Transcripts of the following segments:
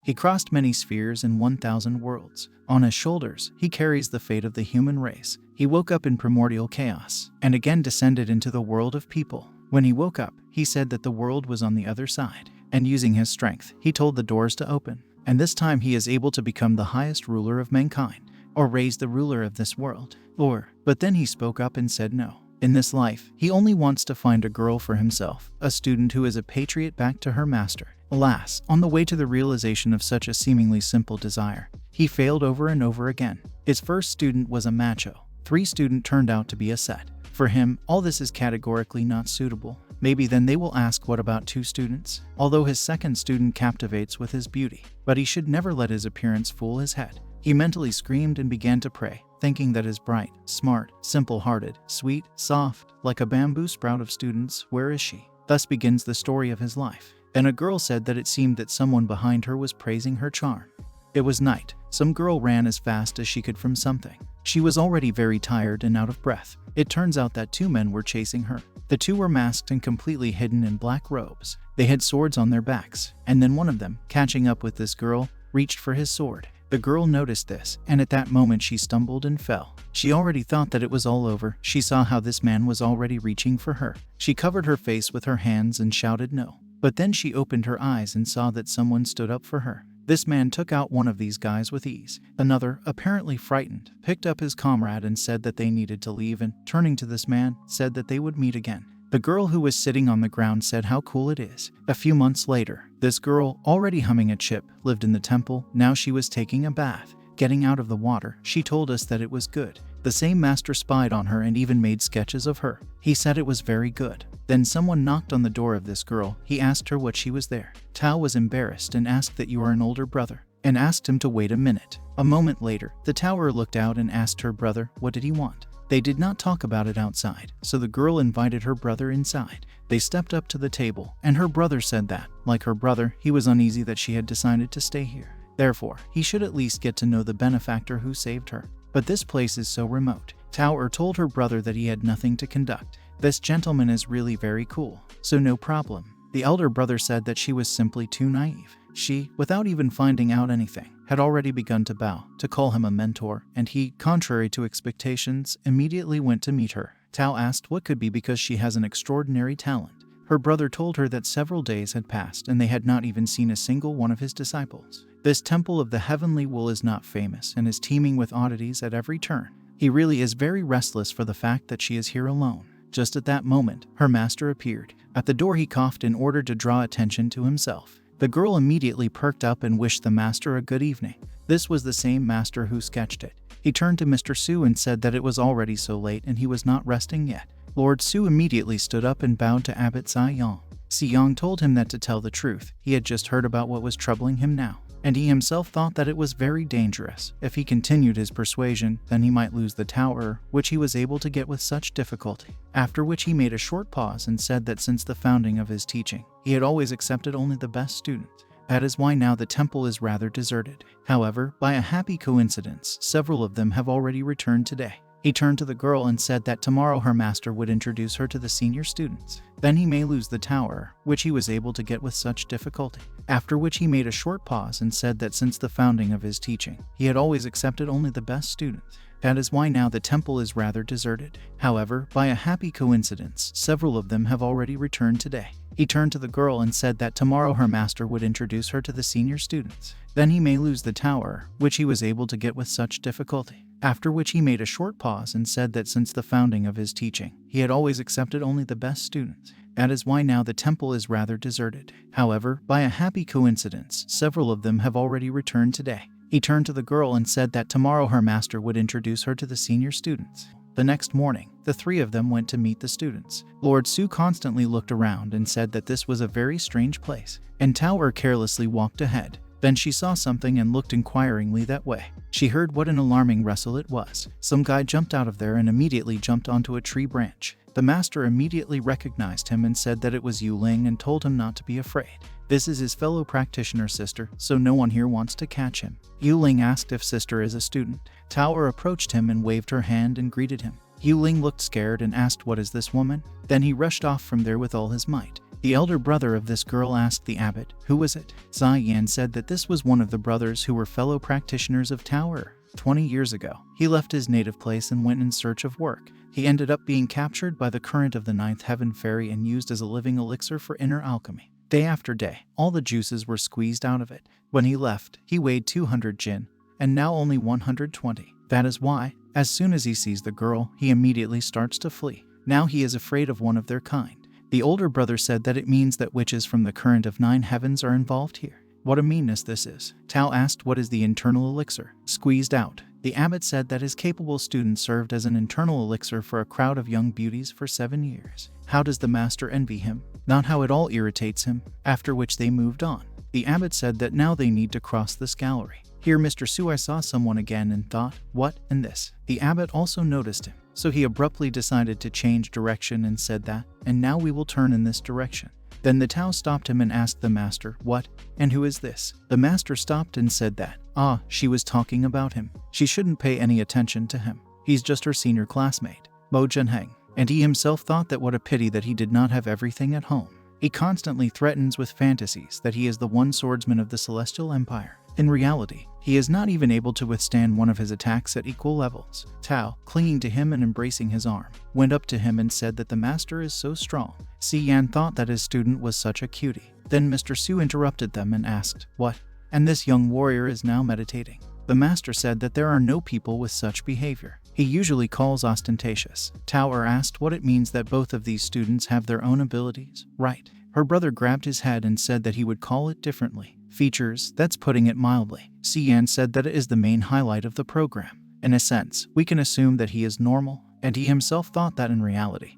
He crossed many spheres in 1,000 worlds. On his shoulders, he carries the fate of the human race. He woke up in primordial chaos, and again descended into the world of people. When he woke up, he said that the world was on the other side, and using his strength, he told the doors to open. And this time he is able to become the highest ruler of mankind, or raise the ruler of this world. But then he spoke up and said no. In this life, he only wants to find a girl for himself, a student who is a patriot back to her master. Alas, on the way to the realization of such a seemingly simple desire, he failed over and over again. His first student was a macho. 3 student turned out to be a set. For him, all this is categorically not suitable. Maybe then they will ask what about 2 students? Although his second student captivates with his beauty, but he should never let his appearance fool his head. He mentally screamed and began to pray, thinking that his bright, smart, simple-hearted, sweet, soft, like a bamboo sprout of students, where is she? Thus begins the story of his life. And a girl said that it seemed that someone behind her was praising her charm. It was night. Some girl ran as fast as she could from something. She was already very tired and out of breath. It turns out that 2 men were chasing her. The 2 were masked and completely hidden in black robes. They had swords on their backs, and then one of them, catching up with this girl, reached for his sword. The girl noticed this, and at that moment she stumbled and fell. She already thought that it was all over. She saw how this man was already reaching for her. She covered her face with her hands and shouted no. But then she opened her eyes and saw that someone stood up for her. This man took out one of these guys with ease. Another, apparently frightened, picked up his comrade and said that they needed to leave and, turning to this man, said that they would meet again. The girl who was sitting on the ground said how cool it is. A few months later, this girl, already humming a chip, lived in the temple. Now she was taking a bath. Getting out of the water, she told us that it was good. The same master spied on her and even made sketches of her. He said it was very good. Then someone knocked on the door of this girl. He asked her what she was there. Tao was embarrassed and asked that you are an older brother, and asked him to wait a minute. A moment later, the Tower looked out and asked her brother, what did he want? They did not talk about it outside, so the girl invited her brother inside. They stepped up to the table, and her brother said that, like her brother, he was uneasy that she had decided to stay here. Therefore, he should at least get to know the benefactor who saved her. But this place is so remote. Tower told her brother that he had nothing to conduct. This gentleman is really very cool, so no problem. The elder brother said that she was simply too naive. She, without even finding out anything, had already begun to bow, to call him a mentor, and he, contrary to expectations, immediately went to meet her. Tao asked what could be because she has an extraordinary talent. Her brother told her that several days had passed and they had not even seen a single one of his disciples. This temple of the heavenly wool is not famous and is teeming with oddities at every turn. He really is very restless for the fact that she is here alone. Just at that moment, her master appeared. At the door he coughed in order to draw attention to himself. The girl immediately perked up and wished the master a good evening. This was the same master who sketched it. He turned to Mr. Su and said that it was already so late and he was not resting yet. Lord Su immediately stood up and bowed to Abbot Xi Yang. Xi Yang told him that to tell the truth, he had just heard about what was troubling him now, and he himself thought that it was very dangerous. If he continued his persuasion, then he might lose the tower, which he was able to get with such difficulty. After which he made a short pause and said that since the founding of his teaching, he had always accepted only the best students. That is why now the temple is rather deserted. However, by a happy coincidence, several of them have already returned today. He turned to the girl and said that tomorrow her master would introduce her to the senior students. Then he may lose the tower, which he was able to get with such difficulty. After which he made a short pause and said that since the founding of his teaching, he had always accepted only the best students. That is why now the temple is rather deserted. However, by a happy coincidence, several of them have already returned today. He turned to the girl and said that tomorrow her master would introduce her to the senior students. Then he may lose the tower, which he was able to get with such difficulty. After which he made a short pause and said that since the founding of his teaching, he had always accepted only the best students. That is why now the temple is rather deserted. However, by a happy coincidence, several of them have already returned today. He turned to the girl and said that tomorrow her master would introduce her to the senior students. The next morning, the 3 of them went to meet the students. Lord Su constantly looked around and said that this was a very strange place, and Tower carelessly walked ahead. Then she saw something and looked inquiringly that way. She heard what an alarming rustle it was. Some guy jumped out of there and immediately jumped onto a tree branch. The master immediately recognized him and said that it was Yu Ling and told him not to be afraid. This is his fellow practitioner sister, so no one here wants to catch him. Yu Ling asked if sister is a student. Tower approached him and waved her hand and greeted him. Yu Ling looked scared and asked, what is this woman? Then he rushed off from there with all his might. The elder brother of this girl asked the abbot, "Who was it?" Zai Yan said that this was one of the brothers who were fellow practitioners of Tower. 20 years ago, he left his native place and went in search of work. He ended up being captured by the current of the ninth heaven fairy and used as a living elixir for inner alchemy. Day after day, all the juices were squeezed out of it. When he left, he weighed 200 jin, and now only 120. That is why, as soon as he sees the girl, he immediately starts to flee. Now he is afraid of one of their kind. The older brother said that it means that witches from the current of 9 heavens are involved here. What a meanness this is. Tao asked what is the internal elixir squeezed out. The abbot said that his capable student served as an internal elixir for a crowd of young beauties for 7 years. How does the master envy him? Not how it all irritates him, after which they moved on. The abbot said that now they need to cross this gallery. Here Mr. Su I saw someone again and thought, what, and this? The abbot also noticed him, so he abruptly decided to change direction and said that, and now we will turn in this direction. Then the Tao stopped him and asked the master, what, and who is this? The master stopped and said that, she was talking about him. She shouldn't pay any attention to him. He's just her senior classmate, Mo Junheng. And he himself thought that what a pity that he did not have everything at home. He constantly threatens with fantasies that he is the one swordsman of the Celestial Empire. In reality, he is not even able to withstand one of his attacks at equal levels. Tao, clinging to him and embracing his arm, went up to him and said that the master is so strong. Si Yan thought that his student was such a cutie. Then Mr. Su interrupted them and asked, what? And this young warrior is now meditating. The master said that there are no people with such behavior. He usually calls ostentatious. Tao asked what it means that both of these students have their own abilities. Right. Her brother grabbed his head and said that he would call it differently. Features, that's putting it mildly. Si Yan said that it is the main highlight of the program. In a sense, we can assume that he is normal, and he himself thought that in reality.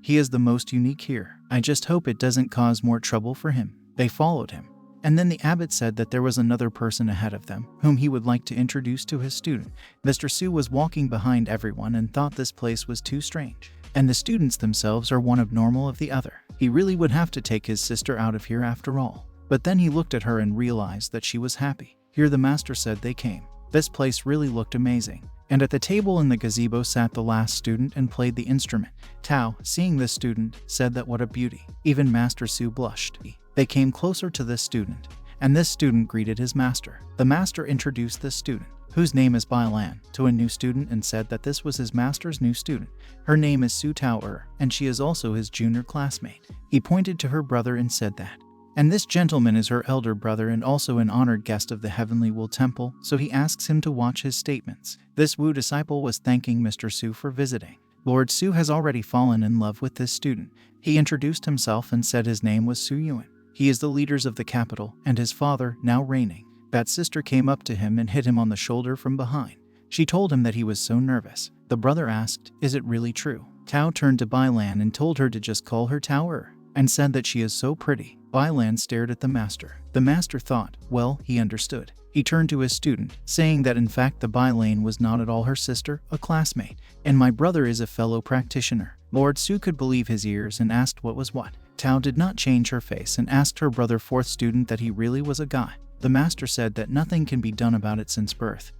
He is the most unique here. I just hope it doesn't cause more trouble for him. They followed him. And then the abbot said that there was another person ahead of them, whom he would like to introduce to his student. Mr. Su was walking behind everyone and thought this place was too strange. And the students themselves are one abnormal of the other. He really would have to take his sister out of here after all. But then he looked at her and realized that she was happy. Here the master said they came. This place really looked amazing. And at the table in the gazebo sat the last student and played the instrument. Tao, seeing this student, said that what a beauty. Even Master Su blushed. They came closer to this student, and this student greeted his master. The master introduced this student, whose name is Bai Lan, to a new student and said that this was his master's new student. Her name is Su Tao, and she is also his junior classmate. He pointed to her brother and said that. And this gentleman is her elder brother and also an honored guest of the Heavenly Wu Temple, so he asks him to watch his statements. This Wu disciple was thanking Mr. Su for visiting. Lord Su has already fallen in love with this student. He introduced himself and said his name was Su Yuan. He is the leaders of the capital, and his father, now reigning. That sister came up to him and hit him on the shoulder from behind. She told him that he was so nervous. The brother asked, is it really true? Tao turned to Bai Lan and told her to just call her Tao, and said that she is so pretty. Bai Lan stared at the master. The master thought, well, he understood. He turned to his student, saying that in fact the Bai Lan was not at all her sister, a classmate, and my brother is a fellow practitioner. Lord Su could believe his ears and asked what was what. Tao did not change her face and asked her brother fourth student that he really was a guy. The master said that nothing can be done about it since birth.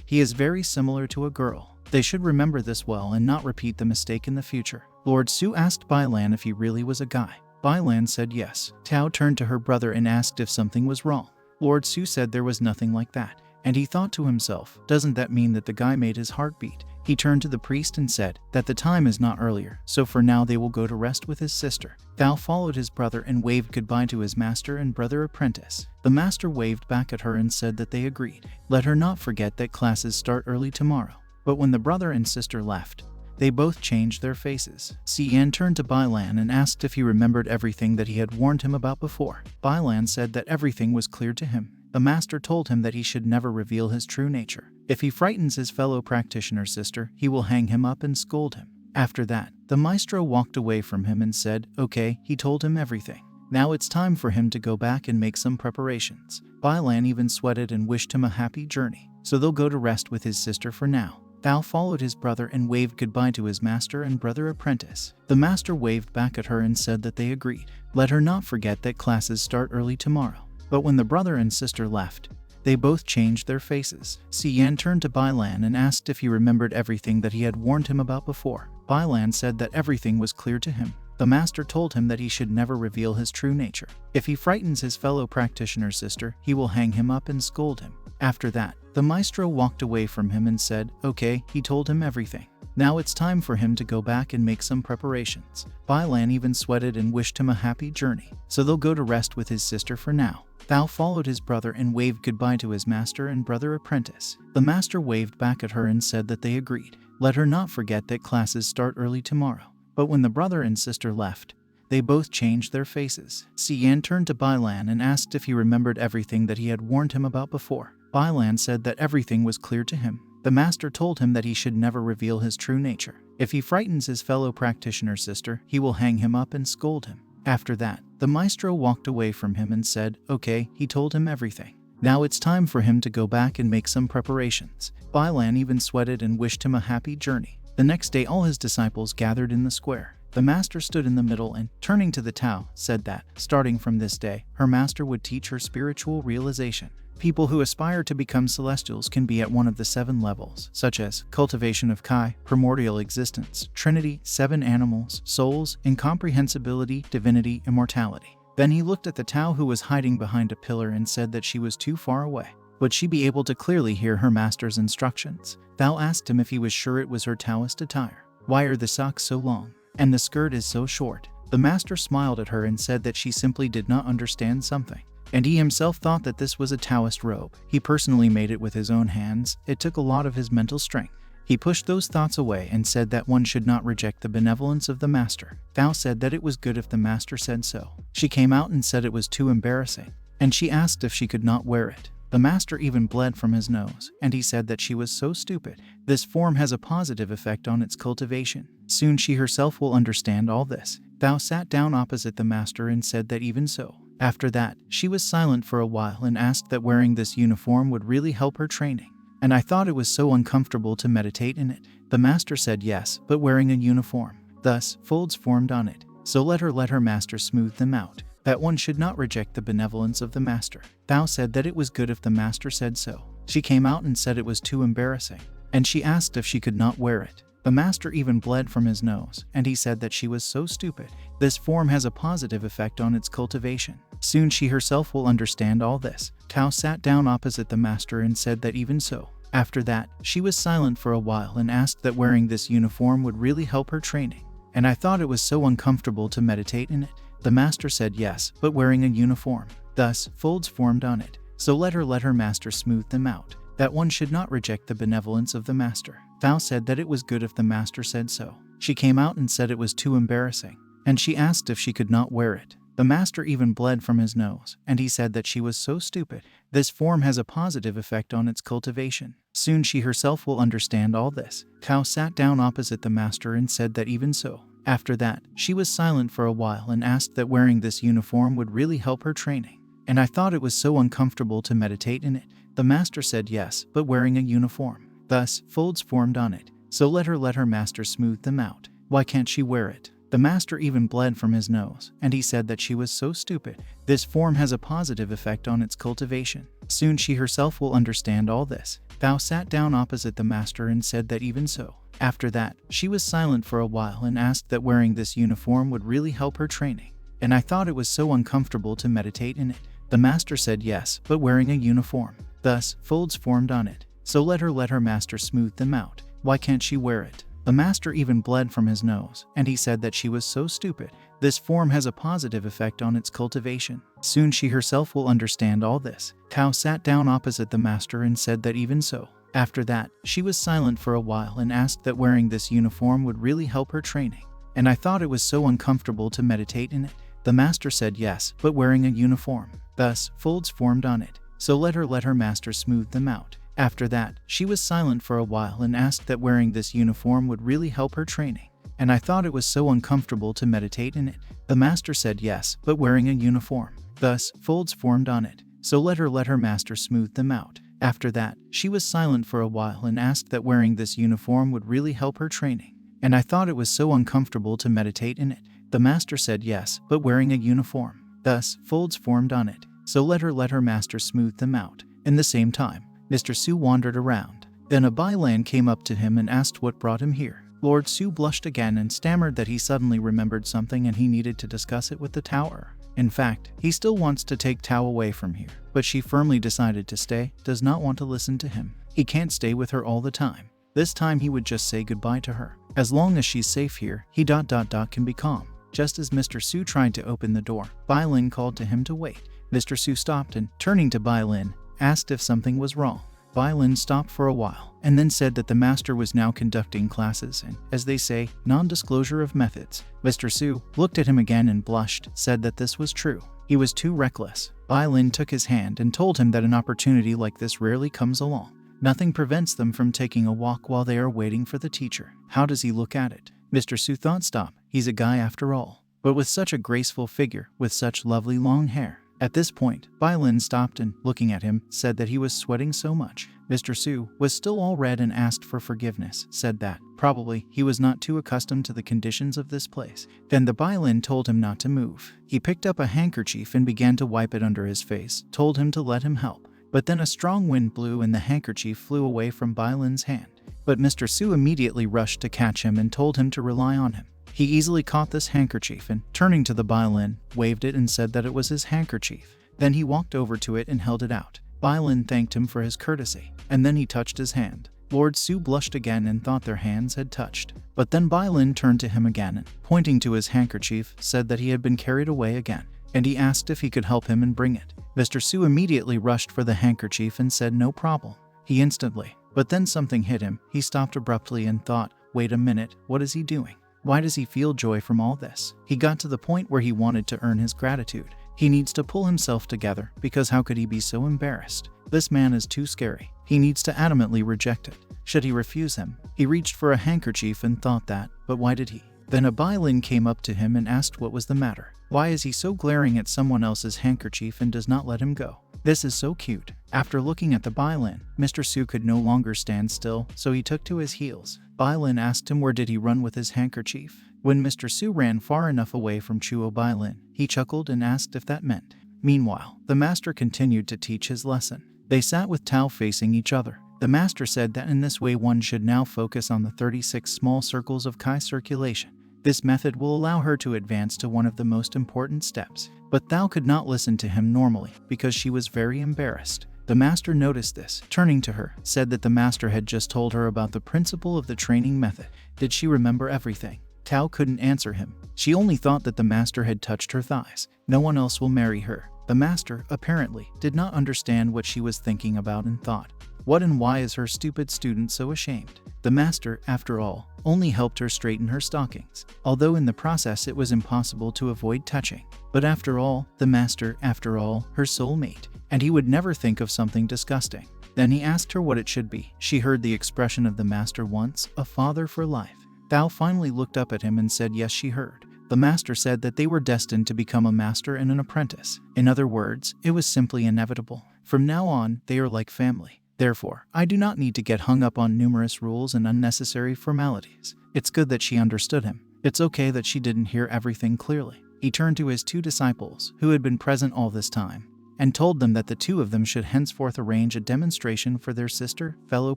He is very similar to a girl. They should remember this well and not repeat the mistake in the future. Lord Su asked Bai Lan if he really was a guy. Bai Lan said yes. Tao turned to her brother and asked if something was wrong. Lord Su said there was nothing like that. And he thought to himself, doesn't that mean that the guy made his heart beat? He turned to the priest and said that the time is not earlier, so for now they will go to rest with his sister. Tao followed his brother and waved goodbye to his master and brother apprentice. The master waved back at her and said that they agreed. Let her not forget that classes start early tomorrow. But when the brother and sister left, they both changed their faces. Si Yan turned to Bai Lan and asked if he remembered everything that he had warned him about before. Bai Lan said that everything was clear to him. The master told him that he should never reveal his true nature. If he frightens his fellow practitioner sister, he will hang him up and scold him. After that, the maestro walked away from him and said, okay, he told him everything. Now it's time for him to go back and make some preparations. Bai Lan even sweated and wished him a happy journey. So they'll go to rest with his sister for now. Tao followed his brother and waved goodbye to his master and brother apprentice. The master waved back at her and said that they agreed. Let her not forget that classes start early tomorrow. But when the brother and sister left, they both changed their faces. Si Yan turned to Bai Lan and asked if he remembered everything that he had warned him about before. Bai Lan said that everything was clear to him. The master told him that he should never reveal his true nature. If he frightens his fellow practitioner's sister, he will hang him up and scold him. After that, the maestro walked away from him and said, "Okay," he told him everything. Now it's time for him to go back and make some preparations. Bai Lan even sweated and wished him a happy journey, so they'll go to rest with his sister for now. Thao followed his brother and waved goodbye to his master and brother apprentice. The master waved back at her and said that they agreed. Let her not forget that classes start early tomorrow. But when the brother and sister left, they both changed their faces. Si Yan turned to Bai Lan and asked if he remembered everything that he had warned him about before. Bai Lan said that everything was clear to him. The master told him that he should never reveal his true nature. If he frightens his fellow practitioner's sister, he will hang him up and scold him. After that, the maestro walked away from him and said, "Okay," he told him everything. Now it's time for him to go back and make some preparations. Bai Lan even sweated and wished him a happy journey. The next day all his disciples gathered in the square. The master stood in the middle and, turning to the Tao, said that, starting from this day, her master would teach her spiritual realization. People who aspire to become celestials can be at one of the 7 levels, such as cultivation of Kai, primordial existence, Trinity, 7 animals, souls, incomprehensibility, divinity, immortality. Then he looked at the Tao who was hiding behind a pillar and said that she was too far away. Would she be able to clearly hear her master's instructions? Thou asked him if he was sure it was her Taoist attire. Why are the socks so long? And the skirt is so short? The master smiled at her and said that she simply did not understand something. And he himself thought that this was a Taoist robe. He personally made it with his own hands. It took a lot of his mental strength. He pushed those thoughts away and said that one should not reject the benevolence of the master. Thou said that it was good if the master said so. She came out and said it was too embarrassing, and she asked if she could not wear it. The master even bled from his nose, and he said that she was so stupid. This form has a positive effect on its cultivation. Soon she herself will understand all this. Thou sat down opposite the master and said that even so. After that, she was silent for a while and asked that wearing this uniform would really help her training. And I thought it was so uncomfortable to meditate in it. The master said yes, but wearing a uniform. Thus, folds formed on it. So let her master smooth them out. That one should not reject the benevolence of the master. Thou said that it was good if the master said so. She came out and said it was too embarrassing, and she asked if she could not wear it. The master even bled from his nose, and he said that she was so stupid. This form has a positive effect on its cultivation. Soon she herself will understand all this. Tao sat down opposite the master and said that even so. After that, she was silent for a while and asked that wearing this uniform would really help her training. And I thought it was so uncomfortable to meditate in it. The master said yes, but wearing a uniform. Thus, folds formed on it. So let her master smooth them out. That one should not reject the benevolence of the master. Thou said that it was good if the master said so. She came out and said it was too embarrassing, and she asked if she could not wear it. The master even bled from his nose, and he said that she was so stupid. This form has a positive effect on its cultivation. Soon she herself will understand all this. Tao sat down opposite the master and said that even so. After that, she was silent for a while and asked that wearing this uniform would really help her training. And I thought it was so uncomfortable to meditate in it. The master said yes, but wearing a uniform. Thus, folds formed on it. So let her master smooth them out. Why can't she wear it? The master even bled from his nose, and he said that she was so stupid. This form has a positive effect on its cultivation. Soon she herself will understand all this. Thou sat down opposite the master and said that even so. After that, she was silent for a while and asked that wearing this uniform would really help her training. And I thought it was so uncomfortable to meditate in it. The master said yes, but wearing a uniform. Thus, folds formed on it. So let her master smooth them out. Why can't she wear it? The master even bled from his nose, and he said that she was so stupid. This form has a positive effect on its cultivation. Soon she herself will understand all this. Tao sat down opposite the master and said that even so. After that, she was silent for a while and asked that wearing this uniform would really help her training. And I thought it was so uncomfortable to meditate in it. The master said yes, but wearing a uniform. Thus, folds formed on it. So let her master smooth them out. After that, she was silent for a while and asked that wearing this uniform would really help her training. And I thought it was so uncomfortable to meditate in it. The master said yes, but wearing a uniform. Thus, folds formed on it. So let her master smooth them out. After that, she was silent for a while and asked that wearing this uniform would really help her training. And I thought it was so uncomfortable to meditate in it. The master said yes, but wearing a uniform. Thus, folds formed on it. So let her master smooth them out. In the same time, Mr. Su wandered around. Then a Bai Lan came up to him and asked what brought him here. Lord Su blushed again and stammered that he suddenly remembered something and he needed to discuss it with the Tower. In fact, he still wants to take Tao away from here, but she firmly decided to stay, does not want to listen to him. He can't stay with her all the time. This time he would just say goodbye to her. As long as she's safe here, he can be calm. Just as Mr. Su tried to open the door, Bai Lin called to him to wait. Mr. Su stopped and, turning to Bai Lin, asked if something was wrong. Bai Lin stopped for a while, and then said that the master was now conducting classes and, as they say, non-disclosure of methods. Mr. Su looked at him again and blushed, said that this was true. He was too reckless. Bai Lin took his hand and told him that an opportunity like this rarely comes along. Nothing prevents them from taking a walk while they are waiting for the teacher. How does he look at it? Mr. Su thought, stop, he's a guy after all. But with such a graceful figure, with such lovely long hair. At this point, Bai Lin stopped and, looking at him, said that he was sweating so much. Mr. Su was still all red and asked for forgiveness, said that, probably, he was not too accustomed to the conditions of this place. Then the Bai Lin told him not to move. He picked up a handkerchief and began to wipe it under his face, told him to let him help. But then a strong wind blew and the handkerchief flew away from Bai Lin's hand. But Mr. Su immediately rushed to catch him and told him to rely on him. He easily caught this handkerchief and, turning to the Bai Lin, waved it and said that it was his handkerchief. Then he walked over to it and held it out. Bai Lin thanked him for his courtesy, and then he touched his hand. Lord Su blushed again and thought their hands had touched. But then Bai Lin turned to him again and, pointing to his handkerchief, said that he had been carried away again, and he asked if he could help him and bring it. Mr. Su immediately rushed for the handkerchief and said no problem. He instantly. But then something hit him. He stopped abruptly and thought, wait a minute, what is he doing? Why does he feel joy from all this? He got to the point where he wanted to earn his gratitude. He needs to pull himself together, because how could he be so embarrassed? This man is too scary. He needs to adamantly reject it. Should he refuse him? He reached for a handkerchief and thought that, but why did he? Then a Bai Lin came up to him and asked what was the matter. Why is he so glaring at someone else's handkerchief and does not let him go? This is so cute. After looking at the Bai Lin, Mr. Su could no longer stand still, so he took to his heels. Bai Lin asked him where did he run with his handkerchief. When Mr. Su ran far enough away from Chuo Bai Lin, he chuckled and asked if that meant. Meanwhile, the master continued to teach his lesson. They sat with Tao facing each other. The master said that in this way one should now focus on the 36 small circles of Kai circulation. This method will allow her to advance to one of the most important steps. But Thao could not listen to him normally, because she was very embarrassed. The master noticed this, turning to her, said that the master had just told her about the principle of the training method. Did she remember everything? Tao couldn't answer him. She only thought that the master had touched her thighs. No one else will marry her. The master, apparently, did not understand what she was thinking about and thought, what and why is her stupid student so ashamed? The master, after all, only helped her straighten her stockings, although in the process it was impossible to avoid touching. But after all, the master, after all, her soulmate, and he would never think of something disgusting. Then he asked her what it should be. She heard the expression of the master once, a father for life. Thao finally looked up at him and said yes, she heard. The master said that they were destined to become a master and an apprentice. In other words, it was simply inevitable. From now on, they are like family. Therefore, I do not need to get hung up on numerous rules and unnecessary formalities. It's good that she understood him. It's okay that she didn't hear everything clearly. He turned to his two disciples, who had been present all this time, and told them that the two of them should henceforth arrange a demonstration for their sister, fellow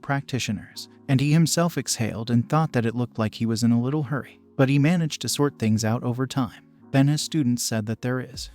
practitioners. And he himself exhaled and thought that it looked like he was in a little hurry. But he managed to sort things out over time. Then his students said that there is.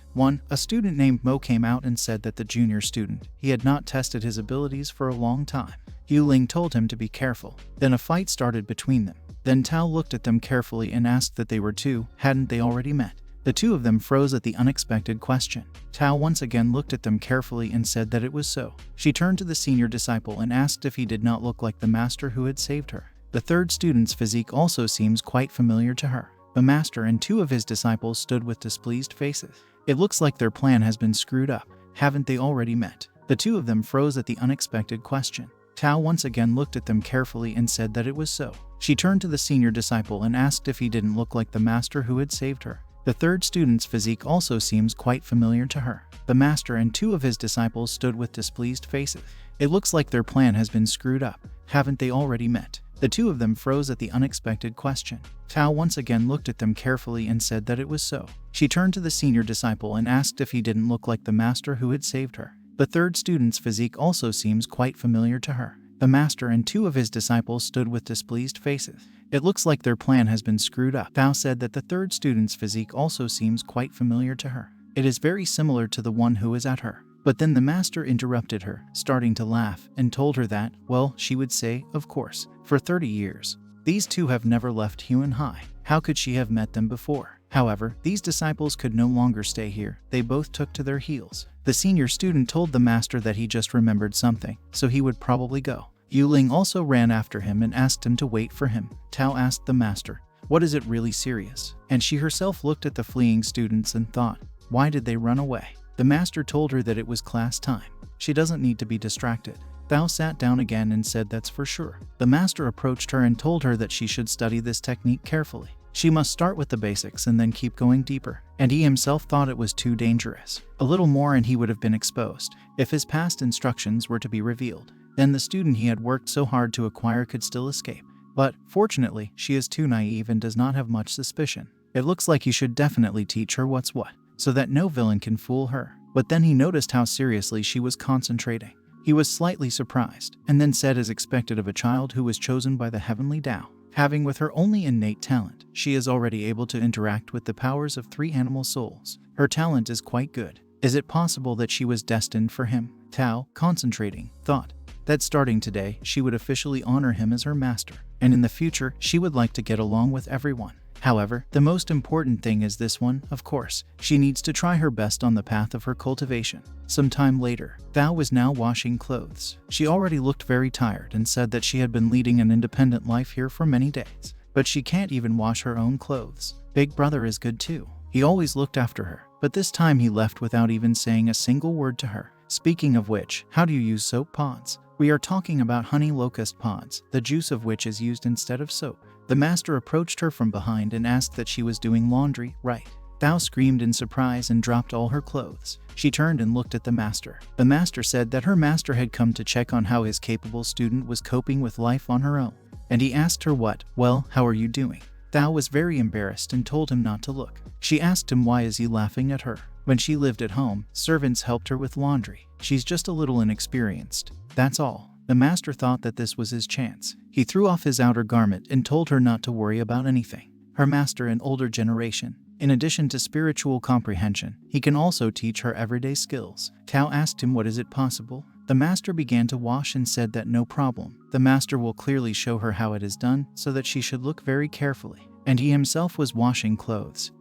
A student named Mo came out and said that the junior student, he had not tested his abilities for a long time. Yu Ling told him to be careful. Then a fight started between them. Then Tao looked at them carefully and asked that they were two, hadn't they already met? The two of them froze at the unexpected question. Tao once again looked at them carefully and said that it was so. She turned to the senior disciple and asked if he did not look like the master who had saved her. The third student's physique also seems quite familiar to her. The master and two of his disciples stood with displeased faces. It looks like their plan has been screwed up. Haven't they already met? The two of them froze at the unexpected question. Tao once again looked at them carefully and said that it was so. She turned to the senior disciple and asked if he didn't look like the master who had saved her. The third student's physique also seems quite familiar to her. The master and two of his disciples stood with displeased faces. It looks like their plan has been screwed up. Haven't they already met? The two of them froze at the unexpected question. Tao once again looked at them carefully and said that it was so. She turned to the senior disciple and asked if he didn't look like the master who had saved her. The third student's physique also seems quite familiar to her. The master and two of his disciples stood with displeased faces. It looks like their plan has been screwed up. Thou said that the third student's physique also seems quite familiar to her. It is very similar to the one who is at her. But then the master interrupted her, starting to laugh, and told her that, well, she would say, of course, for 30 years. These two have never left Huan High. How could she have met them before? However, these disciples could no longer stay here. They both took to their heels. The senior student told the master that he just remembered something, so he would probably go. Yuling also ran after him and asked him to wait for him. Tao asked the master, "What is it really serious?" And she herself looked at the fleeing students and thought, why did they run away? The master told her that it was class time. She doesn't need to be distracted. Thao sat down again and said that's for sure. The master approached her and told her that she should study this technique carefully. She must start with the basics and then keep going deeper. And he himself thought it was too dangerous. A little more and he would have been exposed. If his past instructions were to be revealed, then the student he had worked so hard to acquire could still escape. But, fortunately, she is too naive and does not have much suspicion. It looks like he should definitely teach her what's what, so that no villain can fool her. But then he noticed how seriously she was concentrating. He was slightly surprised, and then said as expected of a child who was chosen by the heavenly Tao. Having with her only innate talent, she is already able to interact with the powers of 3 animal souls. Her talent is quite good. Is it possible that she was destined for him? Tao, concentrating, thought that starting today, she would officially honor him as her master, and in the future, she would like to get along with everyone. However, the most important thing is this one, of course. She needs to try her best on the path of her cultivation. Some time later, Thao was now washing clothes. She already looked very tired and said that she had been leading an independent life here for many days. But she can't even wash her own clothes. Big brother is good too. He always looked after her, but this time he left without even saying a single word to her. Speaking of which, how do you use soap pods? We are talking about honey locust pods, the juice of which is used instead of soap. The master approached her from behind and asked that she was doing laundry, right? Thao screamed in surprise and dropped all her clothes. She turned and looked at the master. The master said that her master had come to check on how his capable student was coping with life on her own. And he asked her what, well, how are you doing? Thao was very embarrassed and told him not to look. She asked him why is he laughing at her. When she lived at home, servants helped her with laundry. She's just a little inexperienced. That's all. The master thought that this was his chance. He threw off his outer garment and told her not to worry about anything. Her master, an older generation. In addition to spiritual comprehension, he can also teach her everyday skills. Tao asked him what is it possible. The master began to wash and said that no problem. The master will clearly show her how it is done so that she should look very carefully. And he himself was washing clothes.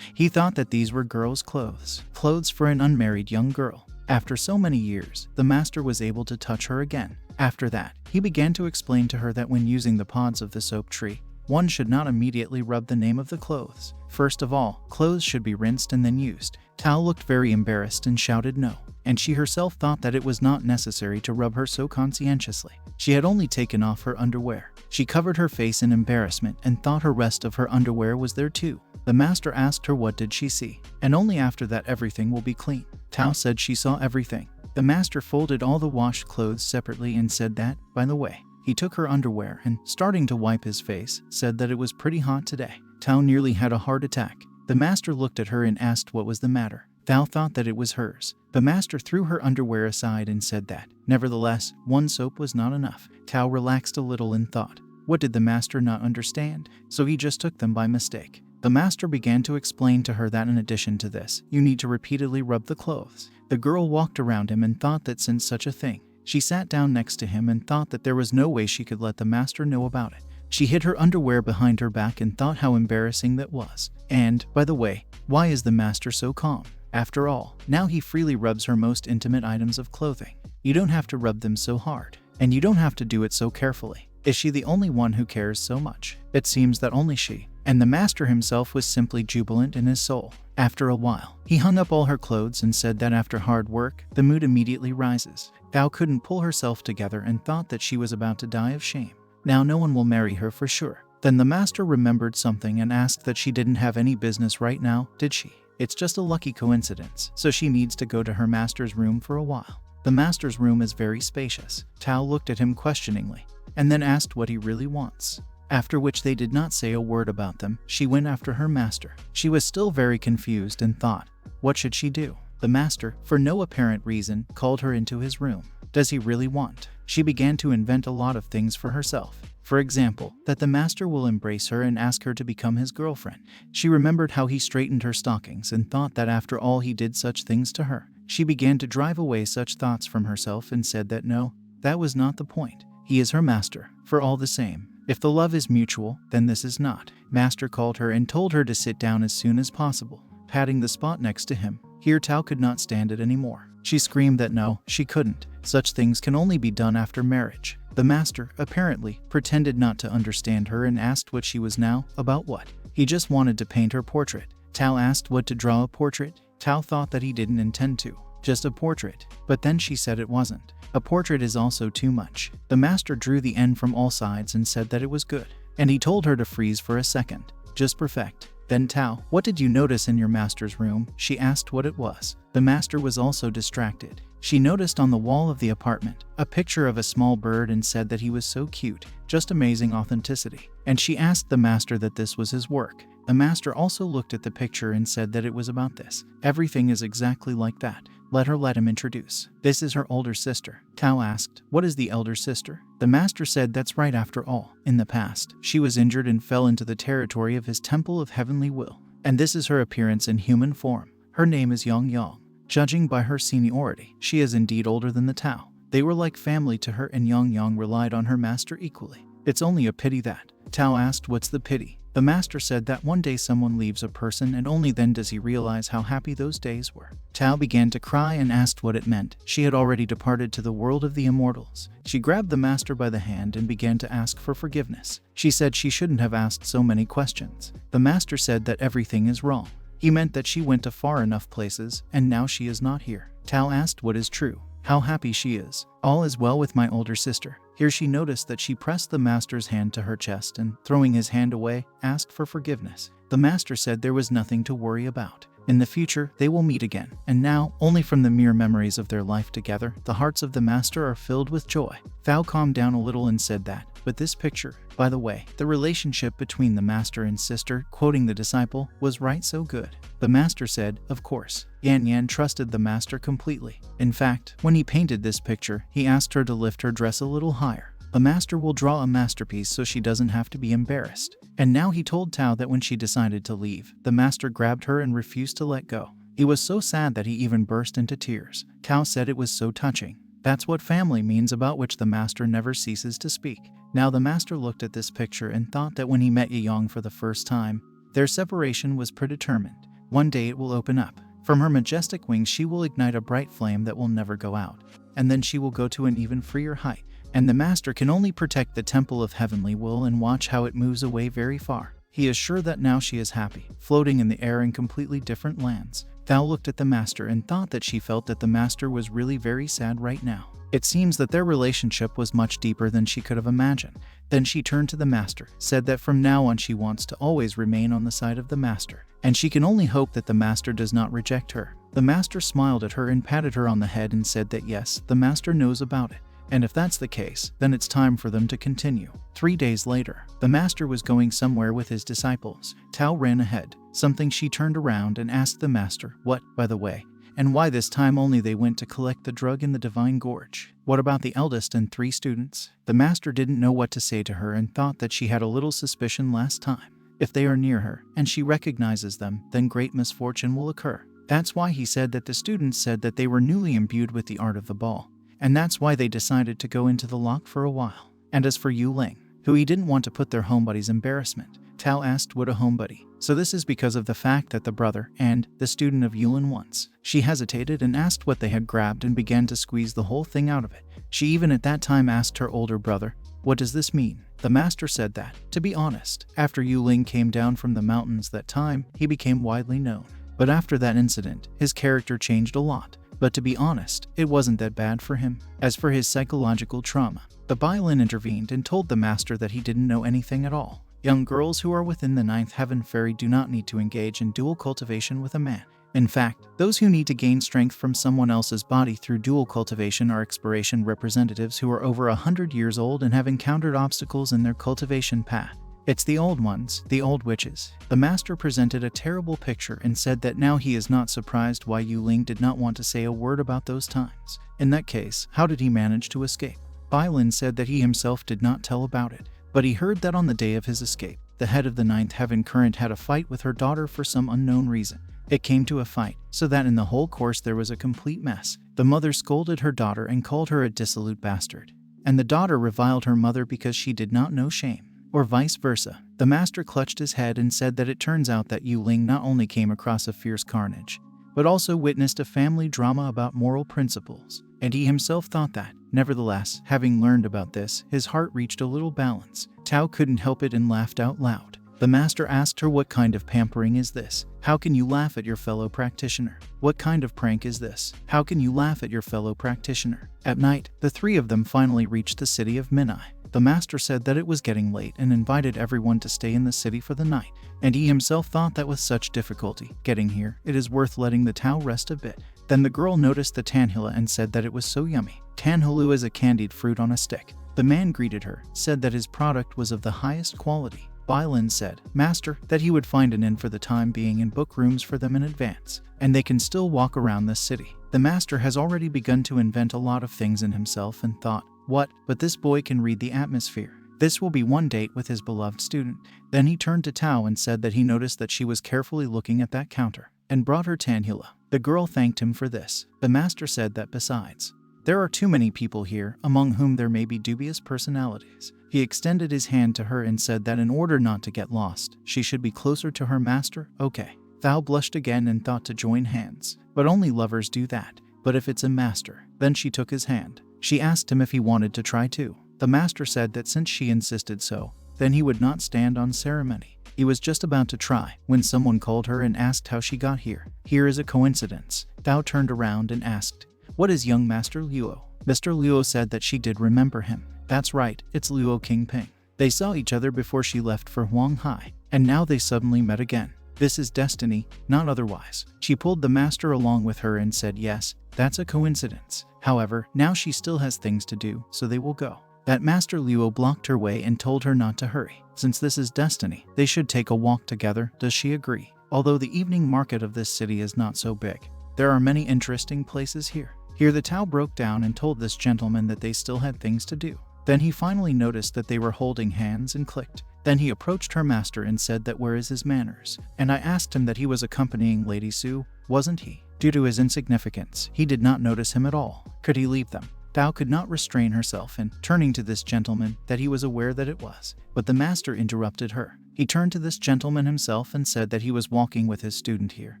He thought that these were girls' clothes. Clothes for an unmarried young girl. After so many years, the master was able to touch her again. After that, he began to explain to her that when using the pods of the soap tree, one should not immediately rub the name of the clothes. First of all, clothes should be rinsed and then used. Tao looked very embarrassed and shouted no. And she herself thought that it was not necessary to rub her so conscientiously. She had only taken off her underwear. She covered her face in embarrassment and thought her rest of her underwear was there too. The master asked her what did she see, and only after that everything will be clean. Tao said she saw everything. The master folded all the washed clothes separately and said that, by the way, he took her underwear and, starting to wipe his face, said that it was pretty hot today. Tao nearly had a heart attack. The master looked at her and asked what was the matter. Tao thought that it was hers. The master threw her underwear aside and said that, nevertheless, one soap was not enough. Tao relaxed a little and thought, what did the master not understand? So he just took them by mistake. The master began to explain to her that in addition to this, you need to repeatedly rub the clothes. The girl walked around him and thought that since such a thing, she sat down next to him and thought that there was no way she could let the master know about it. She hid her underwear behind her back and thought how embarrassing that was. And, by the way, why is the master so calm? After all, now he freely rubs her most intimate items of clothing. You don't have to rub them so hard, and you don't have to do it so carefully. Is she the only one who cares so much? It seems that only she. And the master himself was simply jubilant in his soul. After a while, he hung up all her clothes and said that after hard work, the mood immediately rises. Thao couldn't pull herself together and thought that she was about to die of shame. Now no one will marry her for sure. Then the master remembered something and asked that she didn't have any business right now, did she? It's just a lucky coincidence, so she needs to go to her master's room for a while. The master's room is very spacious. Tao looked at him questioningly, and then asked what he really wants. After which they did not say a word about them, she went after her master. She was still very confused and thought, what should she do? The master, for no apparent reason, called her into his room. does he really want? She began to invent a lot of things for herself. For example, that the master will embrace her and ask her to become his girlfriend. She remembered how he straightened her stockings and thought that after all he did such things to her. She began to drive away such thoughts from herself and said that no, that was not the point. He is her master, for all the same. If the love is mutual, then this is not. Master called her and told her to sit down as soon as possible, patting the spot next to him. Here Tao could not stand it anymore. She screamed that no, she couldn't. Such things can only be done after marriage. The master, apparently, pretended not to understand her and asked what she was now, about what. He just wanted to paint her portrait. Tao asked what to draw a portrait. Tao thought that he didn't intend to. Just a portrait. But then she said it wasn't. A portrait is also too much. The master drew the end from all sides and said that it was good. And he told her to freeze for a second. Just perfect. Then Tao, what did you notice in your master's room? She asked what it was. The master was also distracted. She noticed on the wall of the apartment a picture of a small bird and said that he was so cute, just amazing authenticity. And she asked the master that this was his work. The master also looked at the picture and said that it was about this. Everything is exactly like that. Let him introduce. This is her older sister. Tao asked, what is the elder sister? The master said that's right after all. In the past, she was injured and fell into the territory of his temple of heavenly will. And this is her appearance in human form. Her name is Yang Yang. Judging by her seniority, she is indeed older than the Tao. They were like family to her and Yang Yang relied on her master equally. It's only a pity that. Tao asked what's the pity? The master said that one day someone leaves a person and only then does he realize how happy those days were. Tao began to cry and asked what it meant. She had already departed to the world of the immortals. She grabbed the master by the hand and began to ask for forgiveness. She said she shouldn't have asked so many questions. The master said that everything is wrong. He meant that she went to far enough places and now she is not here. Tao asked what is true. How happy she is. All is well with my older sister. Here she noticed that she pressed the master's hand to her chest and, throwing his hand away, asked for forgiveness. The master said there was nothing to worry about. In the future, they will meet again. And now, only from the mere memories of their life together, the hearts of the master are filled with joy. Thao calmed down a little and said that, but this picture, by the way, the relationship between the master and sister, quoting the disciple, was right so good. The master said, of course. Yan Yan trusted the master completely. In fact, when he painted this picture, he asked her to lift her dress a little higher. The master will draw a masterpiece so she doesn't have to be embarrassed. And now he told Tao that when she decided to leave, the master grabbed her and refused to let go. He was so sad that he even burst into tears. Tao said it was so touching. That's what family means, about which the master never ceases to speak. Now the master looked at this picture and thought that when he met Yang for the first time, their separation was predetermined. One day it will open up. From her majestic wings she will ignite a bright flame that will never go out. And then she will go to an even freer height. And the master can only protect the temple of heavenly will and watch how it moves away very far. He is sure that now she is happy, floating in the air in completely different lands. Thao looked at the master and thought that she felt that the master was really very sad right now. It seems that their relationship was much deeper than she could have imagined. Then she turned to the master, said that from now on she wants to always remain on the side of the master, and she can only hope that the master does not reject her. The master smiled at her and patted her on the head and said that yes, the master knows about it. And if that's the case, then it's time for them to continue. 3 days later, the master was going somewhere with his disciples. Tao ran ahead, something she turned around and asked the master, what, by the way, and why this time only they went to collect the drug in the Divine Gorge. What about the eldest and 3 students? The master didn't know what to say to her and thought that she had a little suspicion last time. If they are near her, and she recognizes them, then great misfortune will occur. That's why he said that the students said that they were newly imbued with the art of the ball. And that's why they decided to go into the lock for a while. And as for Yu Ling, who he didn't want to put their homebuddy's embarrassment, Tao asked what a homebuddy. So this is because of the fact that the brother and the student of Yulin once. She hesitated and asked what they had grabbed and began to squeeze the whole thing out of it. She even at that time asked her older brother, what does this mean? The master said that, to be honest, after Yu Ling came down from the mountains that time, he became widely known. But after that incident, his character changed a lot. But to be honest, it wasn't that bad for him. As for his psychological trauma, the Bailin intervened and told the master that he didn't know anything at all. Young girls who are within the 9th heaven fairy do not need to engage in dual cultivation with a man. In fact, those who need to gain strength from someone else's body through dual cultivation are expiration representatives who are over 100 years old and have encountered obstacles in their cultivation path. It's the old ones, the old witches. The master presented a terrible picture and said that now he is not surprised why Yu Ling did not want to say a word about those times. In that case, how did he manage to escape? Bai Lin said that he himself did not tell about it, but he heard that on the day of his escape, the head of the Ninth Heaven Current had a fight with her daughter for some unknown reason. It came to a fight, so that in the whole course there was a complete mess. The mother scolded her daughter and called her a dissolute bastard. And the daughter reviled her mother because she did not know shame. Or vice versa. The master clutched his head and said that it turns out that Yu Ling not only came across a fierce carnage, but also witnessed a family drama about moral principles. And he himself thought that. Nevertheless, having learned about this, his heart reached a little balance. Tao couldn't help it and laughed out loud. The master asked her, what kind of pampering is this? How can you laugh at your fellow practitioner? What kind of prank is this? How can you laugh at your fellow practitioner? At night, the three of them finally reached the city of Minai. The master said that it was getting late and invited everyone to stay in the city for the night. And he himself thought that with such difficulty getting here, it is worth letting the Tao rest a bit. Then the girl noticed the tanhula and said that it was so yummy. Tanhulu is a candied fruit on a stick. The man greeted her, said that his product was of the highest quality. Bai Lin said, Master, that he would find an inn for the time being and book rooms for them in advance, and they can still walk around this city. The master has already begun to invent a lot of things in himself and thought, what? But this boy can read the atmosphere. This will be one date with his beloved student. Then he turned to Tao and said that he noticed that she was carefully looking at that counter, and brought her tanhula. The girl thanked him for this. The master said that besides, there are too many people here, among whom there may be dubious personalities. He extended his hand to her and said that in order not to get lost, she should be closer to her master. Okay. Thao blushed again and thought to join hands. But only lovers do that. But if it's a master, then she took his hand. She asked him if he wanted to try too. The master said that since she insisted so, then he would not stand on ceremony. He was just about to try when someone called her and asked how she got here. Here is a coincidence. Thao turned around and asked, what is young Master Luo? Mr. Luo said that she did remember him. That's right, it's Luo Qingping. They saw each other before she left for Huanghai, and now they suddenly met again. This is destiny, not otherwise. She pulled the master along with her and said yes, that's a coincidence. However, now she still has things to do, so they will go. That Master Luo blocked her way and told her not to hurry. Since this is destiny, they should take a walk together. Does she agree? Although the evening market of this city is not so big, there are many interesting places here. Here the Tao broke down and told this gentleman that they still had things to do. Then he finally noticed that they were holding hands and clicked. Then he approached her master and said that where is his manners? And I asked him that he was accompanying Lady Su, wasn't he? Due to his insignificance, he did not notice him at all. Could he leave them? Tao could not restrain herself and, turning to this gentleman, that he was aware that it was. But the master interrupted her. He turned to this gentleman himself and said that he was walking with his student here,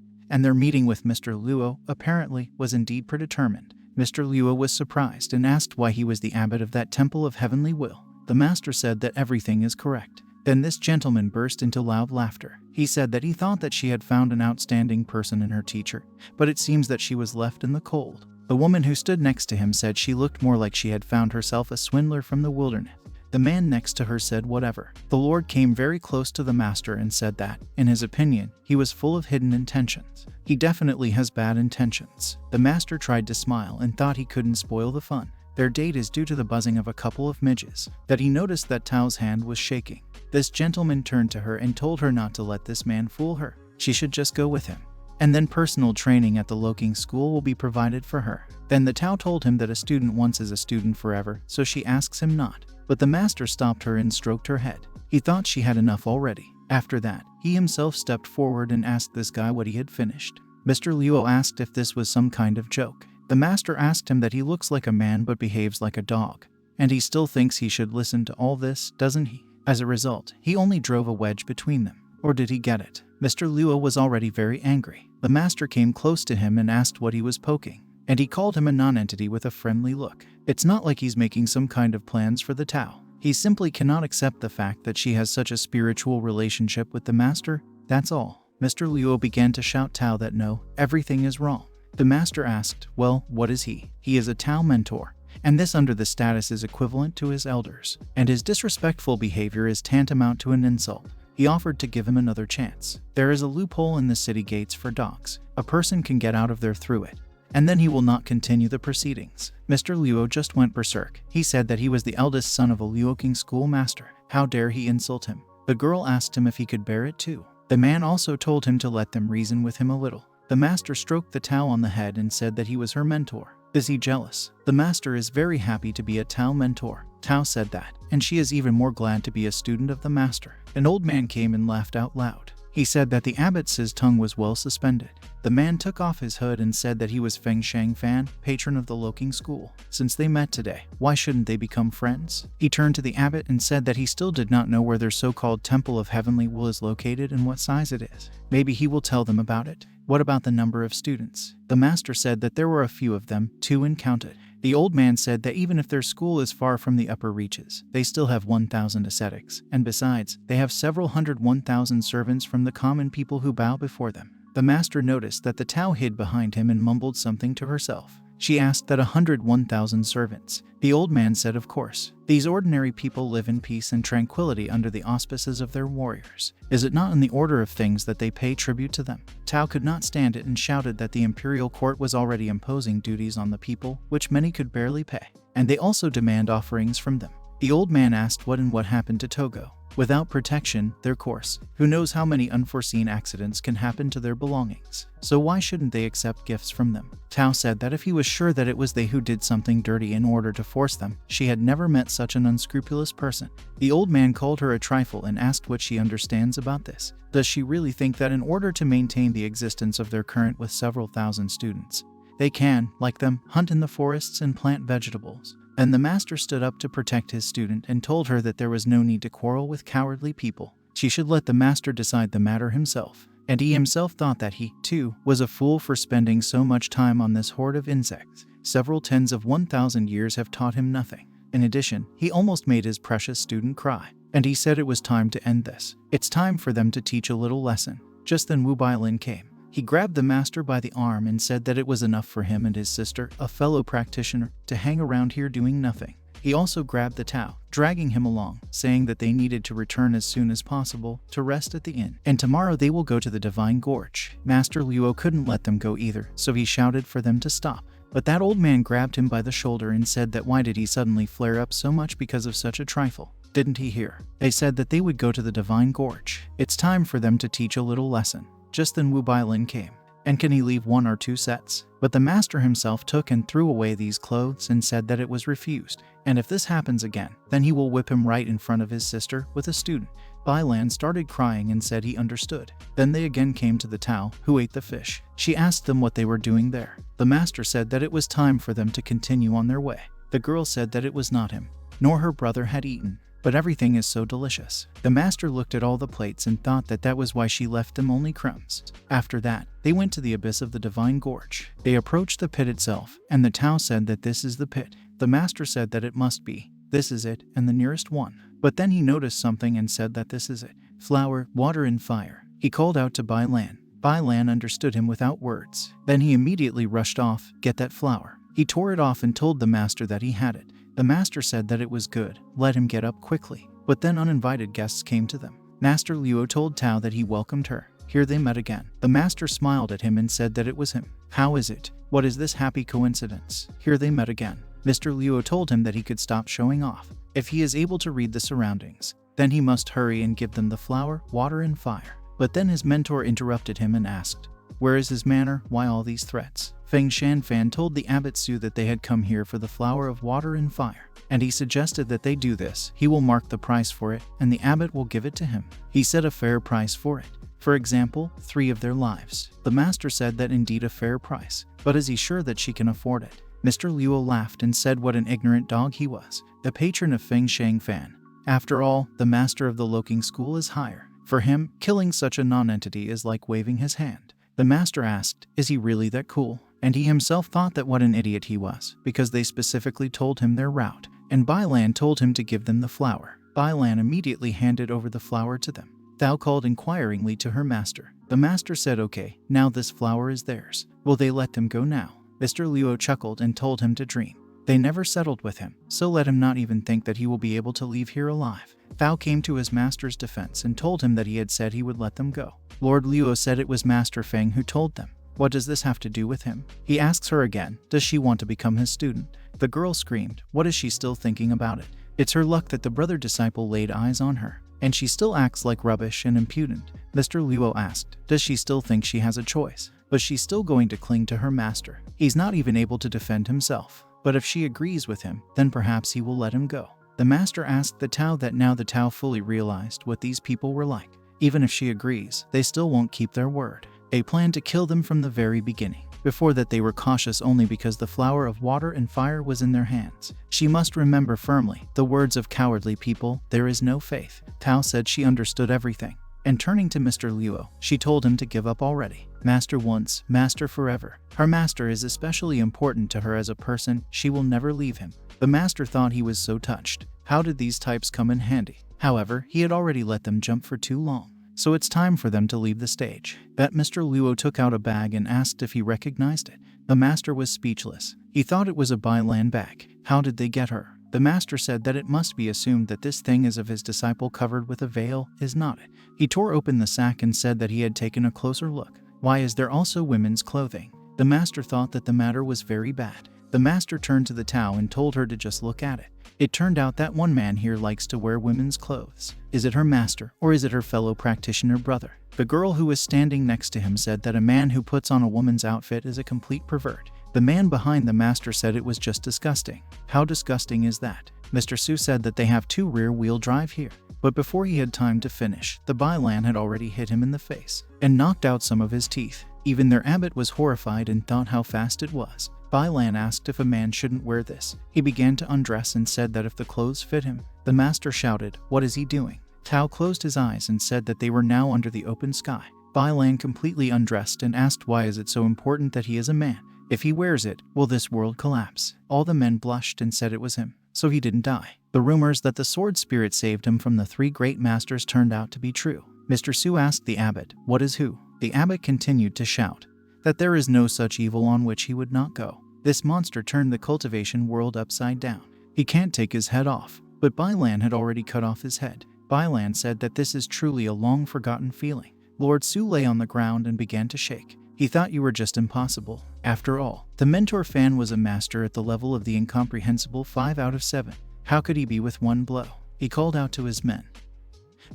and their meeting with Mr. Luo, apparently, was indeed predetermined. Mr. Luo was surprised and asked why he was the abbot of that temple of heavenly will. The master said that everything is correct. Then this gentleman burst into loud laughter. He said that he thought that she had found an outstanding person in her teacher, but it seems that she was left in the cold. The woman who stood next to him said she looked more like she had found herself a swindler from the wilderness. The man next to her said whatever. The Lord came very close to the master and said that, in his opinion, he was full of hidden intentions. He definitely has bad intentions. The master tried to smile and thought he couldn't spoil the fun. Their date is due to the buzzing of a couple of midges. That he noticed that Tao's hand was shaking. This gentleman turned to her and told her not to let this man fool her. She should just go with him. And then personal training at the Loking school will be provided for her. Then the Tao told him that a student once is a student forever, so she asks him not. But the master stopped her and stroked her head. He thought she had enough already. After that, he himself stepped forward and asked this guy what he had finished. Mr. Luo asked if this was some kind of joke. The master asked him that he looks like a man but behaves like a dog. And he still thinks he should listen to all this, doesn't he? As a result, he only drove a wedge between them. Or did he get it? Mr. Luo was already very angry. The master came close to him and asked what he was poking. And he called him a non-entity with a friendly look. It's not like he's making some kind of plans for the Tao. He simply cannot accept the fact that she has such a spiritual relationship with the master, that's all. Mr. Luo began to shout Tao that no, everything is wrong. The master asked, well, what is he? He is a Tao mentor, and this under the status is equivalent to his elders, and his disrespectful behavior is tantamount to an insult. He offered to give him another chance. There is a loophole in the city gates for dogs. A person can get out of there through it, and then he will not continue the proceedings. Mr. Luo just went berserk. He said that he was the eldest son of a Luoking schoolmaster. How dare he insult him? The girl asked him if he could bear it too. The man also told him to let them reason with him a little. The master stroked the Tao on the head and said that he was her mentor. Is he jealous? The master is very happy to be a Tao mentor. Tao said that, and she is even more glad to be a student of the master. An old man came and laughed out loud. He said that the abbot's tongue was well suspended. The man took off his hood and said that he was Feng Shang Fan, patron of the Loking School. Since they met today, why shouldn't they become friends? He turned to the abbot and said that he still did not know where their so-called Temple of Heavenly Will is located and what size it is. Maybe he will tell them about it. What about the number of students? The master said that there were a few of them, 2 and counted. The old man said that even if their school is far from the upper reaches, they still have 1,000 ascetics, and besides, they have several hundred 1,000 servants from the common people who bow before them. The master noticed that the Tao hid behind him and mumbled something to herself. She asked that 101,000 servants. The old man said, of course. These ordinary people live in peace and tranquility under the auspices of their warriors. Is it not in the order of things that they pay tribute to them? Tao could not stand it and shouted that the imperial court was already imposing duties on the people, which many could barely pay. And they also demand offerings from them. The old man asked what happened to Togo. Without protection, their course, who knows how many unforeseen accidents can happen to their belongings. So why shouldn't they accept gifts from them? Tao said that if he was sure that it was they who did something dirty in order to force them, she had never met such an unscrupulous person. The old man called her a trifle and asked what she understands about this. Does she really think that in order to maintain the existence of their current with several thousand students, they can, like them, hunt in the forests and plant vegetables? And the master stood up to protect his student and told her that there was no need to quarrel with cowardly people. She should let the master decide the matter himself. And he himself thought that he, too, was a fool for spending so much time on this horde of insects. Several tens of 1,000 years have taught him nothing. In addition, he almost made his precious student cry. And he said it was time to end this. It's time for them to teach a little lesson. Just then Wu Bailin came. He grabbed the master by the arm and said that it was enough for him and his sister, a fellow practitioner, to hang around here doing nothing. He also grabbed the Tao, dragging him along, saying that they needed to return as soon as possible to rest at the inn, and tomorrow they will go to the Divine Gorge. Master Luo couldn't let them go either, so he shouted for them to stop. But that old man grabbed him by the shoulder and said that why did he suddenly flare up so much because of such a trifle? Didn't he hear? They said that they would go to the Divine Gorge. It's time for them to teach a little lesson. Just then Wu Bailin came. And can he leave 1 or 2 sets? But the master himself took and threw away these clothes and said that it was refused. And if this happens again, then he will whip him right in front of his sister with a student. Bailan started crying and said he understood. Then they again came to the Tao, who ate the fish. She asked them what they were doing there. The master said that it was time for them to continue on their way. The girl said that it was not him, nor her brother had eaten. But everything is so delicious. The master looked at all the plates and thought that that was why she left them only crumbs. After that, they went to the abyss of the Divine Gorge. They approached the pit itself, and the Tao said that this is the pit. The master said that it must be. This is it, and the nearest one. But then he noticed something and said that this is it. Flour, water, and fire. He called out to Bailan. Bailan understood him without words. Then he immediately rushed off, get that flour. He tore it off and told the master that he had it. The master said that it was good, let him get up quickly. But then uninvited guests came to them. Master Luo told Tao that he welcomed her. Here they met again. The master smiled at him and said that it was him. How is it? What is this happy coincidence? Here they met again. Mr. Luo told him that he could stop showing off. If he is able to read the surroundings, then he must hurry and give them the flour, water, and fire. But then his mentor interrupted him and asked, where is his manner? Why all these threats? Feng Shanfan told the abbot Su that they had come here for the flour of water and fire, and he suggested that they do this. He will mark the price for it, and the abbot will give it to him. He set a fair price for it. For example, 3 of their lives. The master said that indeed a fair price, but is he sure that she can afford it? Mr. Luo laughed and said what an ignorant dog he was, the patron of Feng Shangfan. After all, the master of the Loking School is higher. For him, killing such a non-entity is like waving his hand. The master asked, is he really that cool? And he himself thought that what an idiot he was, because they specifically told him their route, and Bailan told him to give them the flour. Bailan immediately handed over the flour to them. Thou called inquiringly to her master. The master said, okay, now this flour is theirs. Will they let them go now? Mr. Luo chuckled and told him to dream. They never settled with him, so let him not even think that he will be able to leave here alive. Thou came to his master's defense and told him that he had said he would let them go. Lord Luo said it was Master Feng who told them. What does this have to do with him? He asks her again, does she want to become his student? The girl screamed, what is she still thinking about it? It's her luck that the brother disciple laid eyes on her. and she still acts like rubbish and impudent. Mr. Luo asked, does she still think she has a choice? But she's still going to cling to her master. He's not even able to defend himself. But if she agrees with him, then perhaps he will let him go. The master asked the Tao that now the Tao fully realized what these people were like. Even if she agrees, they still won't keep their word. They planned to kill them from the very beginning. Before that, they were cautious only because the flower of water and fire was in their hands. She must remember firmly the words of cowardly people, there is no faith. Tao said she understood everything. And turning to Mr. Luo, she told him to give up already. Master once, master forever. Her master is especially important to her as a person. She will never leave him. The master thought he was so touched. How did these types come in handy? However, he had already let them jump for too long. So it's time for them to leave the stage. But Mr. Luo took out a bag and asked if he recognized it. The master was speechless. He thought it was a Bailan bag. How did they get her? The master said that it must be assumed that this thing is of his disciple covered with a veil, is not it? He tore open the sack and said that he had taken a closer look. Why is there also women's clothing? The master thought that the matter was very bad. The master turned to the Tao and told her to just look at it. It turned out that one man here likes to wear women's clothes. Is it her master, or is it her fellow practitioner brother? The girl who was standing next to him said that a man who puts on a woman's outfit is a complete pervert. The man behind the master said it was just disgusting. How disgusting is that? Mr. Su said that they have 2 rear-wheel drive here. But before he had time to finish, the Bailan had already hit him in the face and knocked out some of his teeth. Even their abbot was horrified and thought how fast it was. Bailan asked if a man shouldn't wear this. He began to undress and said that if the clothes fit him. The master shouted, what is he doing? Tao closed his eyes and said that they were now under the open sky. Bailan completely undressed and asked why is it so important that he is a man? If he wears it, will this world collapse? All the men blushed and said it was him, so he didn't die. The rumors that the sword spirit saved him from the 3 great masters turned out to be true. Mr. Su asked the abbot, what is who? The abbot continued to shout that there is no such evil on which he would not go. This monster turned the cultivation world upside down. He can't take his head off. But Bailan had already cut off his head. Bailan said that this is truly a long-forgotten feeling. Lord Su lay on the ground and began to shake. He thought you were just impossible. After all, the mentor fan was a master at the level of the incomprehensible 5 out of 7. How could he be with one blow? He called out to his men,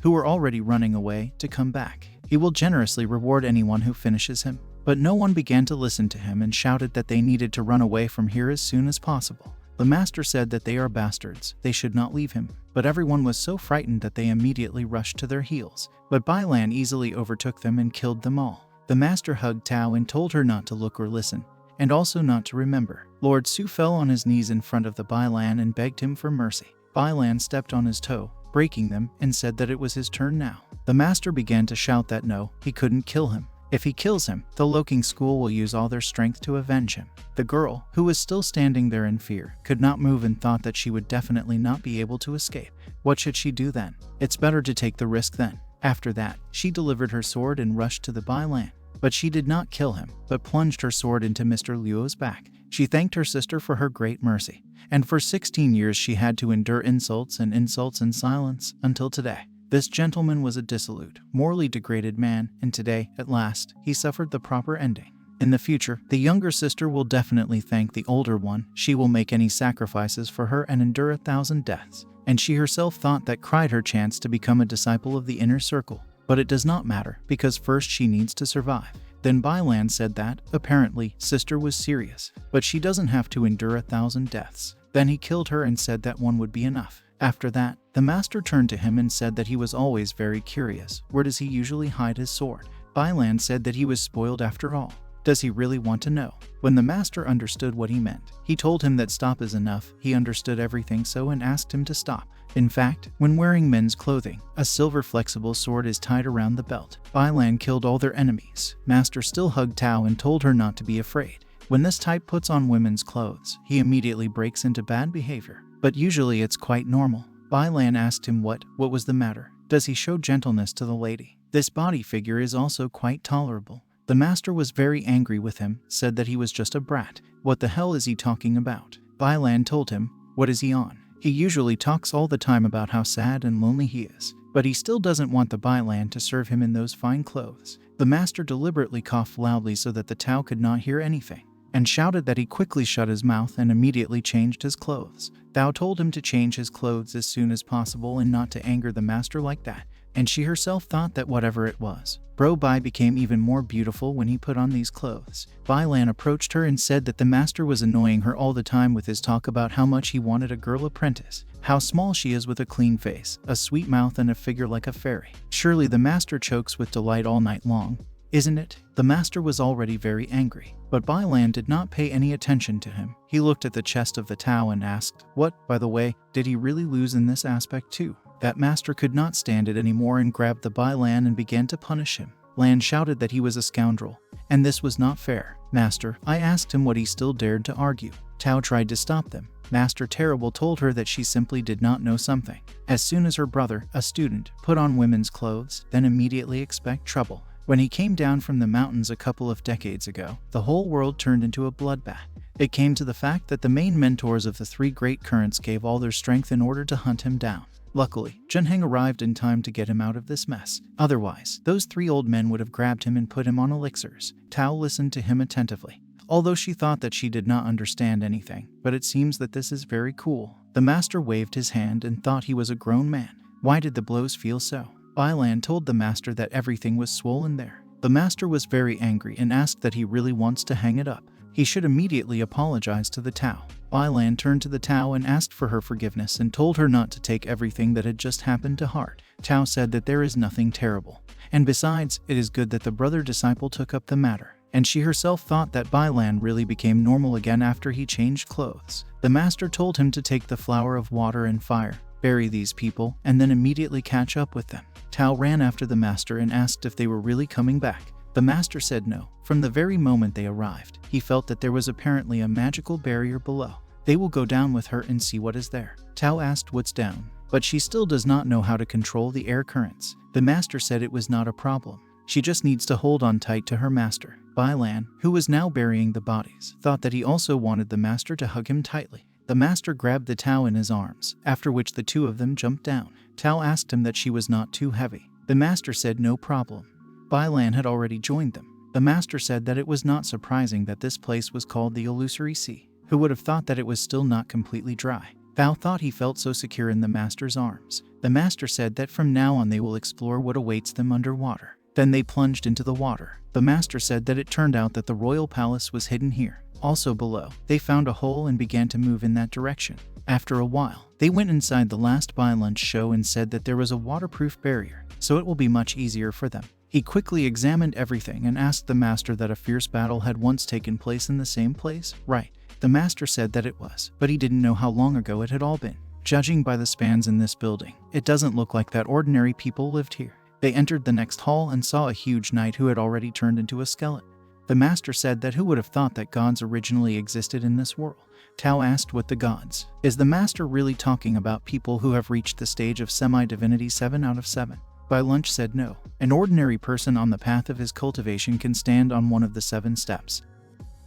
who were already running away, to come back. He will generously reward anyone who finishes him. But no one began to listen to him and shouted that they needed to run away from here as soon as possible. The master said that they are bastards, they should not leave him. But everyone was so frightened that they immediately rushed to their heels. But Bailan easily overtook them and killed them all. The master hugged Tao and told her not to look or listen, and also not to remember. Lord Su fell on his knees in front of the Bailan and begged him for mercy. Bailan stepped on his toe, breaking them, and said that it was his turn now. The master began to shout that no, he couldn't kill him. If he kills him, the Loking school will use all their strength to avenge him. The girl, who was still standing there in fear, could not move and thought that she would definitely not be able to escape. What should she do then? It's better to take the risk then. After that, she delivered her sword and rushed to the Bailan. But she did not kill him, but plunged her sword into Mr. Luo's back. She thanked her sister for her great mercy. And for 16 years she had to endure insults in silence until today. This gentleman was a dissolute, morally degraded man, and today, at last, he suffered the proper ending. In the future, the younger sister will definitely thank the older one. She will make any sacrifices for her and endure 1,000 deaths. And she herself thought that cried her chance to become a disciple of the inner circle. But it does not matter, because first she needs to survive. Then Bailan said that, apparently, sister was serious, but she doesn't have to endure 1,000 deaths. Then he killed her and said that one would be enough. After that, the master turned to him and said that he was always very curious. Where does he usually hide his sword? Bailan said that he was spoiled after all. Does he really want to know? When the master understood what he meant, he told him that stop is enough. He understood everything so and asked him to stop. In fact, when wearing men's clothing, a silver flexible sword is tied around the belt. Bailan killed all their enemies. Master still hugged Tao and told her not to be afraid. When this type puts on women's clothes, he immediately breaks into bad behavior. But usually it's quite normal. Bailan asked him what was the matter. Does he show gentleness to the lady? This body figure is also quite tolerable. The master was very angry with him, said that he was just a brat. What the hell is he talking about? Bailan told him, what is he on? He usually talks all the time about how sad and lonely he is, but he still doesn't want the Bailan to serve him in those fine clothes. The master deliberately coughed loudly so that the Tao could not hear anything. and shouted that he quickly shut his mouth and immediately changed his clothes. Thao told him to change his clothes as soon as possible and not to anger the master like that, and she herself thought that whatever it was, Bro Bai became even more beautiful when he put on these clothes. Bai Lan approached her and said that the master was annoying her all the time with his talk about how much he wanted a girl apprentice, how small she is with a clean face, a sweet mouth and a figure like a fairy. Surely the master chokes with delight all night long, isn't it? The master was already very angry, but Bai Lan did not pay any attention to him. He looked at the chest of the Tao and asked, "What, by the way, did he really lose in this aspect too?" That master could not stand it anymore and grabbed the Bai Lan and began to punish him. Lan shouted that he was a scoundrel, and this was not fair. "Master," I asked him what he still dared to argue. Tao tried to stop them. Master Terrible told her that she simply did not know something. As soon as her brother, a student, put on women's clothes, then immediately expect trouble. When he came down from the mountains a couple of decades ago, the whole world turned into a bloodbath. It came to the fact that the main mentors of the three great currents gave all their strength in order to hunt him down. Luckily, Zhenheng arrived in time to get him out of this mess. Otherwise, those three old men would have grabbed him and put him on elixirs. Tao listened to him attentively, although she thought that she did not understand anything, but it seems that this is very cool. The master waved his hand and thought he was a grown man. Why did the blows feel so? Bai Lan told the master that everything was swollen there. The master was very angry and asked that he really wants to hang it up. He should immediately apologize to the Tao. Bai Lan turned to the Tao and asked for her forgiveness and told her not to take everything that had just happened to heart. Tao said that there is nothing terrible, and besides, it is good that the brother disciple took up the matter, and she herself thought that Bai Lan really became normal again after he changed clothes. The master told him to take the flower of water and fire, bury these people, and then immediately catch up with them. Tao ran after the master and asked if they were really coming back. The master said no. From the very moment they arrived, he felt that there was apparently a magical barrier below. They will go down with her and see what is there. Tao asked what's down, but she still does not know how to control the air currents. The master said it was not a problem. She just needs to hold on tight to her master. Bai Lan, who was now burying the bodies, thought that he also wanted the master to hug him tightly. The master grabbed the Tao in his arms, after which the two of them jumped down. Tao asked him that she was not too heavy. The master said no problem. Bai Lan had already joined them. The master said that it was not surprising that this place was called the Illusory Sea. Who would have thought that it was still not completely dry? Bao thought he felt so secure in the master's arms. The master said that from now on they will explore what awaits them underwater. Then they plunged into the water. The master said that it turned out that the royal palace was hidden here. Also below, they found a hole and began to move in that direction. After a while, they went inside the last Bai Lunch show and said that there was a waterproof barrier, so it will be much easier for them. He quickly examined everything and asked the master that a fierce battle had once taken place in the same place, right? The master said that it was, but he didn't know how long ago it had all been. Judging by the spans in this building, it doesn't look like that ordinary people lived here. They entered the next hall and saw a huge knight who had already turned into a skeleton. The master said that who would have thought that gods originally existed in this world? Tao asked what the gods. Is the master really talking about people who have reached the stage of semi-divinity 7 out of 7? Bai Lunch said no. An ordinary person on the path of his cultivation can stand on one of the 7 steps,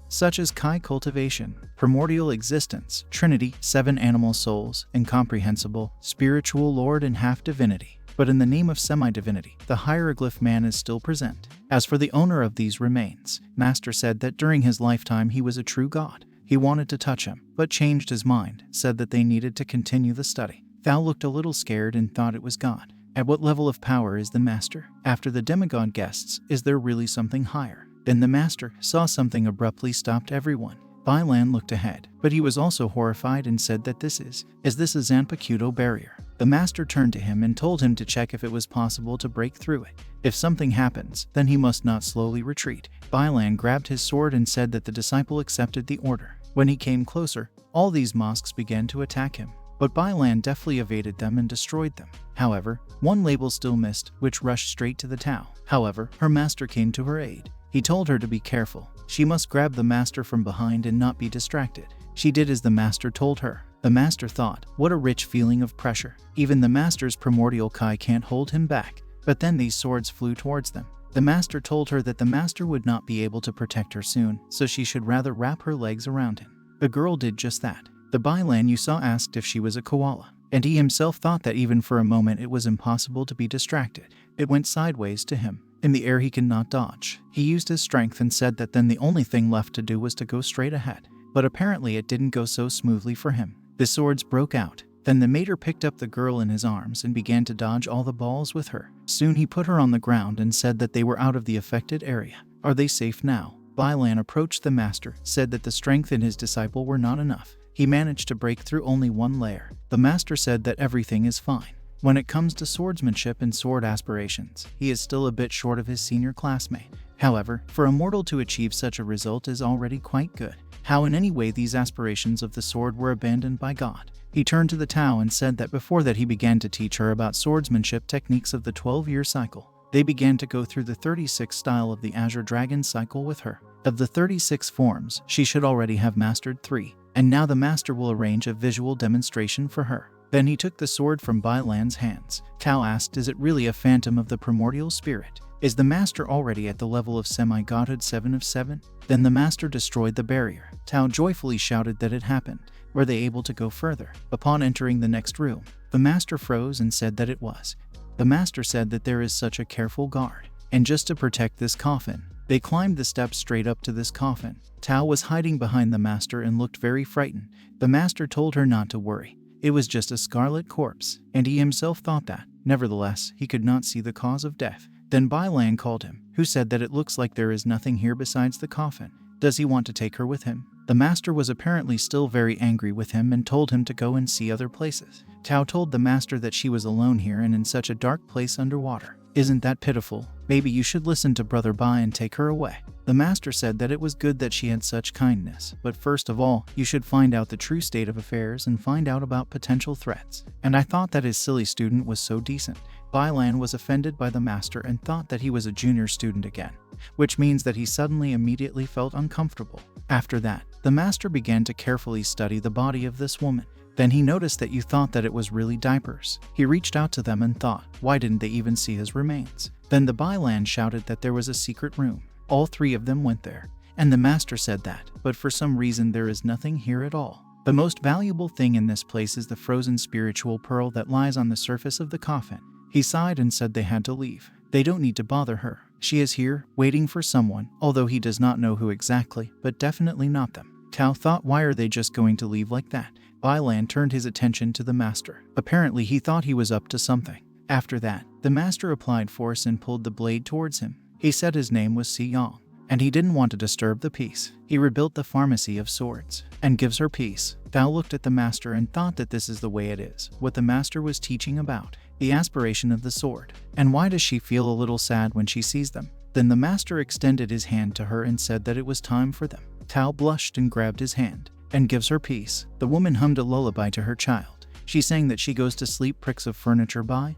such as Kai cultivation, primordial existence, Trinity, 7 animal souls, incomprehensible, spiritual lord and half divinity. But in the name of semi-divinity, the hieroglyph man is still present. As for the owner of these remains, Master said that during his lifetime he was a true god. He wanted to touch him, but changed his mind, said that they needed to continue the study. Thou looked a little scared and thought it was God. At what level of power is the master? After the demigod guests, is there really something higher? Then the master saw something abruptly stopped everyone. Bai Lan looked ahead, but he was also horrified and said that is this a Zanpakuto barrier? The master turned to him and told him to check if it was possible to break through it. If something happens, then he must not slowly retreat. Bai Lan grabbed his sword and said that the disciple accepted the order. When he came closer, all these mosques began to attack him, but Bai Lan deftly evaded them and destroyed them. However, one label still missed, which rushed straight to the Tao. However, her master came to her aid. He told her to be careful. She must grab the master from behind and not be distracted. She did as the master told her. The master thought, what a rich feeling of pressure. Even the master's primordial Kai can't hold him back. But then these swords flew towards them. The master told her that the master would not be able to protect her soon, so she should rather wrap her legs around him. The girl did just that. The Bai Lan you saw asked if she was a koala, and he himself thought that even for a moment it was impossible to be distracted. It went sideways to him. In the air he cannot dodge. He used his strength and said that then the only thing left to do was to go straight ahead. But apparently it didn't go so smoothly for him. The swords broke out. Then the mater picked up the girl in his arms and began to dodge all the balls with her. Soon he put her on the ground and said that they were out of the affected area. Are they safe now? Bailan approached the master, said that the strength in his disciple were not enough. He managed to break through only one layer. The master said that everything is fine. When it comes to swordsmanship and sword aspirations, he is still a bit short of his senior classmate. However, for a mortal to achieve such a result is already quite good. How in any way these aspirations of the sword were abandoned by God? He turned to the Tao and said that before that he began to teach her about swordsmanship techniques of the 12-year cycle. They began to go through the 36 style of the Azure Dragon cycle with her. Of the 36 forms, she should already have mastered 3, and now the master will arrange a visual demonstration for her. Then he took the sword from Bailan's hands. Tao asked, is it really a phantom of the primordial spirit? Is the master already at the level of semi-godhood 7 of 7? Then the master destroyed the barrier. Tao joyfully shouted that it happened. Were they able to go further? Upon entering the next room, the master froze and said that it was. The master said that there is such a careful guard, and just to protect this coffin, they climbed the steps straight up to this coffin. Tao was hiding behind the master and looked very frightened. The master told her not to worry. It was just a scarlet corpse, and he himself thought that. Nevertheless, he could not see the cause of death. Then Bailan called him, who said that it looks like there is nothing here besides the coffin. Does he want to take her with him? The master was apparently still very angry with him and told him to go and see other places. Tao told the master that she was alone here and in such a dark place underwater. Isn't that pitiful? Maybe you should listen to Brother Bai and take her away. The master said that it was good that she had such kindness, but first of all, you should find out the true state of affairs and find out about potential threats. And I thought that his silly student was so decent. Bailan was offended by the master and thought that he was a junior student again, which means that he suddenly immediately felt uncomfortable. After that, the master began to carefully study the body of this woman. Then he noticed that you thought that it was really diapers. He reached out to them and thought, why didn't they even see his remains? Then the Bailan shouted that there was a secret room. All 3 of them went there, and the master said that, but for some reason there is nothing here at all. The most valuable thing in this place is the frozen spiritual pearl that lies on the surface of the coffin. He sighed and said they had to leave. They don't need to bother her. She is here, waiting for someone, although he does not know who exactly, but definitely not them. Tao thought, why are they just going to leave like that? Bailan turned his attention to the master. Apparently he thought he was up to something. After that, the master applied force and pulled the blade towards him. He said his name was Si Yang, and he didn't want to disturb the peace. He rebuilt the pharmacy of swords, and gives her peace. Tao looked at the master and thought that this is the way it is, what the master was teaching about, the aspiration of the sword. And why does she feel a little sad when she sees them? Then the master extended his hand to her and said that it was time for them. Tao blushed and grabbed his hand, and gives her peace. The woman hummed a lullaby to her child. She sang that she goes to sleep, pricks of furniture by,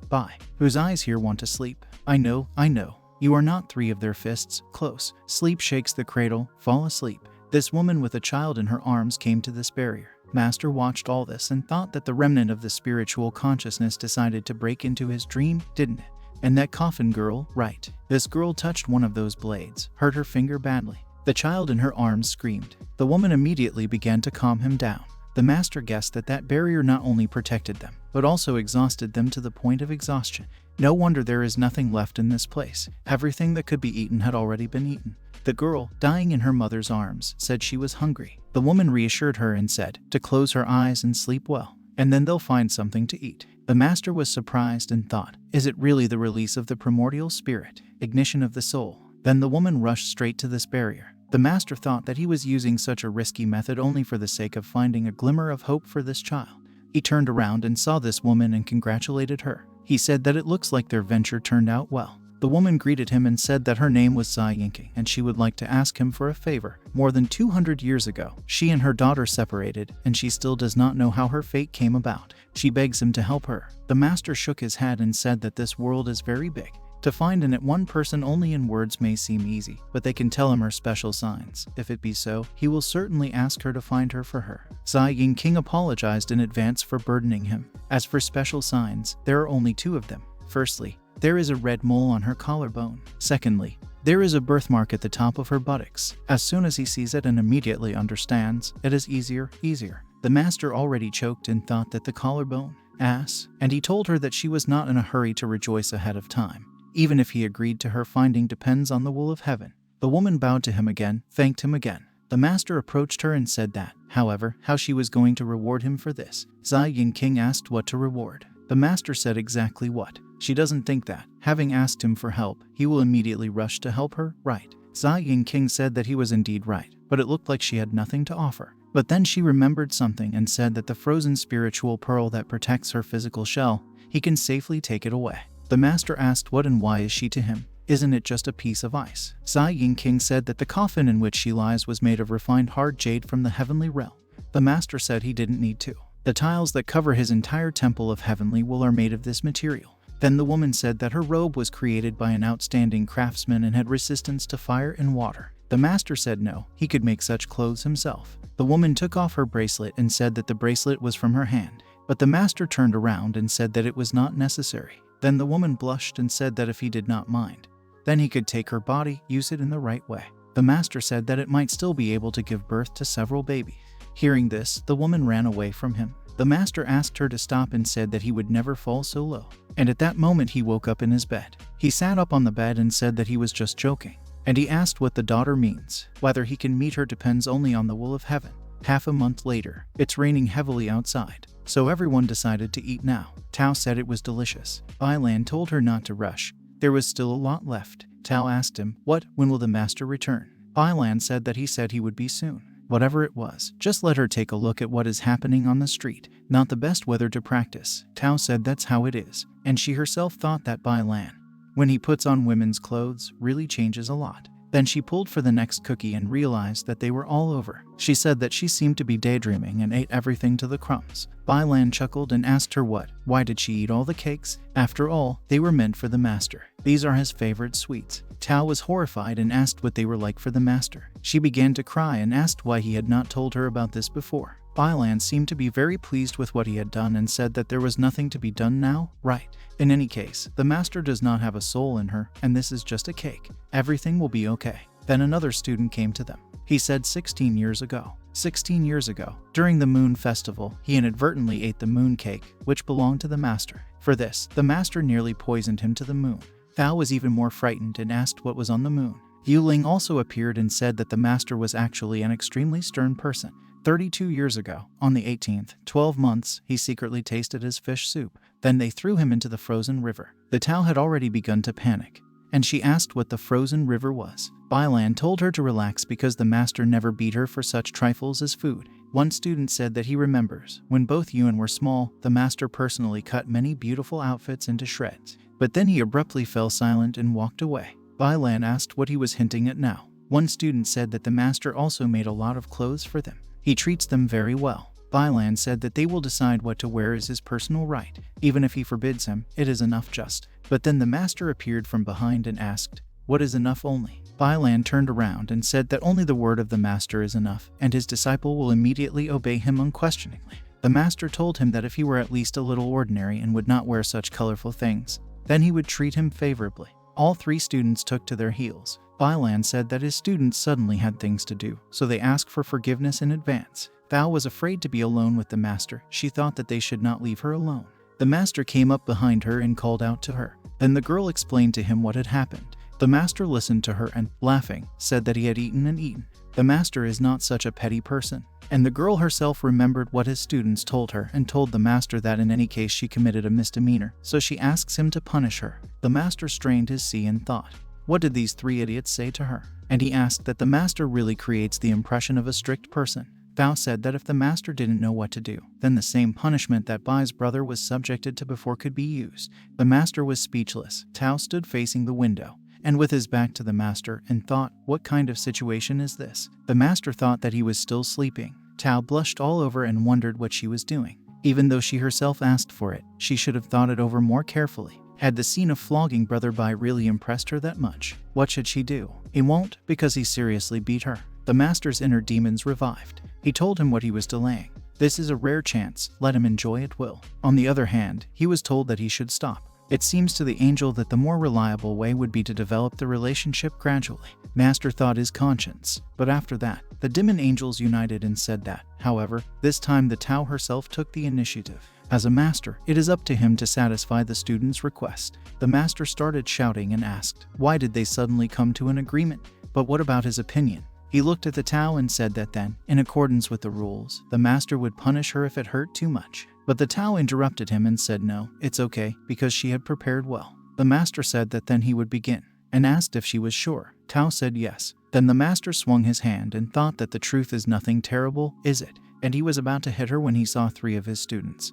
whose eyes here want to sleep. I know. You are not 3 of their fists, close. Sleep shakes the cradle, fall asleep. This woman with a child in her arms came to this barrier. Master watched all this and thought that the remnant of the spiritual consciousness decided to break into his dream, didn't it? And that coffin girl, right. This girl touched one of those blades, hurt her finger badly. The child in her arms screamed. The woman immediately began to calm him down. The master guessed that that barrier not only protected them, but also exhausted them to the point of exhaustion. No wonder there is nothing left in this place. Everything that could be eaten had already been eaten. The girl, dying in her mother's arms, said she was hungry. The woman reassured her and said to close her eyes and sleep well, and then they'll find something to eat. The master was surprised and thought, is it really the release of the primordial spirit, ignition of the soul? Then the woman rushed straight to this barrier. The master thought that he was using such a risky method only for the sake of finding a glimmer of hope for this child. He turned around and saw this woman and congratulated her. He said that it looks like their venture turned out well. The woman greeted him and said that her name was Sai Yinking and she would like to ask him for a favor. More than 200 years ago, she and her daughter separated, and she still does not know how her fate came about. She begs him to help her. The master shook his head and said that this world is very big. To find in it one person only in words may seem easy, but they can tell him her special signs. If it be so, he will certainly ask her to find her for her. Sai Yinking apologized in advance for burdening him. As for special signs, there are only 2 of them. Firstly, there is a red mole on her collarbone. Secondly, there is a birthmark at the top of her buttocks. As soon as he sees it and immediately understands, it is easier. The master already choked and thought that the collarbone, and he told her that she was not in a hurry to rejoice ahead of time. even if he agreed to her finding depends on the will of heaven. The woman bowed to him again, thanked him again. The master approached her and said that, however, how she was going to reward him for this. Zai Yingqing asked what to reward. The master said exactly what. She doesn't think that, having asked him for help, he will immediately rush to help her, right? Zai Yingqing said that he was indeed right, but it looked like she had nothing to offer. But then she remembered something and said that the frozen spiritual pearl that protects her physical shell, he can safely take it away. The master asked what and why is she to him? Isn't it just a piece of ice? Zai Yingqing said that the coffin in which she lies was made of refined hard jade from the heavenly realm. The master said he didn't need to. The tiles that cover his entire temple of heavenly wool are made of this material. Then the woman said that her robe was created by an outstanding craftsman and had resistance to fire and water. The master said no, he could make such clothes himself. The woman took off her bracelet and said that the bracelet was from her hand. But the master turned around and said that it was not necessary. Then the woman blushed and said that if he did not mind, then he could take her body, use it in the right way. The master said that it might still be able to give birth to several babies. Hearing this, the woman ran away from him. The master asked her to stop and said that he would never fall so low. And at that moment he woke up in his bed. He sat up on the bed and said that he was just joking. And he asked what the daughter means. Whether he can meet her depends only on the will of heaven. Half a month later, it's raining heavily outside. So everyone decided to eat now. Tao said it was delicious. Bailan told her not to rush. There was still a lot left. Tao asked him, when will the master return? Bailan said that he said he would be soon. Whatever it was, just let her take a look at what is happening on the street. Not the best weather to practice. Tao said that's how it is. And she herself thought that Bailan, when he puts on women's clothes, really changes a lot. Then she pulled for the next cookie and realized that they were all over. She said that she seemed to be daydreaming and ate everything to the crumbs. Bailan chuckled and asked her why did she eat all the cakes? After all, they were meant for the master. These are his favorite sweets. Tao was horrified and asked what they were like for the master. She began to cry and asked why he had not told her about this before. Bailan seemed to be very pleased with what he had done and said that there was nothing to be done now, right? In any case, the master does not have a soul in her, and this is just a cake. Everything will be okay. Then another student came to them. He said 16 years ago, during the moon festival, he inadvertently ate the moon cake, which belonged to the master. For this, the master nearly poisoned him to the moon. Thao was even more frightened and asked what was on the moon. Yu Ling also appeared and said that the master was actually an extremely stern person. 32 years ago, on the 18th, 12 months, he secretly tasted his fish soup. Then they threw him into the frozen river. The Tao had already begun to panic, and she asked what the frozen river was. Bailan told her to relax because the master never beat her for such trifles as food. One student said that he remembers, when both Yuan were small, the master personally cut many beautiful outfits into shreds. But then he abruptly fell silent and walked away. Bailan asked what he was hinting at now. One student said that the master also made a lot of clothes for them. He treats them very well. Bailan said that they will decide what to wear is his personal right. Even if he forbids him, it is enough just. But then the master appeared from behind and asked, what is enough only? Bailan turned around and said that only the word of the master is enough, and his disciple will immediately obey him unquestioningly. The master told him that if he were at least a little ordinary and would not wear such colorful things, then he would treat him favorably. All three students took to their heels. Bailan said that his students suddenly had things to do, so they asked for forgiveness in advance. Thao was afraid to be alone with the master. She thought that they should not leave her alone. The master came up behind her and called out to her. Then the girl explained to him what had happened. The master listened to her and, laughing, said that he had eaten and eaten. The master is not such a petty person. And the girl herself remembered what his students told her and told the master that in any case she committed a misdemeanor, so she asks him to punish her. The master strained his see and thought, what did these three idiots say to her? And he asked that the master really creates the impression of a strict person. Thao said that if the master didn't know what to do, then the same punishment that Bai's brother was subjected to before could be used. The master was speechless. Tao stood facing the window, and with his back to the master, and thought, what kind of situation is this? The master thought that he was still sleeping. Tao blushed all over and wondered what she was doing. Even though she herself asked for it, she should have thought it over more carefully. Had the scene of flogging Brother Bai really impressed her that much? What should she do? He won't, because he seriously beat her. The master's inner demons revived. He told him what he was delaying. This is a rare chance, let him enjoy it will. On the other hand, he was told that he should stop. It seems to the angel that the more reliable way would be to develop the relationship gradually. Master thought his conscience, but after that, The demon angels united and said that, however, this time the Tao herself took the initiative. As a master, it is up to him to satisfy the student's request. The master started shouting and asked, why did they suddenly come to an agreement? But what about his opinion? He looked at the Tao and said that then, in accordance with the rules, the master would punish her if it hurt too much. But the Tao interrupted him and said no, it's okay, because she had prepared well. The master said that then he would begin, and asked if she was sure. Tao said yes. Then the master swung his hand and thought that the truth is nothing terrible, is it? And he was about to hit her when he saw 3 of his students,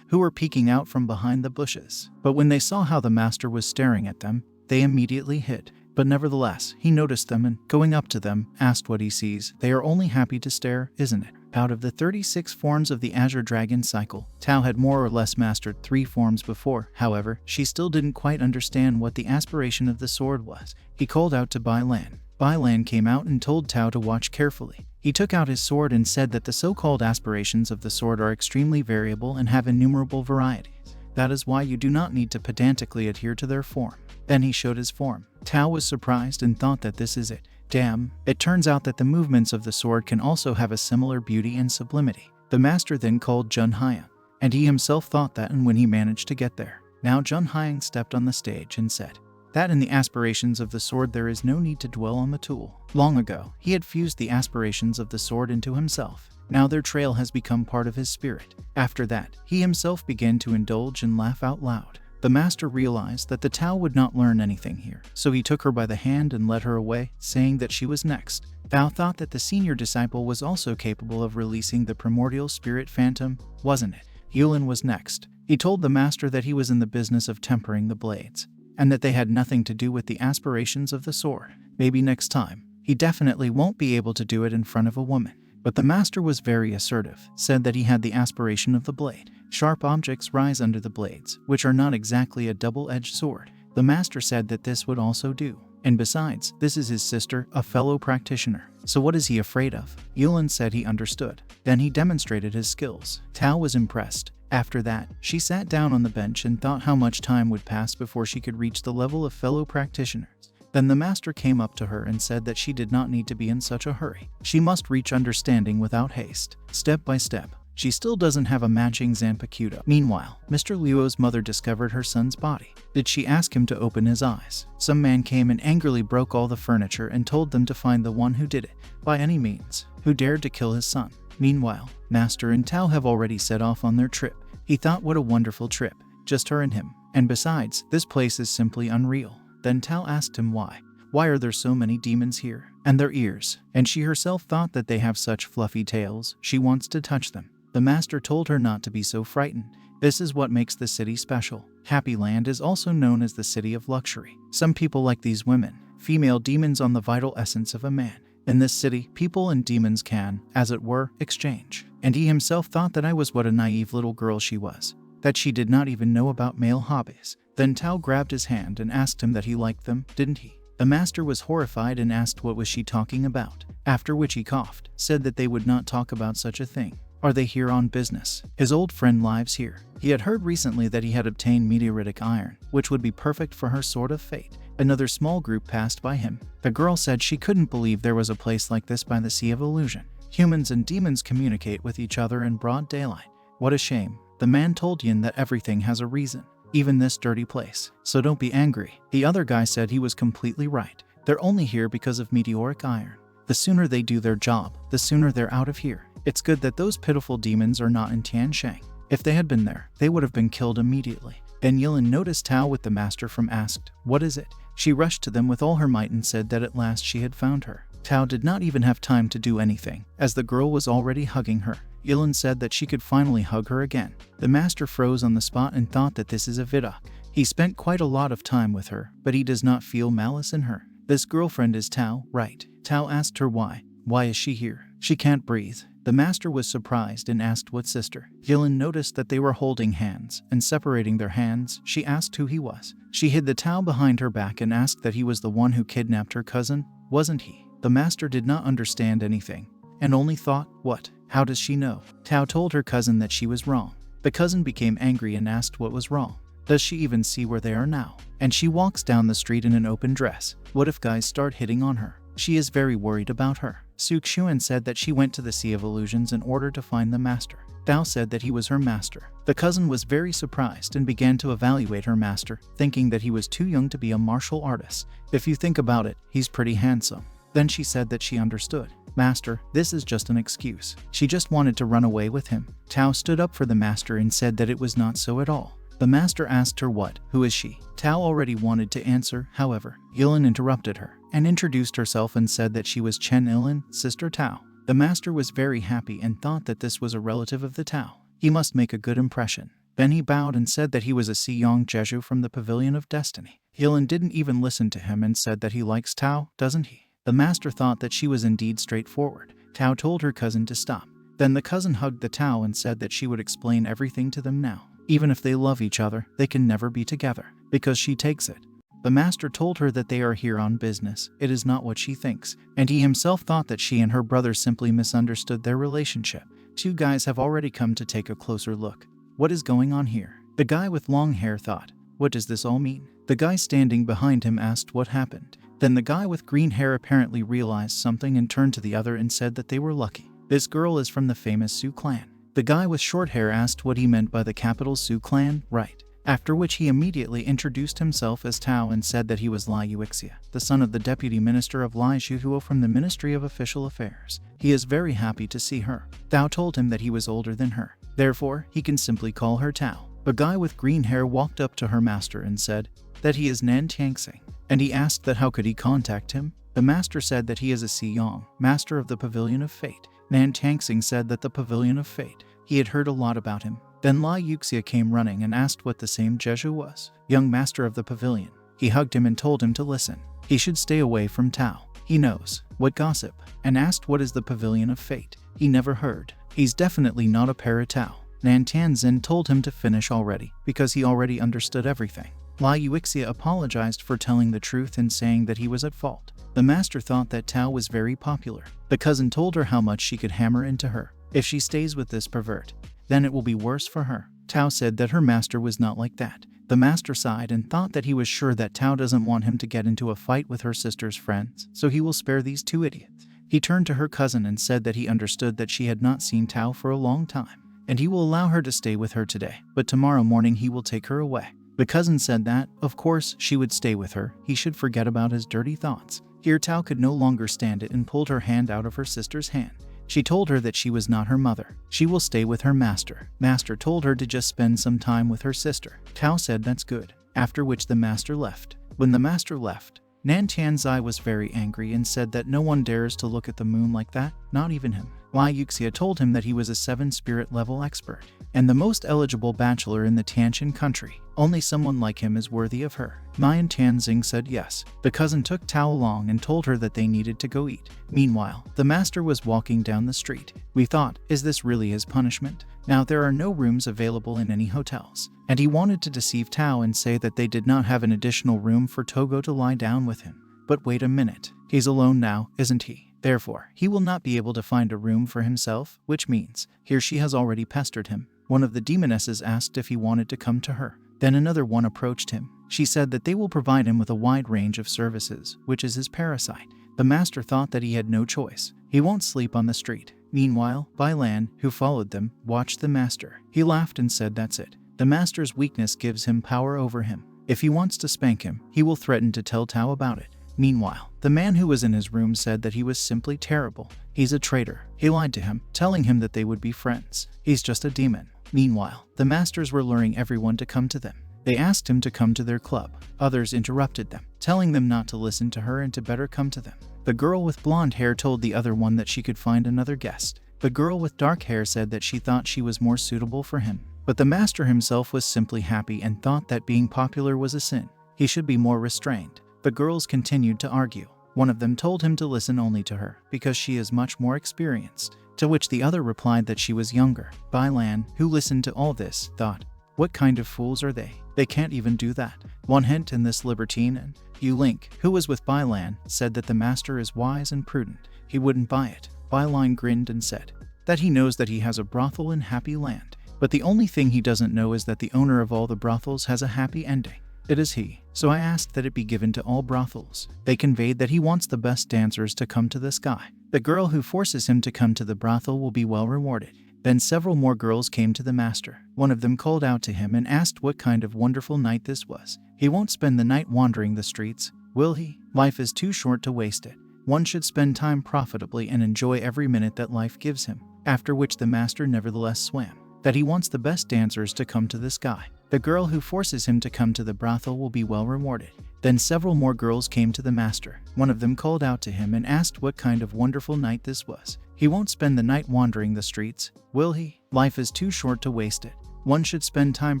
who were peeking out from behind the bushes. But when they saw how the master was staring at them, they immediately hid. But nevertheless, he noticed them and, going up to them, asked what he sees. They are only happy to stare, isn't it? Out of the 36 forms of the Azure Dragon cycle, Tao had more or less mastered 3 forms before. However, she still didn't quite understand what the aspiration of the sword was. He called out to Bai Lan. Bai Lan came out and told Tao to watch carefully. He took out his sword and said that the so-called aspirations of the sword are extremely variable and have innumerable varieties. That is why you do not need to pedantically adhere to their form. Then he showed his form. Tao was surprised and thought that this is it. Damn, it turns out that the movements of the sword can also have a similar beauty and sublimity. The master then called Jun Hyang, and he himself thought that, and when he managed to get there. Now Jun Hyang stepped on the stage and said that in the aspirations of the sword there is no need to dwell on the tool. Long ago, he had fused the aspirations of the sword into himself. Now their trail has become part of his spirit. After that, he himself began to indulge and laugh out loud. The master realized that the Tao would not learn anything here, so he took her by the hand and led her away, saying that she was next. Tao thought that the senior disciple was also capable of releasing the primordial spirit phantom, wasn't it? Yulin was next. He told the master that he was in the business of tempering the blades, and that they had nothing to do with the aspirations of the sword. Maybe next time. He definitely won't be able to do it in front of a woman. But the master was very assertive, said that he had the aspiration of the blade. Sharp objects rise under the blades, which are not exactly a double-edged sword. The master said that this would also do. And besides, this is his sister, a fellow practitioner. So what is he afraid of? Yulin said he understood. Then he demonstrated his skills. Tao was impressed. After that, she sat down on the bench and thought how much time would pass before she could reach the level of fellow practitioners. Then the master came up to her and said that she did not need to be in such a hurry. She must reach understanding without haste, step by step. She still doesn't have a matching Zanpakuto. Meanwhile, Mr. Luo's mother discovered her son's body. Did she ask him to open his eyes? Some man came and angrily broke all the furniture and told them to find the one who did it, by any means, who dared to kill his son. Meanwhile, Master and Tao have already set off on their trip. He thought what a wonderful trip, just her and him. And besides, this place is simply unreal. Then Tao asked him why. Why are there so many demons here? And their ears. And she herself thought that they have such fluffy tails, she wants to touch them. The master told her not to be so frightened. This is what makes the city special. Happy Land is also known as the city of luxury. Some people like these women, female demons on the vital essence of a man. In this city, people and demons can, as it were, exchange. And he himself thought that I was what a naive little girl she was, that she did not even know about male hobbies. Then Tao grabbed his hand and asked him that he liked them, didn't he? The master was horrified and asked what was she talking about, after which he coughed, said that they would not talk about such a thing. Are they here on business? His old friend lives here. He had heard recently that he had obtained meteoritic iron, which would be perfect for her sword of fate. Another small group passed by him. The girl said she couldn't believe there was a place like this by the Sea of Illusion. Humans and demons communicate with each other in broad daylight. What a shame. The man told Yin that everything has a reason, even this dirty place. So don't be angry. The other guy said he was completely right. They're only here because of meteoric iron. The sooner they do their job, the sooner they're out of here. It's good that those pitiful demons are not in Tianshang. If they had been there, they would have been killed immediately. Then Yilin noticed Tao with the master from asked, "What is it?" She rushed to them with all her might and said that at last she had found her. Tao did not even have time to do anything, as the girl was already hugging her. Yilin said that she could finally hug her again. The master froze on the spot and thought that this is a vidok. He spent quite a lot of time with her, but he does not feel malice in her. This girlfriend is Tao, right? Tao asked her why. Why is she here? She can't breathe. The master was surprised and asked what sister. Yilin noticed that they were holding hands, and separating their hands, she asked who he was. She hid the Tao behind her back and asked that he was the one who kidnapped her cousin, wasn't he? The master did not understand anything, and only thought, what? How does she know? Tao told her cousin that she was wrong. The cousin became angry and asked what was wrong. Does she even see where they are now? And she walks down the street in an open dress. What if guys start hitting on her? She is very worried about her. Su Xuan said that she went to the Sea of Illusions in order to find the master. Thao said that he was her master. The cousin was very surprised and began to evaluate her master, thinking that he was too young to be a martial artist. If you think about it, he's pretty handsome. Then she said that she understood. Master, this is just an excuse. She just wanted to run away with him. Tao stood up for the master and said that it was not so at all. The master asked her who is she? Tao already wanted to answer, however. Yilin interrupted her and introduced herself and said that she was Chen Yilin, sister Tao. The master was very happy and thought that this was a relative of the Tao. He must make a good impression. Then he bowed and said that he was a Siyong Jeju from the Pavilion of Destiny. Yilin didn't even listen to him and said that he likes Tao, doesn't he? The master thought that she was indeed straightforward. Tao told her cousin to stop. Then the cousin hugged the Tao and said that she would explain everything to them now. Even if they love each other, they can never be together, because she takes it. The master told her that they are here on business. It is not what she thinks, and he himself thought that she and her brother simply misunderstood their relationship. Two guys have already come to take a closer look. What is going on here? The guy with long hair thought, what does this all mean? The guy standing behind him asked what happened. Then the guy with green hair apparently realized something and turned to the other and said that they were lucky. This girl is from the famous Su clan. The guy with short hair asked what he meant by the capital Su clan, right? After which he immediately introduced himself as Tao and said that he was Lai Yuixia, the son of the deputy minister of Lai Zhuhuo from the Ministry of Official Affairs. He is very happy to see her. Tao told him that he was older than her. Therefore, he can simply call her Tao. The guy with green hair walked up to her master and said that he is Nan Tianxing, and he asked that how could he contact him. The master said that he is a Siyong, master of the Pavilion of Fate. Nan Tianxing said that the Pavilion of Fate. He had heard a lot about him. Then Lai Yuxia came running and asked what the same Jeju was. Young master of the pavilion. He hugged him and told him to listen. He should stay away from Tao. He knows what gossip. And asked what is the Pavilion of Fate. He never heard. He's definitely not a para Tao. Nan Tianzin told him to finish already, because he already understood everything. Lai Yuixia apologized for telling the truth and saying that he was at fault. The master thought that Tao was very popular. The cousin told her how much she could hammer into her. If she stays with this pervert, then it will be worse for her. Tao said that her master was not like that. The master sighed and thought that he was sure that Tao doesn't want him to get into a fight with her sister's friends, so he will spare these two idiots. He turned to her cousin and said that he understood that she had not seen Tao for a long time, and he will allow her to stay with her today, but tomorrow morning he will take her away. The cousin said that, of course, she would stay with her. He should forget about his dirty thoughts. Here Tao could no longer stand it and pulled her hand out of her sister's hand. She told her that she was not her mother. She will stay with her master. Master told her to just spend some time with her sister. Tao said that's good. After which the master left. When the master left, Nan Tianzai was very angry and said that no one dares to look at the moon like that, not even him. Lai Yuxia told him that he was a 7 spirit level expert and the most eligible bachelor in the Tianjin country. Only someone like him is worthy of her. Nan Tianxing said yes. The cousin took Tao along and told her that they needed to go eat. Meanwhile, the master was walking down the street. We thought, is this really his punishment? Now there are no rooms available in any hotels. And he wanted to deceive Tao and say that they did not have an additional room for Togo to lie down with him. But wait a minute. He's alone now, isn't he? Therefore, he will not be able to find a room for himself, which means, here she has already pestered him. One of the demonesses asked if he wanted to come to her. Then another one approached him. She said that they will provide him with a wide range of services, which is his parasite. The master thought that he had no choice. He won't sleep on the street. Meanwhile, Bai Lan, who followed them, watched the master. He laughed and said that's it. The master's weakness gives him power over him. If he wants to spank him, he will threaten to tell Tao about it. Meanwhile, the man who was in his room said that he was simply terrible. He's a traitor. He lied to him, telling him that they would be friends. He's just a demon. Meanwhile, the masters were luring everyone to come to them. They asked him to come to their club. Others interrupted them, telling them not to listen to her and to better come to them. The girl with blonde hair told the other one that she could find another guest. The girl with dark hair said that she thought she was more suitable for him. But the master himself was simply happy and thought that being popular was a sin. He should be more restrained. The girls continued to argue. One of them told him to listen only to her, because she is much more experienced. To which the other replied that she was younger. Bai Lan, who listened to all this, thought, what kind of fools are they? They can't even do that. One hint in this libertine, and Yu Link, who was with Bai Lan, said that the master is wise and prudent. He wouldn't buy it. Bai Lan grinned and said that he knows that he has a brothel in Happy Land. But the only thing he doesn't know is that the owner of all the brothels has a happy ending. "It is he. So I asked that it be given to all brothels." They conveyed that he wants the best dancers to come to this guy. The girl who forces him to come to the brothel will be well rewarded. Then several more girls came to the master. One of them called out to him and asked what kind of wonderful night this was. "He won't spend the night wandering the streets, will he? Life is too short to waste it. One should spend time profitably and enjoy every minute that life gives him." After which the master nevertheless swam. That he wants the best dancers to come to this guy. The girl who forces him to come to the brothel will be well rewarded. Then several more girls came to the master. One of them called out to him and asked what kind of wonderful night this was. "He won't spend the night wandering the streets, will he? Life is too short to waste it. One should spend time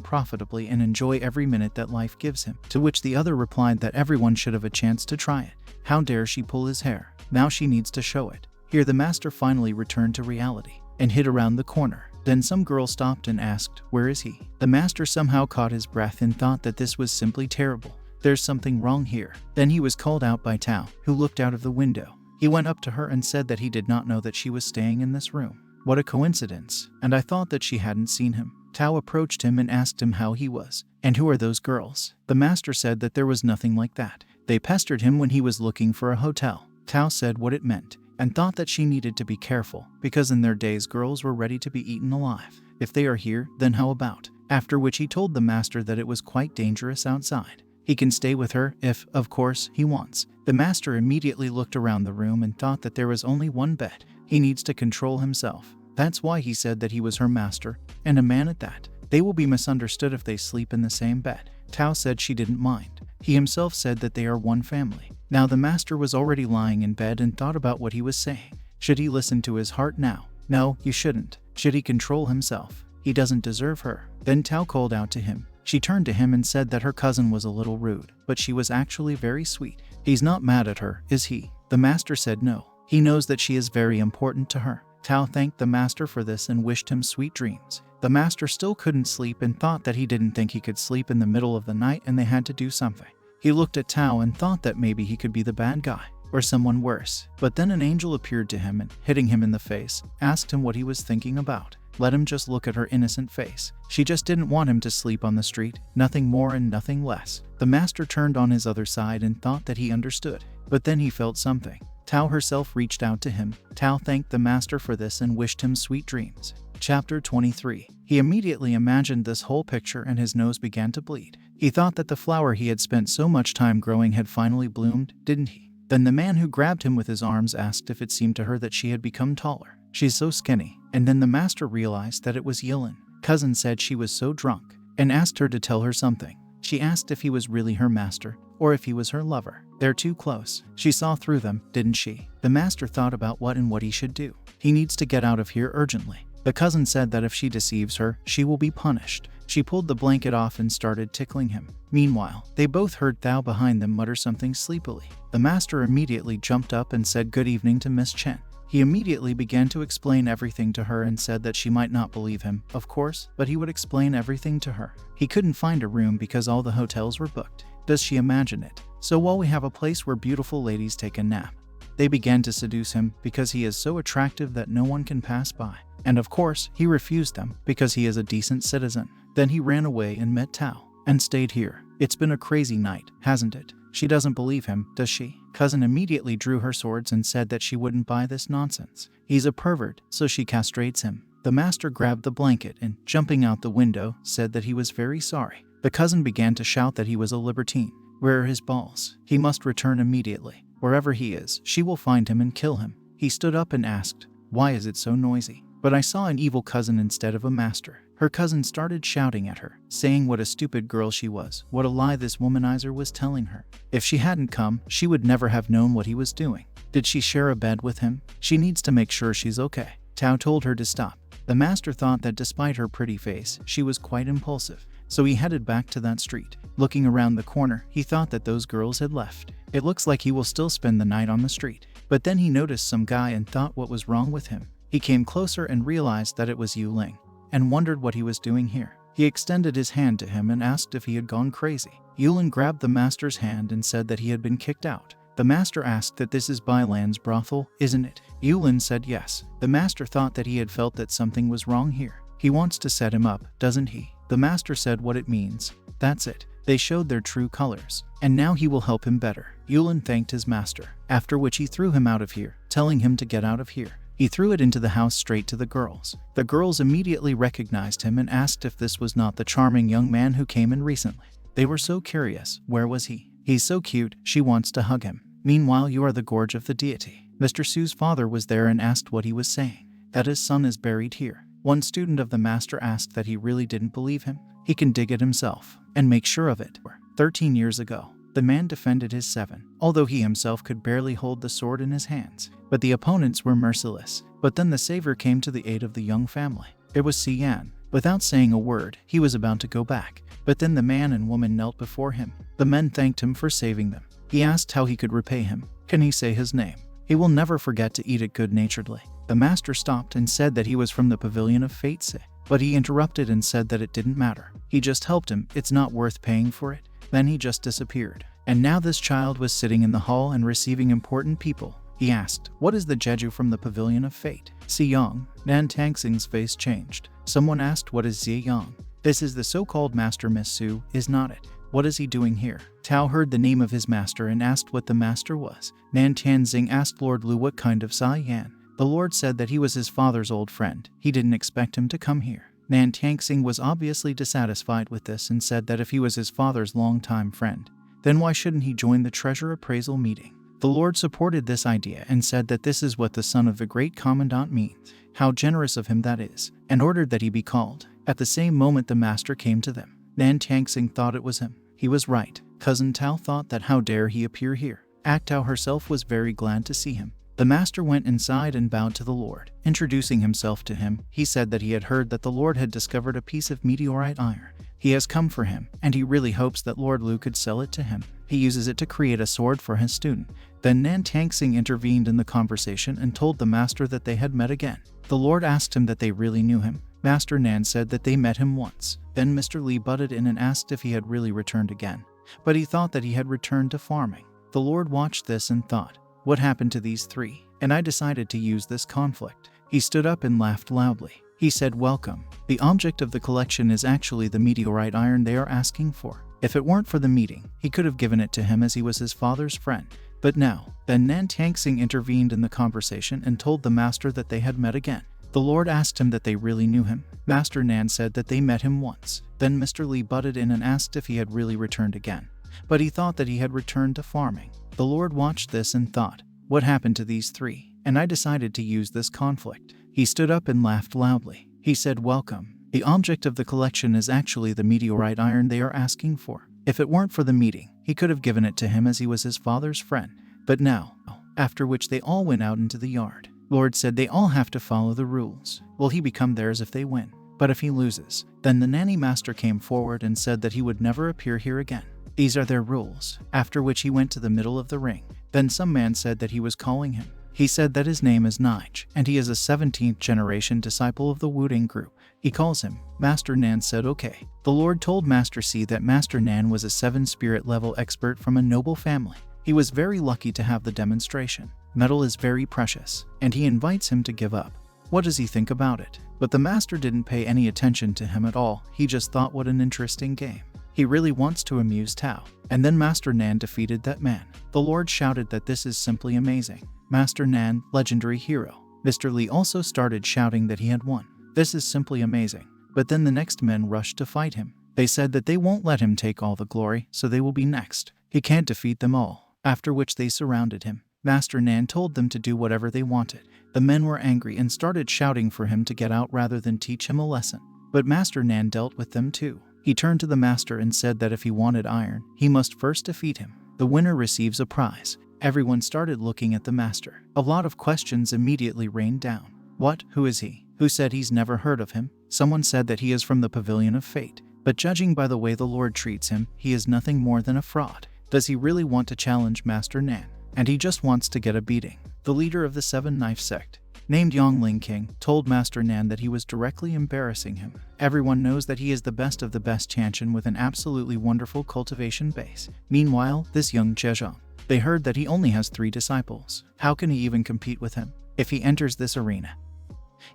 profitably and enjoy every minute that life gives him." To which the other replied that everyone should have a chance to try it. How dare she pull his hair? Now she needs to show it. Here the master finally returned to reality and hid around the corner. Then some girl stopped and asked, "Where is he?" The master somehow caught his breath and thought that this was simply terrible. There's something wrong here. Then he was called out by Tao, who looked out of the window. He went up to her and said that he did not know that she was staying in this room. What a coincidence. And I thought that she hadn't seen him. Tao approached him and asked him how he was. "And who are those girls?" The master said that there was nothing like that. They pestered him when he was looking for a hotel. Tao said what it meant, and thought that she needed to be careful, because in their days girls were ready to be eaten alive. If they are here, then how about? After which he told the master that it was quite dangerous outside. He can stay with her if, of course, he wants. The master immediately looked around the room and thought that there was only one bed. He needs to control himself. That's why he said that he was her master, and a man at that. They will be misunderstood if they sleep in the same bed. Tao said she didn't mind. He himself said that they are one family. Now the master was already lying in bed and thought about what he was saying. Should he listen to his heart now? No, you shouldn't. Should he control himself? He doesn't deserve her. Then Tao called out to him. She turned to him and said that her cousin was a little rude, but she was actually very sweet. He's not mad at her, is he? The master said no. He knows that she is very important to her. Tao thanked the master for this and wished him sweet dreams. The master still couldn't sleep and thought that he didn't think he could sleep in the middle of the night and they had to do something. He looked at Tao and thought that maybe he could be the bad guy, or someone worse. But then an angel appeared to him and, hitting him in the face, asked him what he was thinking about. Let him just look at her innocent face. She just didn't want him to sleep on the street, nothing more and nothing less. The master turned on his other side and thought that he understood. But then he felt something. Tao herself reached out to him. Tao thanked the master for this and wished him sweet dreams. Chapter 23. He immediately imagined this whole picture and his nose began to bleed. He thought that the flower he had spent so much time growing had finally bloomed, didn't he? Then the man who grabbed him with his arms asked if it seemed to her that she had become taller. She's so skinny. And then the master realized that it was Yilin. Cousin said she was so drunk and asked her to tell her something. She asked if he was really her master or if he was her lover. They're too close. She saw through them, didn't she? The master thought about what he should do. He needs to get out of here urgently. The cousin said that if she deceives her, she will be punished. She pulled the blanket off and started tickling him. Meanwhile, they both heard Thao behind them mutter something sleepily. The master immediately jumped up and said good evening to Miss Chen. He immediately began to explain everything to her and said that she might not believe him, of course, but he would explain everything to her. He couldn't find a room because all the hotels were booked. Does she imagine it? So while we have a place where beautiful ladies take a nap, they began to seduce him because he is so attractive that no one can pass by. And of course, he refused them because he is a decent citizen. Then he ran away and met Tao and stayed here. It's been a crazy night, hasn't it? She doesn't believe him, does she? Cousin immediately drew her swords and said that she wouldn't buy this nonsense. He's a pervert, so she castrates him. The master grabbed the blanket and, jumping out the window, said that he was very sorry. The cousin began to shout that he was a libertine. Where are his balls? He must return immediately. Wherever he is, she will find him and kill him. He stood up and asked, why is it so noisy? But I saw an evil cousin instead of a master. Her cousin started shouting at her, saying what a stupid girl she was, what a lie this womanizer was telling her. If she hadn't come, she would never have known what he was doing. Did she share a bed with him? She needs to make sure she's okay. Tao told her to stop. The master thought that despite her pretty face, she was quite impulsive. So he headed back to that street. Looking around the corner, he thought that those girls had left. It looks like he will still spend the night on the street. But then he noticed some guy and thought what was wrong with him. He came closer and realized that it was Yu Ling, and wondered what he was doing here. He extended his hand to him and asked if he had gone crazy. Yulin grabbed the master's hand and said that he had been kicked out. The master asked that this is Bailan's brothel, isn't it? Yulin said yes. The master thought that he had felt that something was wrong here. He wants to set him up, doesn't he? The master said what it means. That's it. They showed their true colors, and now he will help him better. Yulin thanked his master, after which he threw him out of here, telling him to get out of here. He threw it into the house straight to the girls. The girls immediately recognized him and asked if this was not the charming young man who came in recently. They were so curious. Where was he? He's so cute, she wants to hug him. Meanwhile, you are the gorge of the deity. Mr. Su's father was there and asked what he was saying. That his son is buried here. One student of the master asked that he really didn't believe him. He can dig it himself and make sure of it. 13 years ago, the man defended his 7, although he himself could barely hold the sword in his hands. But the opponents were merciless. But then the savior came to the aid of the young family. It was Sian. Without saying a word, he was about to go back. But then the man and woman knelt before him. The men thanked him for saving them. He asked how he could repay him. Can he say his name? He will never forget to eat it good-naturedly. The master stopped and said that he was from the pavilion of Fate, but he interrupted and said that it didn't matter. He just helped him, it's not worth paying for it. Then he just disappeared. And now this child was sitting in the hall and receiving important people. He asked, what is the Jeju from the pavilion of fate? Siyang. Nan Tangxing's face changed. Someone asked, what is Ziyang? This is the so-called master Miss Su, is not it? What is he doing here? Tao heard the name of his master and asked what the master was. Nan Tianxing asked Lord Lu what kind of Sai Yan. The Lord said that he was his father's old friend. He didn't expect him to come here. Nan Tangxing was obviously dissatisfied with this and said that if he was his father's longtime friend, then why shouldn't he join the treasure appraisal meeting? The Lord supported this idea and said that this is what the son of the great commandant means. How generous of him that is, and ordered that he be called. At the same moment the master came to them. Nan Tangxing thought it was him. He was right. Cousin Tao thought that how dare he appear here. Act Tao herself was very glad to see him. The master went inside and bowed to the Lord. Introducing himself to him, he said that he had heard that the Lord had discovered a piece of meteorite iron. He has come for him, and he really hopes that Lord Lu could sell it to him. He uses it to create a sword for his student. Then Nan Tangxing intervened in the conversation and told the master that they had met again. The Lord asked him that they really knew him. Master Nan said that they met him once. Then Mr. Li butted in and asked if he had really returned again. But he thought that he had returned to farming. The Lord watched this and thought, what happened to these three? And I decided to use this conflict. He stood up and laughed loudly. He said, welcome. The object of the collection is actually the meteorite iron they are asking for. If it weren't for the meeting, he could have given it to him as he was his father's friend. But now, then Nan Tangxing intervened in the conversation and told the master that they had met again. The Lord asked him that they really knew him. Master Nan said that they met him once. Then Mr. Li butted in and asked if he had really returned again. But he thought that he had returned to farming. The Lord watched this and thought, what happened to these three? And I decided to use this conflict. He stood up and laughed loudly. He said, welcome. The object of the collection is actually the meteorite iron they are asking for. If it weren't for the meeting, he could have given it to him as he was his father's friend. But now, after which they all went out into the yard. Lord said they all have to follow the rules. Will he become theirs if they win? But if he loses? Then the nanny master came forward and said that he would never appear here again. These are their rules. After which he went to the middle of the ring. Then some man said that he was calling him. He said that his name is Nige, and he is a 17th generation disciple of the Wuding group. He calls him. Master Nan said okay. The Lord told Master C that Master Nan was a 7 spirit level expert from a noble family. He was very lucky to have the demonstration. Metal is very precious, and he invites him to give up. What does he think about it? But the master didn't pay any attention to him at all. He just thought what an interesting game. He really wants to amuse Tao. And then Master Nan defeated that man. The Lord shouted that this is simply amazing. Master Nan, legendary hero. Mr. Li also started shouting that he had won. This is simply amazing. But then the next men rushed to fight him. They said that they won't let him take all the glory, so they will be next. He can't defeat them all. After which they surrounded him. Master Nan told them to do whatever they wanted. The men were angry and started shouting for him to get out rather than teach him a lesson. But Master Nan dealt with them too. He turned to the master and said that if he wanted iron, he must first defeat him. The winner receives a prize. Everyone started looking at the master. A lot of questions immediately rained down. What? Who is he? Who said he's never heard of him? Someone said that he is from the Pavilion of Fate. But judging by the way the Lord treats him, he is nothing more than a fraud. Does he really want to challenge Master Nan? And he just wants to get a beating. The leader of the 7 Knife sect, named Yongling King, told Master Nan that he was directly embarrassing him. Everyone knows that he is the best of the best Chanshan with an absolutely wonderful cultivation base. Meanwhile, this young Zhejiang, they heard that he only has 3 disciples. How can he even compete with him? If he enters this arena,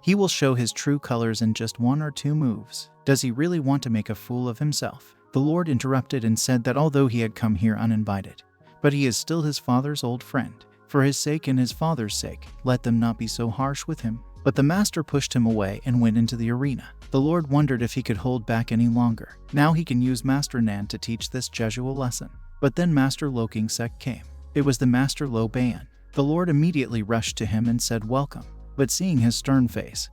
he will show his true colors in just 1 or 2 moves. Does he really want to make a fool of himself? The Lord interrupted and said that although he had come here uninvited, but he is still his father's old friend. For his sake and his father's sake, let them not be so harsh with him. But the master pushed him away and went into the arena. The Lord wondered if he could hold back any longer. Now he can use Master Nan to teach this Jeju a lesson. But then Master Lo King Sek came. It was the Master Lo Bayan. The Lord immediately rushed to him and said welcome. But seeing his stern face,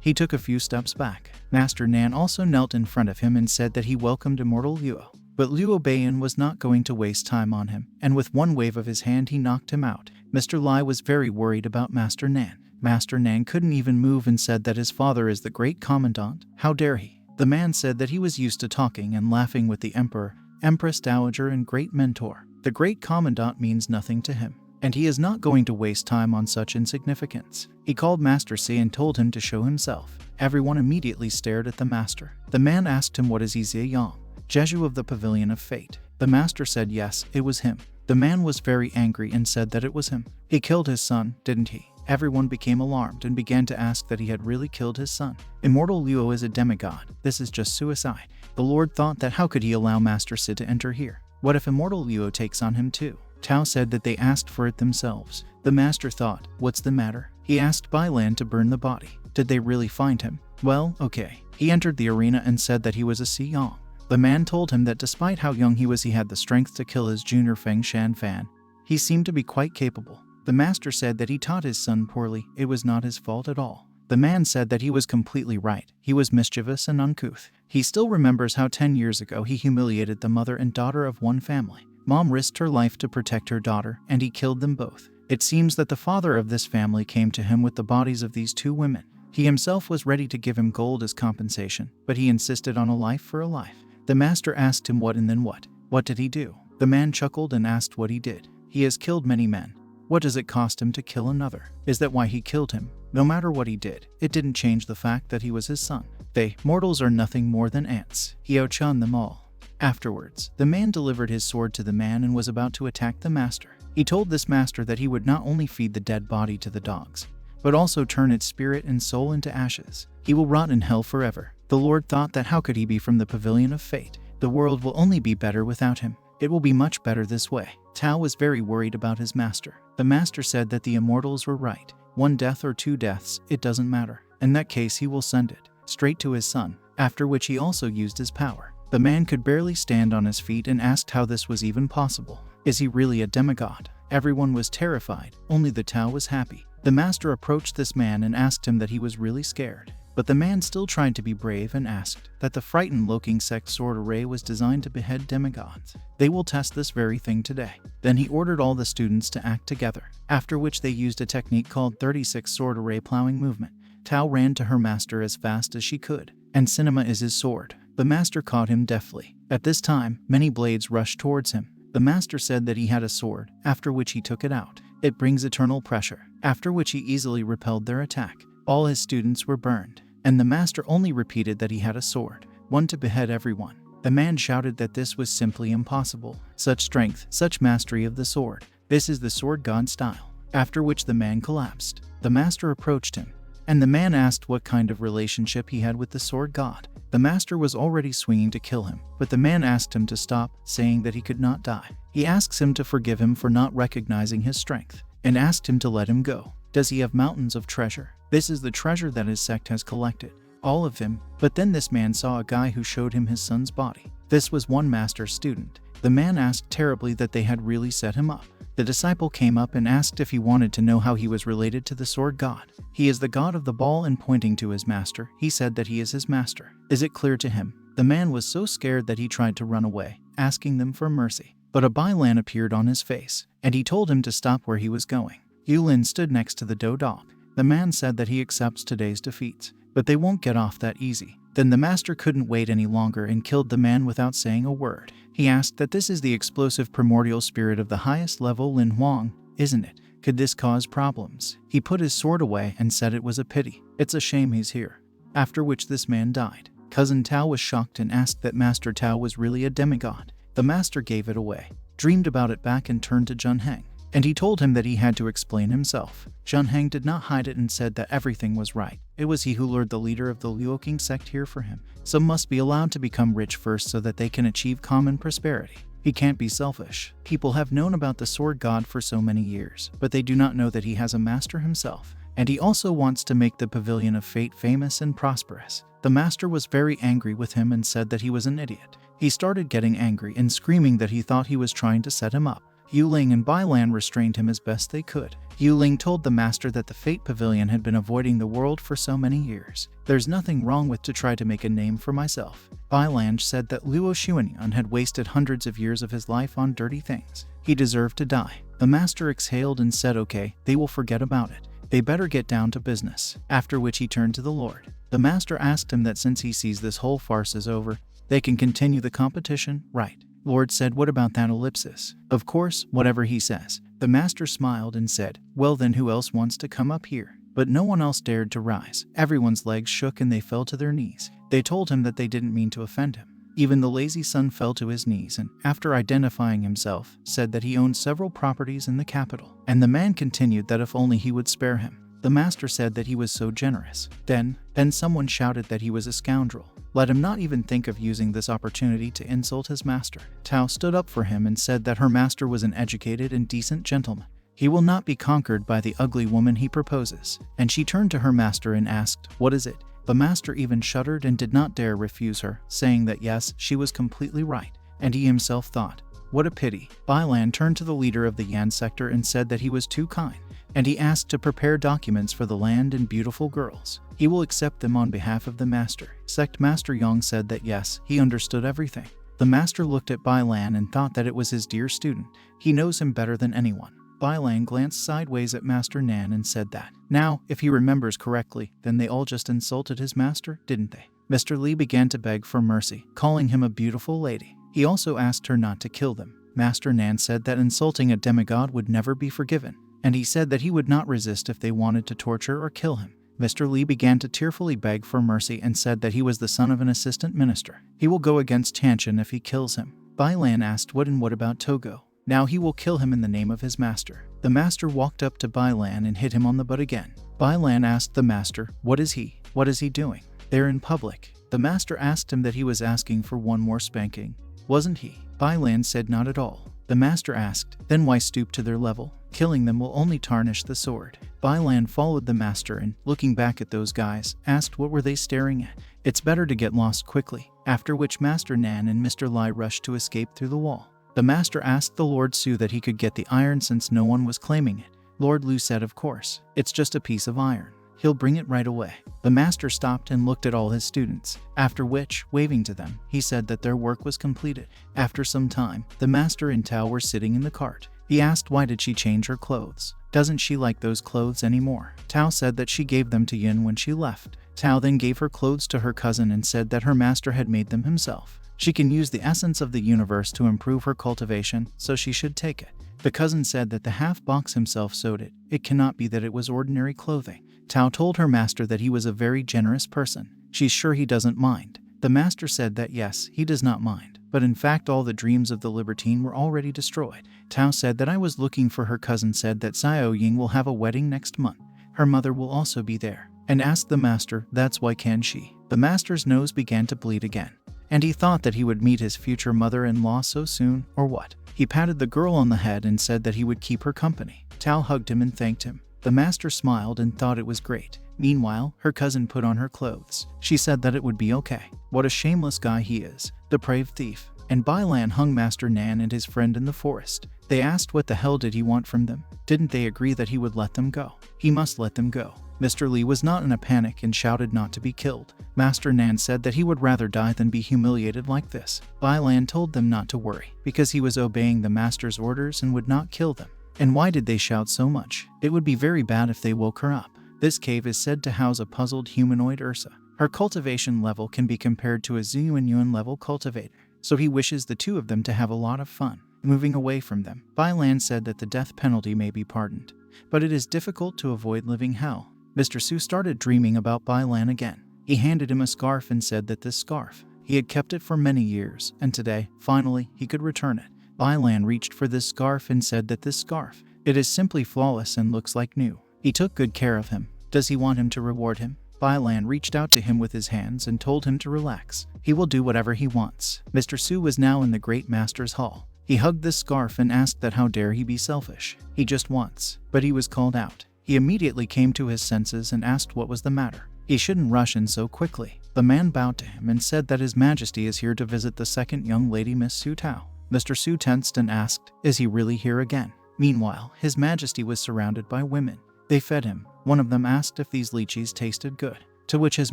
he took a few steps back. Master Nan also knelt in front of him and said that he welcomed immortal Luo. But Luo Bayan was not going to waste time on him, and with one wave of his hand he knocked him out. Mr. Lai was very worried about Master Nan. Master Nan couldn't even move and said that his father is the great commandant. How dare he? The man said that he was used to talking and laughing with the emperor, empress dowager and great mentor. The great commandant means nothing to him, and he is not going to waste time on such insignificance. He called Master Si and told him to show himself. Everyone immediately stared at the master. The man asked him what is Izia Yang, Jeju of the Pavilion of Fate. The master said yes, it was him. The man was very angry and said that it was him. He killed his son, didn't he? Everyone became alarmed and began to ask that he had really killed his son. Immortal Luo is a demigod. This is just suicide. The Lord thought that how could he allow Master Si to enter here? What if Immortal Luo takes on him too? Tao said that they asked for it themselves. The master thought, what's the matter? He asked Bailan to burn the body. Did they really find him? Well, okay. He entered the arena and said that he was a Si Yang. The man told him that despite how young he was, he had the strength to kill his junior Feng Shan Fan. He seemed to be quite capable. The master said that he taught his son poorly. It was not his fault at all. The man said that he was completely right. He was mischievous and uncouth. He still remembers how 10 years ago he humiliated the mother and daughter of one family. Mom risked her life to protect her daughter, and he killed them both. It seems that the father of this family came to him with the bodies of these two women. He himself was ready to give him gold as compensation, but he insisted on a life for a life. The master asked him what and then what. What did he do? The man chuckled and asked what he did. He has killed many men. What does it cost him to kill another? Is that why he killed him? No matter what he did, it didn't change the fact that he was his son. They, mortals, are nothing more than ants. He outshone them all. Afterwards, the man delivered his sword to the man and was about to attack the master. He told this master that he would not only feed the dead body to the dogs, but also turn its spirit and soul into ashes. He will rot in hell forever. The Lord thought that how could he be from the Pavilion of Fate? The world will only be better without him. It will be much better this way. Tao was very worried about his master. The master said that the immortals were right. 1 death or 2 deaths, it doesn't matter. In that case, he will send it straight to his son, after which he also used his power. The man could barely stand on his feet and asked how this was even possible. Is he really a demigod? Everyone was terrified. Only the Tao was happy. The master approached this man and asked him that he was really scared. But the man still tried to be brave and asked that the frightened Lo King Sek sword array was designed to behead demigods. They will test this very thing today. Then he ordered all the students to act together, after which they used a technique called 36 sword array plowing movement. Tao ran to her master as fast as she could, and cinema is his sword. The master caught him deftly. At this time, many blades rushed towards him. The master said that he had a sword, after which he took it out. It brings eternal pressure, after which he easily repelled their attack. All his students were burned, and the master only repeated that he had a sword, one to behead everyone. The man shouted that this was simply impossible. Such strength, such mastery of the sword. This is the sword god style. After which the man collapsed. The master approached him, and the man asked what kind of relationship he had with the sword god. The master was already swinging to kill him, but the man asked him to stop, saying that he could not die. He asks him to forgive him for not recognizing his strength, and asked him to let him go. Does he have mountains of treasure? This is the treasure that his sect has collected. All of him. But then this man saw a guy who showed him his son's body. This was one master's student. The man asked terribly that they had really set him up. The disciple came up and asked if he wanted to know how he was related to the sword god. He is the god of the ball, and pointing to his master, he said that he is his master. Is it clear to him? The man was so scared that he tried to run away, asking them for mercy. But a Bailan appeared on his face, and he told him to stop where he was going. Yulin stood next to the dough dog. The man said that he accepts today's defeats, but they won't get off that easy. Then the master couldn't wait any longer and killed the man without saying a word. He asked that this is the explosive primordial spirit of the highest level Lin Huang, isn't it? Could this cause problems? He put his sword away and said it was a pity. It's a shame he's here. After which this man died. Cousin Tao was shocked and asked that Master Tao was really a demigod. The master gave it away, dreamed about it back, and turned to Jun Heng. and he told him that he had to explain himself. Junhang did not hide it and said that everything was right. It was he who lured the leader of the Liuoking sect here for him. Some must be allowed to become rich first so that they can achieve common prosperity. He can't be selfish. People have known about the sword god for so many years, but they do not know that he has a master himself. And he also wants to make the Pavilion of Fate famous and prosperous. The master was very angry with him and said that he was an idiot. He started getting angry and screaming that he thought he was trying to set him up. Yuling and Bailan restrained him as best they could. Yuling told the master that the Fate Pavilion had been avoiding the world for so many years. There's nothing wrong with to try to make a name for myself. Bailan said that Luo Xuanyan had wasted hundreds of years of his life on dirty things. He deserved to die. The master exhaled and said, okay, they will forget about it. They better get down to business. After which he turned to the Lord. The master asked him that since he sees this whole farce is over, they can continue the competition, right? Lord said, what about that ellipsis? Of course, whatever he says. The master smiled and said, well then who else wants to come up here? But no one else dared to rise. Everyone's legs shook and they fell to their knees. They told him that they didn't mean to offend him. Even the lazy son fell to his knees and, after identifying himself, said that he owned several properties in the capital. And the man continued that if only he would spare him. The master said that he was so generous. Then someone shouted that he was a scoundrel. Let him not even think of using this opportunity to insult his master. Tao stood up for him and said that her master was an educated and decent gentleman. He will not be conquered by the ugly woman he proposes. And she turned to her master and asked, what is it? The master even shuddered and did not dare refuse her, saying that yes, she was completely right. And he himself thought, what a pity. Bailan turned to the leader of the Yan sector and said that he was too kind. And he asked to prepare documents for the land and beautiful girls. He will accept them on behalf of the master. Sect Master Yang said that yes, he understood everything. The master looked at Bailan and thought that it was his dear student. He knows him better than anyone. Bailan glanced sideways at Master Nan and said that, now, if he remembers correctly, then they all just insulted his master, didn't they? Mr. Li began to beg for mercy, calling him a beautiful lady. He also asked her not to kill them. Master Nan said that insulting a demigod would never be forgiven. And he said that he would not resist if they wanted to torture or kill him. Mr. Li began to tearfully beg for mercy and said that he was the son of an assistant minister. He will go against Tianchen if he kills him. Bailan asked what about Togo? Now he will kill him in the name of his master. The master walked up to Bailan and hit him on the butt again. Bailan asked the master, what is he? What is he doing? They're in public. The master asked him that he was asking for one more spanking. Wasn't he? Bailan said not at all. The master asked, then why stoop to their level? Killing them will only tarnish the sword. Bailan followed the master and, looking back at those guys, asked what were they staring at. It's better to get lost quickly. After which Master Nan and Mr. Lai rushed to escape through the wall. The master asked the Lord Su that he could get the iron since no one was claiming it. Lord Lu said of course, it's just a piece of iron. He'll bring it right away. The master stopped and looked at all his students, after which, waving to them, he said that their work was completed. After some time, the master and Tao were sitting in the cart. He asked why did she change her clothes? Doesn't she like those clothes anymore? Tao said that she gave them to Yin when she left. Tao then gave her clothes to her cousin and said that her master had made them himself. She can use the essence of the universe to improve her cultivation, so she should take it. The cousin said that the half-box himself sewed it. It cannot be that it was ordinary clothing. Tao told her master that he was a very generous person. She's sure he doesn't mind. The master said that yes, he does not mind. But in fact all the dreams of the libertine were already destroyed. Tao said that I was looking for her cousin said that Xiao Ying will have a wedding next month. Her mother will also be there. And asked the master, that's why can she? The master's nose began to bleed again. And he thought that he would meet his future mother-in-law so soon, or what? He patted the girl on the head and said that he would keep her company. Tao hugged him and thanked him. The master smiled and thought it was great. Meanwhile, her cousin put on her clothes. She said that it would be okay. What a shameless guy he is. Depraved thief. And Bailan hung Master Nan and his friend in the forest. They asked what the hell did he want from them? Didn't they agree that he would let them go? He must let them go. Mr. Li was not in a panic and shouted not to be killed. Master Nan said that he would rather die than be humiliated like this. Bailan told them not to worry, because he was obeying the master's orders and would not kill them. And why did they shout so much? It would be very bad if they woke her up. This cave is said to house a puzzled humanoid Ursa. Her cultivation level can be compared to a Ziyuan level cultivator, so he wishes the two of them to have a lot of fun. Moving away from them, Bailan said that the death penalty may be pardoned, but it is difficult to avoid living hell. Mr. Su started dreaming about Bailan again. He handed him a scarf and said that this scarf, he had kept it for many years, and today, finally, he could return it. Bailan reached for this scarf and said that this scarf, It is simply flawless and looks like new. He took good care of him. Does he want him to reward him? Bai Lan reached out to him with his hands and told him to relax. He will do whatever he wants. Mr. Su was now in the great master's hall. He hugged this scarf and asked that how dare he be selfish. He just wants. But he was called out. He immediately came to his senses and asked what was the matter. He shouldn't rush in so quickly. The man bowed to him and said that His Majesty is here to visit the second young lady, Miss Su Tao. Mr. Su tensed and asked, is he really here again? Meanwhile, His Majesty was surrounded by women. They fed him. One of them asked if these lychees tasted good, to which His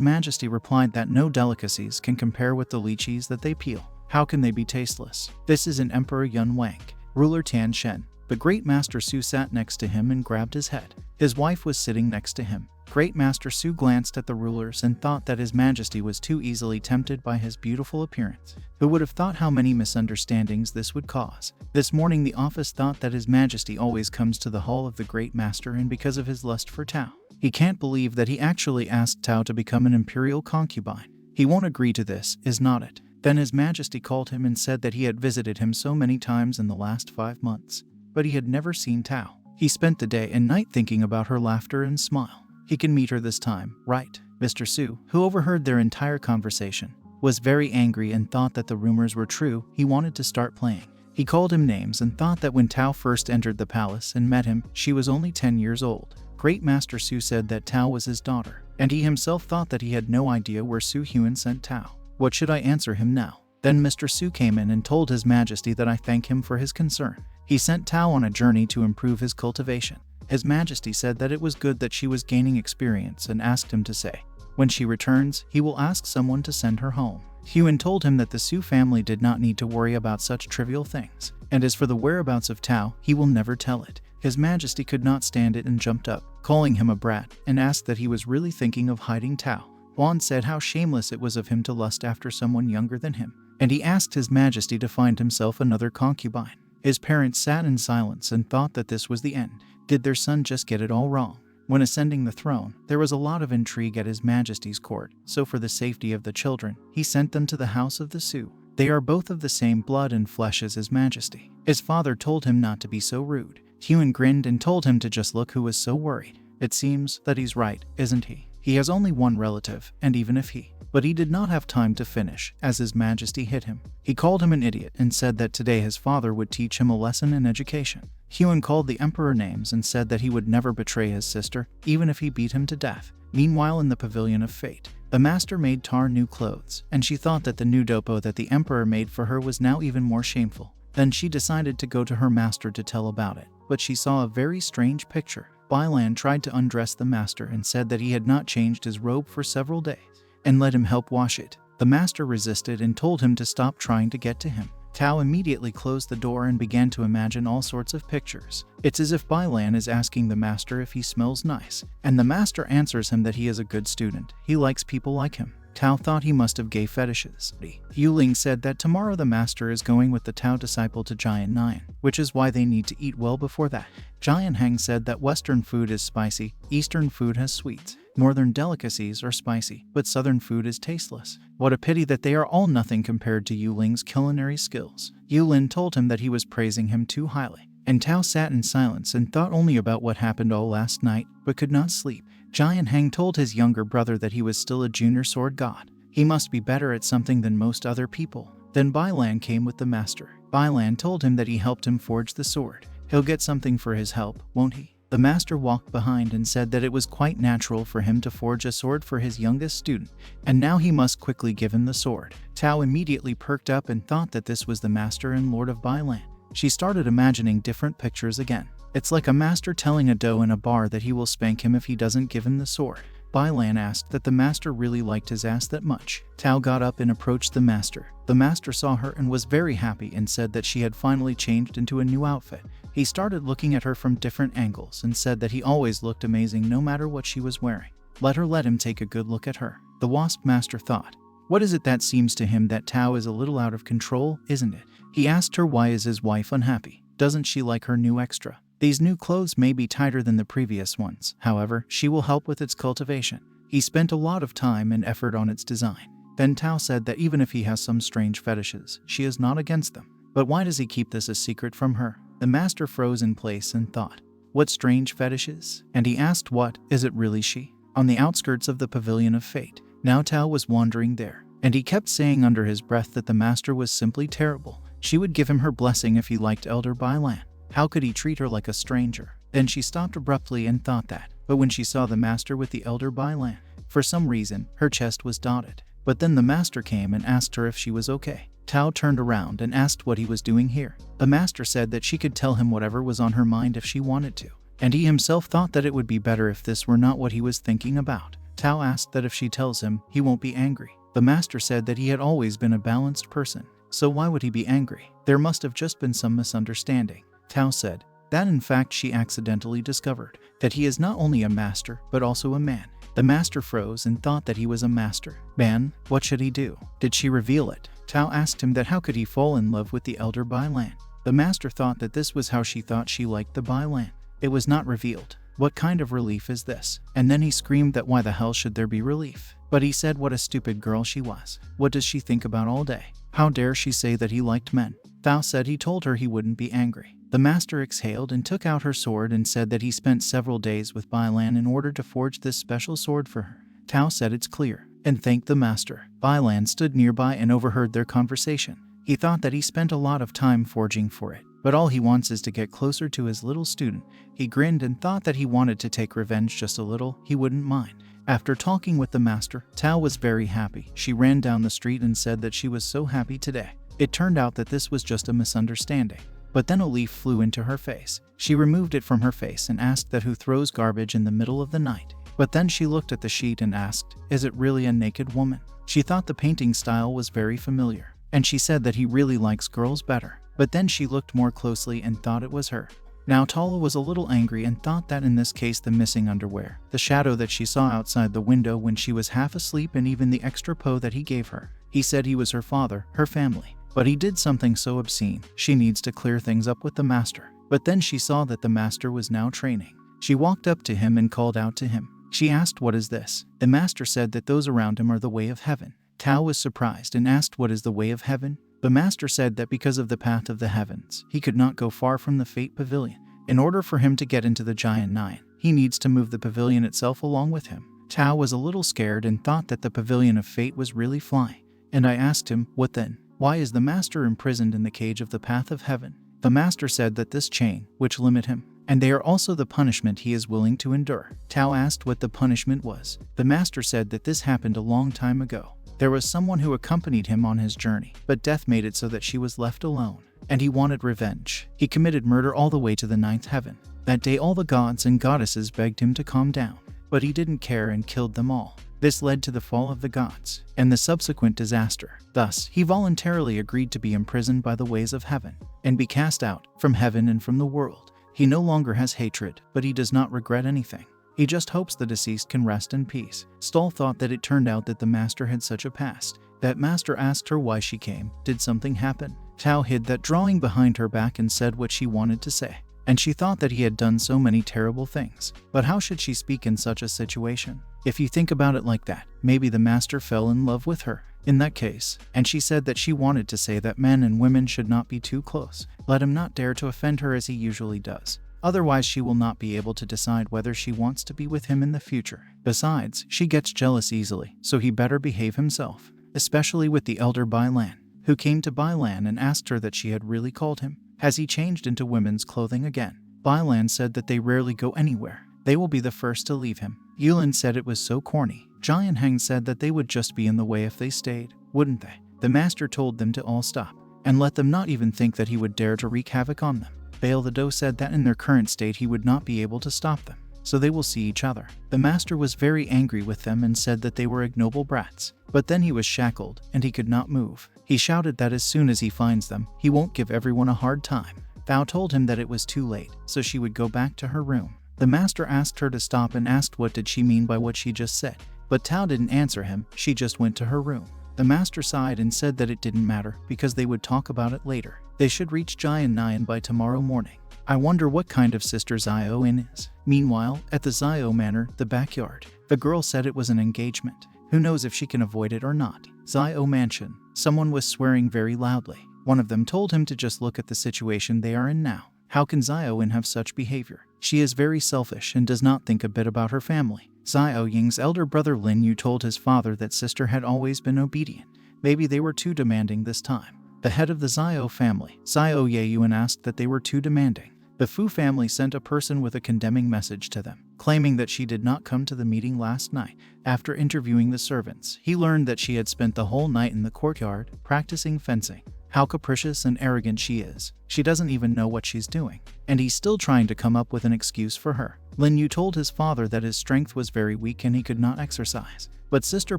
Majesty replied that no delicacies can compare with the lychees that they peel. How can they be tasteless? This is an Emperor Yun Wang, ruler Tian Shen. The Great Master Su sat next to him and grabbed his head. His wife was sitting next to him. Great Master Su glanced at the rulers and thought that His Majesty was too easily tempted by his beautiful appearance. Who would have thought how many misunderstandings this would cause? This morning the office thought that His Majesty always comes to the hall of the Great Master and because of his lust for Tao. He can't believe that he actually asked Tao to become an imperial concubine. He won't agree to this, is not it? Then His Majesty called him and said that he had visited him so many times in the last 5 months, but he had never seen Tao. He spent the day and night thinking about her laughter and smile. He can meet her this time, right? Mr. Su, who overheard their entire conversation, was very angry and thought that the rumors were true. He wanted to start playing. He called him names and thought that when Tao first entered the palace and met him, she was only 10 years old. Great Master Su said that Tao was his daughter, and he himself thought that he had no idea where Su Huan sent Tao. What should I answer him now? Then Mr. Su came in and told His Majesty that I thank him for his concern. He sent Tao on a journey to improve his cultivation. His Majesty said that it was good that she was gaining experience and asked him to say, when she returns, he will ask someone to send her home. Huan told him that the Su family did not need to worry about such trivial things, and as for the whereabouts of Tao, he will never tell it. His Majesty could not stand it and jumped up, calling him a brat, and asked that he was really thinking of hiding Tao. Huan said how shameless it was of him to lust after someone younger than him, and he asked His Majesty to find himself another concubine. His parents sat in silence and thought that this was the end. Did their son just get it all wrong? When ascending the throne, there was a lot of intrigue at His Majesty's court, so for the safety of the children, he sent them to the house of the Su. They are both of the same blood and flesh as His Majesty. His father told him not to be so rude. Huan grinned and told him to just look who was so worried. It seems that he's right, isn't he? He has only one relative, and even if he... But he did not have time to finish, as His Majesty hit him. He called him an idiot and said that today his father would teach him a lesson in education. Huan called the Emperor names and said that he would never betray his sister, even if he beat him to death. Meanwhile, in the Pavilion of Fate, the master made Tar new clothes, and she thought that the new dopo that the Emperor made for her was now even more shameful. Then she decided to go to her master to tell about it, but she saw a very strange picture. Bai Lan tried to undress the master and said that he had not changed his robe for several days, and let him help wash it. The master resisted and told him to stop trying to get to him. Tao immediately closed the door and began to imagine all sorts of pictures. It's as if Bai Lan is asking the master if he smells nice, and the master answers him that he is a good student. He likes people like him. Tao thought he must have gay fetishes. Yuling said that tomorrow the master is going with the Tao disciple to Giant Nine, which is why they need to eat well before that. Giant Hang said that Western food is spicy, Eastern food has sweets. Northern delicacies are spicy, but Southern food is tasteless. What a pity that they are all nothing compared to Yuling's culinary skills. Yulin told him that he was praising him too highly, and Tao sat in silence and thought only about what happened all last night, but could not sleep. Giant Hang told his younger brother that he was still a junior sword god. He must be better at something than most other people. Then Bai Lan came with the master. Bai Lan told him that he helped him forge the sword. He'll get something for his help, won't he? The master walked behind and said that it was quite natural for him to forge a sword for his youngest student, and now he must quickly give him the sword. Tao immediately perked up and thought that this was the master and lord of Bai Lan. She started imagining different pictures again. It's like a master telling a doe in a bar that he will spank him if he doesn't give him the sword. Bai Lan asked that the master really liked his ass that much. Tao got up and approached the master. The master saw her and was very happy and said that she had finally changed into a new outfit. He started looking at her from different angles and said that he always looked amazing no matter what she was wearing. Let him take a good look at her. The wasp master thought. What is it that seems to him that Tao is a little out of control, isn't it? He asked her why is his wife unhappy. Doesn't she like her new extra? These new clothes may be tighter than the previous ones, however, she will help with its cultivation. He spent a lot of time and effort on its design. Then Tao said that even if he has some strange fetishes, she is not against them. But why does he keep this a secret from her? The master froze in place and thought, what strange fetishes? And he asked, what, is it really she? On the outskirts of the pavilion of fate, now Tao was wandering there, and he kept saying under his breath that the master was simply terrible. She would give him her blessing if he liked Elder Bailan. How could he treat her like a stranger? Then she stopped abruptly and thought that, but when she saw the master with the Elder Bailan, for some reason, her chest was dotted. But then the master came and asked her if she was okay. Tao turned around and asked what he was doing here. The master said that she could tell him whatever was on her mind if she wanted to, and he himself thought that it would be better if this were not what he was thinking about. Tao asked that if she tells him, he won't be angry. The master said that he had always been a balanced person, so why would he be angry? There must have just been some misunderstanding. Tao said that in fact she accidentally discovered that he is not only a master but also a man. The master froze and thought that he was a master. Man, what should he do? Did she reveal it? Tao asked him that how could he fall in love with the Elder Bailan. The master thought that this was how she thought she liked the Bailan. It was not revealed. What kind of relief is this? And then he screamed that why the hell should there be relief? But he said what a stupid girl she was. What does she think about all day? How dare she say that he liked men? Tao said he told her he wouldn't be angry. The master exhaled and took out her sword and said that he spent several days with Bailan in order to forge this special sword for her. Tao said it's clear, and thanked the master. Bailan stood nearby and overheard their conversation. He thought that he spent a lot of time forging for it, but all he wants is to get closer to his little student. He grinned and thought that he wanted to take revenge just a little, he wouldn't mind. After talking with the master, Tao was very happy. She ran down the street and said that she was so happy today. It turned out that this was just a misunderstanding. But then a leaf flew into her face. She removed it from her face and asked that who throws garbage in the middle of the night. But then she looked at the sheet and asked, is it really a naked woman? She thought the painting style was very familiar, and she said that he really likes girls better. But then she looked more closely and thought it was her. Now Tala was a little angry and thought that in this case the missing underwear, the shadow that she saw outside the window when she was half asleep, and even the extra po that he gave her. He said he was her father, her family. But he did something so obscene. She needs to clear things up with the master. But then she saw that the master was now training. She walked up to him and called out to him. She asked, what is this? The master said that those around him are the way of heaven. Tao was surprised and asked, what is the way of heaven? The master said that because of the path of the heavens, he could not go far from the Fate Pavilion. In order for him to get into the Giant Nine, he needs to move the pavilion itself along with him. Tao was a little scared and thought that the Pavilion of Fate was really flying. And I asked him, what then? Why is the master imprisoned in the cage of the path of heaven? The master said that this chain, which limit him, and they are also the punishment he is willing to endure. Tao asked what the punishment was. The master said that this happened a long time ago. There was someone who accompanied him on his journey, but death made it so that she was left alone, and he wanted revenge. He committed murder all the way to the ninth heaven. That day all the gods and goddesses begged him to calm down, but he didn't care and killed them all. This led to the fall of the gods and the subsequent disaster. Thus, he voluntarily agreed to be imprisoned by the ways of heaven and be cast out from heaven and from the world. He no longer has hatred, but he does not regret anything. He just hopes the deceased can rest in peace. Stoll thought that it turned out that the master had such a past. That master asked her why she came. Did something happen? Tao hid that drawing behind her back and said what she wanted to say. And she thought that he had done so many terrible things. But how should she speak in such a situation? If you think about it like that, maybe the master fell in love with her in that case. And she said that she wanted to say that men and women should not be too close. Let him not dare to offend her as he usually does. Otherwise she will not be able to decide whether she wants to be with him in the future. Besides, she gets jealous easily, so he better behave himself. Especially with the elder Bailan, who came to Bailan and asked her that she had really called him. Has he changed into women's clothing again? Bailan said that they rarely go anywhere. They will be the first to leave him. Yulin said it was so corny. Giant Hang said that they would just be in the way if they stayed, wouldn't they? The master told them to all stop, and let them not even think that he would dare to wreak havoc on them. Bail the Do said that in their current state he would not be able to stop them, so they will see each other. The master was very angry with them and said that they were ignoble brats. But then he was shackled, and he could not move. He shouted that as soon as he finds them, he won't give everyone a hard time. Thao told him that it was too late, so she would go back to her room. The master asked her to stop and asked what did she mean by what she just said. But Tao didn't answer him, she just went to her room. The master sighed and said that it didn't matter, because they would talk about it later. They should reach Giant Nyan by tomorrow morning. I wonder what kind of sister Zio-in is. Meanwhile, at the Zio Manor, the backyard, the girl said it was an engagement. Who knows if she can avoid it or not? Zio Mansion. Someone was swearing very loudly. One of them told him to just look at the situation they are in now. How can Xiaoyin have such behavior? She is very selfish and does not think a bit about her family. Xiao Ying's elder brother Lin Yu told his father that sister had always been obedient. Maybe they were too demanding this time. The head of the Xiao family, Xiao Yeyuan, asked that they were too demanding. The Fu family sent a person with a condemning message to them, claiming that she did not come to the meeting last night. After interviewing the servants, he learned that she had spent the whole night in the courtyard, practicing fencing. How capricious and arrogant she is. She doesn't even know what she's doing. And he's still trying to come up with an excuse for her. Lin Yu told his father that his strength was very weak and he could not exercise. But sister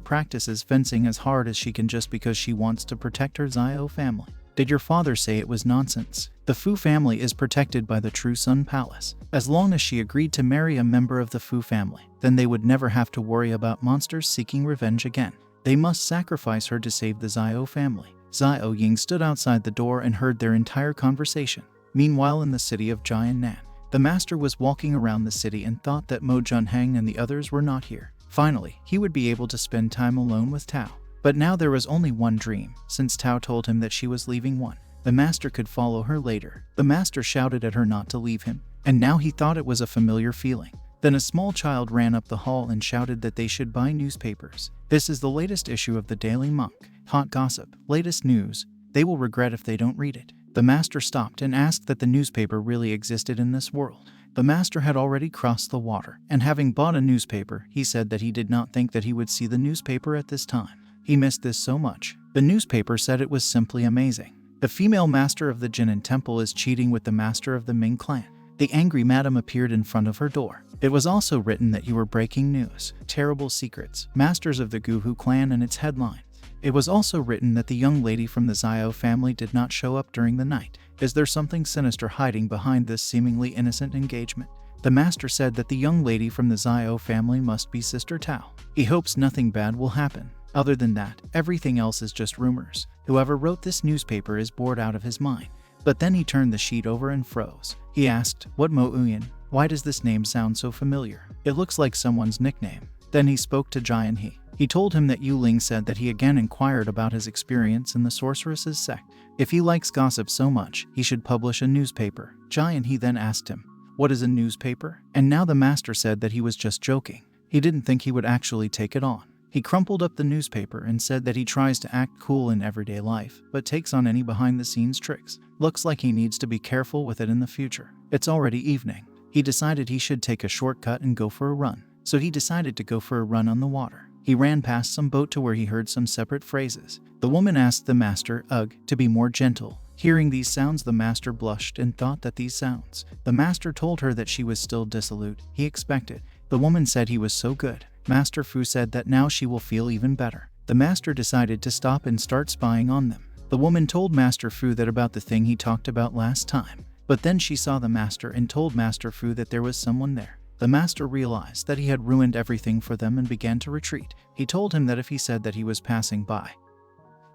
practices fencing as hard as she can just because she wants to protect her Xiao family. Did your father say it was nonsense? The Fu family is protected by the True Sun Palace. As long as she agreed to marry a member of the Fu family, then they would never have to worry about monsters seeking revenge again. They must sacrifice her to save the Xiao family. Xiao Ying stood outside the door and heard their entire conversation. Meanwhile, in the city of Jiannan, the master was walking around the city and thought that Mo Junheng and the others were not here. Finally, he would be able to spend time alone with Tao. But now there was only one dream, since Tao told him that she was leaving one. The master could follow her later. The master shouted at her not to leave him, and now he thought it was a familiar feeling. Then a small child ran up the hall and shouted that they should buy newspapers. This is the latest issue of the Daily Monk. Hot gossip, latest news. They will regret if they don't read it. The master stopped and asked that the newspaper really existed in this world. The master had already crossed the water, and having bought a newspaper, he said that he did not think that he would see the newspaper at this time. He missed this so much. The newspaper said it was simply amazing. The female master of the Jinan temple is cheating with the master of the Ming clan. The angry madam appeared in front of her door. It was also written that you were breaking news. Terrible secrets. Masters of the Guhu clan and its headline. It was also written that the young lady from the Xiao family did not show up during the night. Is there something sinister hiding behind this seemingly innocent engagement? The master said that the young lady from the Xiao family must be Sister Tao. He hopes nothing bad will happen. Other than that, everything else is just rumors. Whoever wrote this newspaper is bored out of his mind. But then he turned the sheet over and froze. He asked, "What Mo Uyan? Why does this name sound so familiar? It looks like someone's nickname." Then he spoke to Jian He. He told him that Yu Ling said that he again inquired about his experience in the sorceress's sect. If he likes gossip so much, he should publish a newspaper. Jian He then asked him, "What is a newspaper?" And now the master said that he was just joking. He didn't think he would actually take it on. He crumpled up the newspaper and said that he tries to act cool in everyday life, but takes on any behind-the-scenes tricks. Looks like he needs to be careful with it in the future. It's already evening. He decided he should take a shortcut and go for a run. So he decided to go for a run on the water. He ran past some boat to where he heard some separate phrases. The woman asked the master, "Ugh," to be more gentle. Hearing these sounds, the master blushed and thought that these sounds. The master told her that she was still dissolute. He expected. The woman said he was so good. Master Fu said that now she will feel even better. The master decided to stop and start spying on them. The woman told Master Fu that about the thing he talked about last time. But then she saw the master and told Master Fu that there was someone there. The master realized that he had ruined everything for them and began to retreat. He told him that if he said that he was passing by,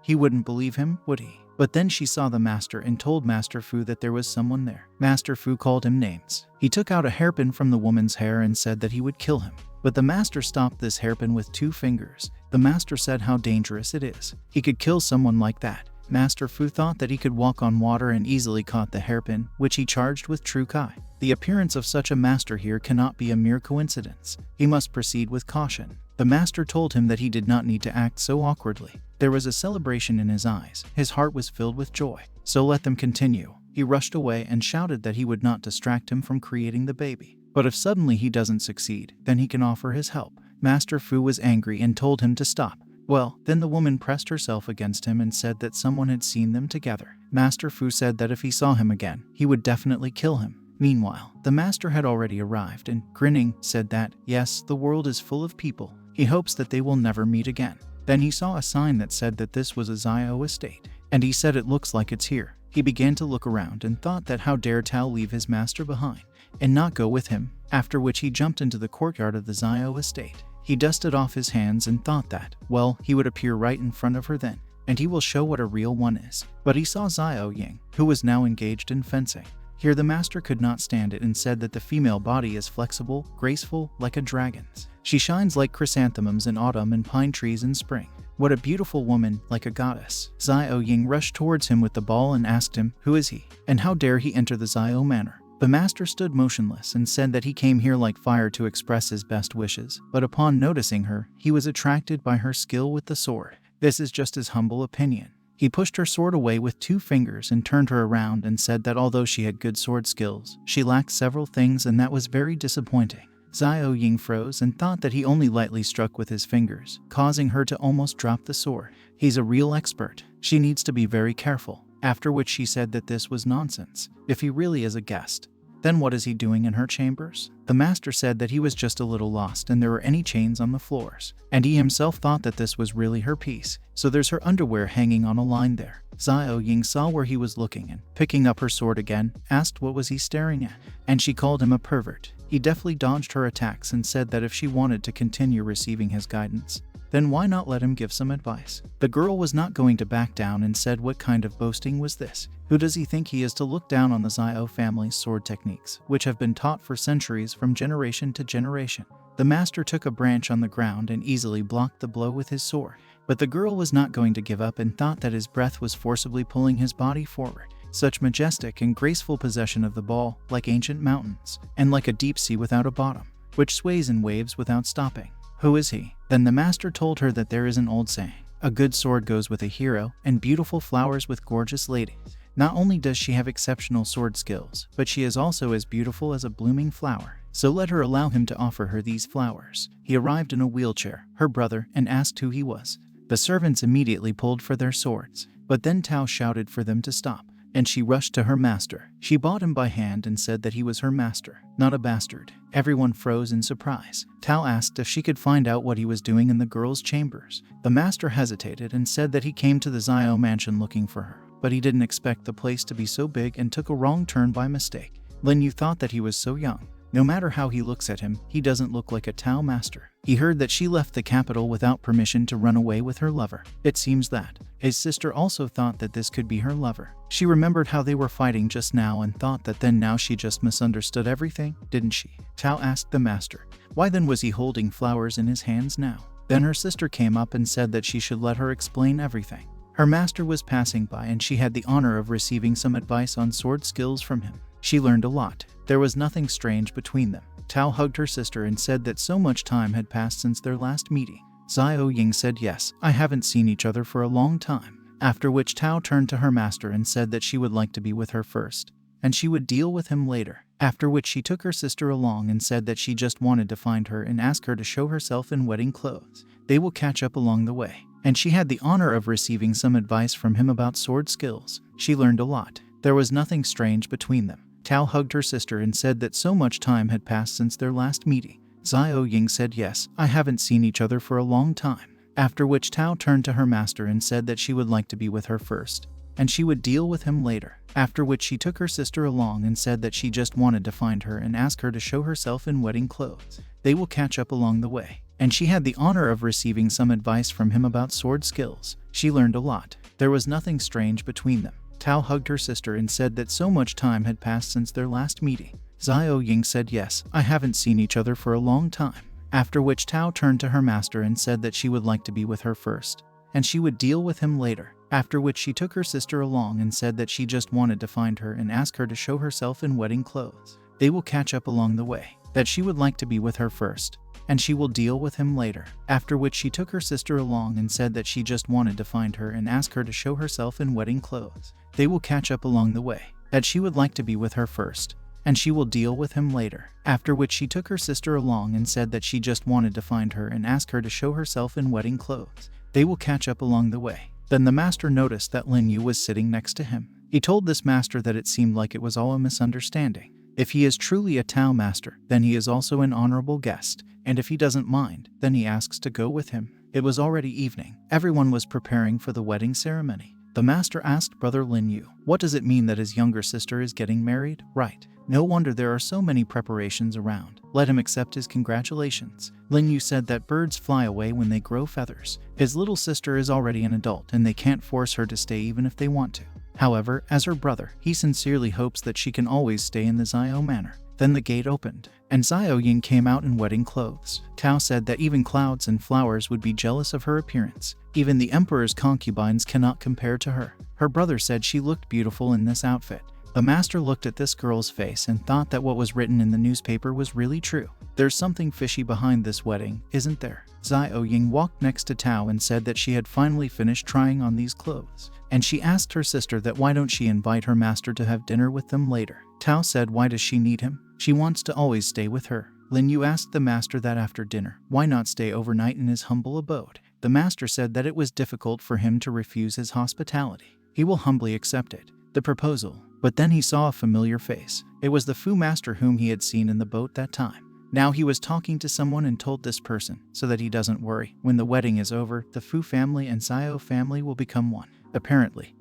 he wouldn't believe him, would he? But then she saw the master and told Master Fu that there was someone there. Master Fu called him names. He took out a hairpin from the woman's hair and said that he would kill him. But the master stopped this hairpin with 2 fingers. The master said how dangerous it is. He could kill someone like that. Master Fu thought that he could walk on water and easily caught the hairpin, which he charged with true Kai. The appearance of such a master here cannot be a mere coincidence. He must proceed with caution. The master told him that he did not need to act so awkwardly. There was a celebration in his eyes. His heart was filled with joy. So let them continue. He rushed away and shouted that he would not distract him from creating the baby. But if suddenly he doesn't succeed, then he can offer his help. Master Fu was angry and told him to stop. Well, then the woman pressed herself against him and said that someone had seen them together. Master Fu said that if he saw him again, he would definitely kill him. Meanwhile, the master had already arrived and, grinning, said that, yes, the world is full of people. He hopes that they will never meet again. Then he saw a sign that said that this was a Xiao estate, and he said it looks like it's here. He began to look around and thought that how dare Tao leave his master behind and not go with him, after which he jumped into the courtyard of the Xiao estate. He dusted off his hands and thought that, well, he would appear right in front of her then, and he will show what a real one is. But he saw Xiao Ying, who was now engaged in fencing. Here the master could not stand it and said that the female body is flexible, graceful, like a dragon's. She shines like chrysanthemums in autumn and pine trees in spring. What a beautiful woman, like a goddess. Xiao Ying rushed towards him with the ball and asked him, who is he? And how dare he enter the Xiao manor? The master stood motionless and said that he came here like fire to express his best wishes, but upon noticing her, he was attracted by her skill with the sword. This is just his humble opinion. He pushed her sword away with 2 fingers and turned her around and said that although she had good sword skills, she lacked several things, and that was very disappointing. Xiao Ying froze and thought that he only lightly struck with his fingers, causing her to almost drop the sword. He's a real expert. She needs to be very careful. After which she said that this was nonsense. If he really is a guest, then what is he doing in her chambers? The master said that he was just a little lost and there were any chains on the floors, and he himself thought that this was really her piece, so there's her underwear hanging on a line there. Xiao Ying saw where he was looking and, picking up her sword again, asked what was he staring at, and she called him a pervert. He deftly dodged her attacks and said that if she wanted to continue receiving his guidance, then why not let him give some advice? The girl was not going to back down and said, what kind of boasting was this? Who does he think he is to look down on the Xiao family's sword techniques, which have been taught for centuries from generation to generation? The master took a branch on the ground and easily blocked the blow with his sword. But the girl was not going to give up and thought that his breath was forcibly pulling his body forward. Such majestic and graceful possession of the ball, like ancient mountains, and like a deep sea without a bottom, which sways in waves without stopping. Who is he? Then the master told her that there is an old saying, a good sword goes with a hero, and beautiful flowers with gorgeous ladies. Not only does she have exceptional sword skills, but she is also as beautiful as a blooming flower. So let her allow him to offer her these flowers. He arrived in a wheelchair, her brother, and asked who he was. The servants immediately pulled for their swords, but then Tao shouted for them to stop, and she rushed to her master. She bought him by hand and said that he was her master, not a bastard. Everyone froze in surprise. Tao asked if she could find out what he was doing in the girls' chambers. The master hesitated and said that he came to the Xiao mansion looking for her, but he didn't expect the place to be so big and took a wrong turn by mistake. Lin Yu thought that he was so young. No matter how he looks at him, he doesn't look like a Tao master. He heard that she left the capital without permission to run away with her lover. It seems that his sister also thought that this could be her lover. She remembered how they were fighting just now and thought that then now she just misunderstood everything, didn't she? Tao asked the master. Why then was he holding flowers in his hands now? Then her sister came up and said that she should let her explain everything. Her master was passing by and she had the honor of receiving some advice on sword skills from him. She learned a lot. There was nothing strange between them. Tao hugged her sister and said that so much time had passed since their last meeting. Xiao Ying said yes, I haven't seen each other for a long time. After which Tao turned to her master and said that she would like to be with her first, and she would deal with him later. After which she took her sister along and said that she just wanted to find her and ask her to show herself in wedding clothes. They will catch up along the way. And she had the honor of receiving some advice from him about sword skills. She learned a lot. There was nothing strange between them. Tao hugged her sister and said that so much time had passed since their last meeting. Xiao Ying said yes, I haven't seen each other for a long time. After which Tao turned to her master and said that she would like to be with her first, and she would deal with him later. After which she took her sister along and said that she just wanted to find her and ask her to show herself in wedding clothes. They will catch up along the way. And she had the honor of receiving some advice from him about sword skills. She learned a lot. There was nothing strange between them. Tao hugged her sister and said that so much time had passed since their last meeting. Xiao Ying said yes, I haven't seen each other for a long time. After which Tao turned to her master and said that she would like to be with her first, and she would deal with him later. After which she took her sister along and said that she just wanted to find her and ask her to show herself in wedding clothes. They will catch up along the way. That she would like to be with her first, and she will deal with him later. After which she took her sister along and said that she just wanted to find her and ask her to show herself in wedding clothes. They will catch up along the way. That she would like to be with her first, and she will deal with him later. After which she took her sister along and said that she just wanted to find her and ask her to show herself in wedding clothes. They will catch up along the way. Then the master noticed that Lin Yu was sitting next to him. He told this master that it seemed like it was all a misunderstanding. If he is truly a Tao master, then he is also an honorable guest, and if he doesn't mind, then he asks to go with him. It was already evening. Everyone was preparing for the wedding ceremony. The master asked Brother Lin Yu, what does it mean that his younger sister is getting married? Right. No wonder there are so many preparations around. Let him accept his congratulations. Lin Yu said that birds fly away when they grow feathers. His little sister is already an adult and they can't force her to stay even if they want to. However, as her brother, he sincerely hopes that she can always stay in the Xiao manor. Then the gate opened, and Xiao Ying came out in wedding clothes. Tao said that even clouds and flowers would be jealous of her appearance. Even the emperor's concubines cannot compare to her. Her brother said she looked beautiful in this outfit. The master looked at this girl's face and thought that what was written in the newspaper was really true. There's something fishy behind this wedding, isn't there? Xiao Ying walked next to Tao and said that she had finally finished trying on these clothes. And she asked her sister that why don't she invite her master to have dinner with them later. Tao said why does she need him? She wants to always stay with her. Lin Yu asked the master that after dinner, why not stay overnight in his humble abode? The master said that it was difficult for him to refuse his hospitality. He will humbly accept it. The proposal. But then he saw a familiar face. It was the Fu master whom he had seen in the boat that time. Now he was talking to someone and told this person, so that he doesn't worry. When the wedding is over, the Fu family and Xiao family will become one. Apparently,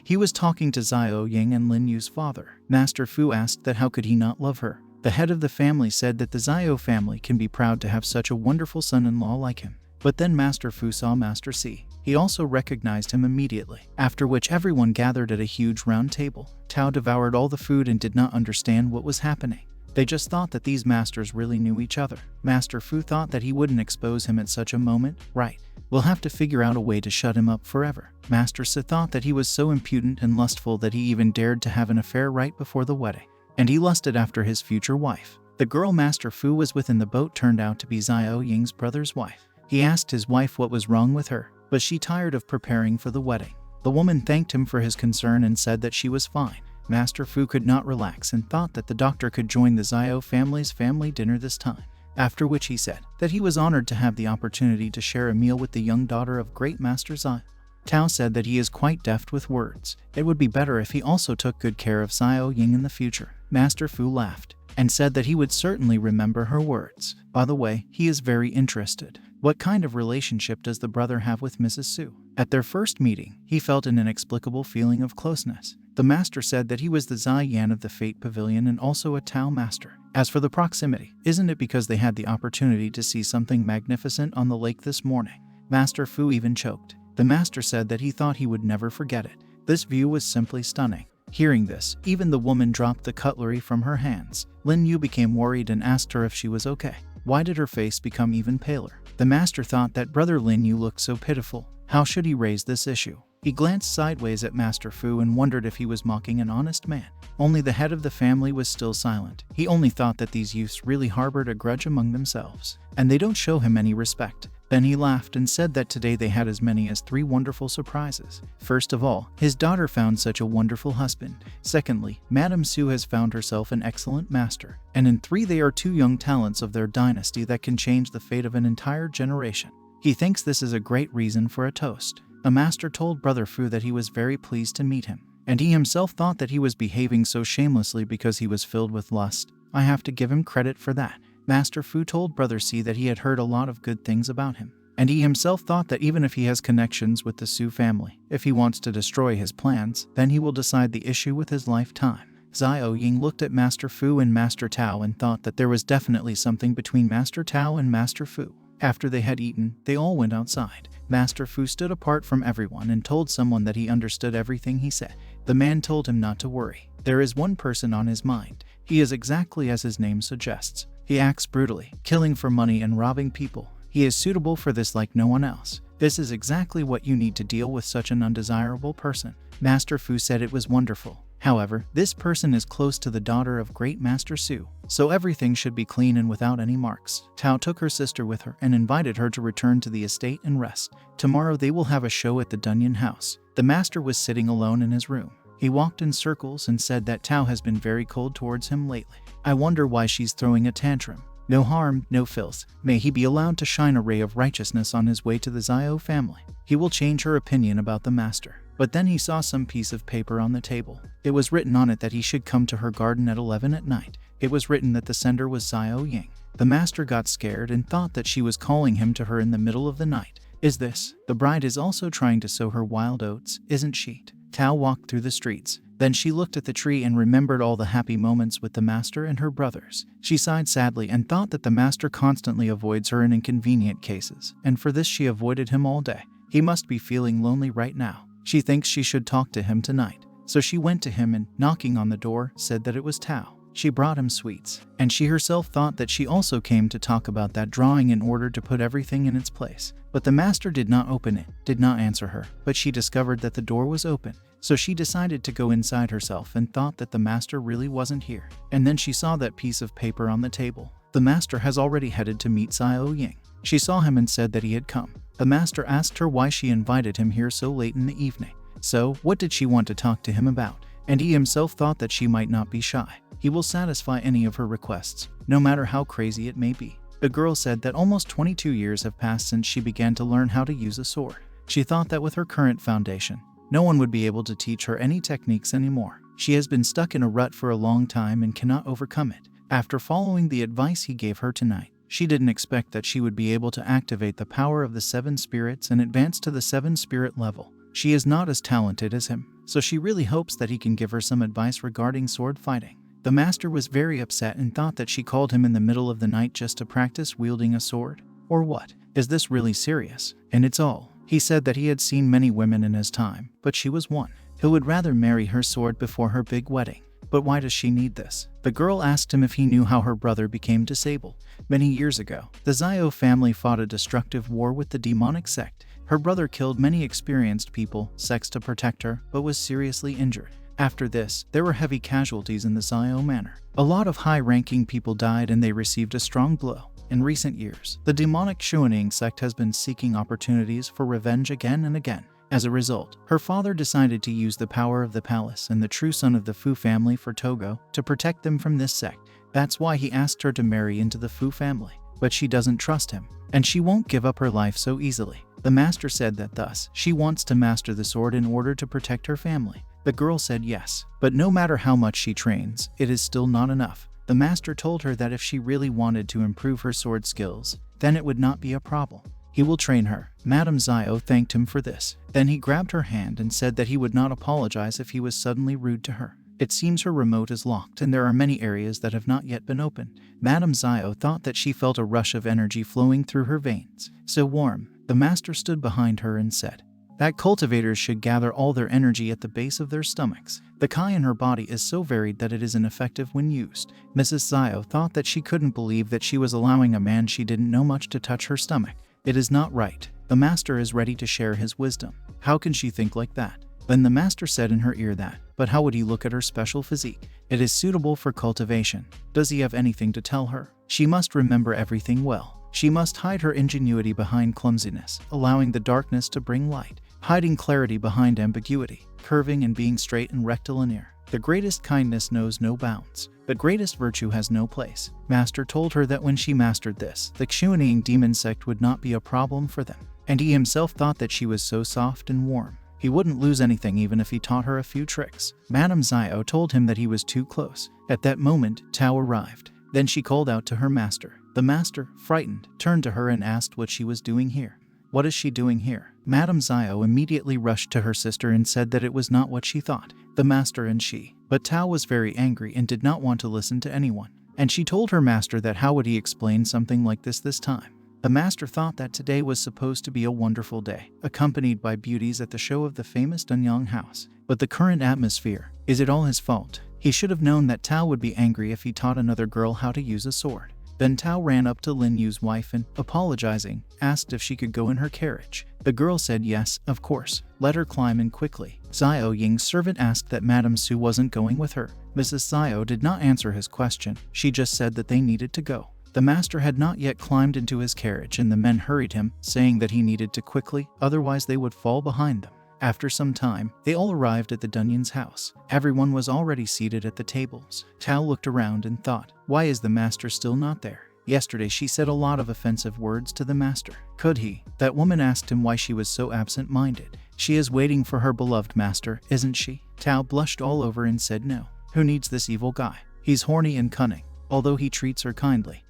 he was talking to Xiao Ying and Lin Yu's father. Master Fu asked that how could he not love her. The head of the family said that the Xiao family can be proud to have such a wonderful son-in-law like him. But then Master Fu saw Master C. He also recognized him immediately, after which everyone gathered at a huge round table. Tao devoured all the food and did not understand what was happening. They just thought that these masters really knew each other. Master Fu thought that he wouldn't expose him at such a moment. Right. We'll have to figure out a way to shut him up forever. Master Si thought that he was so impudent and lustful that he even dared to have an affair right before the wedding. And he lusted after his future wife. The girl Master Fu was with in the boat turned out to be Xiao Ying's brother's wife. He asked his wife what was wrong with her, but she tired of preparing for the wedding. The woman thanked him for his concern and said that she was fine. Master Fu could not relax and thought that the doctor could join the Xiao family's family dinner this time. After which he said that he was honored to have the opportunity to share a meal with the young daughter of Great Master Xiao. Tao said that he is quite deft with words. It would be better if he also took good care of Xiao Ying in the future. Master Fu laughed and said that he would certainly remember her words. By the way, he is very interested. What kind of relationship does the brother have with Mrs. Su? At their first meeting, he felt an inexplicable feeling of closeness. The master said that he was the Xi Yan of the Fate Pavilion and also a Tao master. As for the proximity, isn't it because they had the opportunity to see something magnificent on the lake this morning? Master Fu even choked. The master said that he thought he would never forget it. This view was simply stunning. Hearing this, even the woman dropped the cutlery from her hands. Lin Yu became worried and asked her if she was okay. Why did her face become even paler? The master thought that brother Lin Yu looked so pitiful. How should he raise this issue? He glanced sideways at Master Fu and wondered if he was mocking an honest man. Only the head of the family was still silent. He only thought that these youths really harbored a grudge among themselves, and they don't show him any respect. Then he laughed and said that today they had as many as 3 wonderful surprises. First of all, his daughter found such a wonderful husband. Secondly, Madame Su has found herself an excellent master. And in 3, they are 2 young talents of their dynasty that can change the fate of an entire generation. He thinks this is a great reason for a toast. The master told Brother Fu that he was very pleased to meet him, and he himself thought that he was behaving so shamelessly because he was filled with lust. I have to give him credit for that. Master Fu told Brother Si that he had heard a lot of good things about him, and he himself thought that even if he has connections with the Su family, if he wants to destroy his plans, then he will decide the issue with his lifetime. Xiao Ying looked at Master Fu and Master Tao and thought that there was definitely something between Master Tao and Master Fu. After they had eaten, they all went outside. Master Fu stood apart from everyone and told someone that he understood everything he said. The man told him not to worry. There is one person on his mind. He is exactly as his name suggests. He acts brutally, killing for money and robbing people. He is suitable for this like no one else. This is exactly what you need to deal with such an undesirable person. Master Fu said it was wonderful. However, this person is close to the daughter of Great Master Su, so everything should be clean and without any marks. Tao took her sister with her and invited her to return to the estate and rest. Tomorrow they will have a show at the Dunyan house. The master was sitting alone in his room. He walked in circles and said that Tao has been very cold towards him lately. I wonder why she's throwing a tantrum. No harm, no filth. May he be allowed to shine a ray of righteousness on his way to the Xiao family. He will change her opinion about the master. But then he saw some piece of paper on the table. It was written on it that he should come to her garden at 11 at night. It was written that the sender was Xiao Ying. The master got scared and thought that she was calling him to her in the middle of the night. Is this? The bride is also trying to sow her wild oats, isn't she? Tao walked through the streets. Then she looked at the tree and remembered all the happy moments with the master and her brothers. She sighed sadly and thought that the master constantly avoids her in inconvenient cases, and for this she avoided him all day. He must be feeling lonely right now. She thinks she should talk to him tonight. So she went to him and, knocking on the door, said that it was Tao. She brought him sweets, and she herself thought that she also came to talk about that drawing in order to put everything in its place. But the master did not open it, did not answer her, but she discovered that the door was open. So she decided to go inside herself and thought that the master really wasn't here. And then she saw that piece of paper on the table. The master has already headed to meet Xiao Ying. She saw him and said that he had come. The master asked her why she invited him here so late in the evening. So, what did she want to talk to him about? And he himself thought that she might not be shy. He will satisfy any of her requests, no matter how crazy it may be. The girl said that almost 22 years have passed since she began to learn how to use a sword. She thought that with her current foundation, no one would be able to teach her any techniques anymore. She has been stuck in a rut for a long time and cannot overcome it. After following the advice he gave her tonight, she didn't expect that she would be able to activate the power of the 7 spirits and advance to the 7 spirit level. She is not as talented as him, so she really hopes that he can give her some advice regarding sword fighting. The master was very upset and thought that she called him in the middle of the night just to practice wielding a sword. Or what? Is this really serious? And it's all. He said that he had seen many women in his time, but she was one who would rather marry her sword before her big wedding. But why does she need this? The girl asked him if he knew how her brother became disabled. Many years ago, the Xiao family fought a destructive war with the demonic sect. Her brother killed many experienced people, sects to protect her, but was seriously injured. After this, there were heavy casualties in the Xiao manor. A lot of high-ranking people died and they received a strong blow. In recent years, the demonic Xuanning sect has been seeking opportunities for revenge again and again. As a result, her father decided to use the power of the palace and the true son of the Fu family for Togo to protect them from this sect. That's why he asked her to marry into the Fu family. But she doesn't trust him, and she won't give up her life so easily. The master said that thus, she wants to master the sword in order to protect her family. The girl said yes, but no matter how much she trains, it is still not enough. The master told her that if she really wanted to improve her sword skills, then it would not be a problem. He will train her. Madame Xiao thanked him for this. Then he grabbed her hand and said that he would not apologize if he was suddenly rude to her. It seems her remote is locked and there are many areas that have not yet been opened. Madame Xiao thought that she felt a rush of energy flowing through her veins. So warm. The master stood behind her and said that cultivators should gather all their energy at the base of their stomachs. The Kai in her body is so varied that it is ineffective when used. Mrs. Xiao thought that she couldn't believe that she was allowing a man she didn't know much to touch her stomach. It is not right. The master is ready to share his wisdom. How can she think like that? Then the master said in her ear that, but how would he look at her special physique? It is suitable for cultivation. Does he have anything to tell her? She must remember everything well. She must hide her ingenuity behind clumsiness, allowing the darkness to bring light, hiding clarity behind ambiguity, curving and being straight and rectilinear. The greatest kindness knows no bounds. The greatest virtue has no place. Master told her that when she mastered this, the Xuanning demon sect would not be a problem for them. And he himself thought that she was so soft and warm. He wouldn't lose anything even if he taught her a few tricks. Madame Xiao told him that he was too close. At that moment, Tao arrived. Then she called out to her master. The master, frightened, turned to her and asked what she was doing here. What is she doing here? Madame Xiao immediately rushed to her sister and said that it was not what she thought. The master and she. But Tao was very angry and did not want to listen to anyone. And she told her master that how would he explain something like this time. The master thought that today was supposed to be a wonderful day, accompanied by beauties at the show of the famous Dunyang house. But the current atmosphere, is it all his fault? He should have known that Tao would be angry if he taught another girl how to use a sword. Then Tao ran up to Lin Yu's wife and, apologizing, asked if she could go in her carriage. The girl said yes, of course. Let her climb in quickly. Xiao Ying's servant asked that Madame Su wasn't going with her. Mrs. Xiao did not answer his question. She just said that they needed to go. The master had not yet climbed into his carriage and the men hurried him, saying that he needed to quickly, otherwise they would fall behind them. After some time, they all arrived at the Dunyang's house. Everyone was already seated at the tables. Tao looked around and thought, why is the master still not there? Yesterday she said a lot of offensive words to the master. Could he? That woman asked him why she was so absent-minded. She is waiting for her beloved master, isn't she? Tao blushed all over and said no. Who needs this evil guy? He's horny and cunning, although he treats her kindly.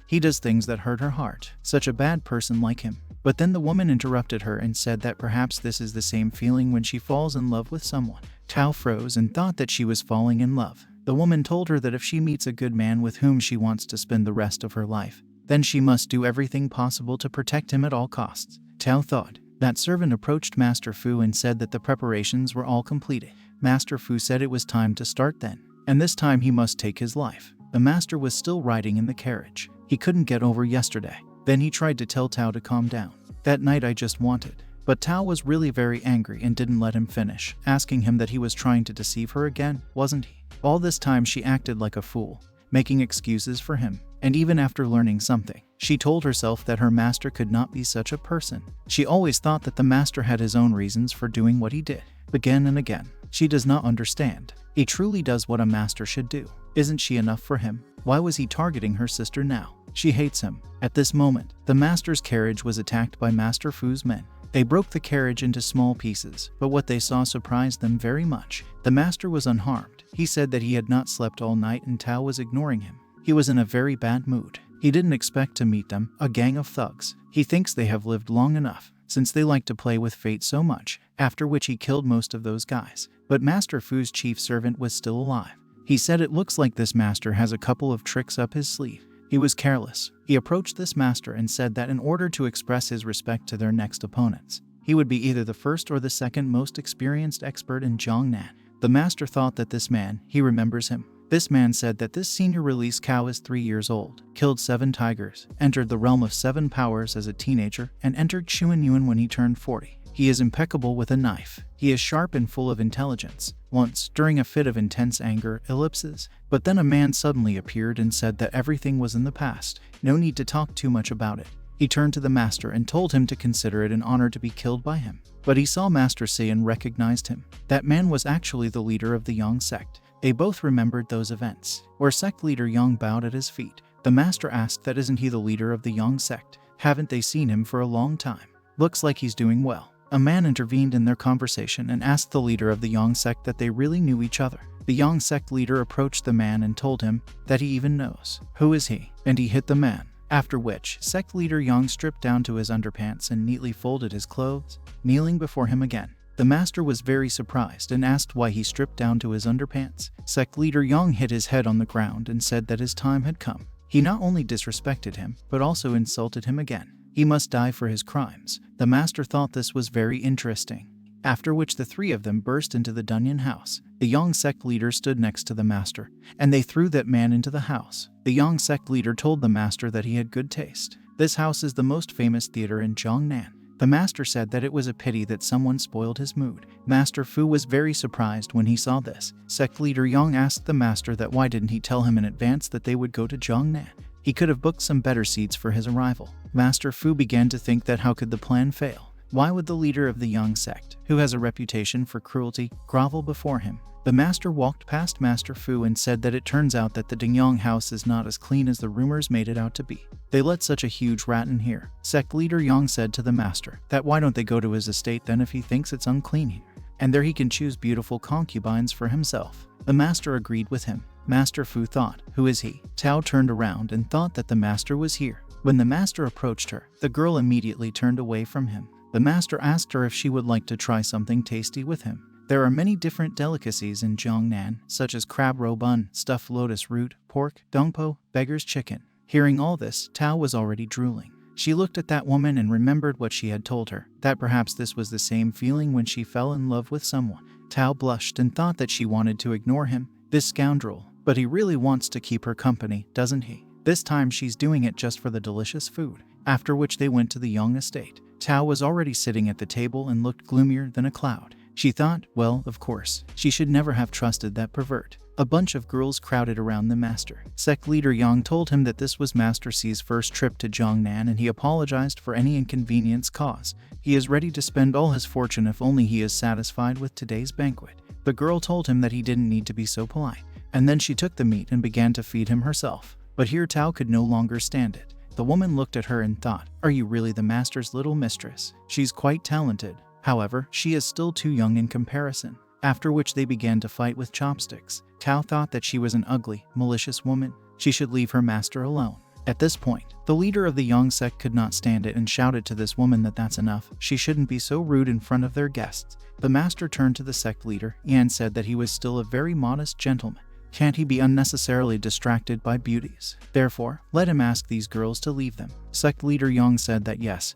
He does things that hurt her heart. Such a bad person like him. But then the woman interrupted her and said that perhaps this is the same feeling when she falls in love with someone. Tao froze and thought that she was falling in love. The woman told her that if she meets a good man with whom she wants to spend the rest of her life, then she must do everything possible to protect him at all costs. Tao thought. That servant approached Master Fu and said that the preparations were all completed. Master Fu said it was time to start then. and this time he must take his life. The master was still riding in the carriage. He couldn't get over yesterday. Then he tried to tell Tao to calm down. That night I just wanted. But Tao was really very angry and didn't let him finish, asking him that he was trying to deceive her again, wasn't he? All this time she acted like a fool, making excuses for him. And even after learning something, she told herself that her master could not be such a person. She always thought that the master had his own reasons for doing what he did. Again and again, she does not understand. He truly does what a master should do. Isn't she enough for him? Why was he targeting her sister now? She hates him. At this moment, the master's carriage was attacked by Master Fu's men. They broke the carriage into small pieces, but what they saw surprised them very much. The master was unharmed. He said that he had not slept all night and Tao was ignoring him. He was in a very bad mood. He didn't expect to meet them, a gang of thugs. He thinks they have lived long enough, since they like to play with fate so much, after which he killed most of those guys. But Master Fu's chief servant was still alive. He said it looks like this master has a couple of tricks up his sleeve. He was careless. He approached this master and said that in order to express his respect to their next opponents, he would be either the first or the second most experienced expert in Jiangnan. The master thought that this man, he remembers him. This man said that this senior release cow is 3 years old, killed 7 tigers, entered the realm of 7 powers as a teenager, and entered Chuanyuan when he turned 40. He is impeccable with a knife. He is sharp and full of intelligence. Once, during a fit of intense anger, ellipses. But then a man suddenly appeared and said that everything was in the past. No need to talk too much about it. He turned to the master and told him to consider it an honor to be killed by him. But he saw Master Sei and recognized him. That man was actually the leader of the Yang sect. They both remembered those events, where sect leader Yang bowed at his feet. The master asked that isn't he the leader of the Yang sect? Haven't they seen him for a long time? Looks like he's doing well. A man intervened in their conversation and asked the leader of the Yang sect that they really knew each other. The Yang sect leader approached the man and told him that he even knows. Who is he? And he hit the man. After which, sect leader Yang stripped down to his underpants and neatly folded his clothes, kneeling before him again. The master was very surprised and asked why he stripped down to his underpants. Sect leader Yang hit his head on the ground and said that his time had come. He not only disrespected him, but also insulted him again. He must die for his crimes. The master thought this was very interesting. After which the 3 of them burst into the Dunyan house. The Yang sect leader stood next to the master, and they threw that man into the house. The Yang sect leader told the master that he had good taste. This house is the most famous theater in Jiangnan. The master said that it was a pity that someone spoiled his mood. Master Fu was very surprised when he saw this. Sect leader Yang asked the master that why didn't he tell him in advance that they would go to Jiangnan. He could have booked some better seats for his arrival. Master Fu began to think that how could the plan fail? Why would the leader of the Yang sect, who has a reputation for cruelty, grovel before him? The master walked past Master Fu and said that it turns out that the Dingyang house is not as clean as the rumors made it out to be. They let such a huge rat in here. Sect leader Yang said to the master that why don't they go to his estate then if he thinks it's unclean here? And there he can choose beautiful concubines for himself. The master agreed with him. Master Fu thought, who is he? Tao turned around and thought that the master was here. When the master approached her, the girl immediately turned away from him. The master asked her if she would like to try something tasty with him. There are many different delicacies in Jiangnan, such as crab roe bun, stuffed lotus root, pork, dongpo, beggar's chicken. Hearing all this, Tao was already drooling. She looked at that woman and remembered what she had told her, that perhaps this was the same feeling when she fell in love with someone. Tao blushed and thought that she wanted to ignore him, this scoundrel, but he really wants to keep her company, doesn't he? This time she's doing it just for the delicious food. After which they went to the Yang estate. Tao was already sitting at the table and looked gloomier than a cloud. She thought, well, of course, she should never have trusted that pervert. A bunch of girls crowded around the master. Sect leader Yang told him that this was Master C's first trip to Jiangnan and he apologized for any inconvenience caused. He is ready to spend all his fortune if only he is satisfied with today's banquet. The girl told him that he didn't need to be so polite. And then she took the meat and began to feed him herself. But here Tao could no longer stand it. The woman looked at her and thought, are you really the master's little mistress? She's quite talented. However, she is still too young in comparison. After which they began to fight with chopsticks. Tao thought that she was an ugly, malicious woman. She should leave her master alone. At this point, the leader of the Yang sect could not stand it and shouted to this woman that that's enough. She shouldn't be so rude in front of their guests. The master turned to the sect leader and said that he was still a very modest gentleman. Can't he be unnecessarily distracted by beauties? Therefore, let him ask these girls to leave them. Sect leader Yang said that yes.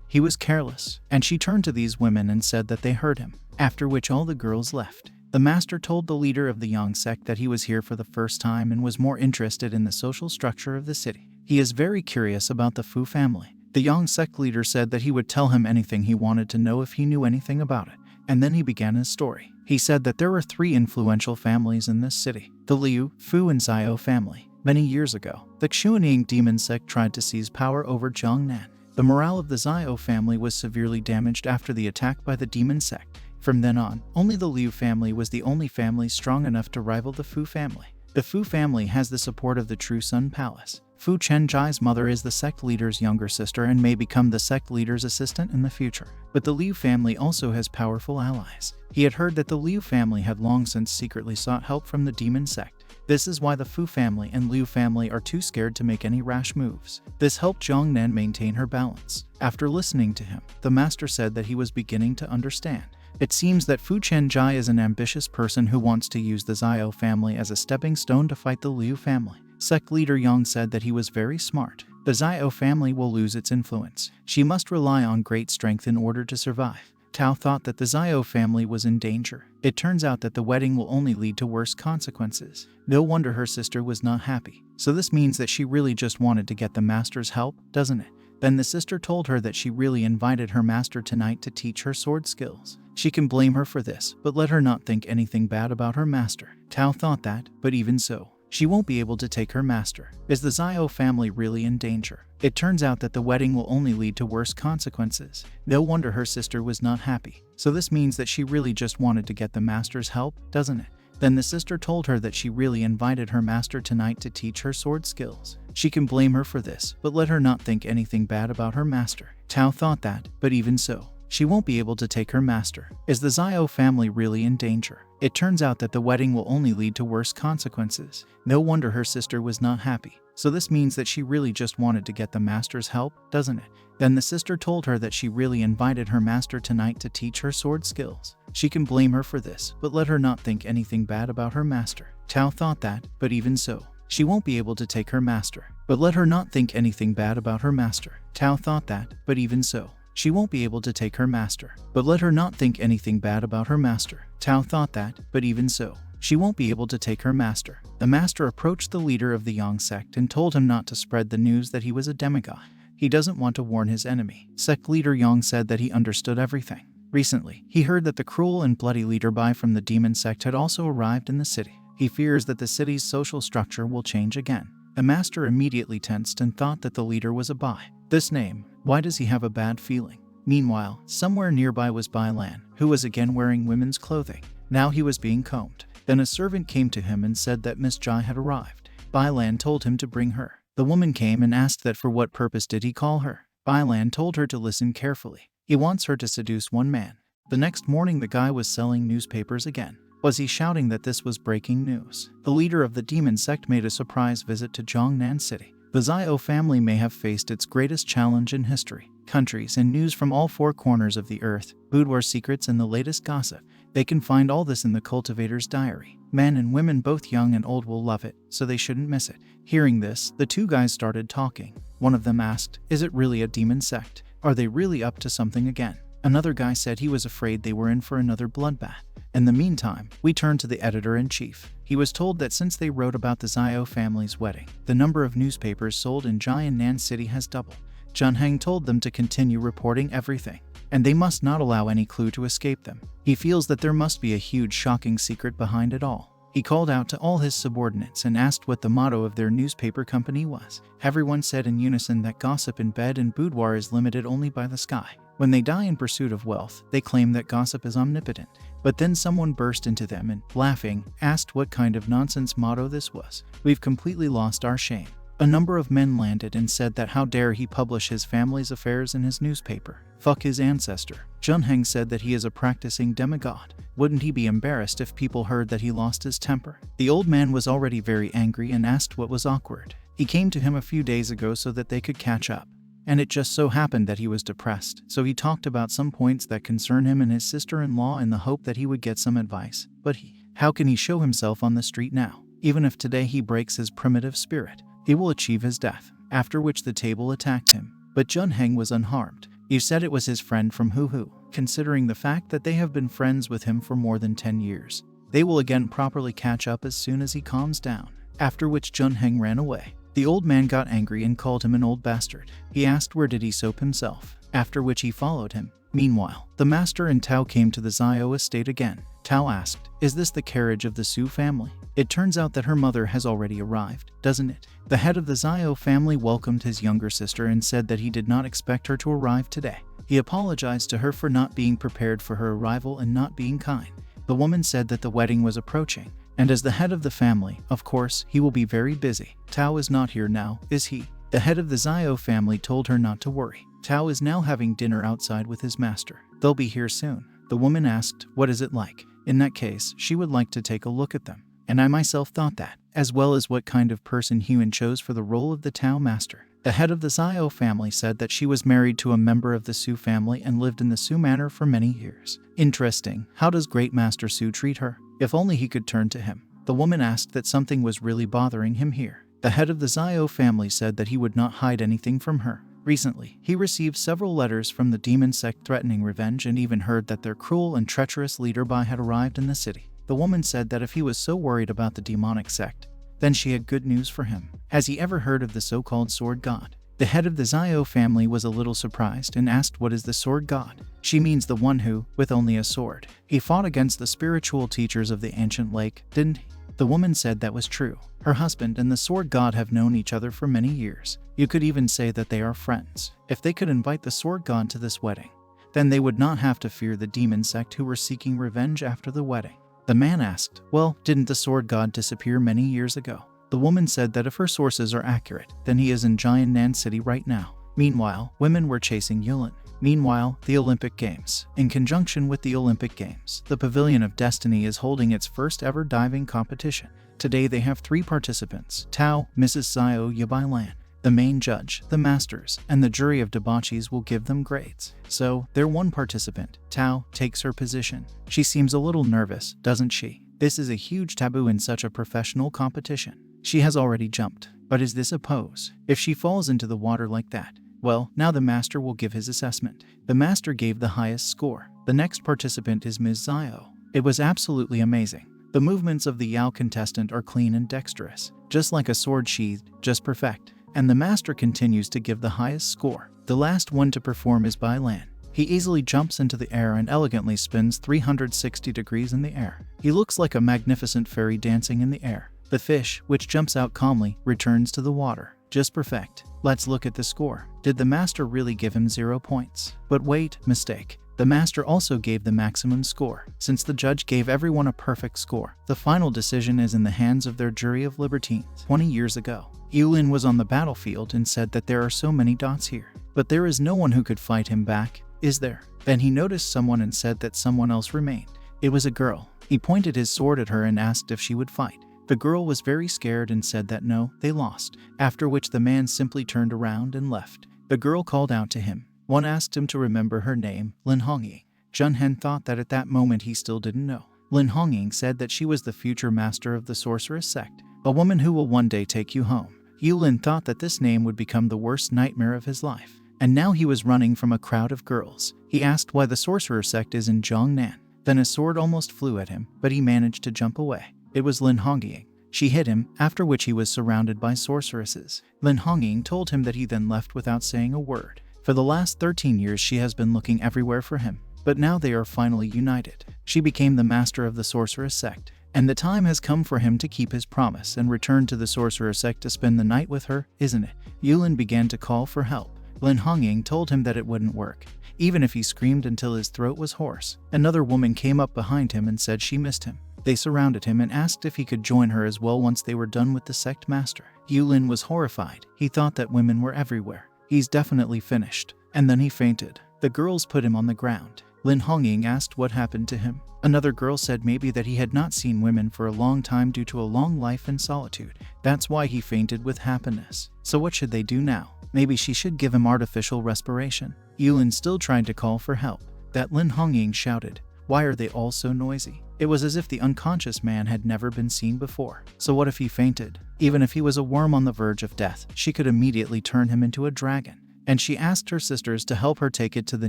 He was careless, and she turned to these women and said that they heard him. After which all the girls left. The master told the leader of the Yang sect that he was here for the first time and was more interested in the social structure of the city. He is very curious about the Fu family. The Yang sect leader said that he would tell him anything he wanted to know if he knew anything about it. And then he began his story. He said that there were 3 influential families in this city: the Liu, Fu, and Xiao family. Many years ago, the Xuanying demon sect tried to seize power over Jiangnan. The morale of the Xiao family was severely damaged after the attack by the demon sect. From then on, only the Liu family was the only family strong enough to rival the Fu family. The Fu family has the support of the True Sun Palace. Fu Chenjai's mother is the sect leader's younger sister and may become the sect leader's assistant in the future. But the Liu family also has powerful allies. He had heard that the Liu family had long since secretly sought help from the demon sect. This is why the Fu family and Liu family are too scared to make any rash moves. This helped Jiangnan maintain her balance. After listening to him, the master said that he was beginning to understand. It seems that Fu Chenjai is an ambitious person who wants to use the Xiao family as a stepping stone to fight the Liu family. Sect leader Yang said that he was very smart. The Xiao family will lose its influence. She must rely on great strength in order to survive. Tao thought that the Xiao family was in danger. It turns out that the wedding will only lead to worse consequences. No wonder her sister was not happy. So this means that she really just wanted to get the master's help, doesn't it? Then the sister told her that she really invited her master tonight to teach her sword skills. She can blame her for this, but let her not think anything bad about her master. Tao thought that, but even so, she won't be able to take her master. Is the Xiao family really in danger? It turns out that the wedding will only lead to worse consequences. No wonder her sister was not happy. So this means that she really just wanted to get the master's help, doesn't it? Then the sister told her that she really invited her master tonight to teach her sword skills. She can blame her for this, but let her not think anything bad about her master. Tao thought that, but even so, she won't be able to take her master. Is the Xiao family really in danger? It turns out that the wedding will only lead to worse consequences. No wonder her sister was not happy. So this means that she really just wanted to get the master's help, doesn't it? Then the sister told her that she really invited her master tonight to teach her sword skills. She can blame her for this, but let her not think anything bad about her master. Tao thought that, but even so, she won't be able to take her master. But let her not think anything bad about her master. Tao thought that, but even so, she won't be able to take her master. But let her not think anything bad about her master. Tao thought that, but even so, she won't be able to take her master. The master approached the leader of the Yang sect and told him not to spread the news that he was a demigod. He doesn't want to warn his enemy. Sect leader Yang said that he understood everything. Recently, he heard that the cruel and bloody leader Bai from the demon sect had also arrived in the city. He fears that the city's social structure will change again. The master immediately tensed and thought that the leader was a Bai. This name, why does he have a bad feeling? Meanwhile, somewhere nearby was Bai Lan, who was again wearing women's clothing. Now he was being combed. Then a servant came to him and said that Miss Jai had arrived. Bai Lan told him to bring her. The woman came and asked that for what purpose did he call her. Bai Lan told her to listen carefully. He wants her to seduce one man. The next morning the guy was selling newspapers again. Was he shouting that this was breaking news? The leader of the demon sect made a surprise visit to Jiangnan City. The Xiao family may have faced its greatest challenge in history. Countries and news from all 4 corners of the earth, boudoir secrets and the latest gossip. They can find all this in the cultivator's diary. Men and women both young and old will love it, so they shouldn't miss it. Hearing this, the 2 guys started talking. One of them asked, is it really a demon sect? Are they really up to something again? Another guy said he was afraid they were in for another bloodbath. In the meantime, we turned to the editor-in-chief. He was told that since they wrote about the Xiao family's wedding, the number of newspapers sold in Jiangnan City has doubled. Junheng told them to continue reporting everything, and they must not allow any clue to escape them. He feels that there must be a huge shocking secret behind it all. He called out to all his subordinates and asked what the motto of their newspaper company was. Everyone said in unison that gossip in bed and boudoir is limited only by the sky. When they die in pursuit of wealth, they claim that gossip is omnipotent. But then someone burst into them and, laughing, asked what kind of nonsense motto this was. We've completely lost our shame. A number of men landed and said that how dare he publish his family's affairs in his newspaper. Fuck his ancestor. Junheng said that he is a practicing demigod. Wouldn't he be embarrassed if people heard that he lost his temper? The old man was already very angry and asked what was awkward. He came to him a few days ago so that they could catch up. And it just so happened that he was depressed, so he talked about some points that concern him and his sister-in-law in the hope that he would get some advice. But how can he show himself on the street now? Even if today he breaks his primitive spirit, he will achieve his death. After which the table attacked him. But Junheng was unharmed. You said it was his friend from Hu. Considering the fact that they have been friends with him for more than 10 years. They will again properly catch up as soon as he calms down. After which Junheng ran away. The old man got angry and called him an old bastard. He asked where did he soap himself, after which he followed him. Meanwhile, the master and Tao came to the Zio estate again. Tao asked, is this the carriage of the Su family? It turns out that her mother has already arrived, doesn't it? The head of the Zio family welcomed his younger sister and said that he did not expect her to arrive today. He apologized to her for not being prepared for her arrival and not being kind. The woman said that the wedding was approaching, and as the head of the family, of course, he will be very busy. Tao is not here now, is he? The head of the Zio family told her not to worry. Tao is now having dinner outside with his master. They'll be here soon. The woman asked, what is it like? In that case, she would like to take a look at them. And I myself thought that, as well as what kind of person Hyun chose for the role of the Tao master. The head of the Zio family said that she was married to a member of the Su family and lived in the Su manor for many years. Interesting. How does Great Master Su treat her? If only he could turn to him. The woman asked that something was really bothering him here. The head of the Zio family said that he would not hide anything from her. Recently, he received several letters from the demon sect threatening revenge and even heard that their cruel and treacherous leader Bai had arrived in the city. The woman said that if he was so worried about the demonic sect, then she had good news for him. Has he ever heard of the so-called sword god? The head of the Zio family was a little surprised and asked what is the sword god? She means the one who, with only a sword, he fought against the spiritual teachers of the ancient lake, didn't he? The woman said that was true. Her husband and the sword god have known each other for many years. You could even say that they are friends. If they could invite the sword god to this wedding, then they would not have to fear the demon sect who were seeking revenge after the wedding. The man asked, well, didn't the sword god disappear many years ago? The woman said that if her sources are accurate, then he is in Giant Nan City right now. Meanwhile, women were chasing Yulin. Meanwhile, the Olympic Games. In conjunction with the Olympic Games, the Pavilion of Destiny is holding its first ever diving competition. Today they have 3 participants, Tao, Mrs. Zio Yabailan. The main judge, the masters, and the jury of debauchees will give them grades. So, their one participant, Tao, takes her position. She seems a little nervous, doesn't she? This is a huge taboo in such a professional competition. She has already jumped. But is this a pose? If she falls into the water like that, well, now the master will give his assessment. The master gave the highest score. The next participant is Ms. Zio. It was absolutely amazing. The movements of the Yao contestant are clean and dexterous, just like a sword sheathed, just perfect. And the master continues to give the highest score. The last one to perform is Bai Lan. He easily jumps into the air and elegantly spins 360 degrees in the air. He looks like a magnificent fairy dancing in the air. The fish, which jumps out calmly, returns to the water. Just perfect. Let's look at the score. Did the master really give him 0 points? But wait, mistake. The master also gave the maximum score. Since the judge gave everyone a perfect score, the final decision is in the hands of their jury of libertines. 20 years ago, Yulin was on the battlefield and said that there are so many dots here. But there is no one who could fight him back, is there? Then he noticed someone and said that someone else remained. It was a girl. He pointed his sword at her and asked if she would fight. The girl was very scared and said that no, they lost. After which the man simply turned around and left. The girl called out to him. One asked him to remember her name, Lin Hongying. Junhen thought that at that moment he still didn't know. Lin Hongying said that she was the future master of the sorceress sect, a woman who will one day take you home. Yulin thought that this name would become the worst nightmare of his life. And now he was running from a crowd of girls. He asked why the sorcerer sect is in Zhongnan. Then a sword almost flew at him, but he managed to jump away. It was Lin Hongying. She hit him, after which he was surrounded by sorceresses. Lin Hongying told him that he then left without saying a word. For the last 13 years she has been looking everywhere for him, but now they are finally united. She became the master of the sorceress sect, and the time has come for him to keep his promise and return to the sorcerer sect to spend the night with her, isn't it? Yulin began to call for help. Lin Hongying told him that it wouldn't work, even if he screamed until his throat was hoarse. Another woman came up behind him and said she missed him. They surrounded him and asked if he could join her as well once they were done with the sect master. Yulin was horrified. He thought that women were everywhere. He's definitely finished. And then he fainted. The girls put him on the ground. Lin Hongying asked what happened to him. Another girl said maybe that he had not seen women for a long time due to a long life in solitude. That's why he fainted with happiness. So what should they do now? Maybe she should give him artificial respiration. Yulin still tried to call for help. That Lin Hongying shouted, "Why are they all so noisy?" It was as if the unconscious man had never been seen before. So what if he fainted? Even if he was a worm on the verge of death, she could immediately turn him into a dragon. and she asked her sisters to help her take it to the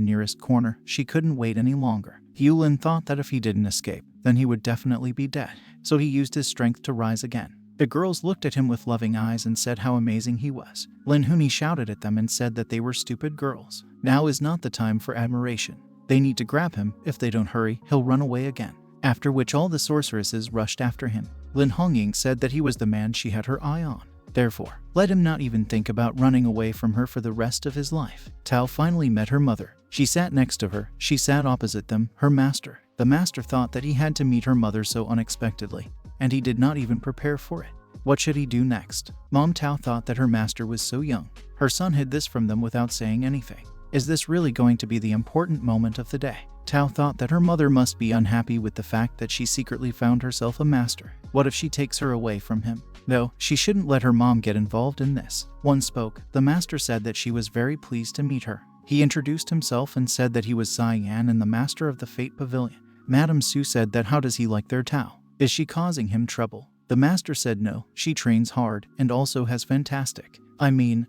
nearest corner. She couldn't wait any longer. Yulin thought that if he didn't escape, then he would definitely be dead, so he used his strength to rise again. The girls looked at him with loving eyes and said how amazing he was. Lin Huni shouted at them and said that they were stupid girls. Now is not the time for admiration. They need to grab him. If they don't hurry, he'll run away again. After which all the sorceresses rushed after him. Lin Hongying said that he was the man she had her eye on. Therefore, let him not even think about running away from her for the rest of his life. Tao finally met her mother. She sat next to her. She sat opposite them, her master. The master thought that he had to meet her mother so unexpectedly, and he did not even prepare for it. What should he do next? Mom Tao thought that her master was so young. Her son hid this from them without saying anything. Is this really going to be the important moment of the day? Tao thought that her mother must be unhappy with the fact that she secretly found herself a master. What if she takes her away from him? No, she shouldn't let her mom get involved in this. One spoke. The master said that she was very pleased to meet her. He introduced himself and said that he was Xi Yan and the master of the Fate Pavilion. Madame Su said that how does he like their Tao? Is she causing him trouble? The master said no, she trains hard and also has fantastic,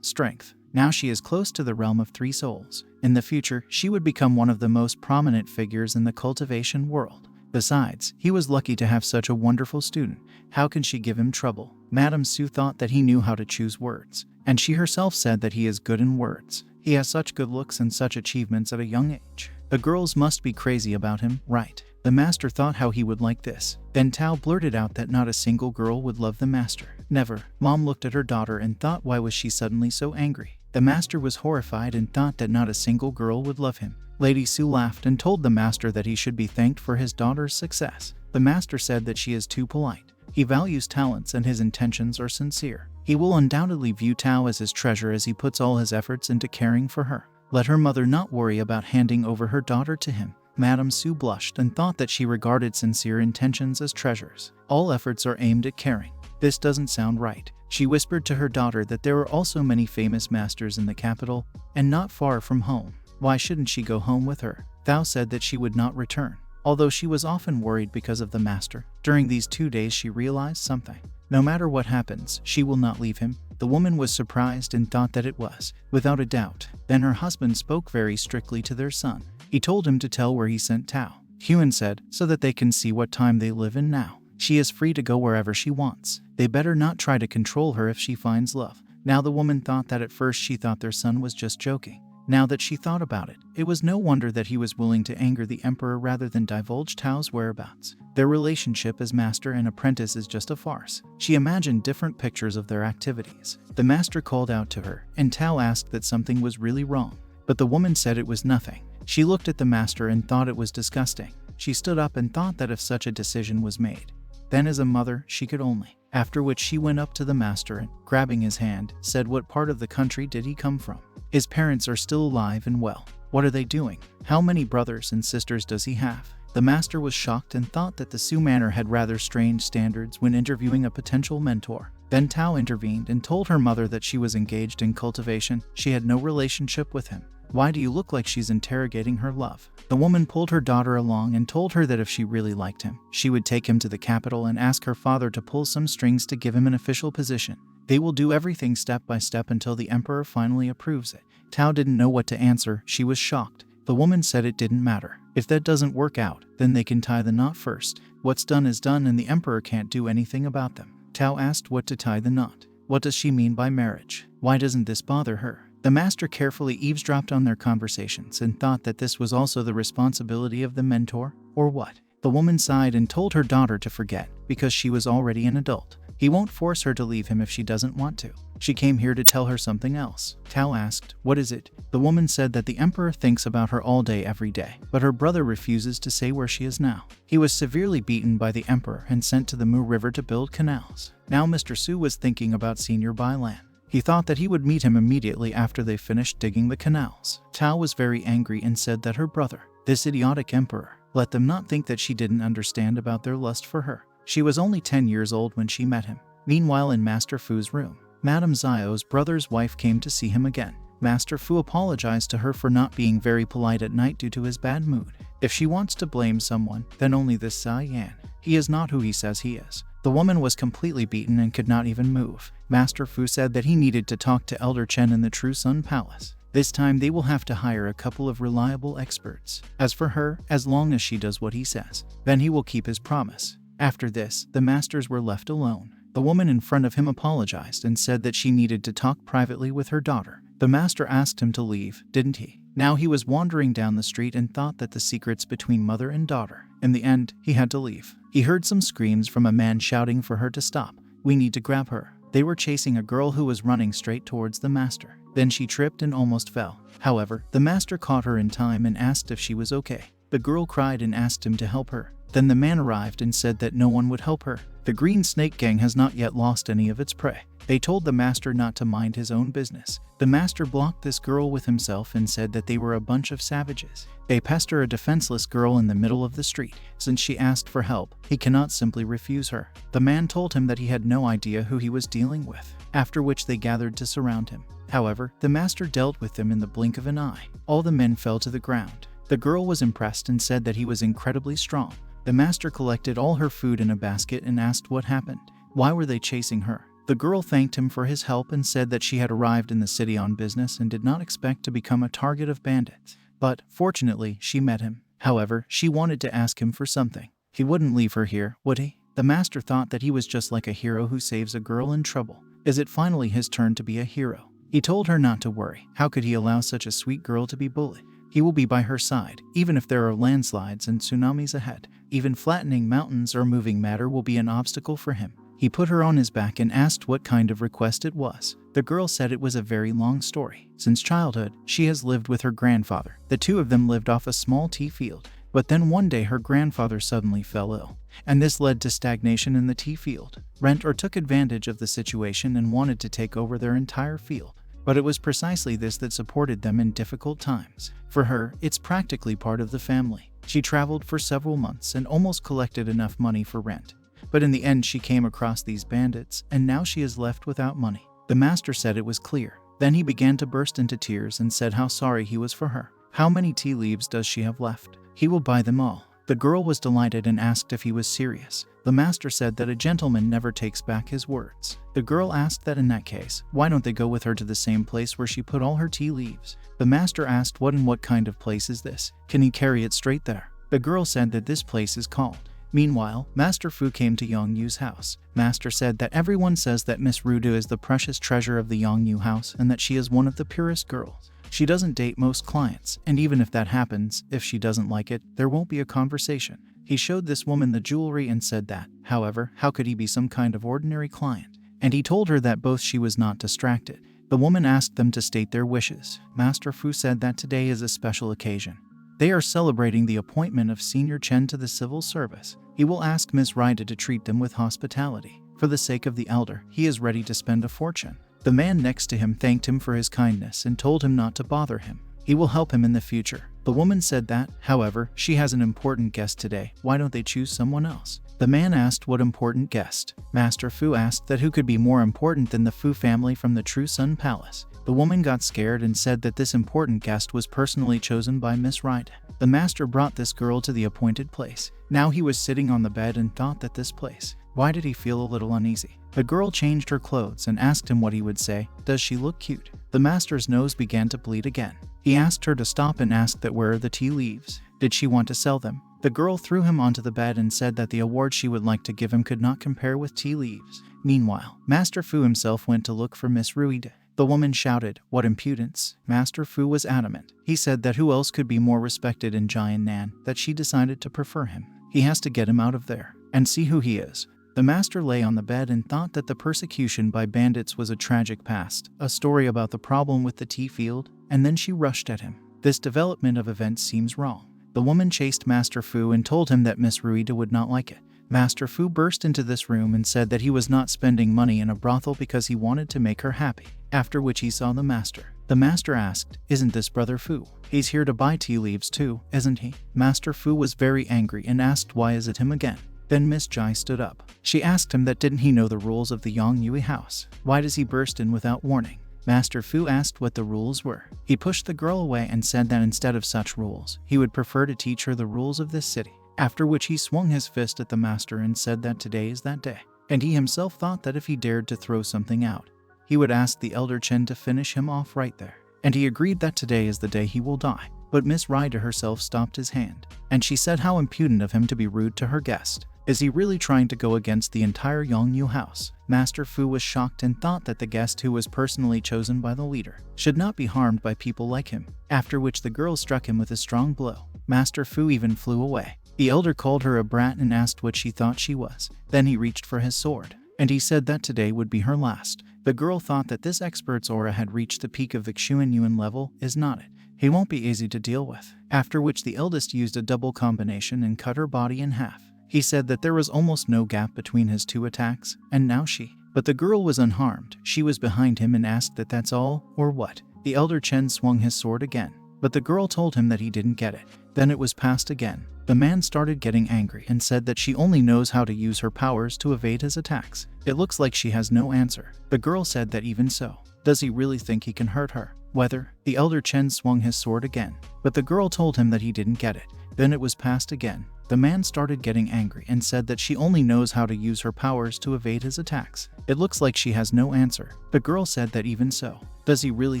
strength. Now she is close to the realm of 3 souls. In the future, she would become one of the most prominent figures in the cultivation world. Besides, he was lucky to have such a wonderful student. How can she give him trouble? Madame Su thought that he knew how to choose words, and she herself said that he is good in words. He has such good looks and such achievements at a young age. The girls must be crazy about him, right? The master thought how he would like this. Then Tao blurted out that not a single girl would love the master. Never. Mom looked at her daughter and thought why was she suddenly so angry? The master was horrified and thought that not a single girl would love him. Lady Su laughed and told the master that he should be thanked for his daughter's success. The master said that she is too polite. He values talents and his intentions are sincere. He will undoubtedly view Tao as his treasure as he puts all his efforts into caring for her. Let her mother not worry about handing over her daughter to him. Madame Su blushed and thought that she regarded sincere intentions as treasures. All efforts are aimed at caring. This doesn't sound right. She whispered to her daughter that there were also many famous masters in the capital and not far from home. Why shouldn't she go home with her? Thao said that she would not return, although she was often worried because of the master. During these 2 days she realized something. No matter what happens, she will not leave him. The woman was surprised and thought that it was, without a doubt. Then her husband spoke very strictly to their son. He told him to tell where he sent Tao. Huan said, so that they can see what time they live in now. She is free to go wherever she wants. They better not try to control her if she finds love. Now the woman thought that at first she thought their son was just joking. Now that she thought about it, it was no wonder that he was willing to anger the emperor rather than divulge Tao's whereabouts. Their relationship as master and apprentice is just a farce. She imagined different pictures of their activities. The master called out to her, and Tao asked that something was really wrong. But the woman said it was nothing. She looked at the master and thought it was disgusting. She stood up and thought that if such a decision was made, then as a mother, she could only. After which she went up to the master and, grabbing his hand, said what part of the country did he come from? His parents are still alive and well. What are they doing? How many brothers and sisters does he have? The master was shocked and thought that the Su manor had rather strange standards when interviewing a potential mentor. Then Tao intervened and told her mother that she was engaged in cultivation. She had no relationship with him. Why do you look like she's interrogating her love? The woman pulled her daughter along and told her that if she really liked him, she would take him to the capital and ask her father to pull some strings to give him an official position. They will do everything step by step until the emperor finally approves it. Tao didn't know what to answer. She was shocked. The woman said it didn't matter. If that doesn't work out, then they can tie the knot first. What's done is done and the emperor can't do anything about them. Tao asked what to tie the knot. What does she mean by marriage? Why doesn't this bother her? The master carefully eavesdropped on their conversations and thought that this was also the responsibility of the mentor, or what? The woman sighed and told her daughter to forget, because she was already an adult. He won't force her to leave him if she doesn't want to. She came here to tell her something else. Tao asked, what is it? The woman said that the emperor thinks about her all day every day, but her brother refuses to say where she is now. He was severely beaten by the emperor and sent to the Mu River to build canals. Now Mr. Su was thinking about Senior Bailan. He thought that he would meet him immediately after they finished digging the canals. Tao was very angry and said that her brother, this idiotic emperor, let them not think that she didn't understand about their lust for her. She was only 10 years old when she met him. Meanwhile in Master Fu's room, Madame Zio's brother's wife came to see him again. Master Fu apologized to her for not being very polite at night due to his bad mood. If she wants to blame someone, then only this Xi Yan. He is not who he says he is. The woman was completely beaten and could not even move. Master Fu said that he needed to talk to Elder Chen in the True Sun Palace. This time they will have to hire a couple of reliable experts. As for her, as long as she does what he says, then he will keep his promise. After this, the masters were left alone. The woman in front of him apologized and said that she needed to talk privately with her daughter. The master asked him to leave, didn't he? Now he was wandering down the street and thought that the secrets between mother and daughter. In the end, he had to leave. He heard some screams from a man shouting for her to stop. We need to grab her. They were chasing a girl who was running straight towards the master. Then she tripped and almost fell. However, the master caught her in time and asked if she was okay. The girl cried and asked him to help her. Then the man arrived and said that no one would help her. The Green Snake Gang has not yet lost any of its prey. They told the master not to mind his own business. The master blocked this girl with himself and said that they were a bunch of savages. They pester a defenseless girl in the middle of the street. Since she asked for help, he cannot simply refuse her. The man told him that he had no idea who he was dealing with, after which they gathered to surround him. However, the master dealt with them in the blink of an eye. All the men fell to the ground. The girl was impressed and said that he was incredibly strong. The master collected all her food in a basket and asked what happened. Why were they chasing her? The girl thanked him for his help and said that she had arrived in the city on business and did not expect to become a target of bandits. But, fortunately, she met him. However, she wanted to ask him for something. He wouldn't leave her here, would he? The master thought that he was just like a hero who saves a girl in trouble. Is it finally his turn to be a hero? He told her not to worry. How could he allow such a sweet girl to be bullied? He will be by her side, even if there are landslides and tsunamis ahead. Even flattening mountains or moving matter will be an obstacle for him. He put her on his back and asked what kind of request it was. The girl said it was a very long story. Since childhood, she has lived with her grandfather. The two of them lived off a small tea field. But then one day her grandfather suddenly fell ill, and this led to stagnation in the tea field. Renter took advantage of the situation and wanted to take over their entire field. But it was precisely this that supported them in difficult times. For her, it's practically part of the family. She traveled for several months and almost collected enough money for rent. But in the end she came across these bandits, and now she is left without money. The master said it was clear. Then he began to burst into tears and said how sorry he was for her. How many tea leaves does she have left? He will buy them all. The girl was delighted and asked if he was serious. The master said that a gentleman never takes back his words. The girl asked that in that case, why don't they go with her to the same place where she put all her tea leaves? The master asked what kind of place is this? Can he carry it straight there? The girl said that this place is called. Meanwhile, Master Fu came to Yong Yu's house. Master said that everyone says that Miss Rudu is the precious treasure of the Yong Yu house and that she is one of the purest girls. She doesn't date most clients, and even if that happens, if she doesn't like it, there won't be a conversation. He showed this woman the jewelry and said that, however, how could he be some kind of ordinary client? And he told her that both she was not distracted. The woman asked them to state their wishes. Master Fu said that today is a special occasion. They are celebrating the appointment of Senior Chen to the civil service. He will ask Miss Rida to treat them with hospitality. For the sake of the elder, he is ready to spend a fortune. The man next to him thanked him for his kindness and told him not to bother him. He will help him in the future. The woman said that, however, she has an important guest today. Why don't they choose someone else? The man asked what important guest. Master Fu asked that who could be more important than the Fu family from the True Sun Palace. The woman got scared and said that this important guest was personally chosen by Miss Rida. The master brought this girl to the appointed place. Now he was sitting on the bed and thought that this place. Why did he feel a little uneasy? The girl changed her clothes and asked him what he would say. Does she look cute? The master's nose began to bleed again. He asked her to stop and asked that where are the tea leaves? Did she want to sell them? The girl threw him onto the bed and said that the award she would like to give him could not compare with tea leaves. Meanwhile, Master Fu himself went to look for Miss Ruida. The woman shouted, "What impudence!" Master Fu was adamant. He said that who else could be more respected in Jiannan, that she decided to prefer him. He has to get him out of there and see who he is. The master lay on the bed and thought that the persecution by bandits was a tragic past, a story about the problem with the tea field, and then she rushed at him. This development of events seems wrong. The woman chased Master Fu and told him that Miss Ruida would not like it. Master Fu burst into this room and said that he was not spending money in a brothel because he wanted to make her happy, after which he saw the master. The master asked, "Isn't this Brother Fu? He's here to buy tea leaves too, isn't he?" Master Fu was very angry and asked why is it him again. Then Miss Jai stood up. She asked him that didn't he know the rules of the Yong Yui house? Why does he burst in without warning? Master Fu asked what the rules were. He pushed the girl away and said that instead of such rules, he would prefer to teach her the rules of this city. After which he swung his fist at the master and said that today is that day. And he himself thought that if he dared to throw something out, he would ask the elder Chen to finish him off right there. and he agreed that today is the day he will die. But Miss Rida herself stopped his hand, and she said how impudent of him to be rude to her guest. Is he really trying to go against the entire Yongyu house? Master Fu was shocked and thought that the guest who was personally chosen by the leader should not be harmed by people like him, after which the girl struck him with a strong blow. Master Fu even flew away. The elder called her a brat and asked what she thought she was. Then he reached for his sword, and he said that today would be her last. The girl thought that this expert's aura had reached the peak of the Xuanyuan level, is not it? He won't be easy to deal with. After which the eldest used a double combination and cut her body in half. He said that there was almost no gap between his two attacks, and now she. But the girl was unharmed. She was behind him and asked that that's all, or what? The elder Chen swung his sword again, but the girl told him that he didn't get it. Then it was passed again. The man started getting angry and said that she only knows how to use her powers to evade his attacks. It looks like she has no answer. The girl said that even so, does he really think he can hurt her? Whether? The elder Chen swung his sword again, but the girl told him that he didn't get it. Then it was passed again. The man started getting angry and said that she only knows how to use her powers to evade his attacks. It looks like she has no answer. The girl said that even so, does he really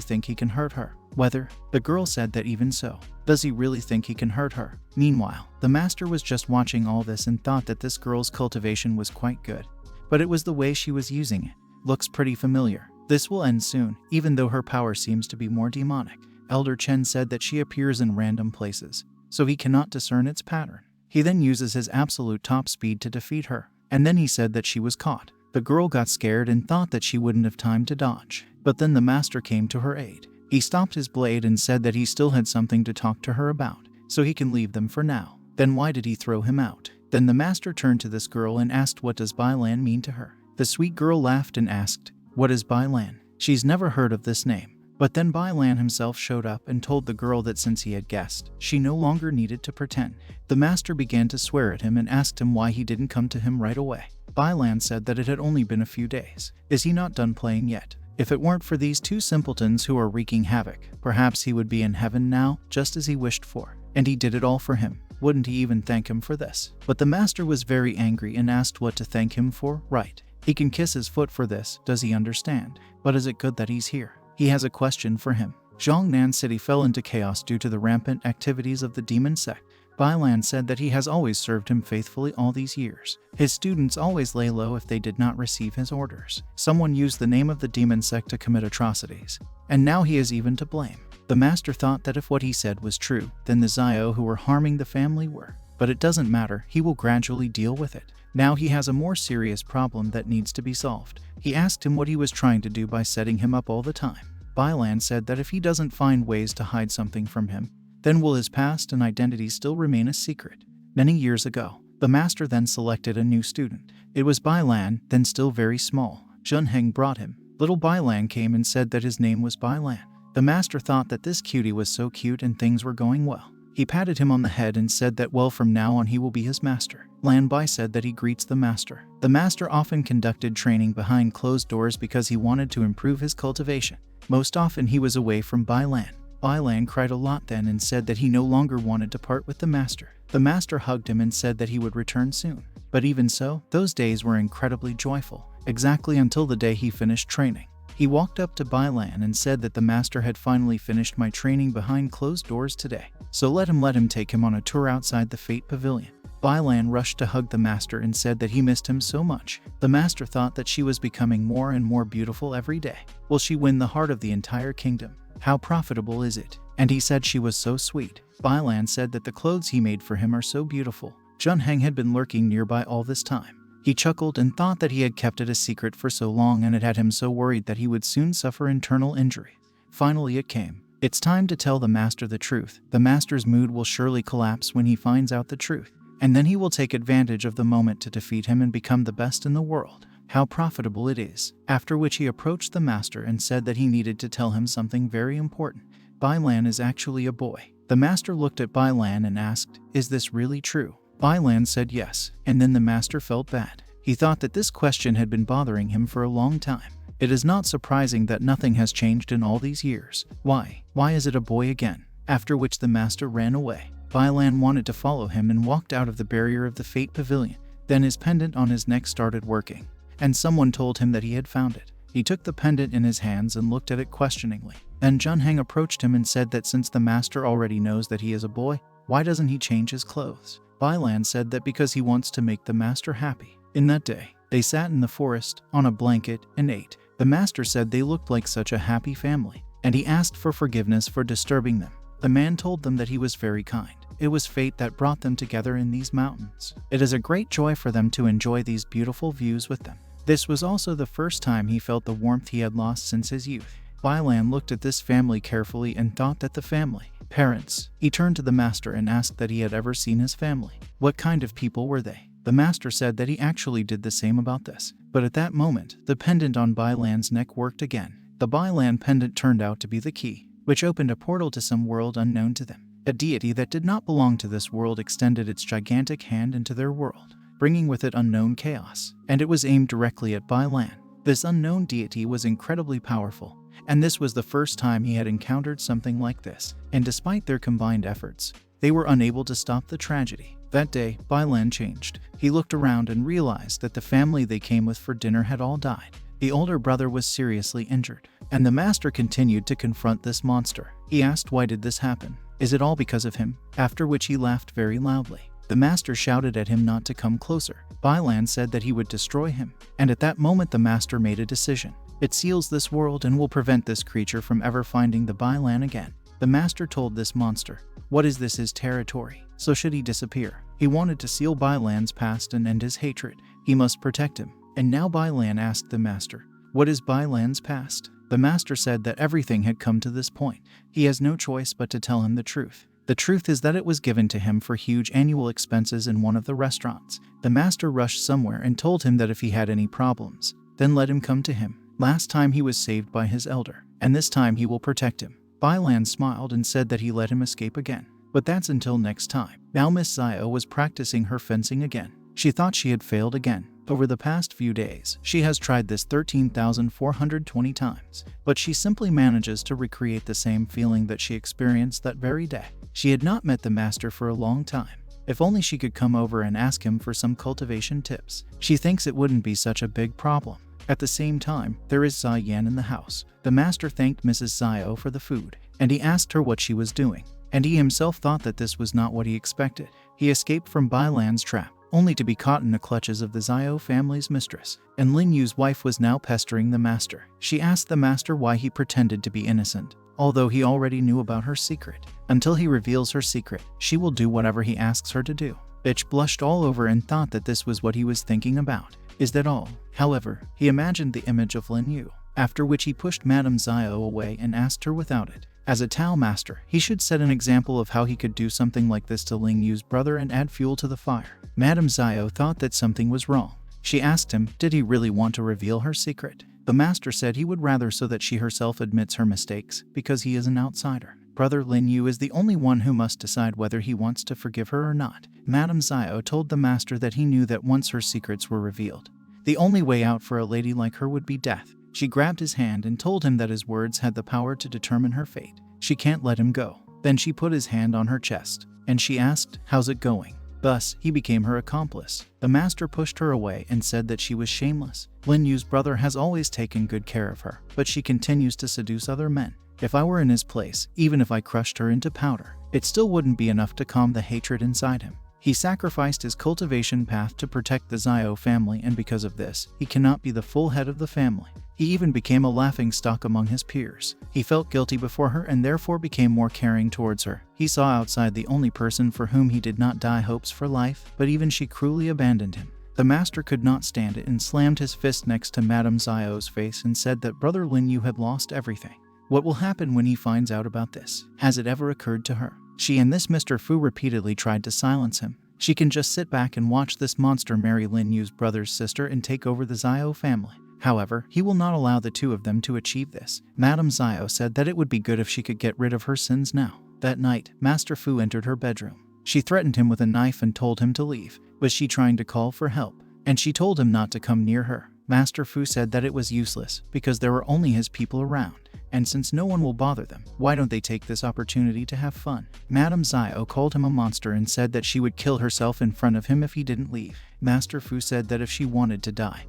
think he can hurt her? Whether? The girl said that even so, does he really think he can hurt her? Meanwhile, the master was just watching all this and thought that this girl's cultivation was quite good. But it was the way she was using it. Looks pretty familiar. This will end soon, even though her power seems to be more demonic. Elder Chen said that she appears in random places, so he cannot discern its pattern. He then uses his absolute top speed to defeat her, and then he said that she was caught. The girl got scared and thought that she wouldn't have time to dodge, but then the master came to her aid. He stopped his blade and said that he still had something to talk to her about, so he can leave them for now. Then why did he throw him out? Then the master turned to this girl and asked what does Bai Lan mean to her. The sweet girl laughed and asked, what is Bai Lan? She's never heard of this name. But then Bai Lan himself showed up and told the girl that since he had guessed, she no longer needed to pretend. The master began to swear at him and asked him why he didn't come to him right away. Bai Lan said that it had only been a few days. Is he not done playing yet? If it weren't for these two simpletons who are wreaking havoc, perhaps he would be in heaven now, just as he wished for. And he did it all for him. Wouldn't he even thank him for this? But the master was very angry and asked what to thank him for, right? He can kiss his foot for this, does he understand? But is it good that he's here? He has a question for him. Zhongnan City fell into chaos due to the rampant activities of the demon sect. Bai Lan said that he has always served him faithfully all these years. His students always lay low if they did not receive his orders. Someone used the name of the demon sect to commit atrocities, and now he is even to blame. The master thought that if what he said was true, then the Zio who were harming the family were. But it doesn't matter, he will gradually deal with it. Now he has a more serious problem that needs to be solved. He asked him what he was trying to do by setting him up all the time. Bai Lan said that if he doesn't find ways to hide something from him, then will his past and identity still remain a secret. Many years ago, the master then selected a new student. It was Bai Lan, then still very small. Zhun Heng brought him. Little Bai Lan came and said that his name was Bai Lan. The master thought that this cutie was so cute and things were going well. He patted him on the head and said that well from now on he will be his master. Lan Bai said that he greets the master. The master often conducted training behind closed doors because he wanted to improve his cultivation. Most often he was away from Bai Lan. Bai Lan cried a lot then and said that he no longer wanted to part with the master. The master hugged him and said that he would return soon. But even so, those days were incredibly joyful, exactly until the day he finished training. He walked up to Bai Lan and said that the master had finally finished my training behind closed doors today, so let him take him on a tour outside the Fate Pavilion. Bai Lan rushed to hug the master and said that he missed him so much. The master thought that she was becoming more and more beautiful every day. Will she win the heart of the entire kingdom? How profitable is it? And he said she was so sweet. Bai Lan said that the clothes he made for him are so beautiful. Zhun Heng had been lurking nearby all this time. He chuckled and thought that he had kept it a secret for so long and it had him so worried that he would soon suffer internal injury. Finally it came. It's time to tell the master the truth. The master's mood will surely collapse when he finds out the truth, and then he will take advantage of the moment to defeat him and become the best in the world. How profitable it is. After which he approached the master and said that he needed to tell him something very important. Bai Lan is actually a boy. The master looked at Bai Lan and asked, is this really true? Bai Lan said yes, and then the master felt bad. He thought that this question had been bothering him for a long time. It is not surprising that nothing has changed in all these years. Why? Why is it a boy again? After which the master ran away. Bai Lan wanted to follow him and walked out of the barrier of the Fate Pavilion. Then his pendant on his neck started working, and someone told him that he had found it. He took the pendant in his hands and looked at it questioningly. Then Junhang approached him and said that since the master already knows that he is a boy, why doesn't he change his clothes? Bailan said that because he wants to make the master happy. In that day, they sat in the forest, on a blanket, and ate. The master said they looked like such a happy family, and he asked for forgiveness for disturbing them. The man told them that he was very kind. It was fate that brought them together in these mountains. It is a great joy for them to enjoy these beautiful views with them. This was also the first time he felt the warmth he had lost since his youth. Bailan looked at this family carefully and thought that the family, parents. He turned to the master and asked that he had ever seen his family. What kind of people were they? The master said that he actually did the same about this. But at that moment, the pendant on Bailan's neck worked again. The Bailan pendant turned out to be the key, which opened a portal to some world unknown to them. A deity that did not belong to this world extended its gigantic hand into their world, bringing with it unknown chaos, and it was aimed directly at Bailan. This unknown deity was incredibly powerful, and this was the first time he had encountered something like this, and despite their combined efforts, they were unable to stop the tragedy. That day, Bailan changed. He looked around and realized that the family they came with for dinner had all died. The older brother was seriously injured, and the master continued to confront this monster. He asked, why did this happen? Is it all because of him? After which he laughed very loudly. The master shouted at him not to come closer. Bailan said that he would destroy him, and at that moment the master made a decision. It seals this world and will prevent this creature from ever finding the Bailan again. The master told this monster, what is this, his territory? So should he disappear? He wanted to seal Bailan's past and end his hatred. He must protect him. And now Bailan asked the master, what is Bailan's past? The master said that everything had come to this point. He has no choice but to tell him the truth. The truth is that it was given to him for huge annual expenses in one of the restaurants. The master rushed somewhere and told him that if he had any problems, then let him come to him. Last time he was saved by his elder, and this time he will protect him. Bailan smiled and said that he let him escape again. But that's until next time. Now Miss Zio was practicing her fencing again. She thought she had failed again. Over the past few days, she has tried this 13,420 times, but she simply manages to recreate the same feeling that she experienced that very day. She had not met the master for a long time. If only she could come over and ask him for some cultivation tips. She thinks it wouldn't be such a big problem. At the same time, there is Xia Yan in the house. The master thanked Mrs. Zio for the food, and he asked her what she was doing. And he himself thought that this was not what he expected. He escaped from Bailan's trap, only to be caught in the clutches of the Zio family's mistress. And Lin Yu's wife was now pestering the master. She asked the master why he pretended to be innocent, although he already knew about her secret. Until he reveals her secret, she will do whatever he asks her to do. Bitch blushed all over and thought that this was what he was thinking about. Is that all? However, he imagined the image of Lin Yu, after which he pushed Madame Zio away and asked her without it. As a Tao master, he should set an example of how he could do something like this to Ling Yu's brother and add fuel to the fire. Madame Zio thought that something was wrong. She asked him, did he really want to reveal her secret? The master said he would rather so that she herself admits her mistakes, because he is an outsider. Brother Lin Yu is the only one who must decide whether he wants to forgive her or not. Madame Zio told the master that he knew that once her secrets were revealed, the only way out for a lady like her would be death. She grabbed his hand and told him that his words had the power to determine her fate. She can't let him go. Then she put his hand on her chest, and she asked, how's it going? Thus, he became her accomplice. The master pushed her away and said that she was shameless. Lin Yu's brother has always taken good care of her, but she continues to seduce other men. If I were in his place, even if I crushed her into powder, it still wouldn't be enough to calm the hatred inside him. He sacrificed his cultivation path to protect the Zio family, and because of this, he cannot be the full head of the family. He even became a laughingstock among his peers. He felt guilty before her and therefore became more caring towards her. He saw outside the only person for whom he did not die hopes for life, but even she cruelly abandoned him. The master could not stand it and slammed his fist next to Madame Zio's face and said that Brother Lin Yu had lost everything. What will happen when he finds out about this? Has it ever occurred to her? She and this Mr. Fu repeatedly tried to silence him. She can just sit back and watch this monster marry Lin Yu's brother's sister and take over the Zio family. However, he will not allow the two of them to achieve this. Madame Zio said that it would be good if she could get rid of her sins now. That night, Master Fu entered her bedroom. She threatened him with a knife and told him to leave. Was she trying to call for help? And she told him not to come near her. Master Fu said that it was useless because there were only his people around. And since no one will bother them, why don't they take this opportunity to have fun? Madame Zio called him a monster and said that she would kill herself in front of him if he didn't leave. Master Fu said that if she wanted to die,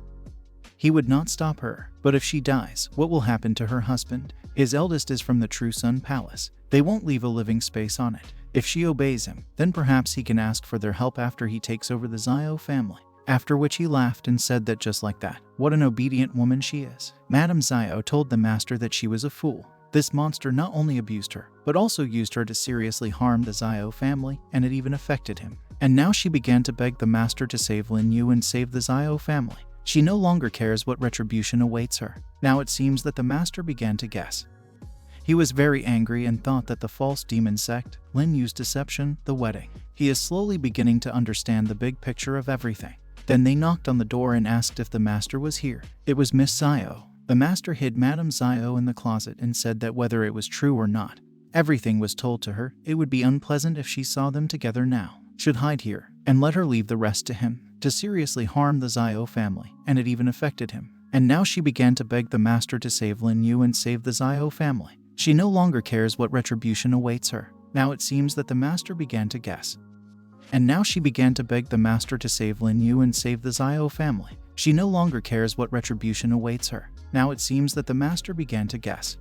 He would not stop her. But if she dies, what will happen to her husband? His eldest is from the True Sun Palace. They won't leave a living space on it. If she obeys him, then perhaps he can ask for their help after he takes over the Zio family. After which he laughed and said that just like that, what an obedient woman she is. Madame Zio told the master that she was a fool. This monster not only abused her, but also used her to seriously harm the Zio family, and it even affected him. And now she began to beg the master to save Lin Yu and save the Zio family. She no longer cares what retribution awaits her. Now it seems that the master began to guess. He was very angry and thought that the false demon sect, Lin Yu's deception, the wedding. He is slowly beginning to understand the big picture of everything. Then they knocked on the door and asked if the master was here. It was Miss Zio. The master hid Madame Zio in the closet and said that whether it was true or not, everything was told to her. It would be unpleasant if she saw them together now. Should hide here and let her leave the rest to him, to seriously harm the Zio family, and it even affected him. And now she began to beg the master to save Lin Yu and save the Zio family. She no longer cares what retribution awaits her. Now it seems that the master began to guess. And now she began to beg the master to save Lin Yu and save the Zio family. She no longer cares what retribution awaits her. Now it seems that the master began to guess.